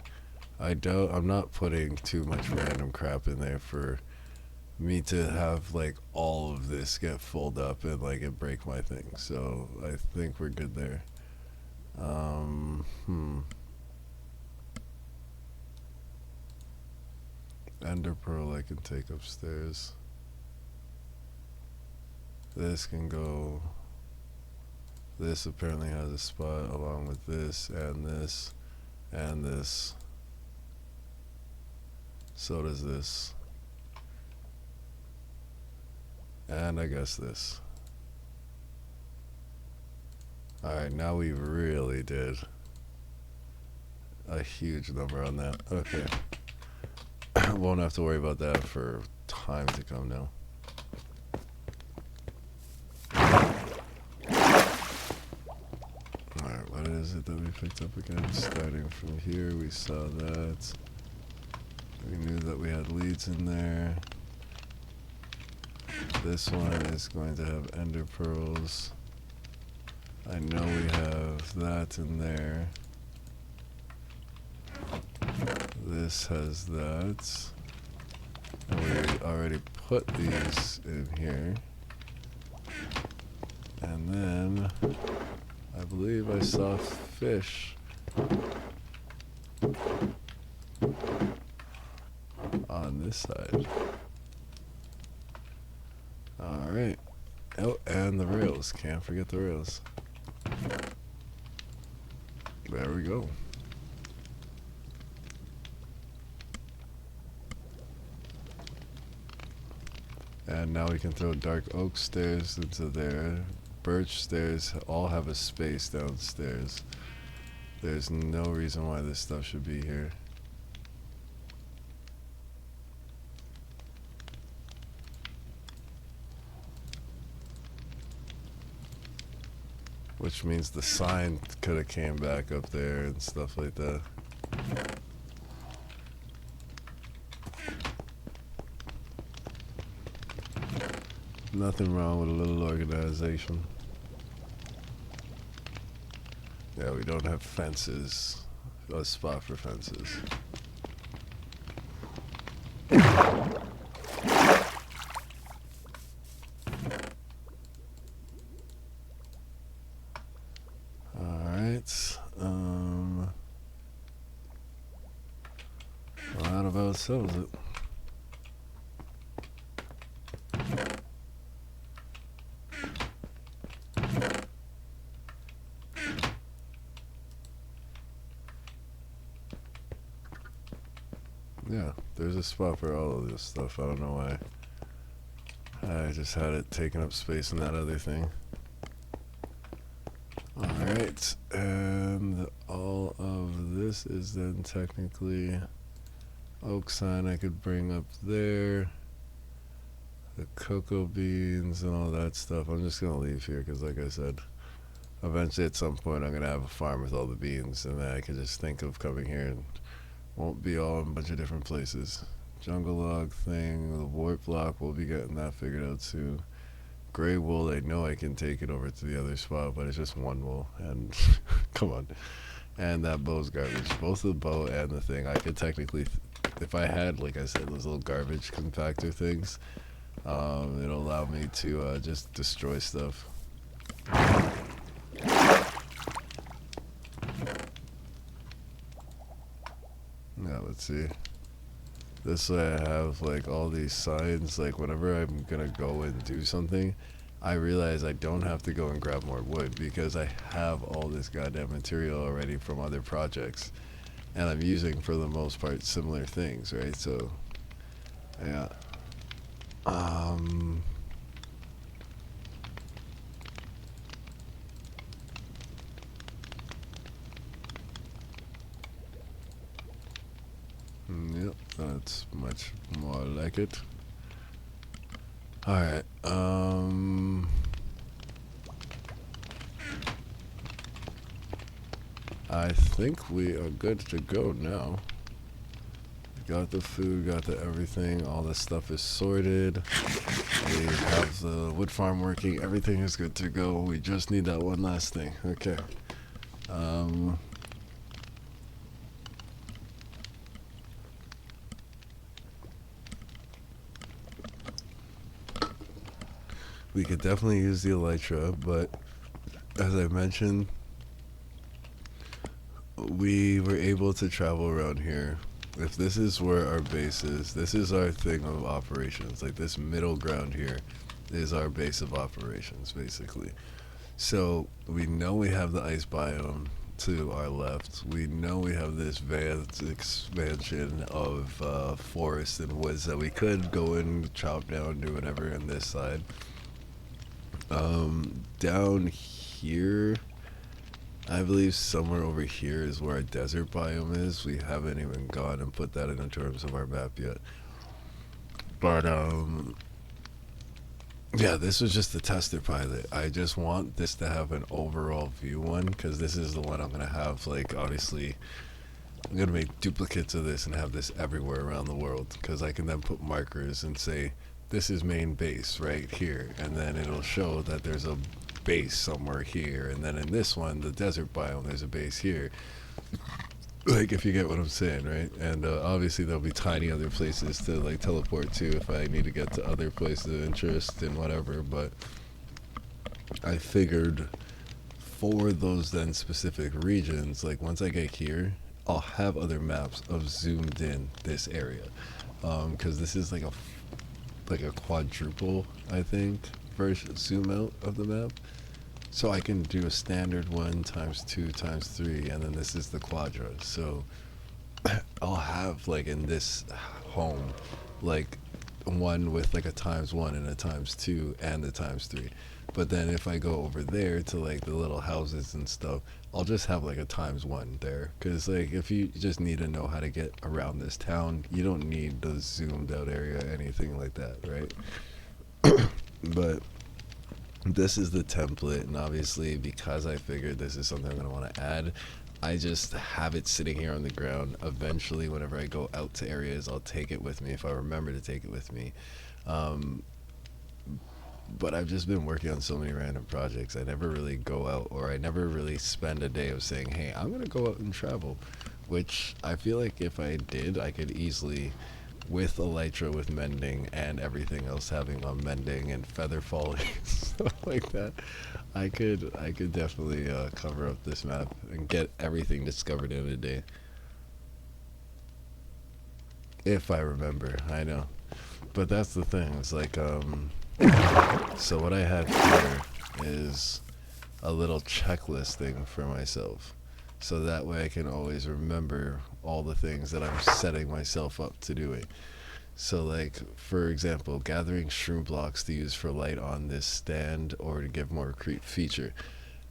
I'm not putting too much random crap in there for me to have like all of this get filled up and like it break my thing. So I think we're good there. Ender pearl I can take upstairs. This can go. This apparently has a spot along with this and this and this. So does this. And I guess this. Alright, now we really did a huge number on that. Okay. Won't have to worry about that for time to come now. Alright, what is it that we picked up again? Starting from here, we saw that. We knew that we had leads in there. This one is going to have ender pearls. I know we have that in there. this has that. And we already put these in here. And then I believe I saw fish on this side. Alright. Oh, and the rails. Can't forget the rails. There we go. And now we can throw dark oak stairs into there. Birch stairs all have a space downstairs. There's no reason why this stuff should be here. Which means the sign could have came back up there and stuff like that. Nothing wrong with a little organization. Yeah, we don't have fences. A spot for fences. Alright. Well, that about settles it. Yeah, there's a spot for all of this stuff. I don't know why. I just had it taking up space in that other thing. Alright, and all of this is then technically oak sign I could bring up there. The cocoa beans and all that stuff. I'm just going to leave here because like I said, eventually at some point I'm going to have a farm with all the beans and then I can just think of coming here and won't be all in a bunch of different places. Jungle log thing, the warp block, we'll be getting that figured out too. Gray wool, I know I can take it over to the other spot, but it's just one wool, and come on. And that bow's garbage. Both the bow and the thing, I could technically, if I had, like I said, those little garbage compactor things, it'll allow me to just destroy stuff. Now let's see. This way I have like all these signs, like whenever I'm gonna go and do something, I realize I don't have to go and grab more wood because I have all this goddamn material already from other projects. And I'm using, for the most part, similar things, right? So, yeah. Yep, that's much more like it. Alright, I think we are good to go now. Got the food, got the everything, all this stuff is sorted. We have the wood farm working, everything is good to go. We just need that one last thing. Okay. We could definitely use the elytra, but as I mentioned, we were able to travel around here. If this is where our base is, this is our thing of operations. Like this middle ground here is our base of operations, basically. So we know we have the ice biome to our left. We know we have this vast expansion of forest and woods that we could go and chop down, do whatever on this side. Down here, I believe somewhere over here is where our desert biome is. We haven't even gone and put that in terms of our map yet. But, yeah, this was just the tester pilot. I just want this to have an overall view one, because this is the one I'm going to have, like, obviously, I'm going to make duplicates of this and have this everywhere around the world, because I can then put markers and say, this is main base right here, and then it'll show that there's a base somewhere here, and then in this one, the desert biome, there's a base here. Like, if you get what I'm saying, right? And obviously there'll be tiny other places to like teleport to if I need to get to other places of interest and whatever. But I figured for those then specific regions, like once I get here, I'll have other maps of zoomed in this area, because this is like a quadruple, I think, version zoom out of the map. So I can do a standard one times two times three, and then this is the quadra. So I'll have like in this home, like one with like a times one and a times two and the times three. But then if I go over there to like the little houses and stuff, I'll just have like a times one there. Cause like if you just need to know how to get around this town, you don't need the zoomed out area, anything like that, right? But this is the template, and obviously because I figured this is something I'm gonna want to add, I just have it sitting here on the ground. Eventually, whenever I go out to areas, I'll take it with me if I remember to take it with me. Um, but I've just been working on so many random projects. I never really go out, or I never really spend a day of saying, "Hey, I'm gonna go out and travel," which I feel like if I did, I could easily, with elytra, with mending and everything else having on mending and feather falling stuff like that, I could definitely cover up this map and get everything discovered in a day if I remember. I know, but that's the thing. It's like so what I have here is a little checklist thing for myself, so that way I can always remember all the things that I'm setting myself up to doing. So, like, for example, gathering shroom blocks to use for light on this stand or to give more creep feature.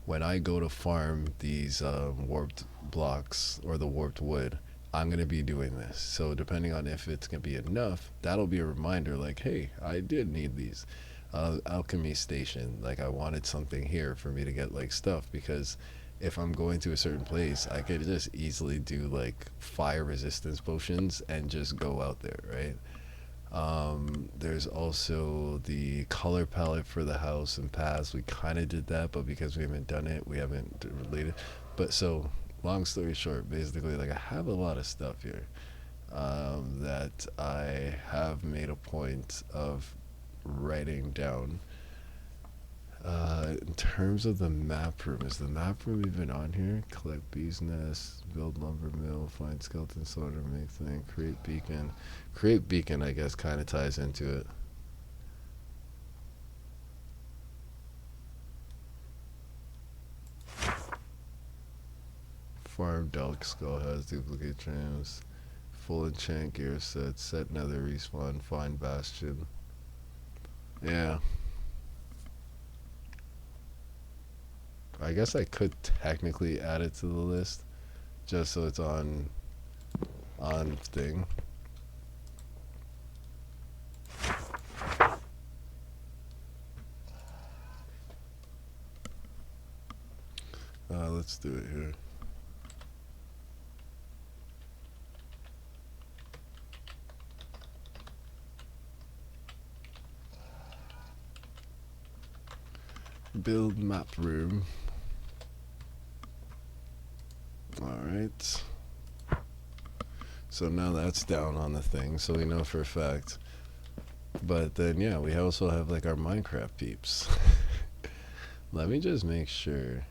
When I go to farm these warped blocks or the warped wood, I'm going to be doing this. So, depending on if it's going to be enough, that'll be a reminder like, hey, I did need these. Alchemy station, like, I wanted something here for me to get, like, stuff because if I'm going to a certain place, I could just easily do, like, fire resistance potions and just go out there, right? There's also the color palette for the house and paths. We kind of did that, but because we haven't done it, we haven't related. But so, long story short, basically, like I have a lot of stuff here that I have made a point of writing down. In terms of the map room, is the map room even on here? Collect bees nests, build lumber mill, find skeleton sorter, make thing, create beacon. Create beacon, I guess, kind of ties into it. Farm Delk Skull has duplicate trams. Full enchant gear set nether respawn, find bastion. Yeah. I guess I could technically add it to the list just so it's on thing. Let's do it here. Build map room. Alright. So now that's down on the thing, so we know for a fact. But then, yeah, we also have like our Minecraft peeps. Let me just make sure.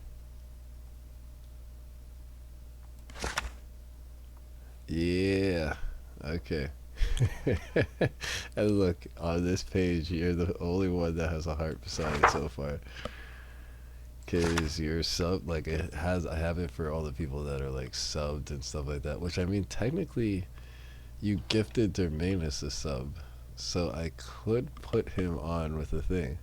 Yeah. Okay. And look, on this page, you're the only one that has a heart beside it so far. Cause you're sub, like it has. I have it for all the people that are like subbed and stuff like that. Which I mean, technically, you gifted Dermanus a sub, so I could put him on with a thing.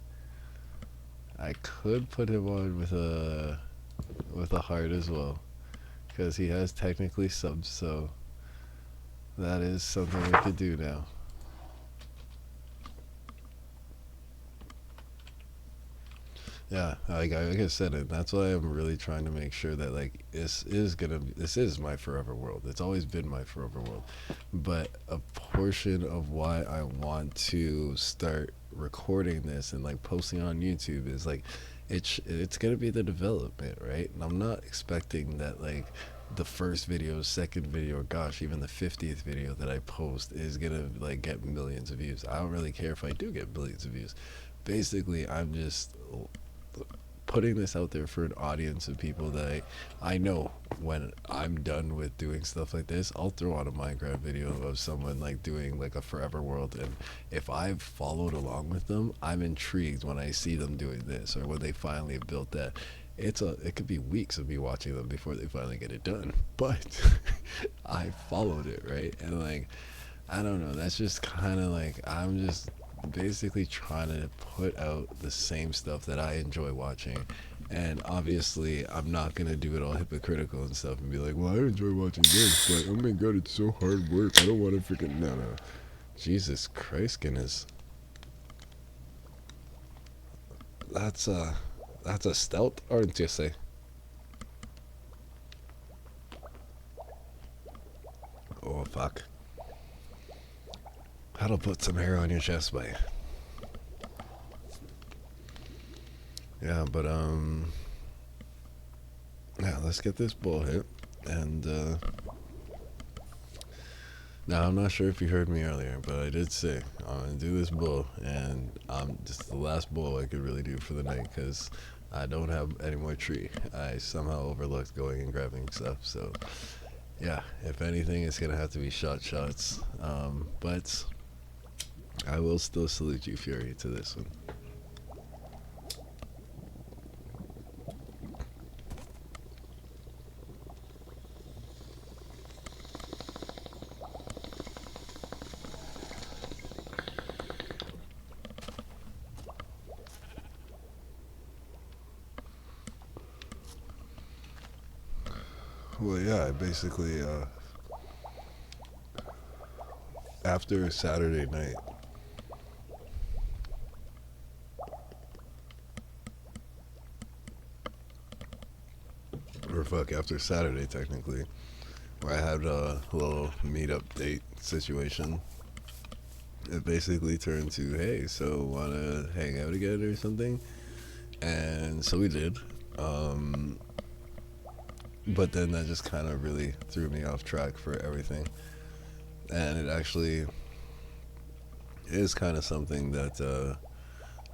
I could put him on with a heart as well, cause he has technically subs. So that is something we could do now. Yeah, like I said, it. That's why I'm really trying to make sure that like this is my forever world. It's always been my forever world, but a portion of why I want to start recording this and like posting on YouTube is like it's gonna be the development, right? And I'm not expecting that like the first video, second video, or gosh, even the 50th video that I post is gonna like get millions of views. I don't really care if I do get millions of views. Basically, I'm just putting this out there for an audience of people that I know when I'm done with doing stuff like this, I'll throw on a Minecraft video of someone like doing like a forever world, and if I've followed along with them, I'm intrigued when I see them doing this or when they finally have built that. It could be weeks of me watching them before they finally get it done, but I followed it, right? And like I don't know, that's just kind of like I'm just basically trying to put out the same stuff that I enjoy watching. And obviously, I'm not gonna do it all hypocritical and stuff and be like, "Well, I enjoy watching this, but oh my god, it's so hard work. I don't want to freaking no, no." Jesus Christ, goodness, that's a stout, aren't you say? Oh fuck, that'll put some hair on your chest, by. Yeah, but yeah, let's get this bull hit. And now I'm not sure if you heard me earlier, but I did say I'm gonna do this bull, and this is the last bull I could really do for the night because I don't have any more tree. I somehow overlooked going and grabbing stuff, so yeah. If anything, it's gonna have to be shots. But I will still salute you, Fury, to this one. Well, yeah, I basically after Saturday night, or fuck, after Saturday technically, where I had a little meetup date situation. It basically turned to, hey, so wanna hang out again or something? And so we did. Um, but then that just kind of really threw me off track for everything. And it actually is kind of something that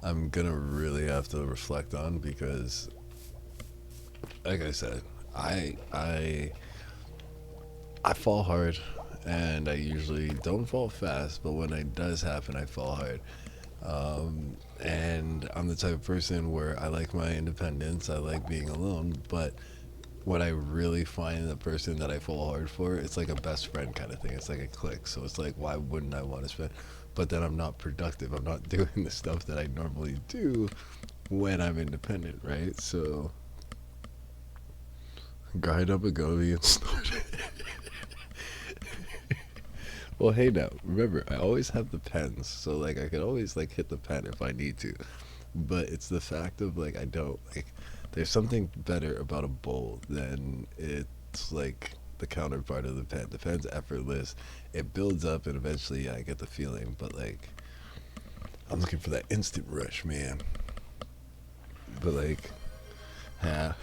I'm gonna really have to reflect on because, like I said, I I I fall hard, and I usually don't fall fast. But when it does happen, I fall hard. And I'm the type of person where I like my independence. I like being alone, but when I really find the person that I fall hard for, it's like a best friend kind of thing. It's like a click. So it's like, why wouldn't I want to spend? But then I'm not productive. I'm not doing the stuff that I normally do when I'm independent, right? So grind up a goby and start it. Well, hey now, remember, I always have the pens, so like I could always like hit the pen if I need to. But it's the fact of like I don't like. There's something better about a bowl than it's like the counterpart of the pen. The pen's effortless. It builds up, and eventually I get the feeling. But like I'm looking for that instant rush, man. But like, yeah.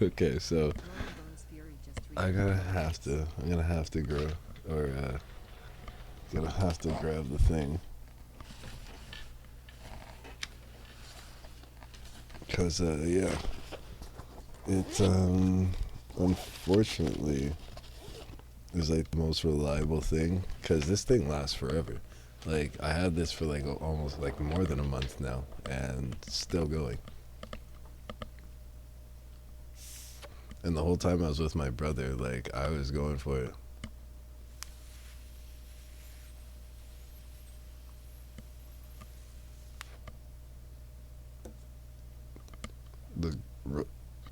Okay, so I'm gonna have to grow, or gonna have to grab the thing. Cause yeah, it's unfortunately is like the most reliable thing. Cause this thing lasts forever. Like I had this for like almost like more than a month now, and still going. And the whole time I was with my brother, like I was going for it. The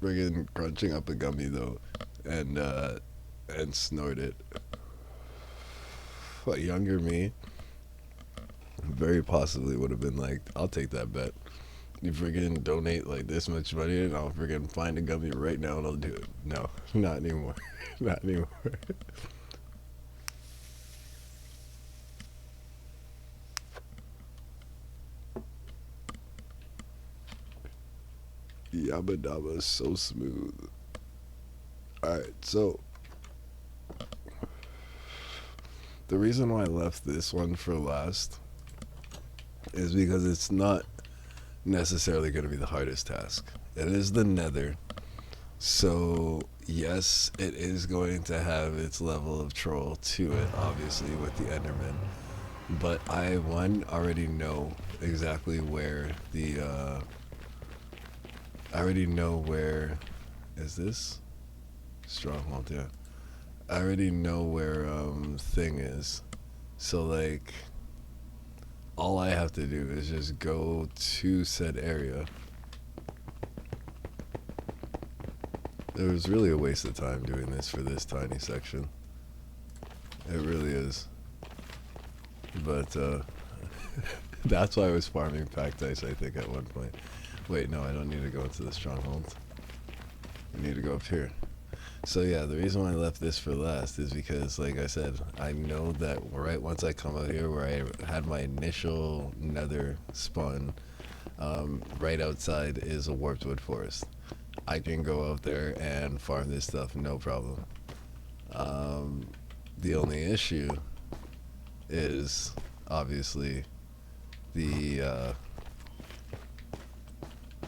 friggin' crunching up a gummy though, and snort it. What younger me very possibly would have been like, I'll take that bet. You friggin' donate like this much money and I'll friggin' find a gummy right now and I'll do it. No, not anymore. Not anymore. Yabba dabba is so smooth. Alright, so the reason why I left this one for last is because it's not necessarily going to be the hardest task. It is the nether. So, yes, it is going to have its level of troll to it, obviously, with the Enderman. But I, already know exactly where the, I already know where, is this? Stronghold, yeah. I already know where, thing is. So, like, all I have to do is just go to said area. It was really a waste of time doing this for this tiny section. It really is. But, that's why I was farming packed ice, I think, at one point. Wait, no, I don't need to go into the stronghold. I need to go up here. So yeah, the reason why I left this for last is because, like I said, I know that right once I come out here where I had my initial nether spawn, right outside is a warped wood forest. I can go out there and farm this stuff, no problem. The only issue is obviously the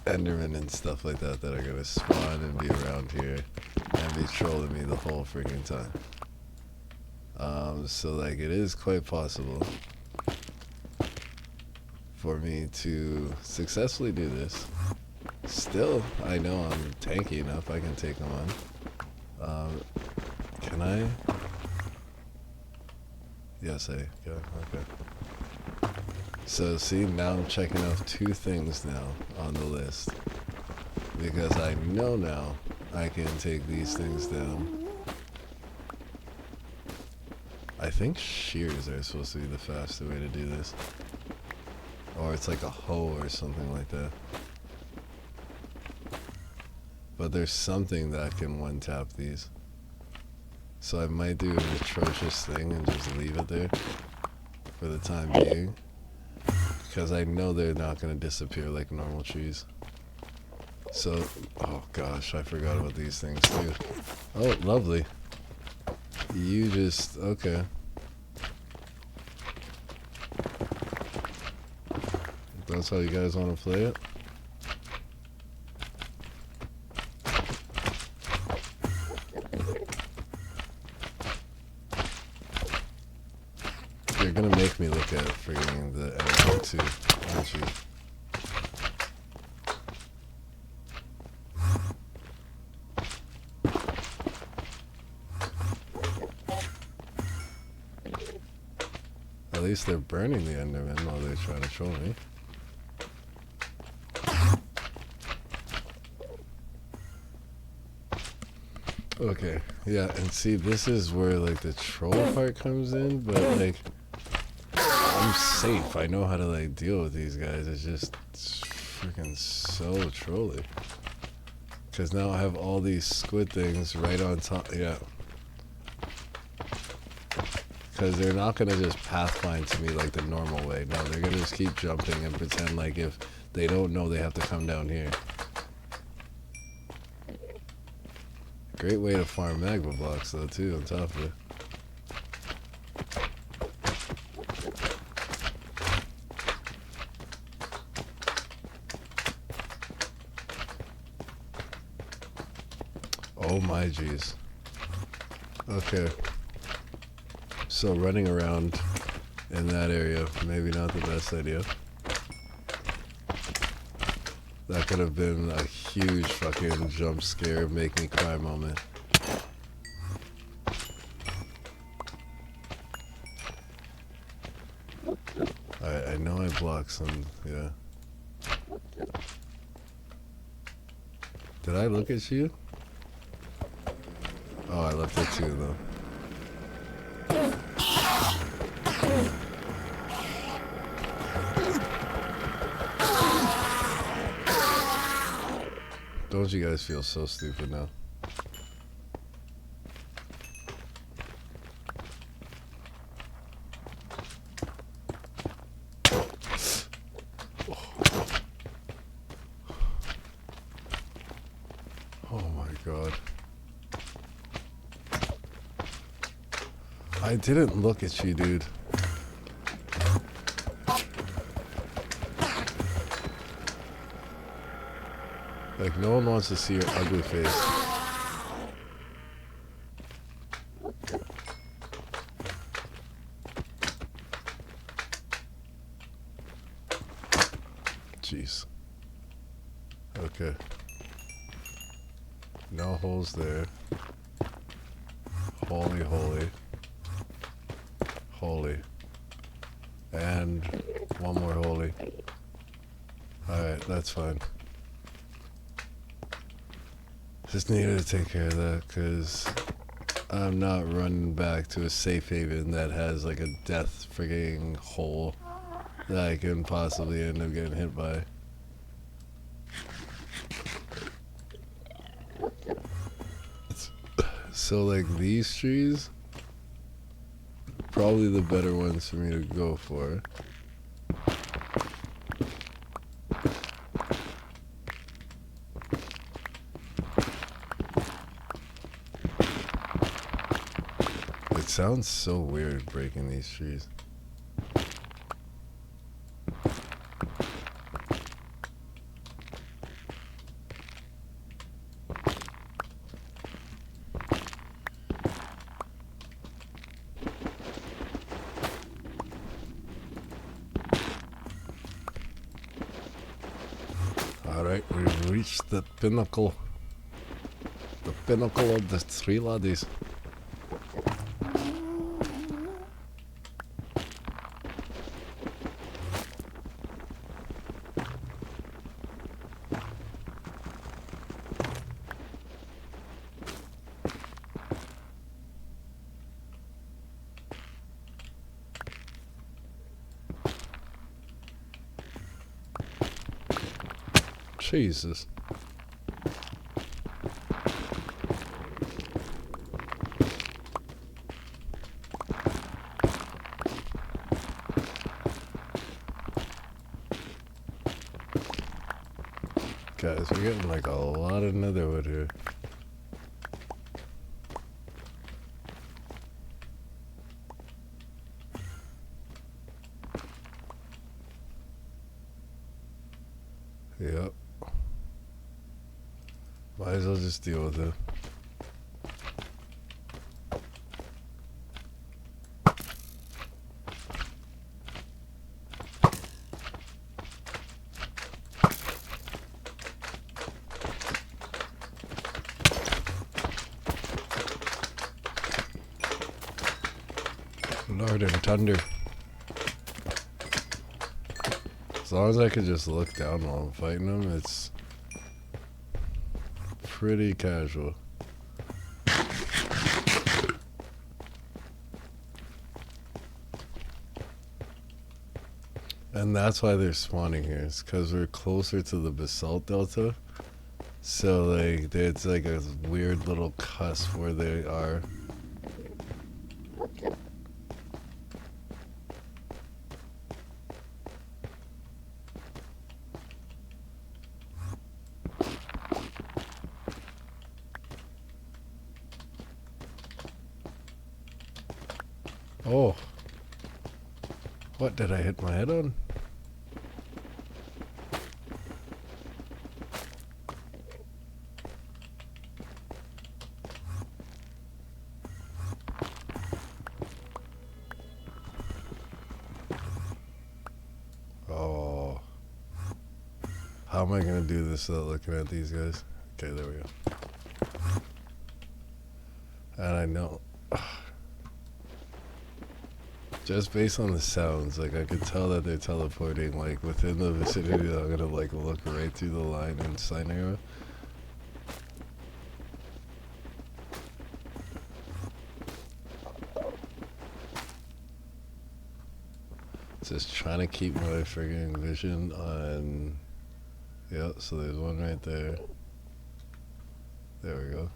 Endermen and stuff like that that are gonna spawn and be around here and be trolling me the whole freaking time. So like it is quite possible for me to successfully do this. Still, I know I'm tanky enough, I can take them on. Can I? Yes, I can. Okay. So see, now I'm checking off 2 things now on the list. Because I know now I can take these things down. I think shears are supposed to be the faster way to do this. Or it's like a hoe or something like that. But there's something that can one-tap these. So I might do an atrocious thing and just leave it there for the time being. Because I know they're not going to disappear like normal trees. So, oh gosh, I forgot about these things too. Oh, lovely. You just, okay. That's how you guys want to play it? You're gonna make me look at friggin' the editor too, aren't you? At least they're burning the Enderman while they're trying to troll me. Okay, yeah, and see, this is where, like, the troll part comes in, but, like, I'm safe. I know how to, like, deal with these guys. It's just freaking so trolly. Because now I have all these squid things right on top. Yeah. Because they're not going to just pathfind to me like the normal way. No, they're going to just keep jumping and pretend like if they don't know they have to come down here. Great way to farm magma blocks, though, too, on top of it. Oh my jeez. Okay. So running around in that area, maybe not the best idea. That could have been a huge fucking jump scare, make me cry moment. I know I blocked some, yeah. Did I look at you? Oh, I looked at you though. Don't you guys feel so stupid now? I didn't look at you, dude. Like, no one wants to see your ugly face. Jeez. Okay. No holes there. Holy, holy. Holy. And one more holy. Alright, that's fine. Just needed to take care of that, because I'm not running back to a safe haven that has like a death frigging hole that I can possibly end up getting hit by. So like these trees, probably the better ones for me to go for. It sounds so weird breaking these trees. Alright, we've reached the pinnacle. The pinnacle of the three laddies. Jesus. Guys, we're getting like a lot of netherwood here. Yep. Might as well just deal with it. Lord and thunder. As long as I can just look down while I'm fighting them, it's pretty casual. And that's why they're spawning here. It's because we're closer to the basalt delta. So like, it's like a weird little cusp where they are. Oh. What, did I hit my head on? Oh. How am I gonna do this without looking at these guys? Okay, there we go. And I know. Just based on the sounds, like I could tell that they're teleporting like within the vicinity that I'm gonna like look right through the line and sign arrow. Just trying to keep my friggin' vision on. Yep, so there's one right there. There we go.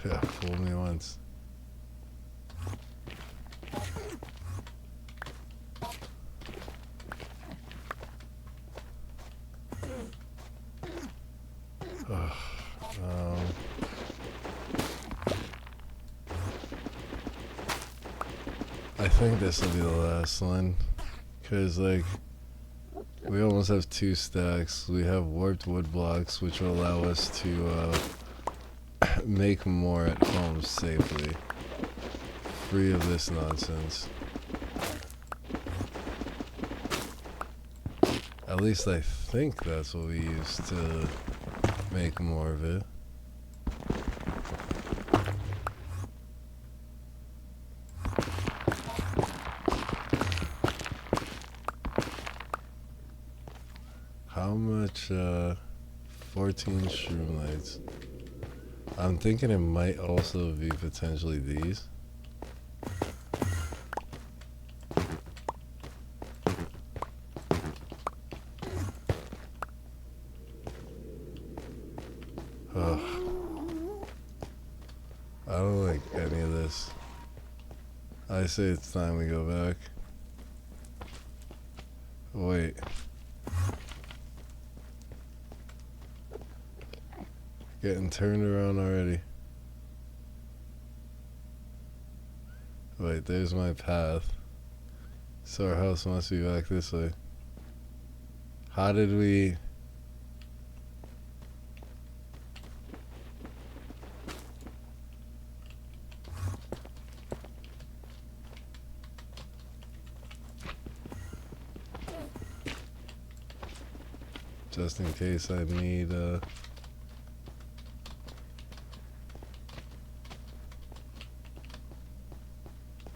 Yeah, fool me once. I think this will be the last one. Because, like, we almost have 2 stacks. We have warped wood blocks, which will allow us to make more at home safely. Free of this nonsense. At least I think that's what we use to make more of it. How much, 14 shroom lights. I'm thinking it might also be potentially these. Ugh. I don't like any of this. I say it's time we go back. Wait. Getting turned around already. Wait, there's my path. So our house must be back this way. How did we... Just in case I need,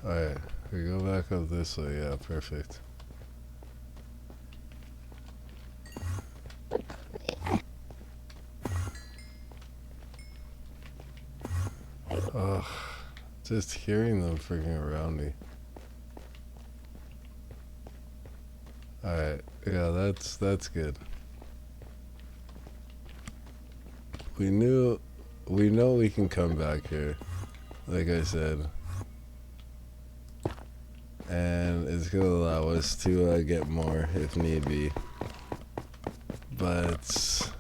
Alright, we go back up this way, yeah, perfect. Ugh, just hearing them freaking around me. Alright, yeah, that's good. We know we can come back here, like I said. And it's gonna allow us to get more if need be. But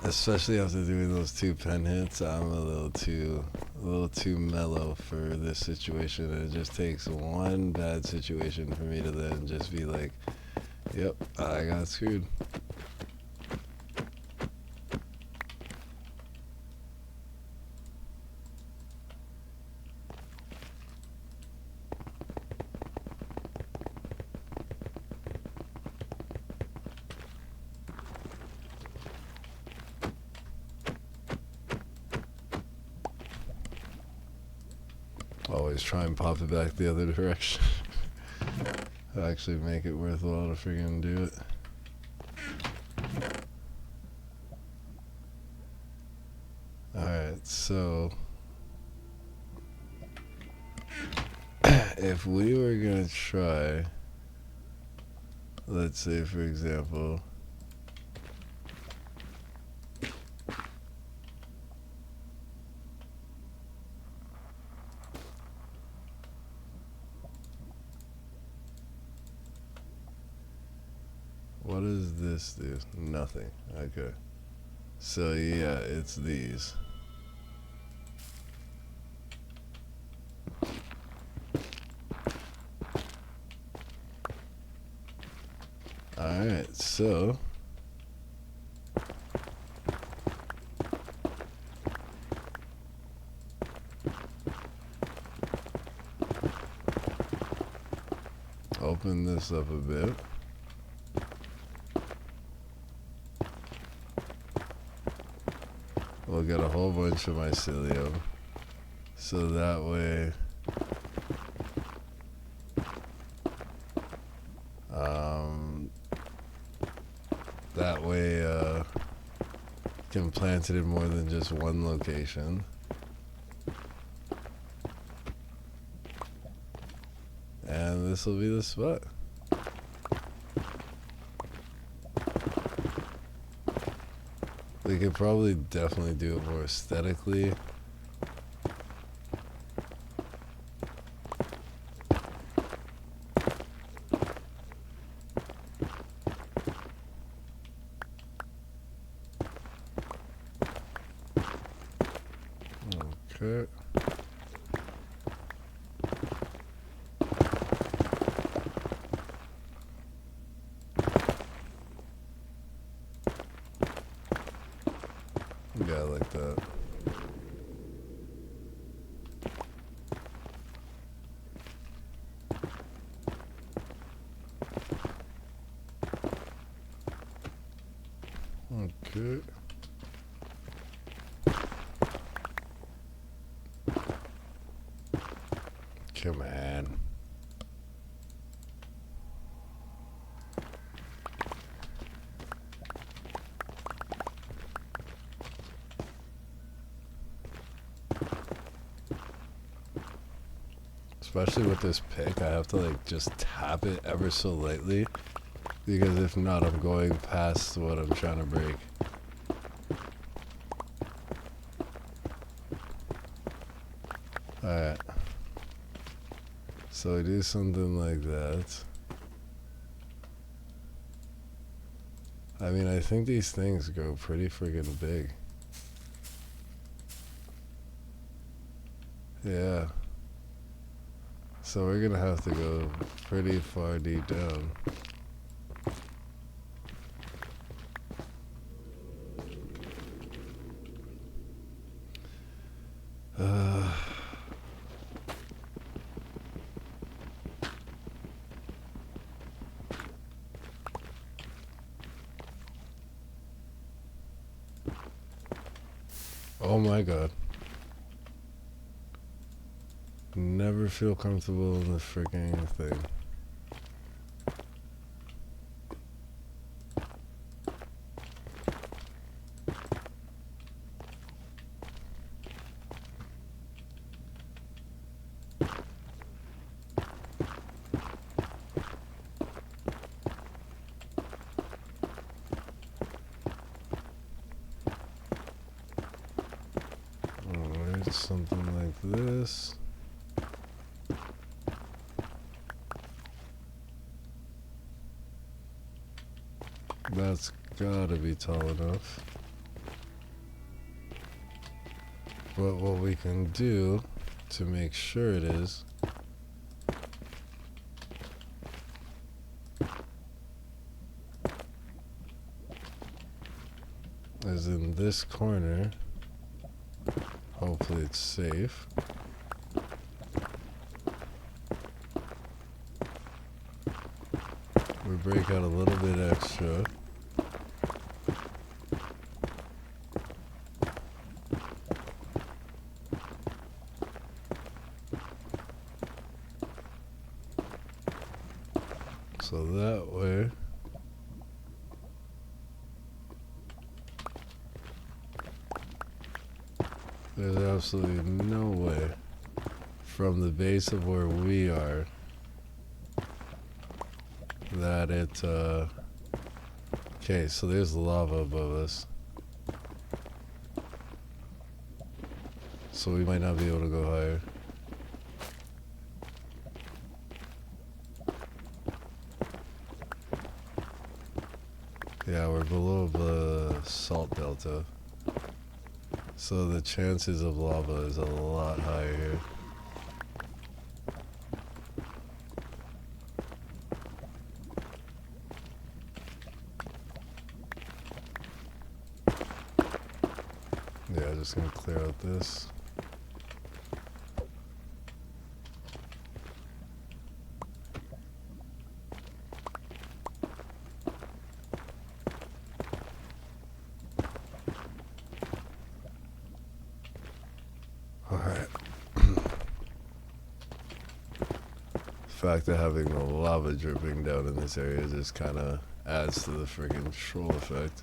especially after doing those 2 pen hits, I'm a little too mellow for this situation. And it just takes one bad situation for me to then just be like, yep, I got screwed. Always try and pop it back the other direction. Actually make it worthwhile to freaking do it. Alright, so if we were gonna try, let's say for example, what does this do? Nothing. Okay. So yeah, it's these. Alright, so open this up a bit. We'll get a whole bunch of mycelium, so that way can plant it in more than just one location. And this will be the spot. We could probably definitely do it more aesthetically. Okay. Yeah, like that. Okay. Come on. Especially with this pick, I have to like just tap it ever so lightly, because if not, I'm going past what I'm trying to break. Alright. So I do something like that. I mean, I think these things go pretty friggin' big. Yeah. So we're gonna have to go pretty far deep down. Oh my god. Never feel comfortable in the freaking thing. Alright, something like this. That's gotta be tall enough. But what we can do to make sure it is in this corner. Hopefully it's safe. We break out a little bit extra. So that way there's absolutely no way from the base of where we are that it okay, so there's lava above us, so we might not be able to go higher. Yeah, we're below the salt delta, so the chances of lava is a lot higher here. Yeah, just gonna clear out this. Alright. The fact of having the lava dripping down in this area just kind of adds to the friggin' troll effect.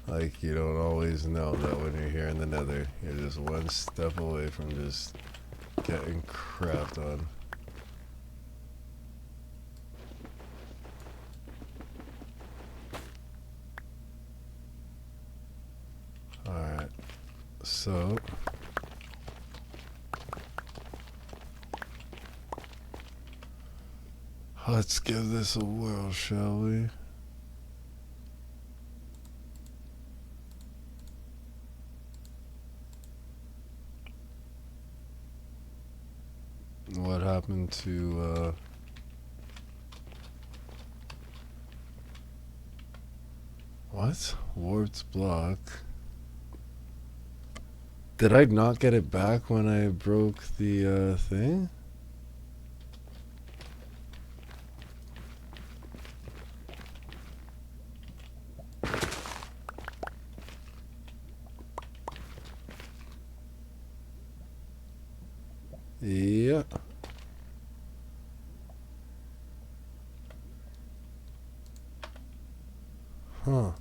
Like, you don't always know that when you're here in the nether, you're just one step away from just getting crapped on. Alright, so let's give this a whirl, shall we? What happened to What? Warped block. Did I not get it back when I broke the thing? Yeah. Huh.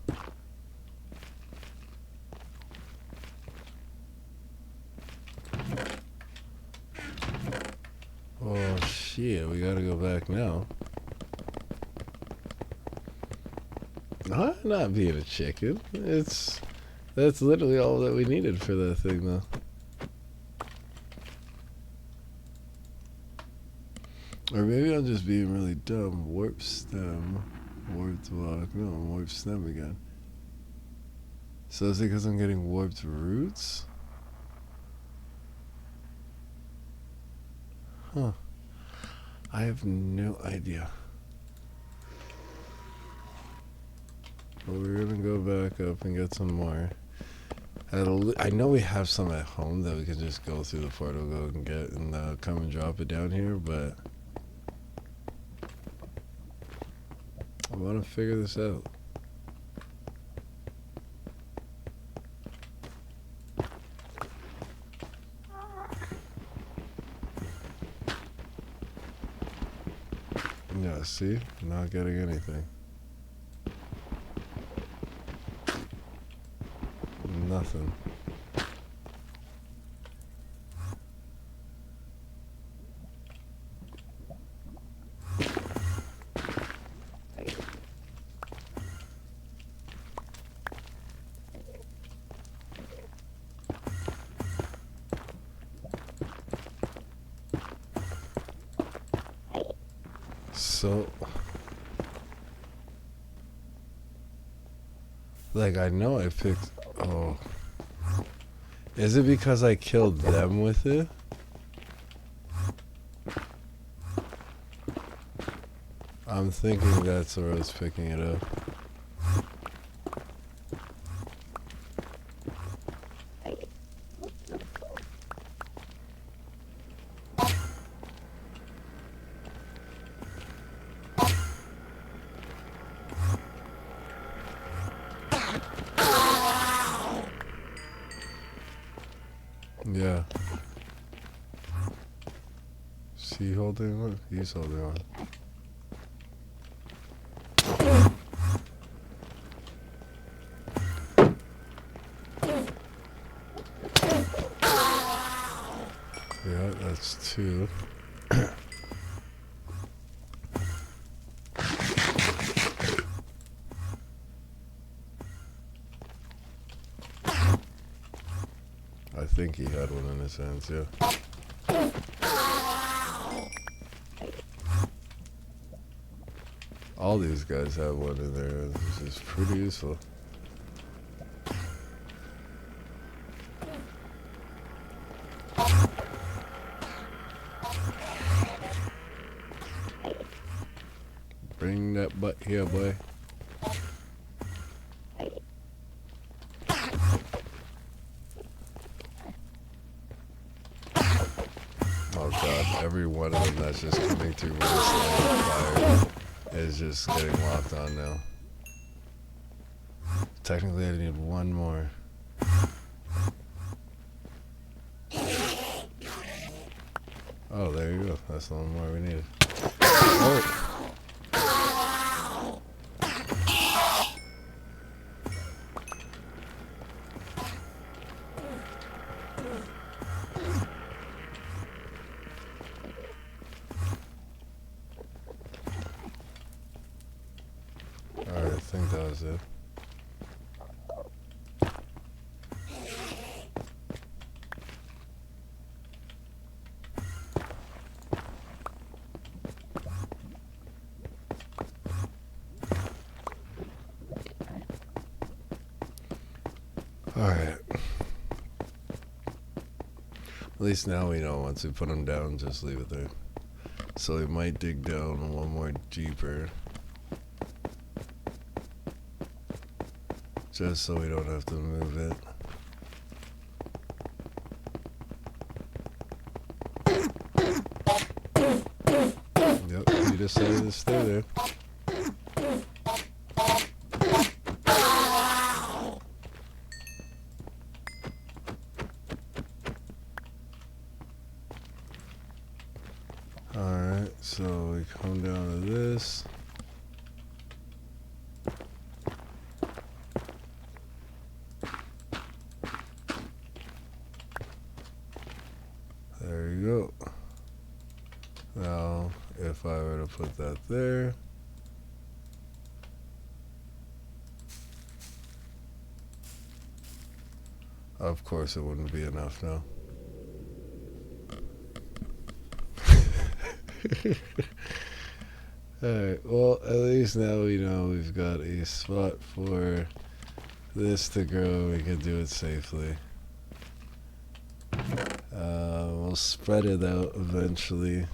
Oh shit, we gotta go back now. I'm not being a chicken. That's literally all that we needed for that thing though. Or maybe I'm just being really dumb. Warp stem. Warped block. No, warp stem again. So is it because I'm getting warped roots? Huh. I have no idea. But we're gonna go back up and get some more. I know we have some at home that we can just go through the portal, go and get, and come and drop it down here, but I want to figure this out. Yeah, see? Not getting anything. Nothing. So, like, I know I picked. Oh. Is it because I killed them with it? I'm thinking that's where I was picking it up. Yeah. Is he holding on? He's holding on. Yeah, that's two. I think he had one in his hands, yeah. All these guys have one in there, which is pretty useful. Bring that butt here, boy. Oh god, every one of them that's just coming through with this line of fire is just getting locked on now. Technically I need one more. Oh, there you go. That's the one more we needed. Oh. Alright, I think that was it. Alright. At least now we know once we put them down, just leave it there. So we might dig down one more deeper. Just so we don't have to move it. Yep, he decided to stay there. Alright, so we come down to this. There you go. Now, if I were to put that there, of course it wouldn't be enough now. Alright, well, at least now we know we've got a spot for this to grow. We can do it safely. We'll spread it out eventually.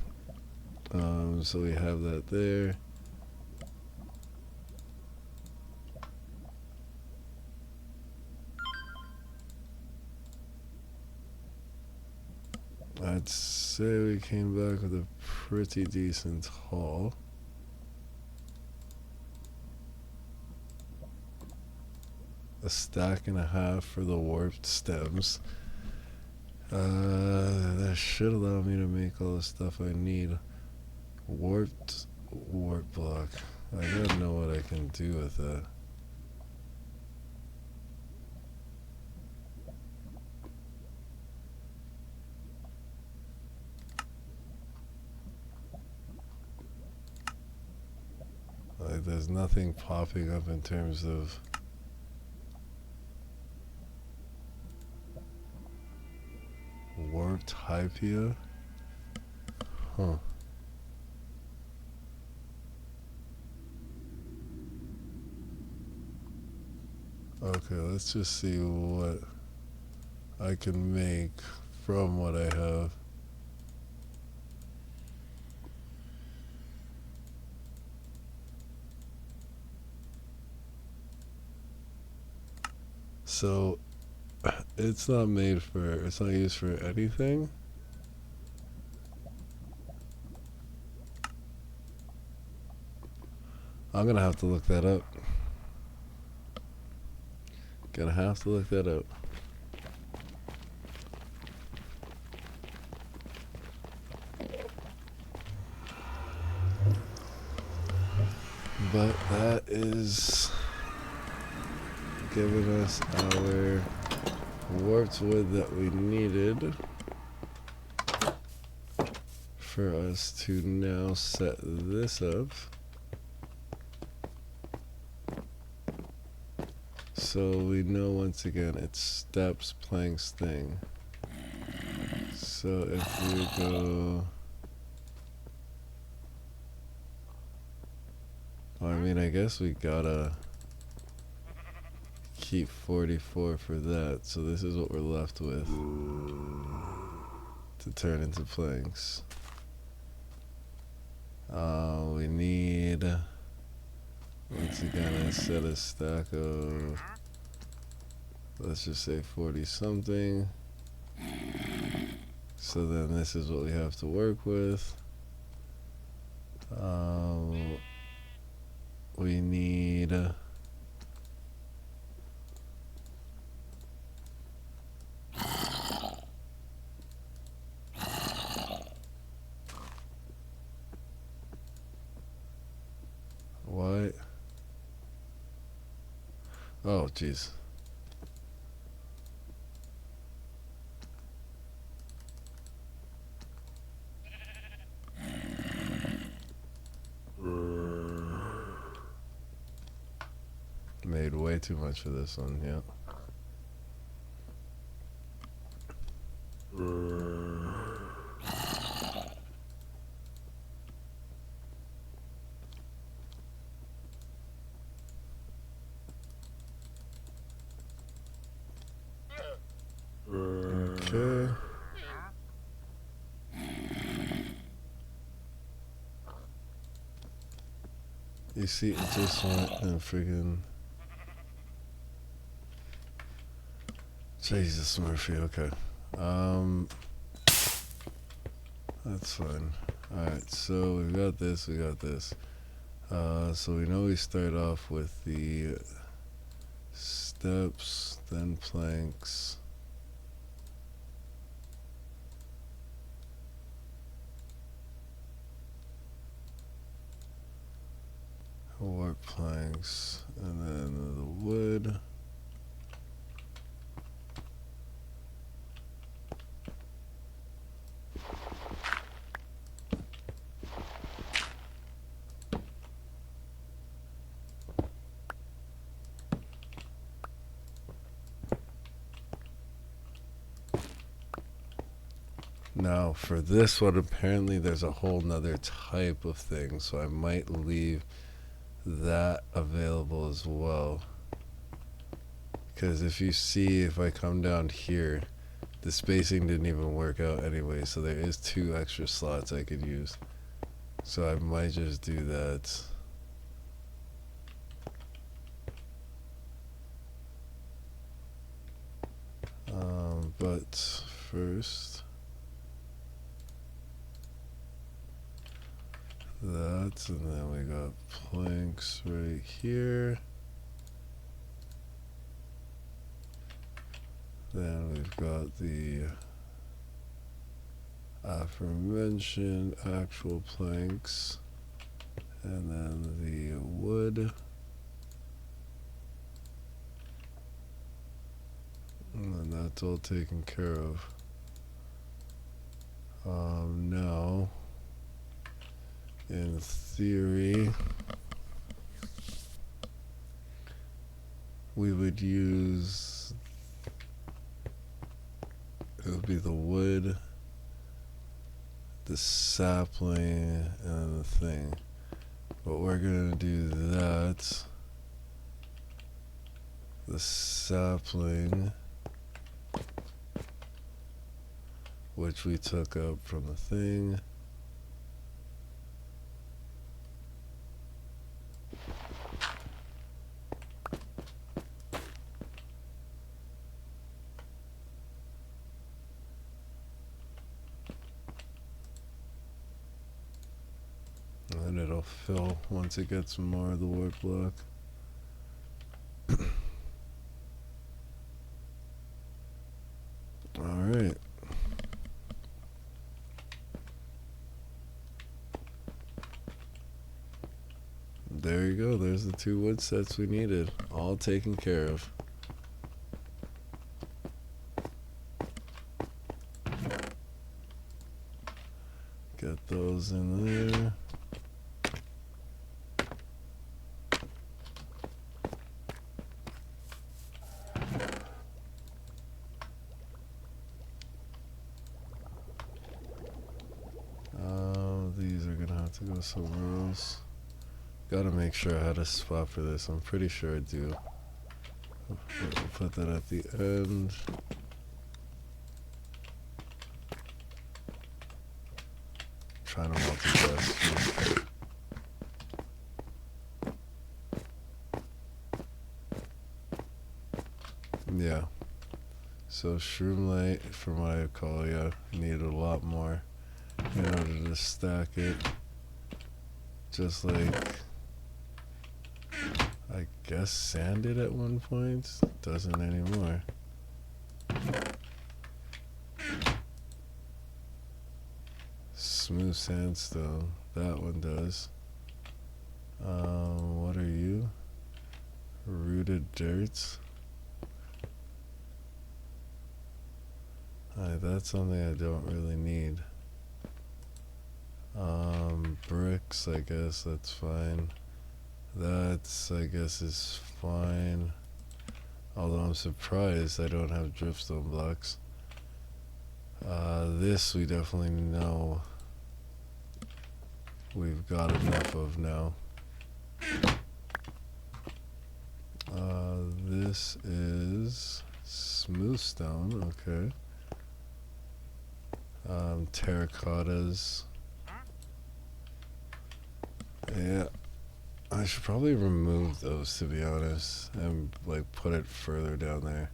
So we have that there. I'd say we came back with a pretty decent haul. A stack and a half for the warped stems. That should allow me to make all the stuff I need. Warped warp block. I gotta know what I can do with that. Like, there's nothing popping up in terms of warped hypia. Huh. Okay, let's just see what I can make from what I have. So it's not used for anything. I'm gonna have to look that up. Gonna have to look that up. But that is giving us our warped wood that we needed for us to now set this up. So we know once again it's steps, planks, thing. So if we go, I mean, I guess we gotta keep 44 for that. So this is what we're left with to turn into planks. We need, once again, I set a stack of, let's just say 40 something. So then this is what we have to work with. We need what? Oh, jeez. Made way too much for this one, yeah. Okay. You see, it just went and friggin'. Jesus, Murphy. Okay. That's fine. Alright, so we've got this, we got this. So we know we start off with the steps, then planks. Warp planks, and then the wood. Now for this one, apparently there's a whole nother type of thing, so I might leave that available as well. Because if you see, if I come down here, the spacing didn't even work out anyway, so there is 2 extra slots I could use. So I might just do that. But first, that, and then we got planks right here. Then we've got the aforementioned actual planks, and then the wood. And then that's all taken care of. Now, in theory, we would use, it would be the wood, the sapling, and the thing. But we're gonna do that, the sapling, which we took up from the thing. And it'll fill once it gets more of the warp block. Alright. There you go, there's the 2 wood sets we needed, all taken care of. Get those in there. These are gonna have to go somewhere else. Gotta make sure I had a spot for this. I'm pretty sure I do. We'll put that at the end. Trying to multitask. Yeah. So shroom light for my call, yeah, needed a lot more in order to stack it. Just like, I guess sand it at one point. Doesn't anymore. Smooth sandstone, that one does. What are you? Rooted dirt. That's something I don't really need. Bricks, I guess that's fine. That's, I guess, is fine. Although I'm surprised I don't have dripstone blocks. This we definitely know we've got enough of now. This is smooth stone, okay. Terracottas. Yeah, I should probably remove those, to be honest, and like put it further down there.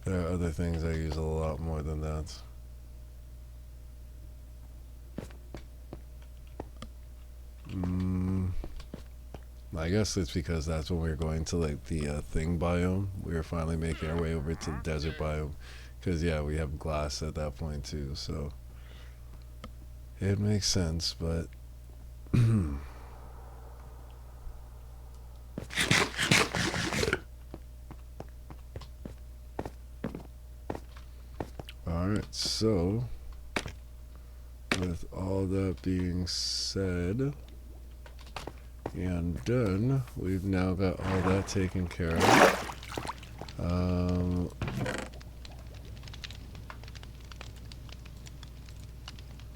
There are other things I use a lot more than that. I guess it's because that's when we were going to like the thing biome. We were finally making our way over to the desert biome. Because, yeah, we have glass at that point too, so it makes sense, but alright, so with all that being said and done, we've now got all that taken care of.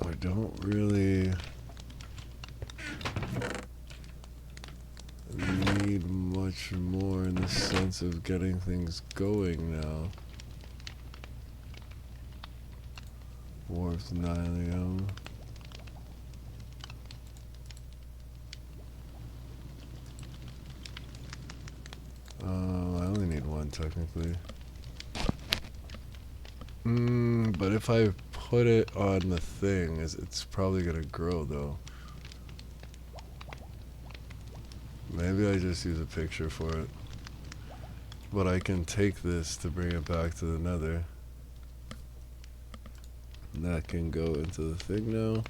I don't really need much more in the sense of getting things going now. Wharf's 9 a.m. I only need one technically. But if I put it on the thing, it's probably gonna grow though. Maybe I just use a picture for it. But I can take this to bring it back to the nether. And that can go into the thing now.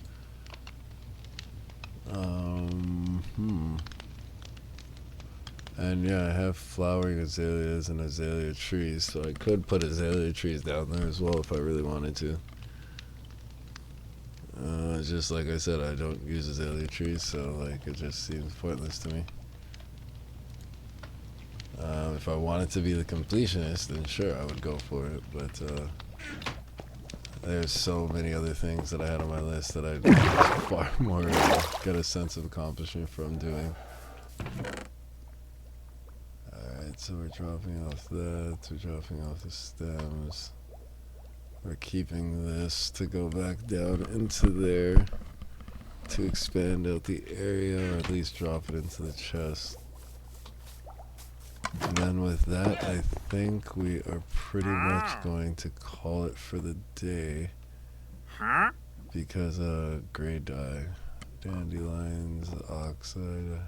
And yeah, I have flowering azaleas and azalea trees, so I could put azalea trees down there as well if I really wanted to. Just like I said, I don't use azalea trees, so like it just seems pointless to me. If I wanted to be the completionist, then sure, I would go for it, but there's so many other things that I had on my list that I'd far more get a sense of accomplishment from doing. Alright, so we're dropping off that, we're dropping off the stems. We're keeping this to go back down into there to expand out the area, or at least drop it into the chest. And then with that, I think we are pretty much going to call it for the day. Because gray dye, dandelions, oxide.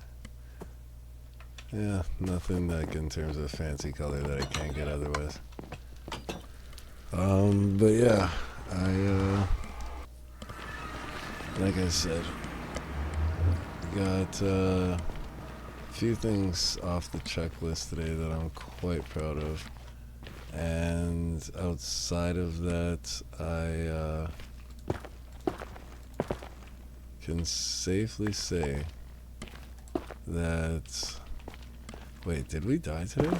Yeah, nothing like in terms of fancy color that I can't get otherwise. But yeah, like I said, got a few things off the checklist today that I'm quite proud of. And outside of that, I can safely say that... Wait, did we die today?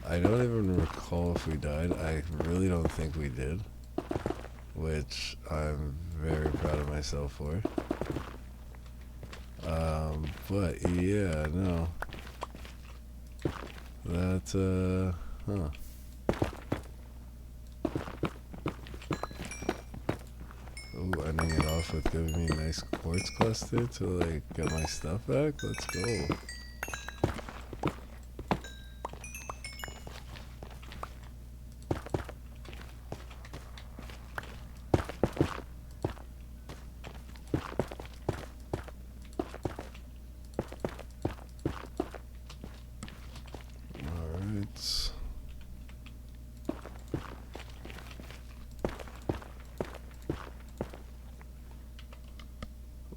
I don't even recall if we died. I really don't think we did, which I'm very proud of myself for. But yeah, no. That, huh. Ooh, ending it off with giving me a nice quartz cluster to, like, get my stuff back? Let's go.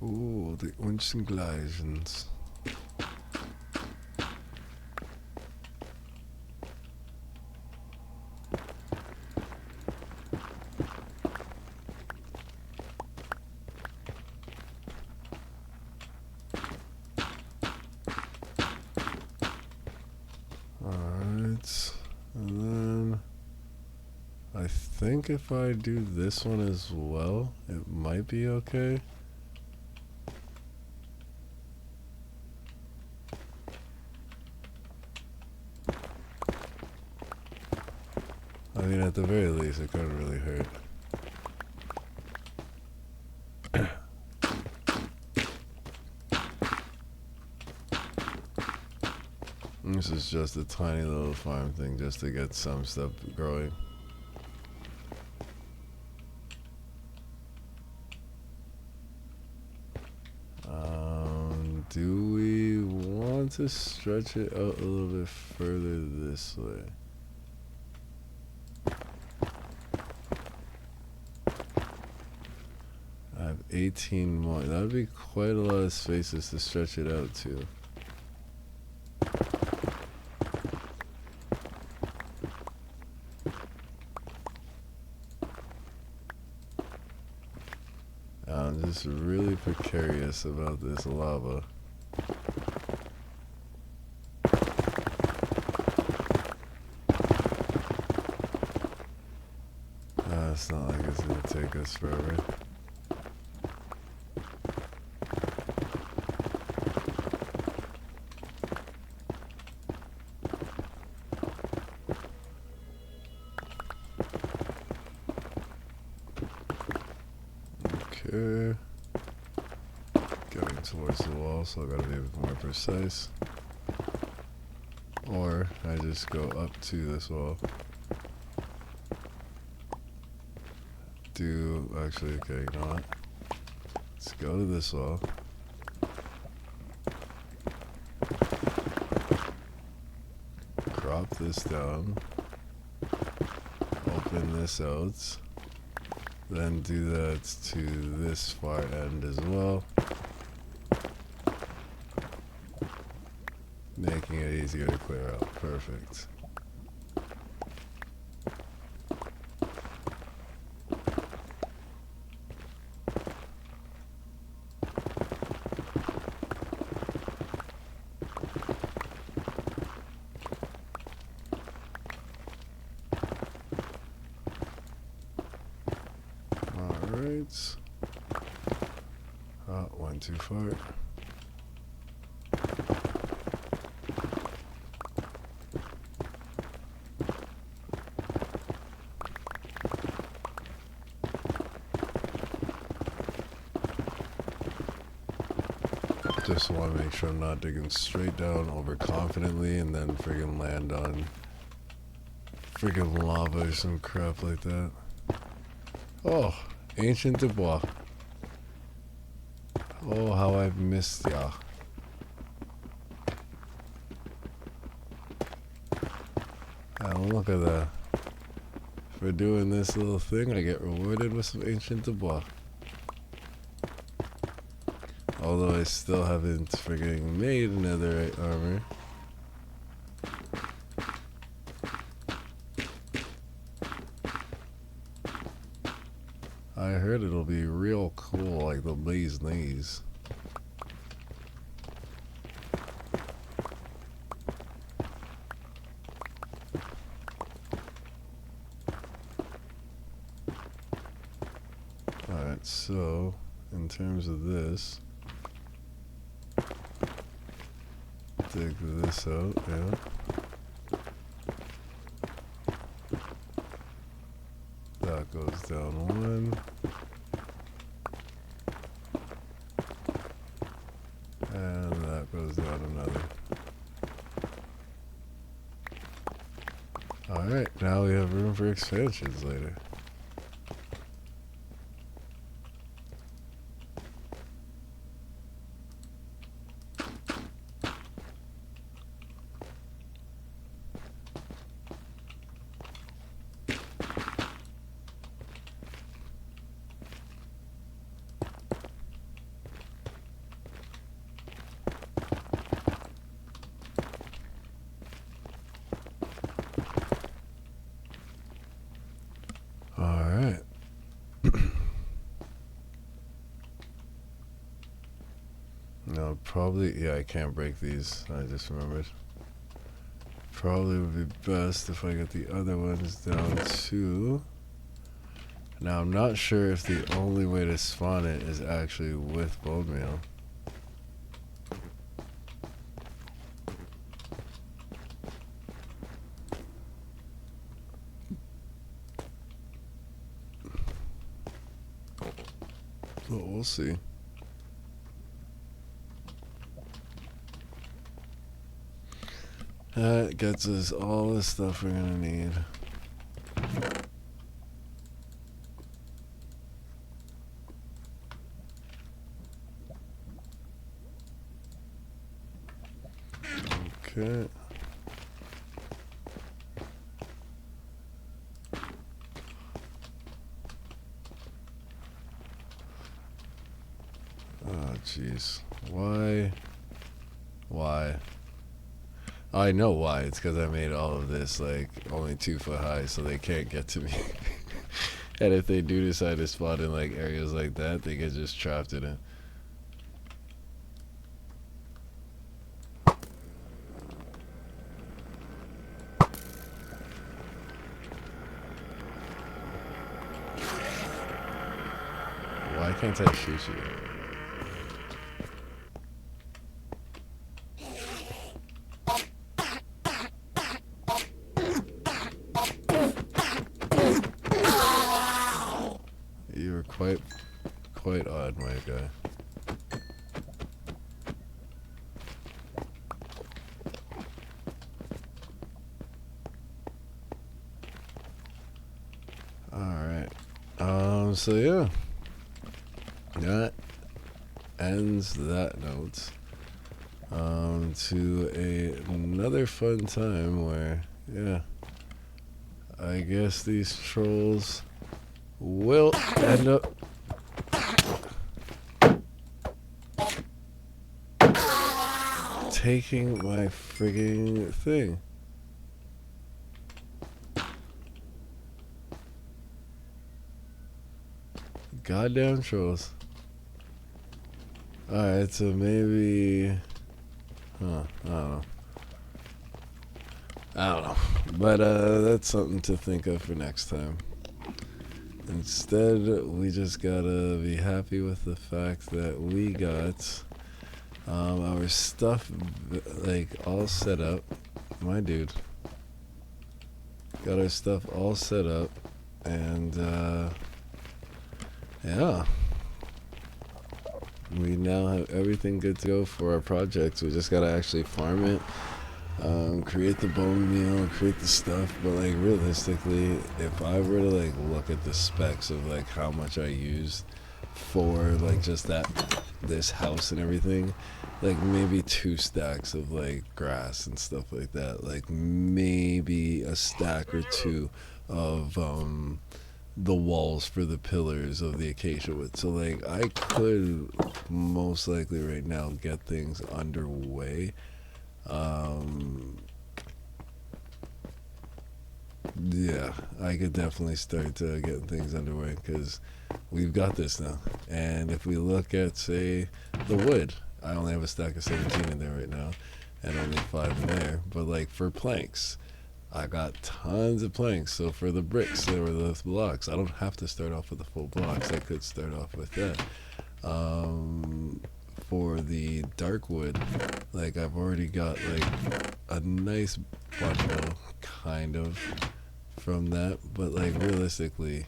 Oh, the Unchengleisens. Alright, and then I think if I do this one as well, it might be okay. I mean, at the very least, it couldn't really hurt. this is just a tiny little farm thing just to get some stuff growing. Do we want to stretch it out a little bit further this way? I have 18 more. That would be quite a lot of spaces to stretch it out to. I'm just really precarious about this lava. It's not like it's gonna take us forever. Okay. Going towards the wall, so I gotta be a bit more precise. Or I just go up to this wall. Actually, okay, you know what? Let's go to this wall. Crop this down. Open this out. Then do that to this far end as well. Making it easier to clear out. Perfect. Alright. Oh, went too far. Just want to make sure I'm not digging straight down overconfidently and then friggin' land on friggin' lava or some crap like that. Oh, ancient Dubois. Oh, how I've missed ya. And look at that. For doing this little thing, I get rewarded with some ancient Dubois. Although I still haven't friggin' made netherite armor. I heard it'll be real cool, like the blaze knees. Alright, so in terms of this, dig this out, yeah. That goes down one. And that goes down another. Alright, now we have room for expansions later. Alright. No, probably, yeah, I can't break these. I just remembered. Probably would be best if I get the other ones down too. Now, I'm not sure if the only way to spawn it is actually with bone meal. But we'll see. That gets us all the stuff we're gonna need. Okay. Oh, jeez. Why? Why? I know why. It's because I made all of this, like, only 2 foot high, so they can't get to me. And if they do decide to spawn in, like, areas like that, they get just trapped in it. Why can't I shoot you? You were quite odd, my guy. Alright. So yeah. That ends that note. To another fun time where, yeah, I guess these trolls will end up taking my frigging thing. Goddamn trolls. Alright, so maybe... Huh, I don't know. But that's something to think of for next time. Instead, we just gotta be happy with the fact that we got our stuff like all set up. My dude. Got our stuff all set up, and yeah. We now have everything good to go for our projects. We just gotta actually farm it. Create the bone meal, create the stuff, but like realistically, if I were to like look at the specs of like how much I used for like just this house and everything, like maybe 2 stacks of like grass and stuff like that, like maybe a stack or 2 of the walls for the pillars of the acacia wood. So like I could most likely right now get things underway. Yeah, I could definitely start getting things underway because we've got this now. And if we look at, say, the wood, I only have a stack of 17 in there right now and only 5 in there. But like for planks, I got tons of planks. So for the bricks or the blocks, I don't have to start off with the full blocks. I could start off with that. For the dark wood, like I've already got like a nice bundle kind of from that, but like realistically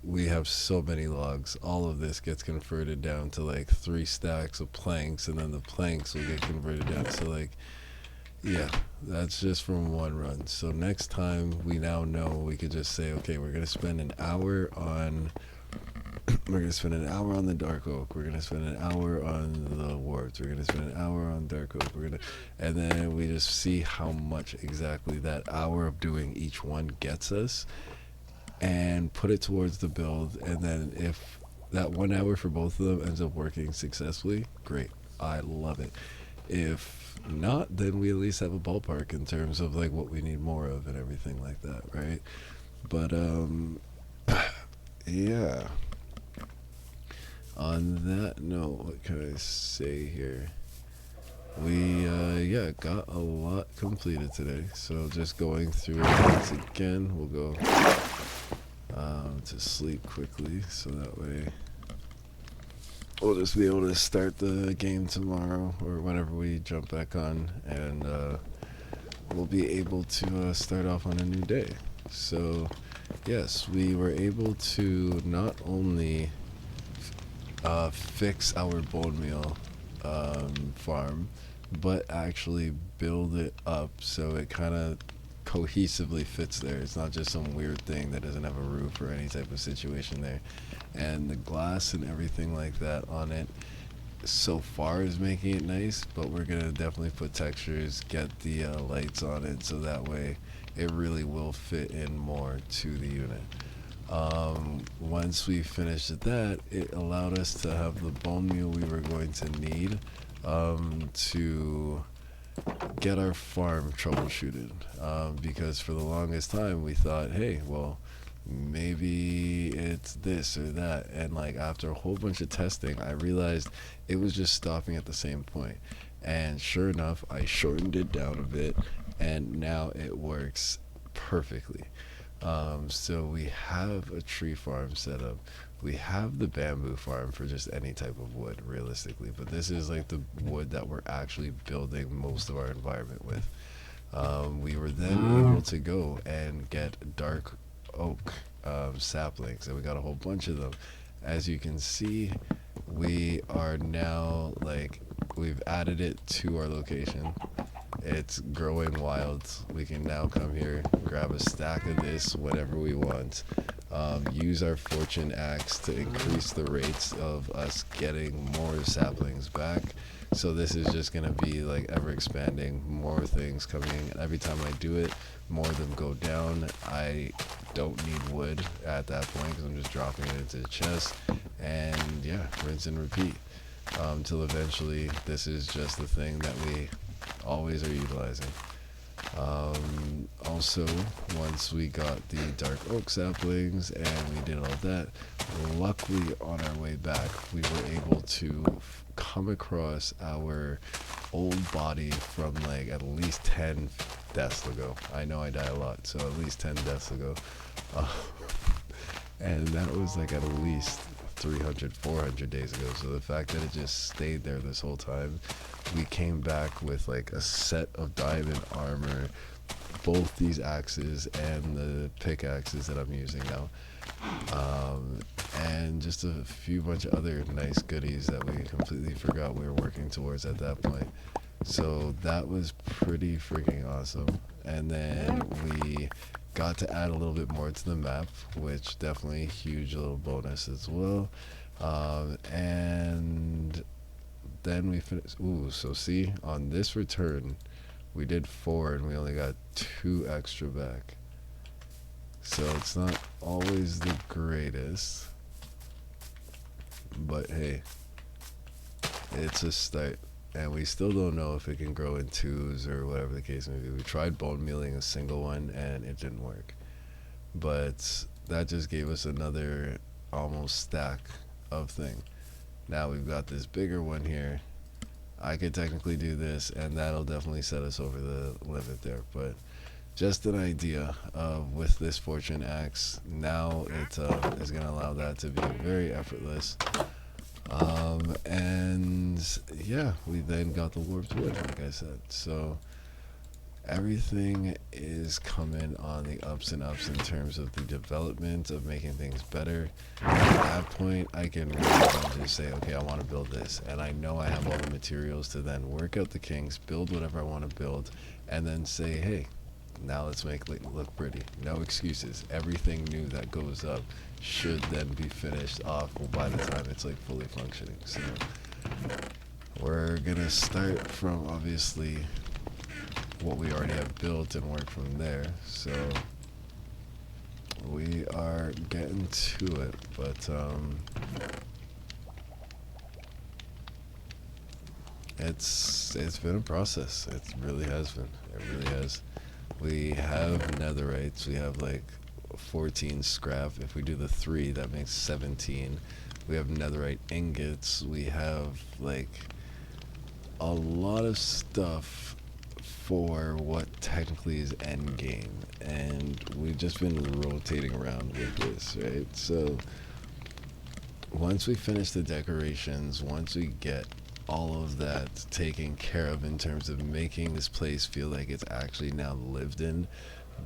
we have so many logs, all of this gets converted down to like 3 stacks of planks, and then the planks will get converted down to like, yeah, that's just from one run. So next time we now know we could just say, okay, we're gonna spend an hour on the dark oak. We're gonna spend an hour on the warts. We're gonna spend an hour on dark oak. And then we just see how much exactly that hour of doing each one gets us, and put it towards the build. And then if that 1 hour for both of them ends up working successfully, great. I love it. If not, then we at least have a ballpark in terms of like what we need more of and everything like that, right? But yeah. On that note, what can I say here? We, yeah, got a lot completed today. So just going through it once again, we'll go to sleep quickly. So that way we'll just be able to start the game tomorrow or whenever we jump back on. And we'll be able to start off on a new day. So, yes, we were able to not only fix our bone meal farm, but actually build it up so it kind of cohesively fits there. It's not just some weird thing that doesn't have a roof or any type of situation there. And the glass and everything like that on it so far is making it nice, but we're gonna definitely put textures, get the lights on it, so that way it really will fit in more to the unit. Once we finished that, it allowed us to have the bone meal we were going to need to get our farm troubleshooted. Because for the longest time we thought, hey, well, maybe it's this or that. And like after a whole bunch of testing, I realized it was just stopping at the same point. And sure enough, I shortened it down a bit, and now it works perfectly. So we have a tree farm set up. We have the bamboo farm for just any type of wood, realistically. But this is like the wood that we're actually building most of our environment with. We were then able to go and get dark oak saplings, and we got a whole bunch of them. As you can see, we are now like we've added it to our location. It's growing wild. We can now come here, grab a stack of this whenever we want. Use our fortune axe to increase the rates of us getting more saplings back. So this is just gonna be like ever expanding, more things coming in. And every time I do it, more of them go down. I don't need wood at that point because I'm just dropping it into the chest. And yeah, rinse and repeat. Till eventually this is just the thing that we always are utilizing. Also, once we got the dark oak saplings and we did all that, luckily on our way back, we were able to come across our old body from like at least 10 deaths ago. I know I die a lot, so at least 10 deaths ago. Uh, and that was like at least 300, 400 days ago. So the fact that it just stayed there this whole time, we came back with like a set of diamond armor, both these axes and the pickaxes that I'm using now, and just a few bunch of other nice goodies that we completely forgot we were working towards at that point. So that was pretty freaking awesome. And then we got to add a little bit more to the map, which definitely a huge little bonus as well. And then we finished. Ooh, so see, on this return, we did 4 and we only got 2 extra back. So it's not always the greatest, but hey, it's a start. And we still don't know if it can grow in 2s or whatever the case may be. We tried bone mealing a single one and it didn't work. But that just gave us another almost stack of thing. Now we've got this bigger one here. I could technically do this, and that'll definitely set us over the limit there. But just an idea of with this fortune axe, now it is going to allow that to be very effortless. And yeah, we then got the warped wood, like I said. So everything is coming on the ups and ups in terms of the development of making things better. At that point, I can really just say, okay, I want to build this, and I know I have all the materials to then work out the kinks, build whatever I want to build, and then say, hey, now let's make it look pretty. No excuses. Everything new that goes up should then be finished off by the time it's like fully functioning. So we're gonna start from obviously what we already have built and work from there. So we are getting to it, but it's been a process. It really has been. It really has. We have netherites. We have like 14 scrap. If we do the 3, that makes 17. We have netherite ingots. We have like a lot of stuff for what technically is end game, and we've just been rotating around with this, right? So once we finish the decorations, once we get all of that taken care of in terms of making this place feel like it's actually now lived in,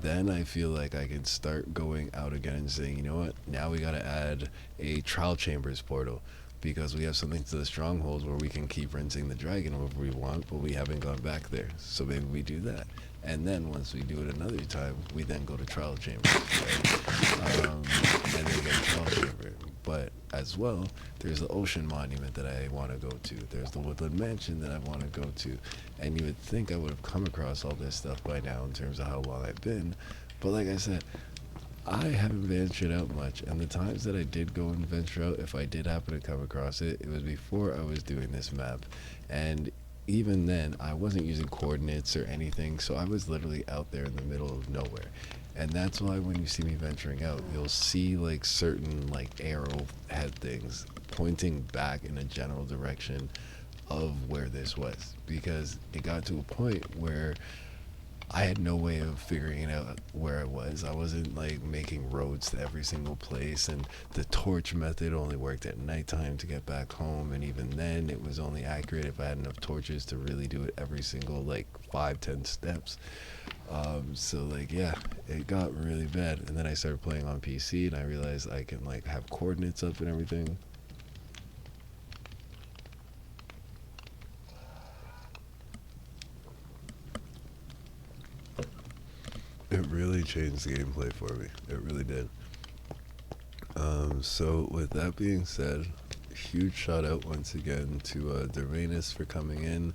then I feel like I can start going out again and saying, you know what, now we gotta add a trial chambers portal. because we have something to the strongholds where we can keep rinsing the dragon whenever we want, but we haven't gone back there. So maybe we do that. And then once we do it another time, we then go to trial chamber, right? And then get a trial chamber. But as well, there's the ocean monument that I want to go to. There's the woodland mansion that I want to go to. And you would think I would have come across all this stuff by now in terms of how long I've been. But like I said, I haven't ventured out much, and the times that I did go and venture out, if I did happen to come across it, it was before I was doing this map. And even then, I wasn't using coordinates or anything, so I was literally out there in the middle of nowhere. And that's why when you see me venturing out, you'll see like certain like arrow head things pointing back in a general direction of where this was, because it got to a point where I had no way of figuring out where I was. I wasn't like making roads to every single place, and the torch method only worked at nighttime to get back home, and even then it was only accurate if I had enough torches to really do it every single like 5-10 steps. So like yeah, it got really bad, and then I started playing on PC and I realized I can like have coordinates up and everything. It really changed the gameplay for me. It really did. So with that being said, huge shout out once again to Dervanus for coming in.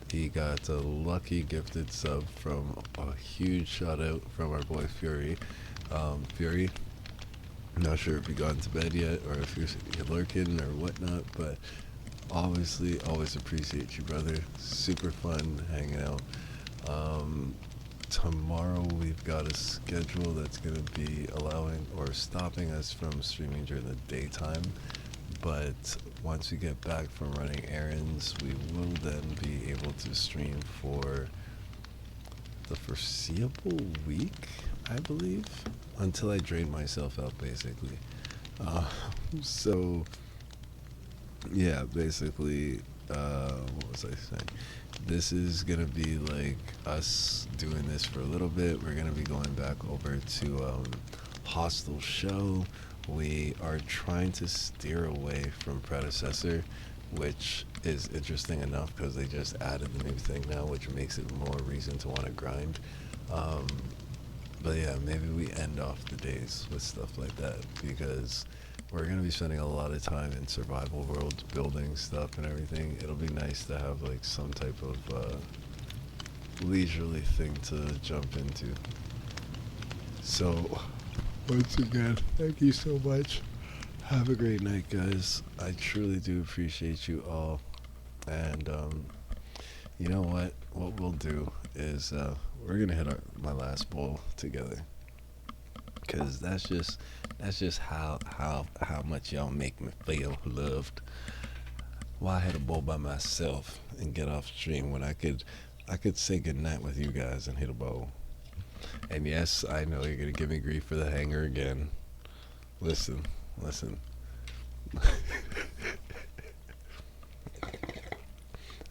He got a lucky gifted sub from a huge shout out from our boy Fury. Fury, I'm not sure if you got into bed yet or if you're lurking or whatnot, but obviously always appreciate you, brother. Super fun hanging out. Tomorrow we've got a schedule that's going to be allowing or stopping us from streaming during the daytime, but once we get back from running errands, we will then be able to stream for the foreseeable week, I believe, until I drain myself out, basically. So yeah, basically, what was I saying? This is gonna be like us doing this for a little bit. We're gonna be going back over to Hostel Show. We are trying to steer away from Predecessor, which is interesting enough because they just added the new thing now, which makes it more reason to want to grind. But yeah, maybe we end off the days with stuff like that, because we're going to be spending a lot of time in survival worlds, building stuff and everything. It'll be nice to have like some type of leisurely thing to jump into. So, once again, thank you so much. Have a great night, guys. I truly do appreciate you all. And you know what? What we'll do is we're going to hit my last bowl together. Because that's just how much y'all make me feel loved. Why hit a bowl by myself and get off stream when I could say goodnight with you guys and hit a bowl? And yes, I know you're gonna give me grief for the hanger again. Listen.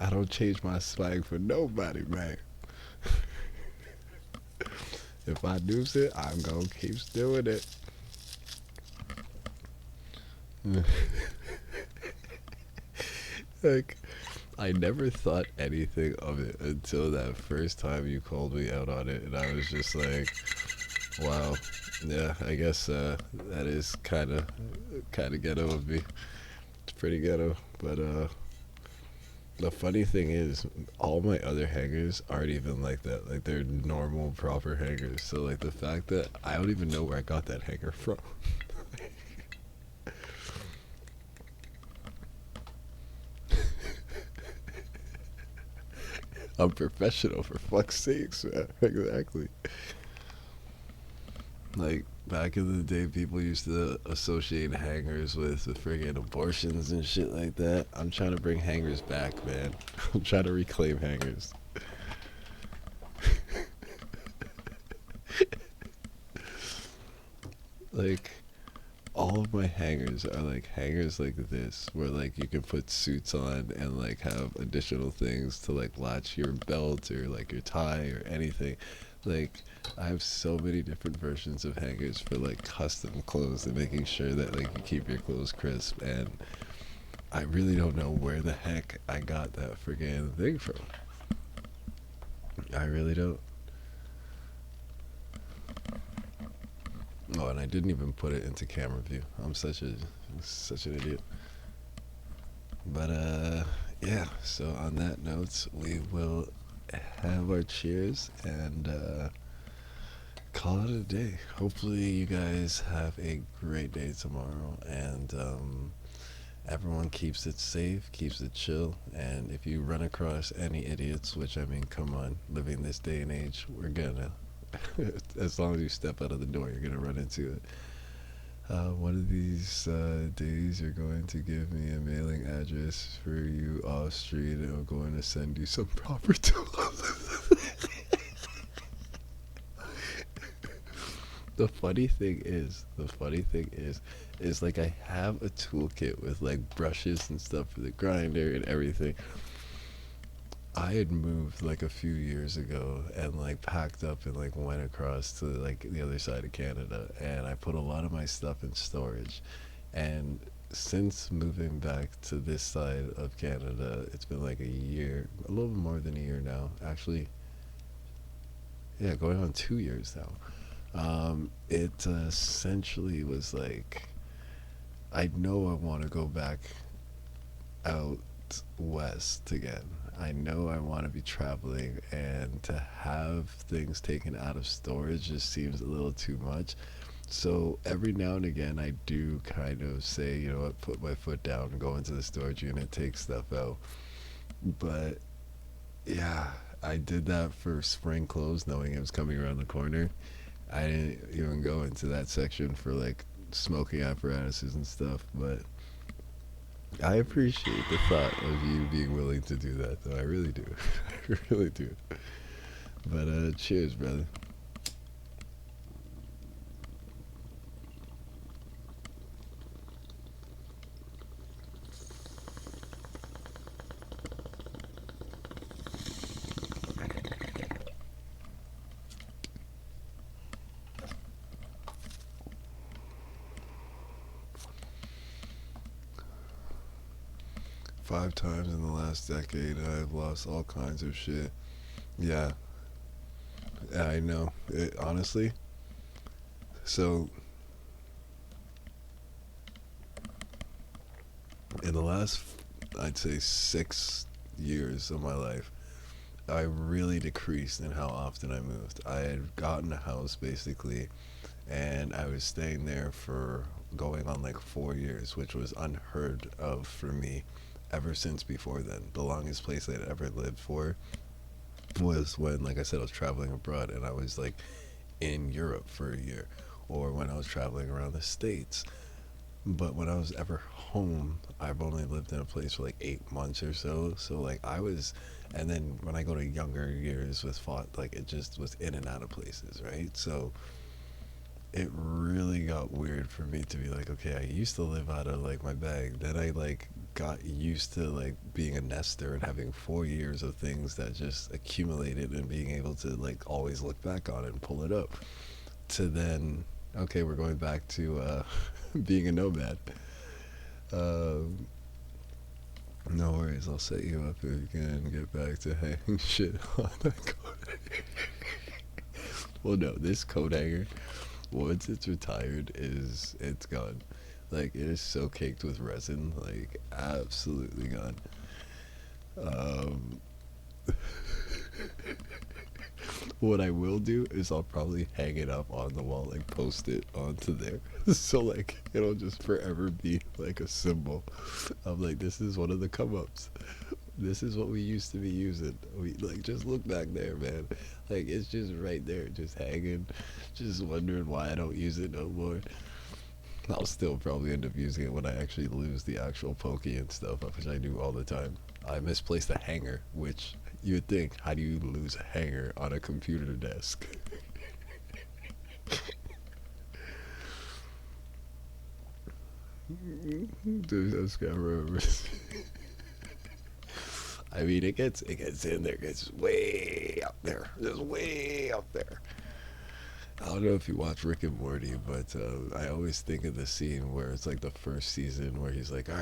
I don't change my swag for nobody, man. If I do it, I'm gonna keep doing it. Like, I never thought anything of it until that first time you called me out on it, and I was just like, wow, yeah, I guess that is kind of ghetto of me. It's pretty ghetto, but the funny thing is, all my other hangers aren't even like that. Like, they're normal, proper hangers. So, like, the fact that I don't even know where I got that hanger from. I'm professional, for fuck's sakes, man. Exactly. Like, back in the day, people used to associate hangers with the friggin' abortions and shit like that. I'm trying to bring hangers back, man. I'm trying to reclaim hangers. Like, all of my hangers are like hangers like this, where like you can put suits on and like have additional things to like latch your belt or like your tie or anything. Like, I have so many different versions of hangers for like custom clothes and making sure that like you keep your clothes crisp. And I really don't know where the heck I got that friggin' thing from. I really don't. Oh, and I didn't even put it into camera view. I'm such an idiot. But yeah. So on that note, we will have our cheers and call it a day. Hopefully, you guys have a great day tomorrow, and everyone keeps it safe, keeps it chill. And if you run across any idiots, which I mean, come on, living this day and age, we're gonna. As long as you step out of the door, you're gonna run into it. One of these days, you're going to give me a mailing address for you off street, and I'm going to send you some proper tools. The funny thing is like I have a toolkit with like brushes and stuff for the grinder and everything. I had moved like a few years ago and like packed up and like went across to like the other side of Canada, and I put a lot of my stuff in storage. And since moving back to this side of Canada, it's been like a year, a little more than a year now. Actually, yeah, going on 2 years now. It essentially was like I know I want to go back out west again. I know I want to be traveling, and to have things taken out of storage just seems a little too much. So every now and again, I do kind of say, you know what, put my foot down, go into the storage unit, take stuff out. But yeah, I did that for spring clothes, knowing it was coming around the corner. I didn't even go into that section for like smoking apparatuses and stuff, but I appreciate the thought of you being willing to do that, though. I really do. I really do. But cheers, brother. 5 times in the last decade, I've lost all kinds of shit. Yeah, I know. Honestly, so in the last, I'd say 6 years of my life, I really decreased in how often I moved. I had gotten a house basically, and I was staying there for going on like 4 years, which was unheard of for me ever since before then. The longest place I'd ever lived for was when, like I said, I was traveling abroad and I was like in Europe for a year, or when I was traveling around the States. But when I was ever home, I've only lived in a place for like 8 months or so. So like I was, and then when I go to younger years with fought, like it just was in and out of places, right? So it really got weird for me to be like, okay, I used to live out of like my bag. Then I like got used to like being a nester and having 4 years of things that just accumulated and being able to like always look back on it and pull it up. To then, okay, we're going back to being a nomad. Um, no worries, I'll set you up if you can get back to hanging shit on that coat. Well, no, this coat hanger, once it's retired, it's gone. Like it is so caked with resin, like absolutely gone. Um, what I will do is I'll probably hang it up on the wall, like post it onto there, so like it'll just forever be like a symbol of like this is one of the come ups. This is what we used to be using. We like just look back there, man. Like it's just right there, just hanging, just wondering why I don't use it no more. I'll still probably end up using it when I actually lose the actual pokey and stuff, which I do all the time. I misplaced a hanger, which you would think, how do you lose a hanger on a computer desk? Dude, I just gotta remember. I mean, it gets in there, it gets way up there, just way up there. I don't know if you watch Rick and Morty, but I always think of the scene where it's like the first season where he's like, all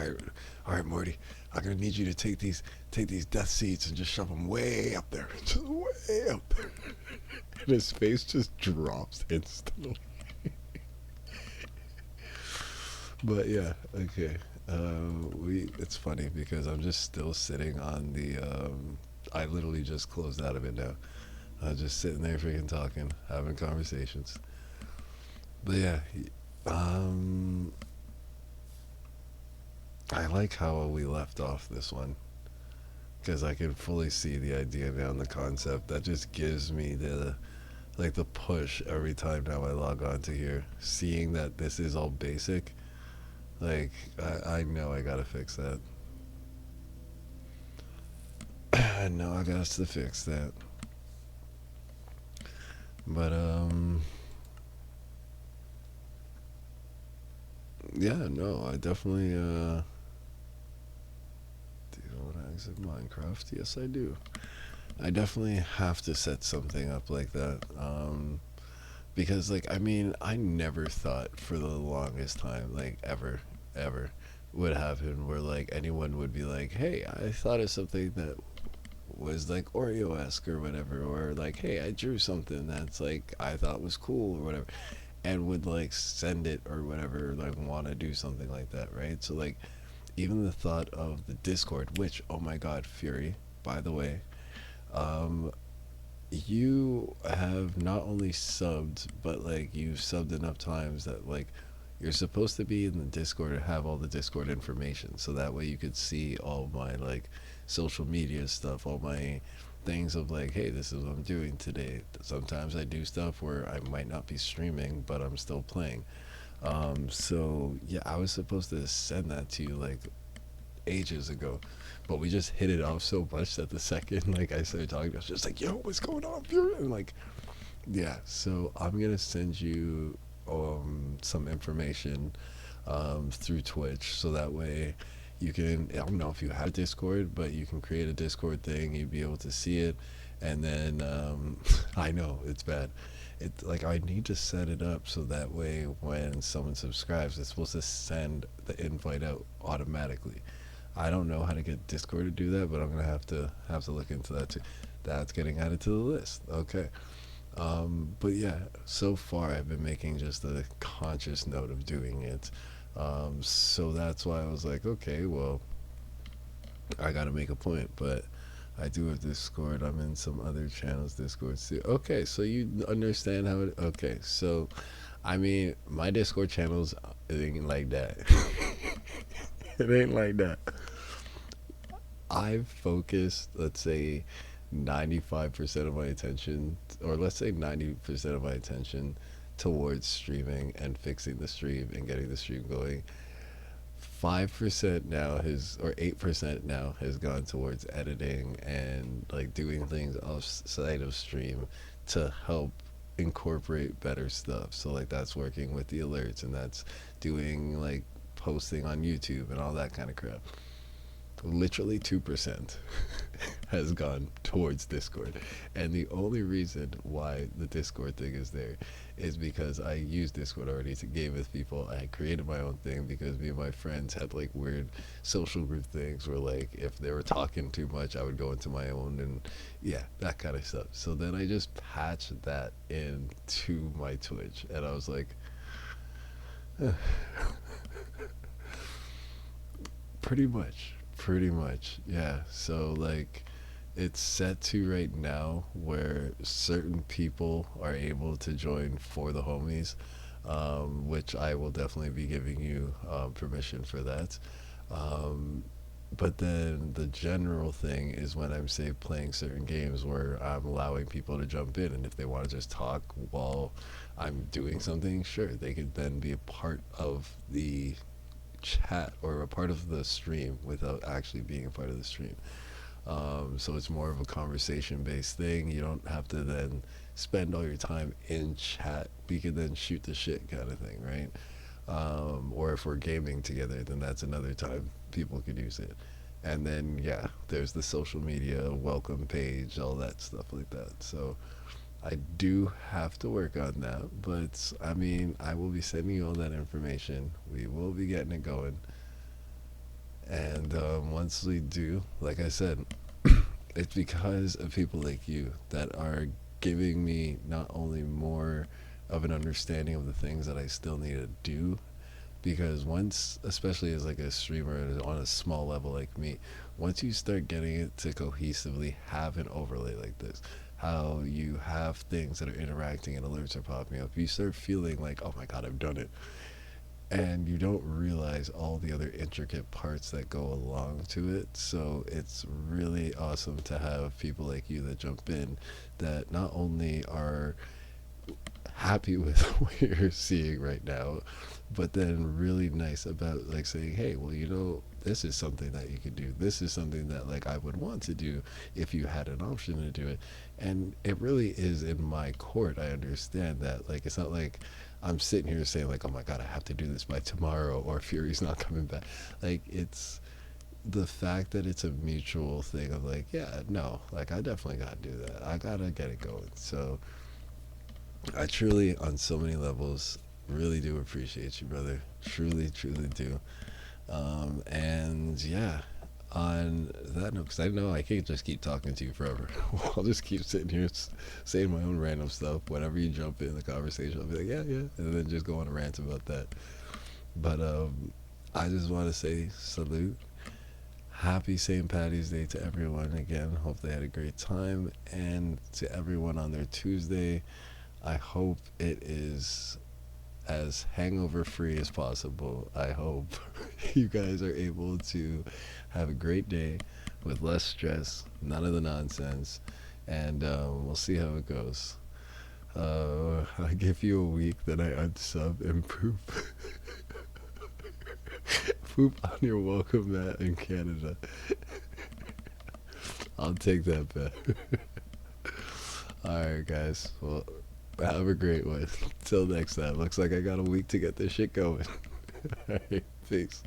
right, Morty, I'm gonna need you to take these death seeds and just shove them way up there, just way up there, and his face just drops instantly. But yeah, okay. We It's funny because I'm just still sitting on the. I literally just closed out of it now. Just sitting there freaking talking, having conversations. But yeah, um, I like how we left off this one because I can fully see the idea now and the concept. That just gives me the like the push every time now I log on to here, seeing that this is all basic. Like I know I gotta fix that. I know I got to fix that. But yeah, no, I definitely do you want to exit Minecraft? Yes, I do. I definitely have to set something up like that. Because like I mean, I never thought for the longest time, like ever, would happen where like anyone would be like, "Hey, I thought of something that was like Oreo-esque or whatever," or like, "Hey, I drew something that's like I thought was cool or whatever," and would like send it or whatever, like want to do something like that, right? So like even the thought of the Discord, which oh my God, Fury, by the way, um, you have not only subbed, but like you've subbed enough times that like you're supposed to be in the Discord or have all the Discord information, so that way you could see all my like social media stuff, all my things of like, hey, this is what I'm doing today. Sometimes I do stuff where I might not be streaming, but I'm still playing. So yeah, I was supposed to send that to you like ages ago, but we just hit it off so much that the second like I started talking, I was just like, "Yo, what's going on, Fury?" And like, yeah. So I'm gonna send you some information through Twitch, so that way you can. I don't know if you have Discord, but you can create a Discord thing. You'd be able to see it, and then I know it's bad. It like I need to set it up so that way when someone subscribes, it's supposed to send the invite out automatically. I don't know how to get Discord to do that, but I'm gonna have to look into that too. That's getting added to the list. Okay. But yeah, so far I've been making just a conscious note of doing it. So that's why I was like, okay, well, I gotta make a point. But I do have Discord. I'm in some other channels, Discord too. Okay, so you understand how it. Okay, so I mean, my Discord channels, it ain't like that. It ain't like that. I've focused, let's say, 95% of my attention, or let's say 90% of my attention towards streaming and fixing the stream and getting the stream going. 5% now has, or 8% now has gone towards editing and like doing things outside of stream to help incorporate better stuff. So, like, that's working with the alerts and that's doing like posting on YouTube and all that kind of crap. Literally 2% has gone towards Discord. And the only reason why the Discord thing is there is because I use Discord already to game with people. I created my own thing because me and my friends had like weird social group things where like if they were talking too much, I would go into my own and yeah, that kind of stuff. So then I just patched that into my Twitch and I was like, pretty much. Pretty much. Yeah. So like it's set to right now where certain people are able to join for the homies, which I will definitely be giving you permission for that. Um, but then the general thing is when I'm say playing certain games where I'm allowing people to jump in and if they want to just talk while I'm doing something, sure, they could then be a part of the chat or a part of the stream without actually being a part of the stream. So it's more of a conversation based thing. You don't have to then spend all your time in chat. We can then shoot the shit kind of thing, right? Or if we're gaming together, then that's another time people could use it. And then, yeah, there's the social media welcome page, all that stuff like that. So, I do have to work on that, but I mean, I will be sending you all that information. We will be getting it going. And once we do, like I said, it's because of people like you that are giving me not only more of an understanding of the things that I still need to do, because once, especially as like a streamer on a small level like me, once you start getting it to cohesively have an overlay like this, how you have things that are interacting and alerts are popping up, you start feeling like, oh my god, I've done it. And you don't realize all the other intricate parts that go along to it. So it's really awesome to have people like you that jump in, that not only are happy with what you're seeing right now, but then really nice about like saying, hey, well, this is something that you could do. This is something that like I would want to do if you had an option to do it. And it really is in my court. I understand that. Like it's not like I'm sitting here saying like, oh my god, I have to do this by tomorrow or Fury's not coming back. Like it's the fact that it's a mutual thing of like, yeah, no, like I definitely gotta do that. I gotta get it going. So I truly, on so many levels, really do appreciate you, brother. Truly, truly do. And yeah, on that note, because I know I can't just keep talking to you forever. I'll just keep sitting here saying my own random stuff. Whenever you jump in the conversation, I'll be like, yeah, yeah, and then just go on a rant about that. But I just want to say salute. Happy St. Patty's Day to everyone again. Hope they had a great time. And to everyone on their Tuesday, I hope it is as hangover free as possible. I hope you guys are able to have a great day with less stress, none of the nonsense, and we'll see how it goes. I give you a week, then I unsub and poop. Poop on your welcome mat in Canada. I'll take that bet. Alright, guys. Well, have a great one. Till next time. Looks like I got a week to get this shit going. Alright, peace.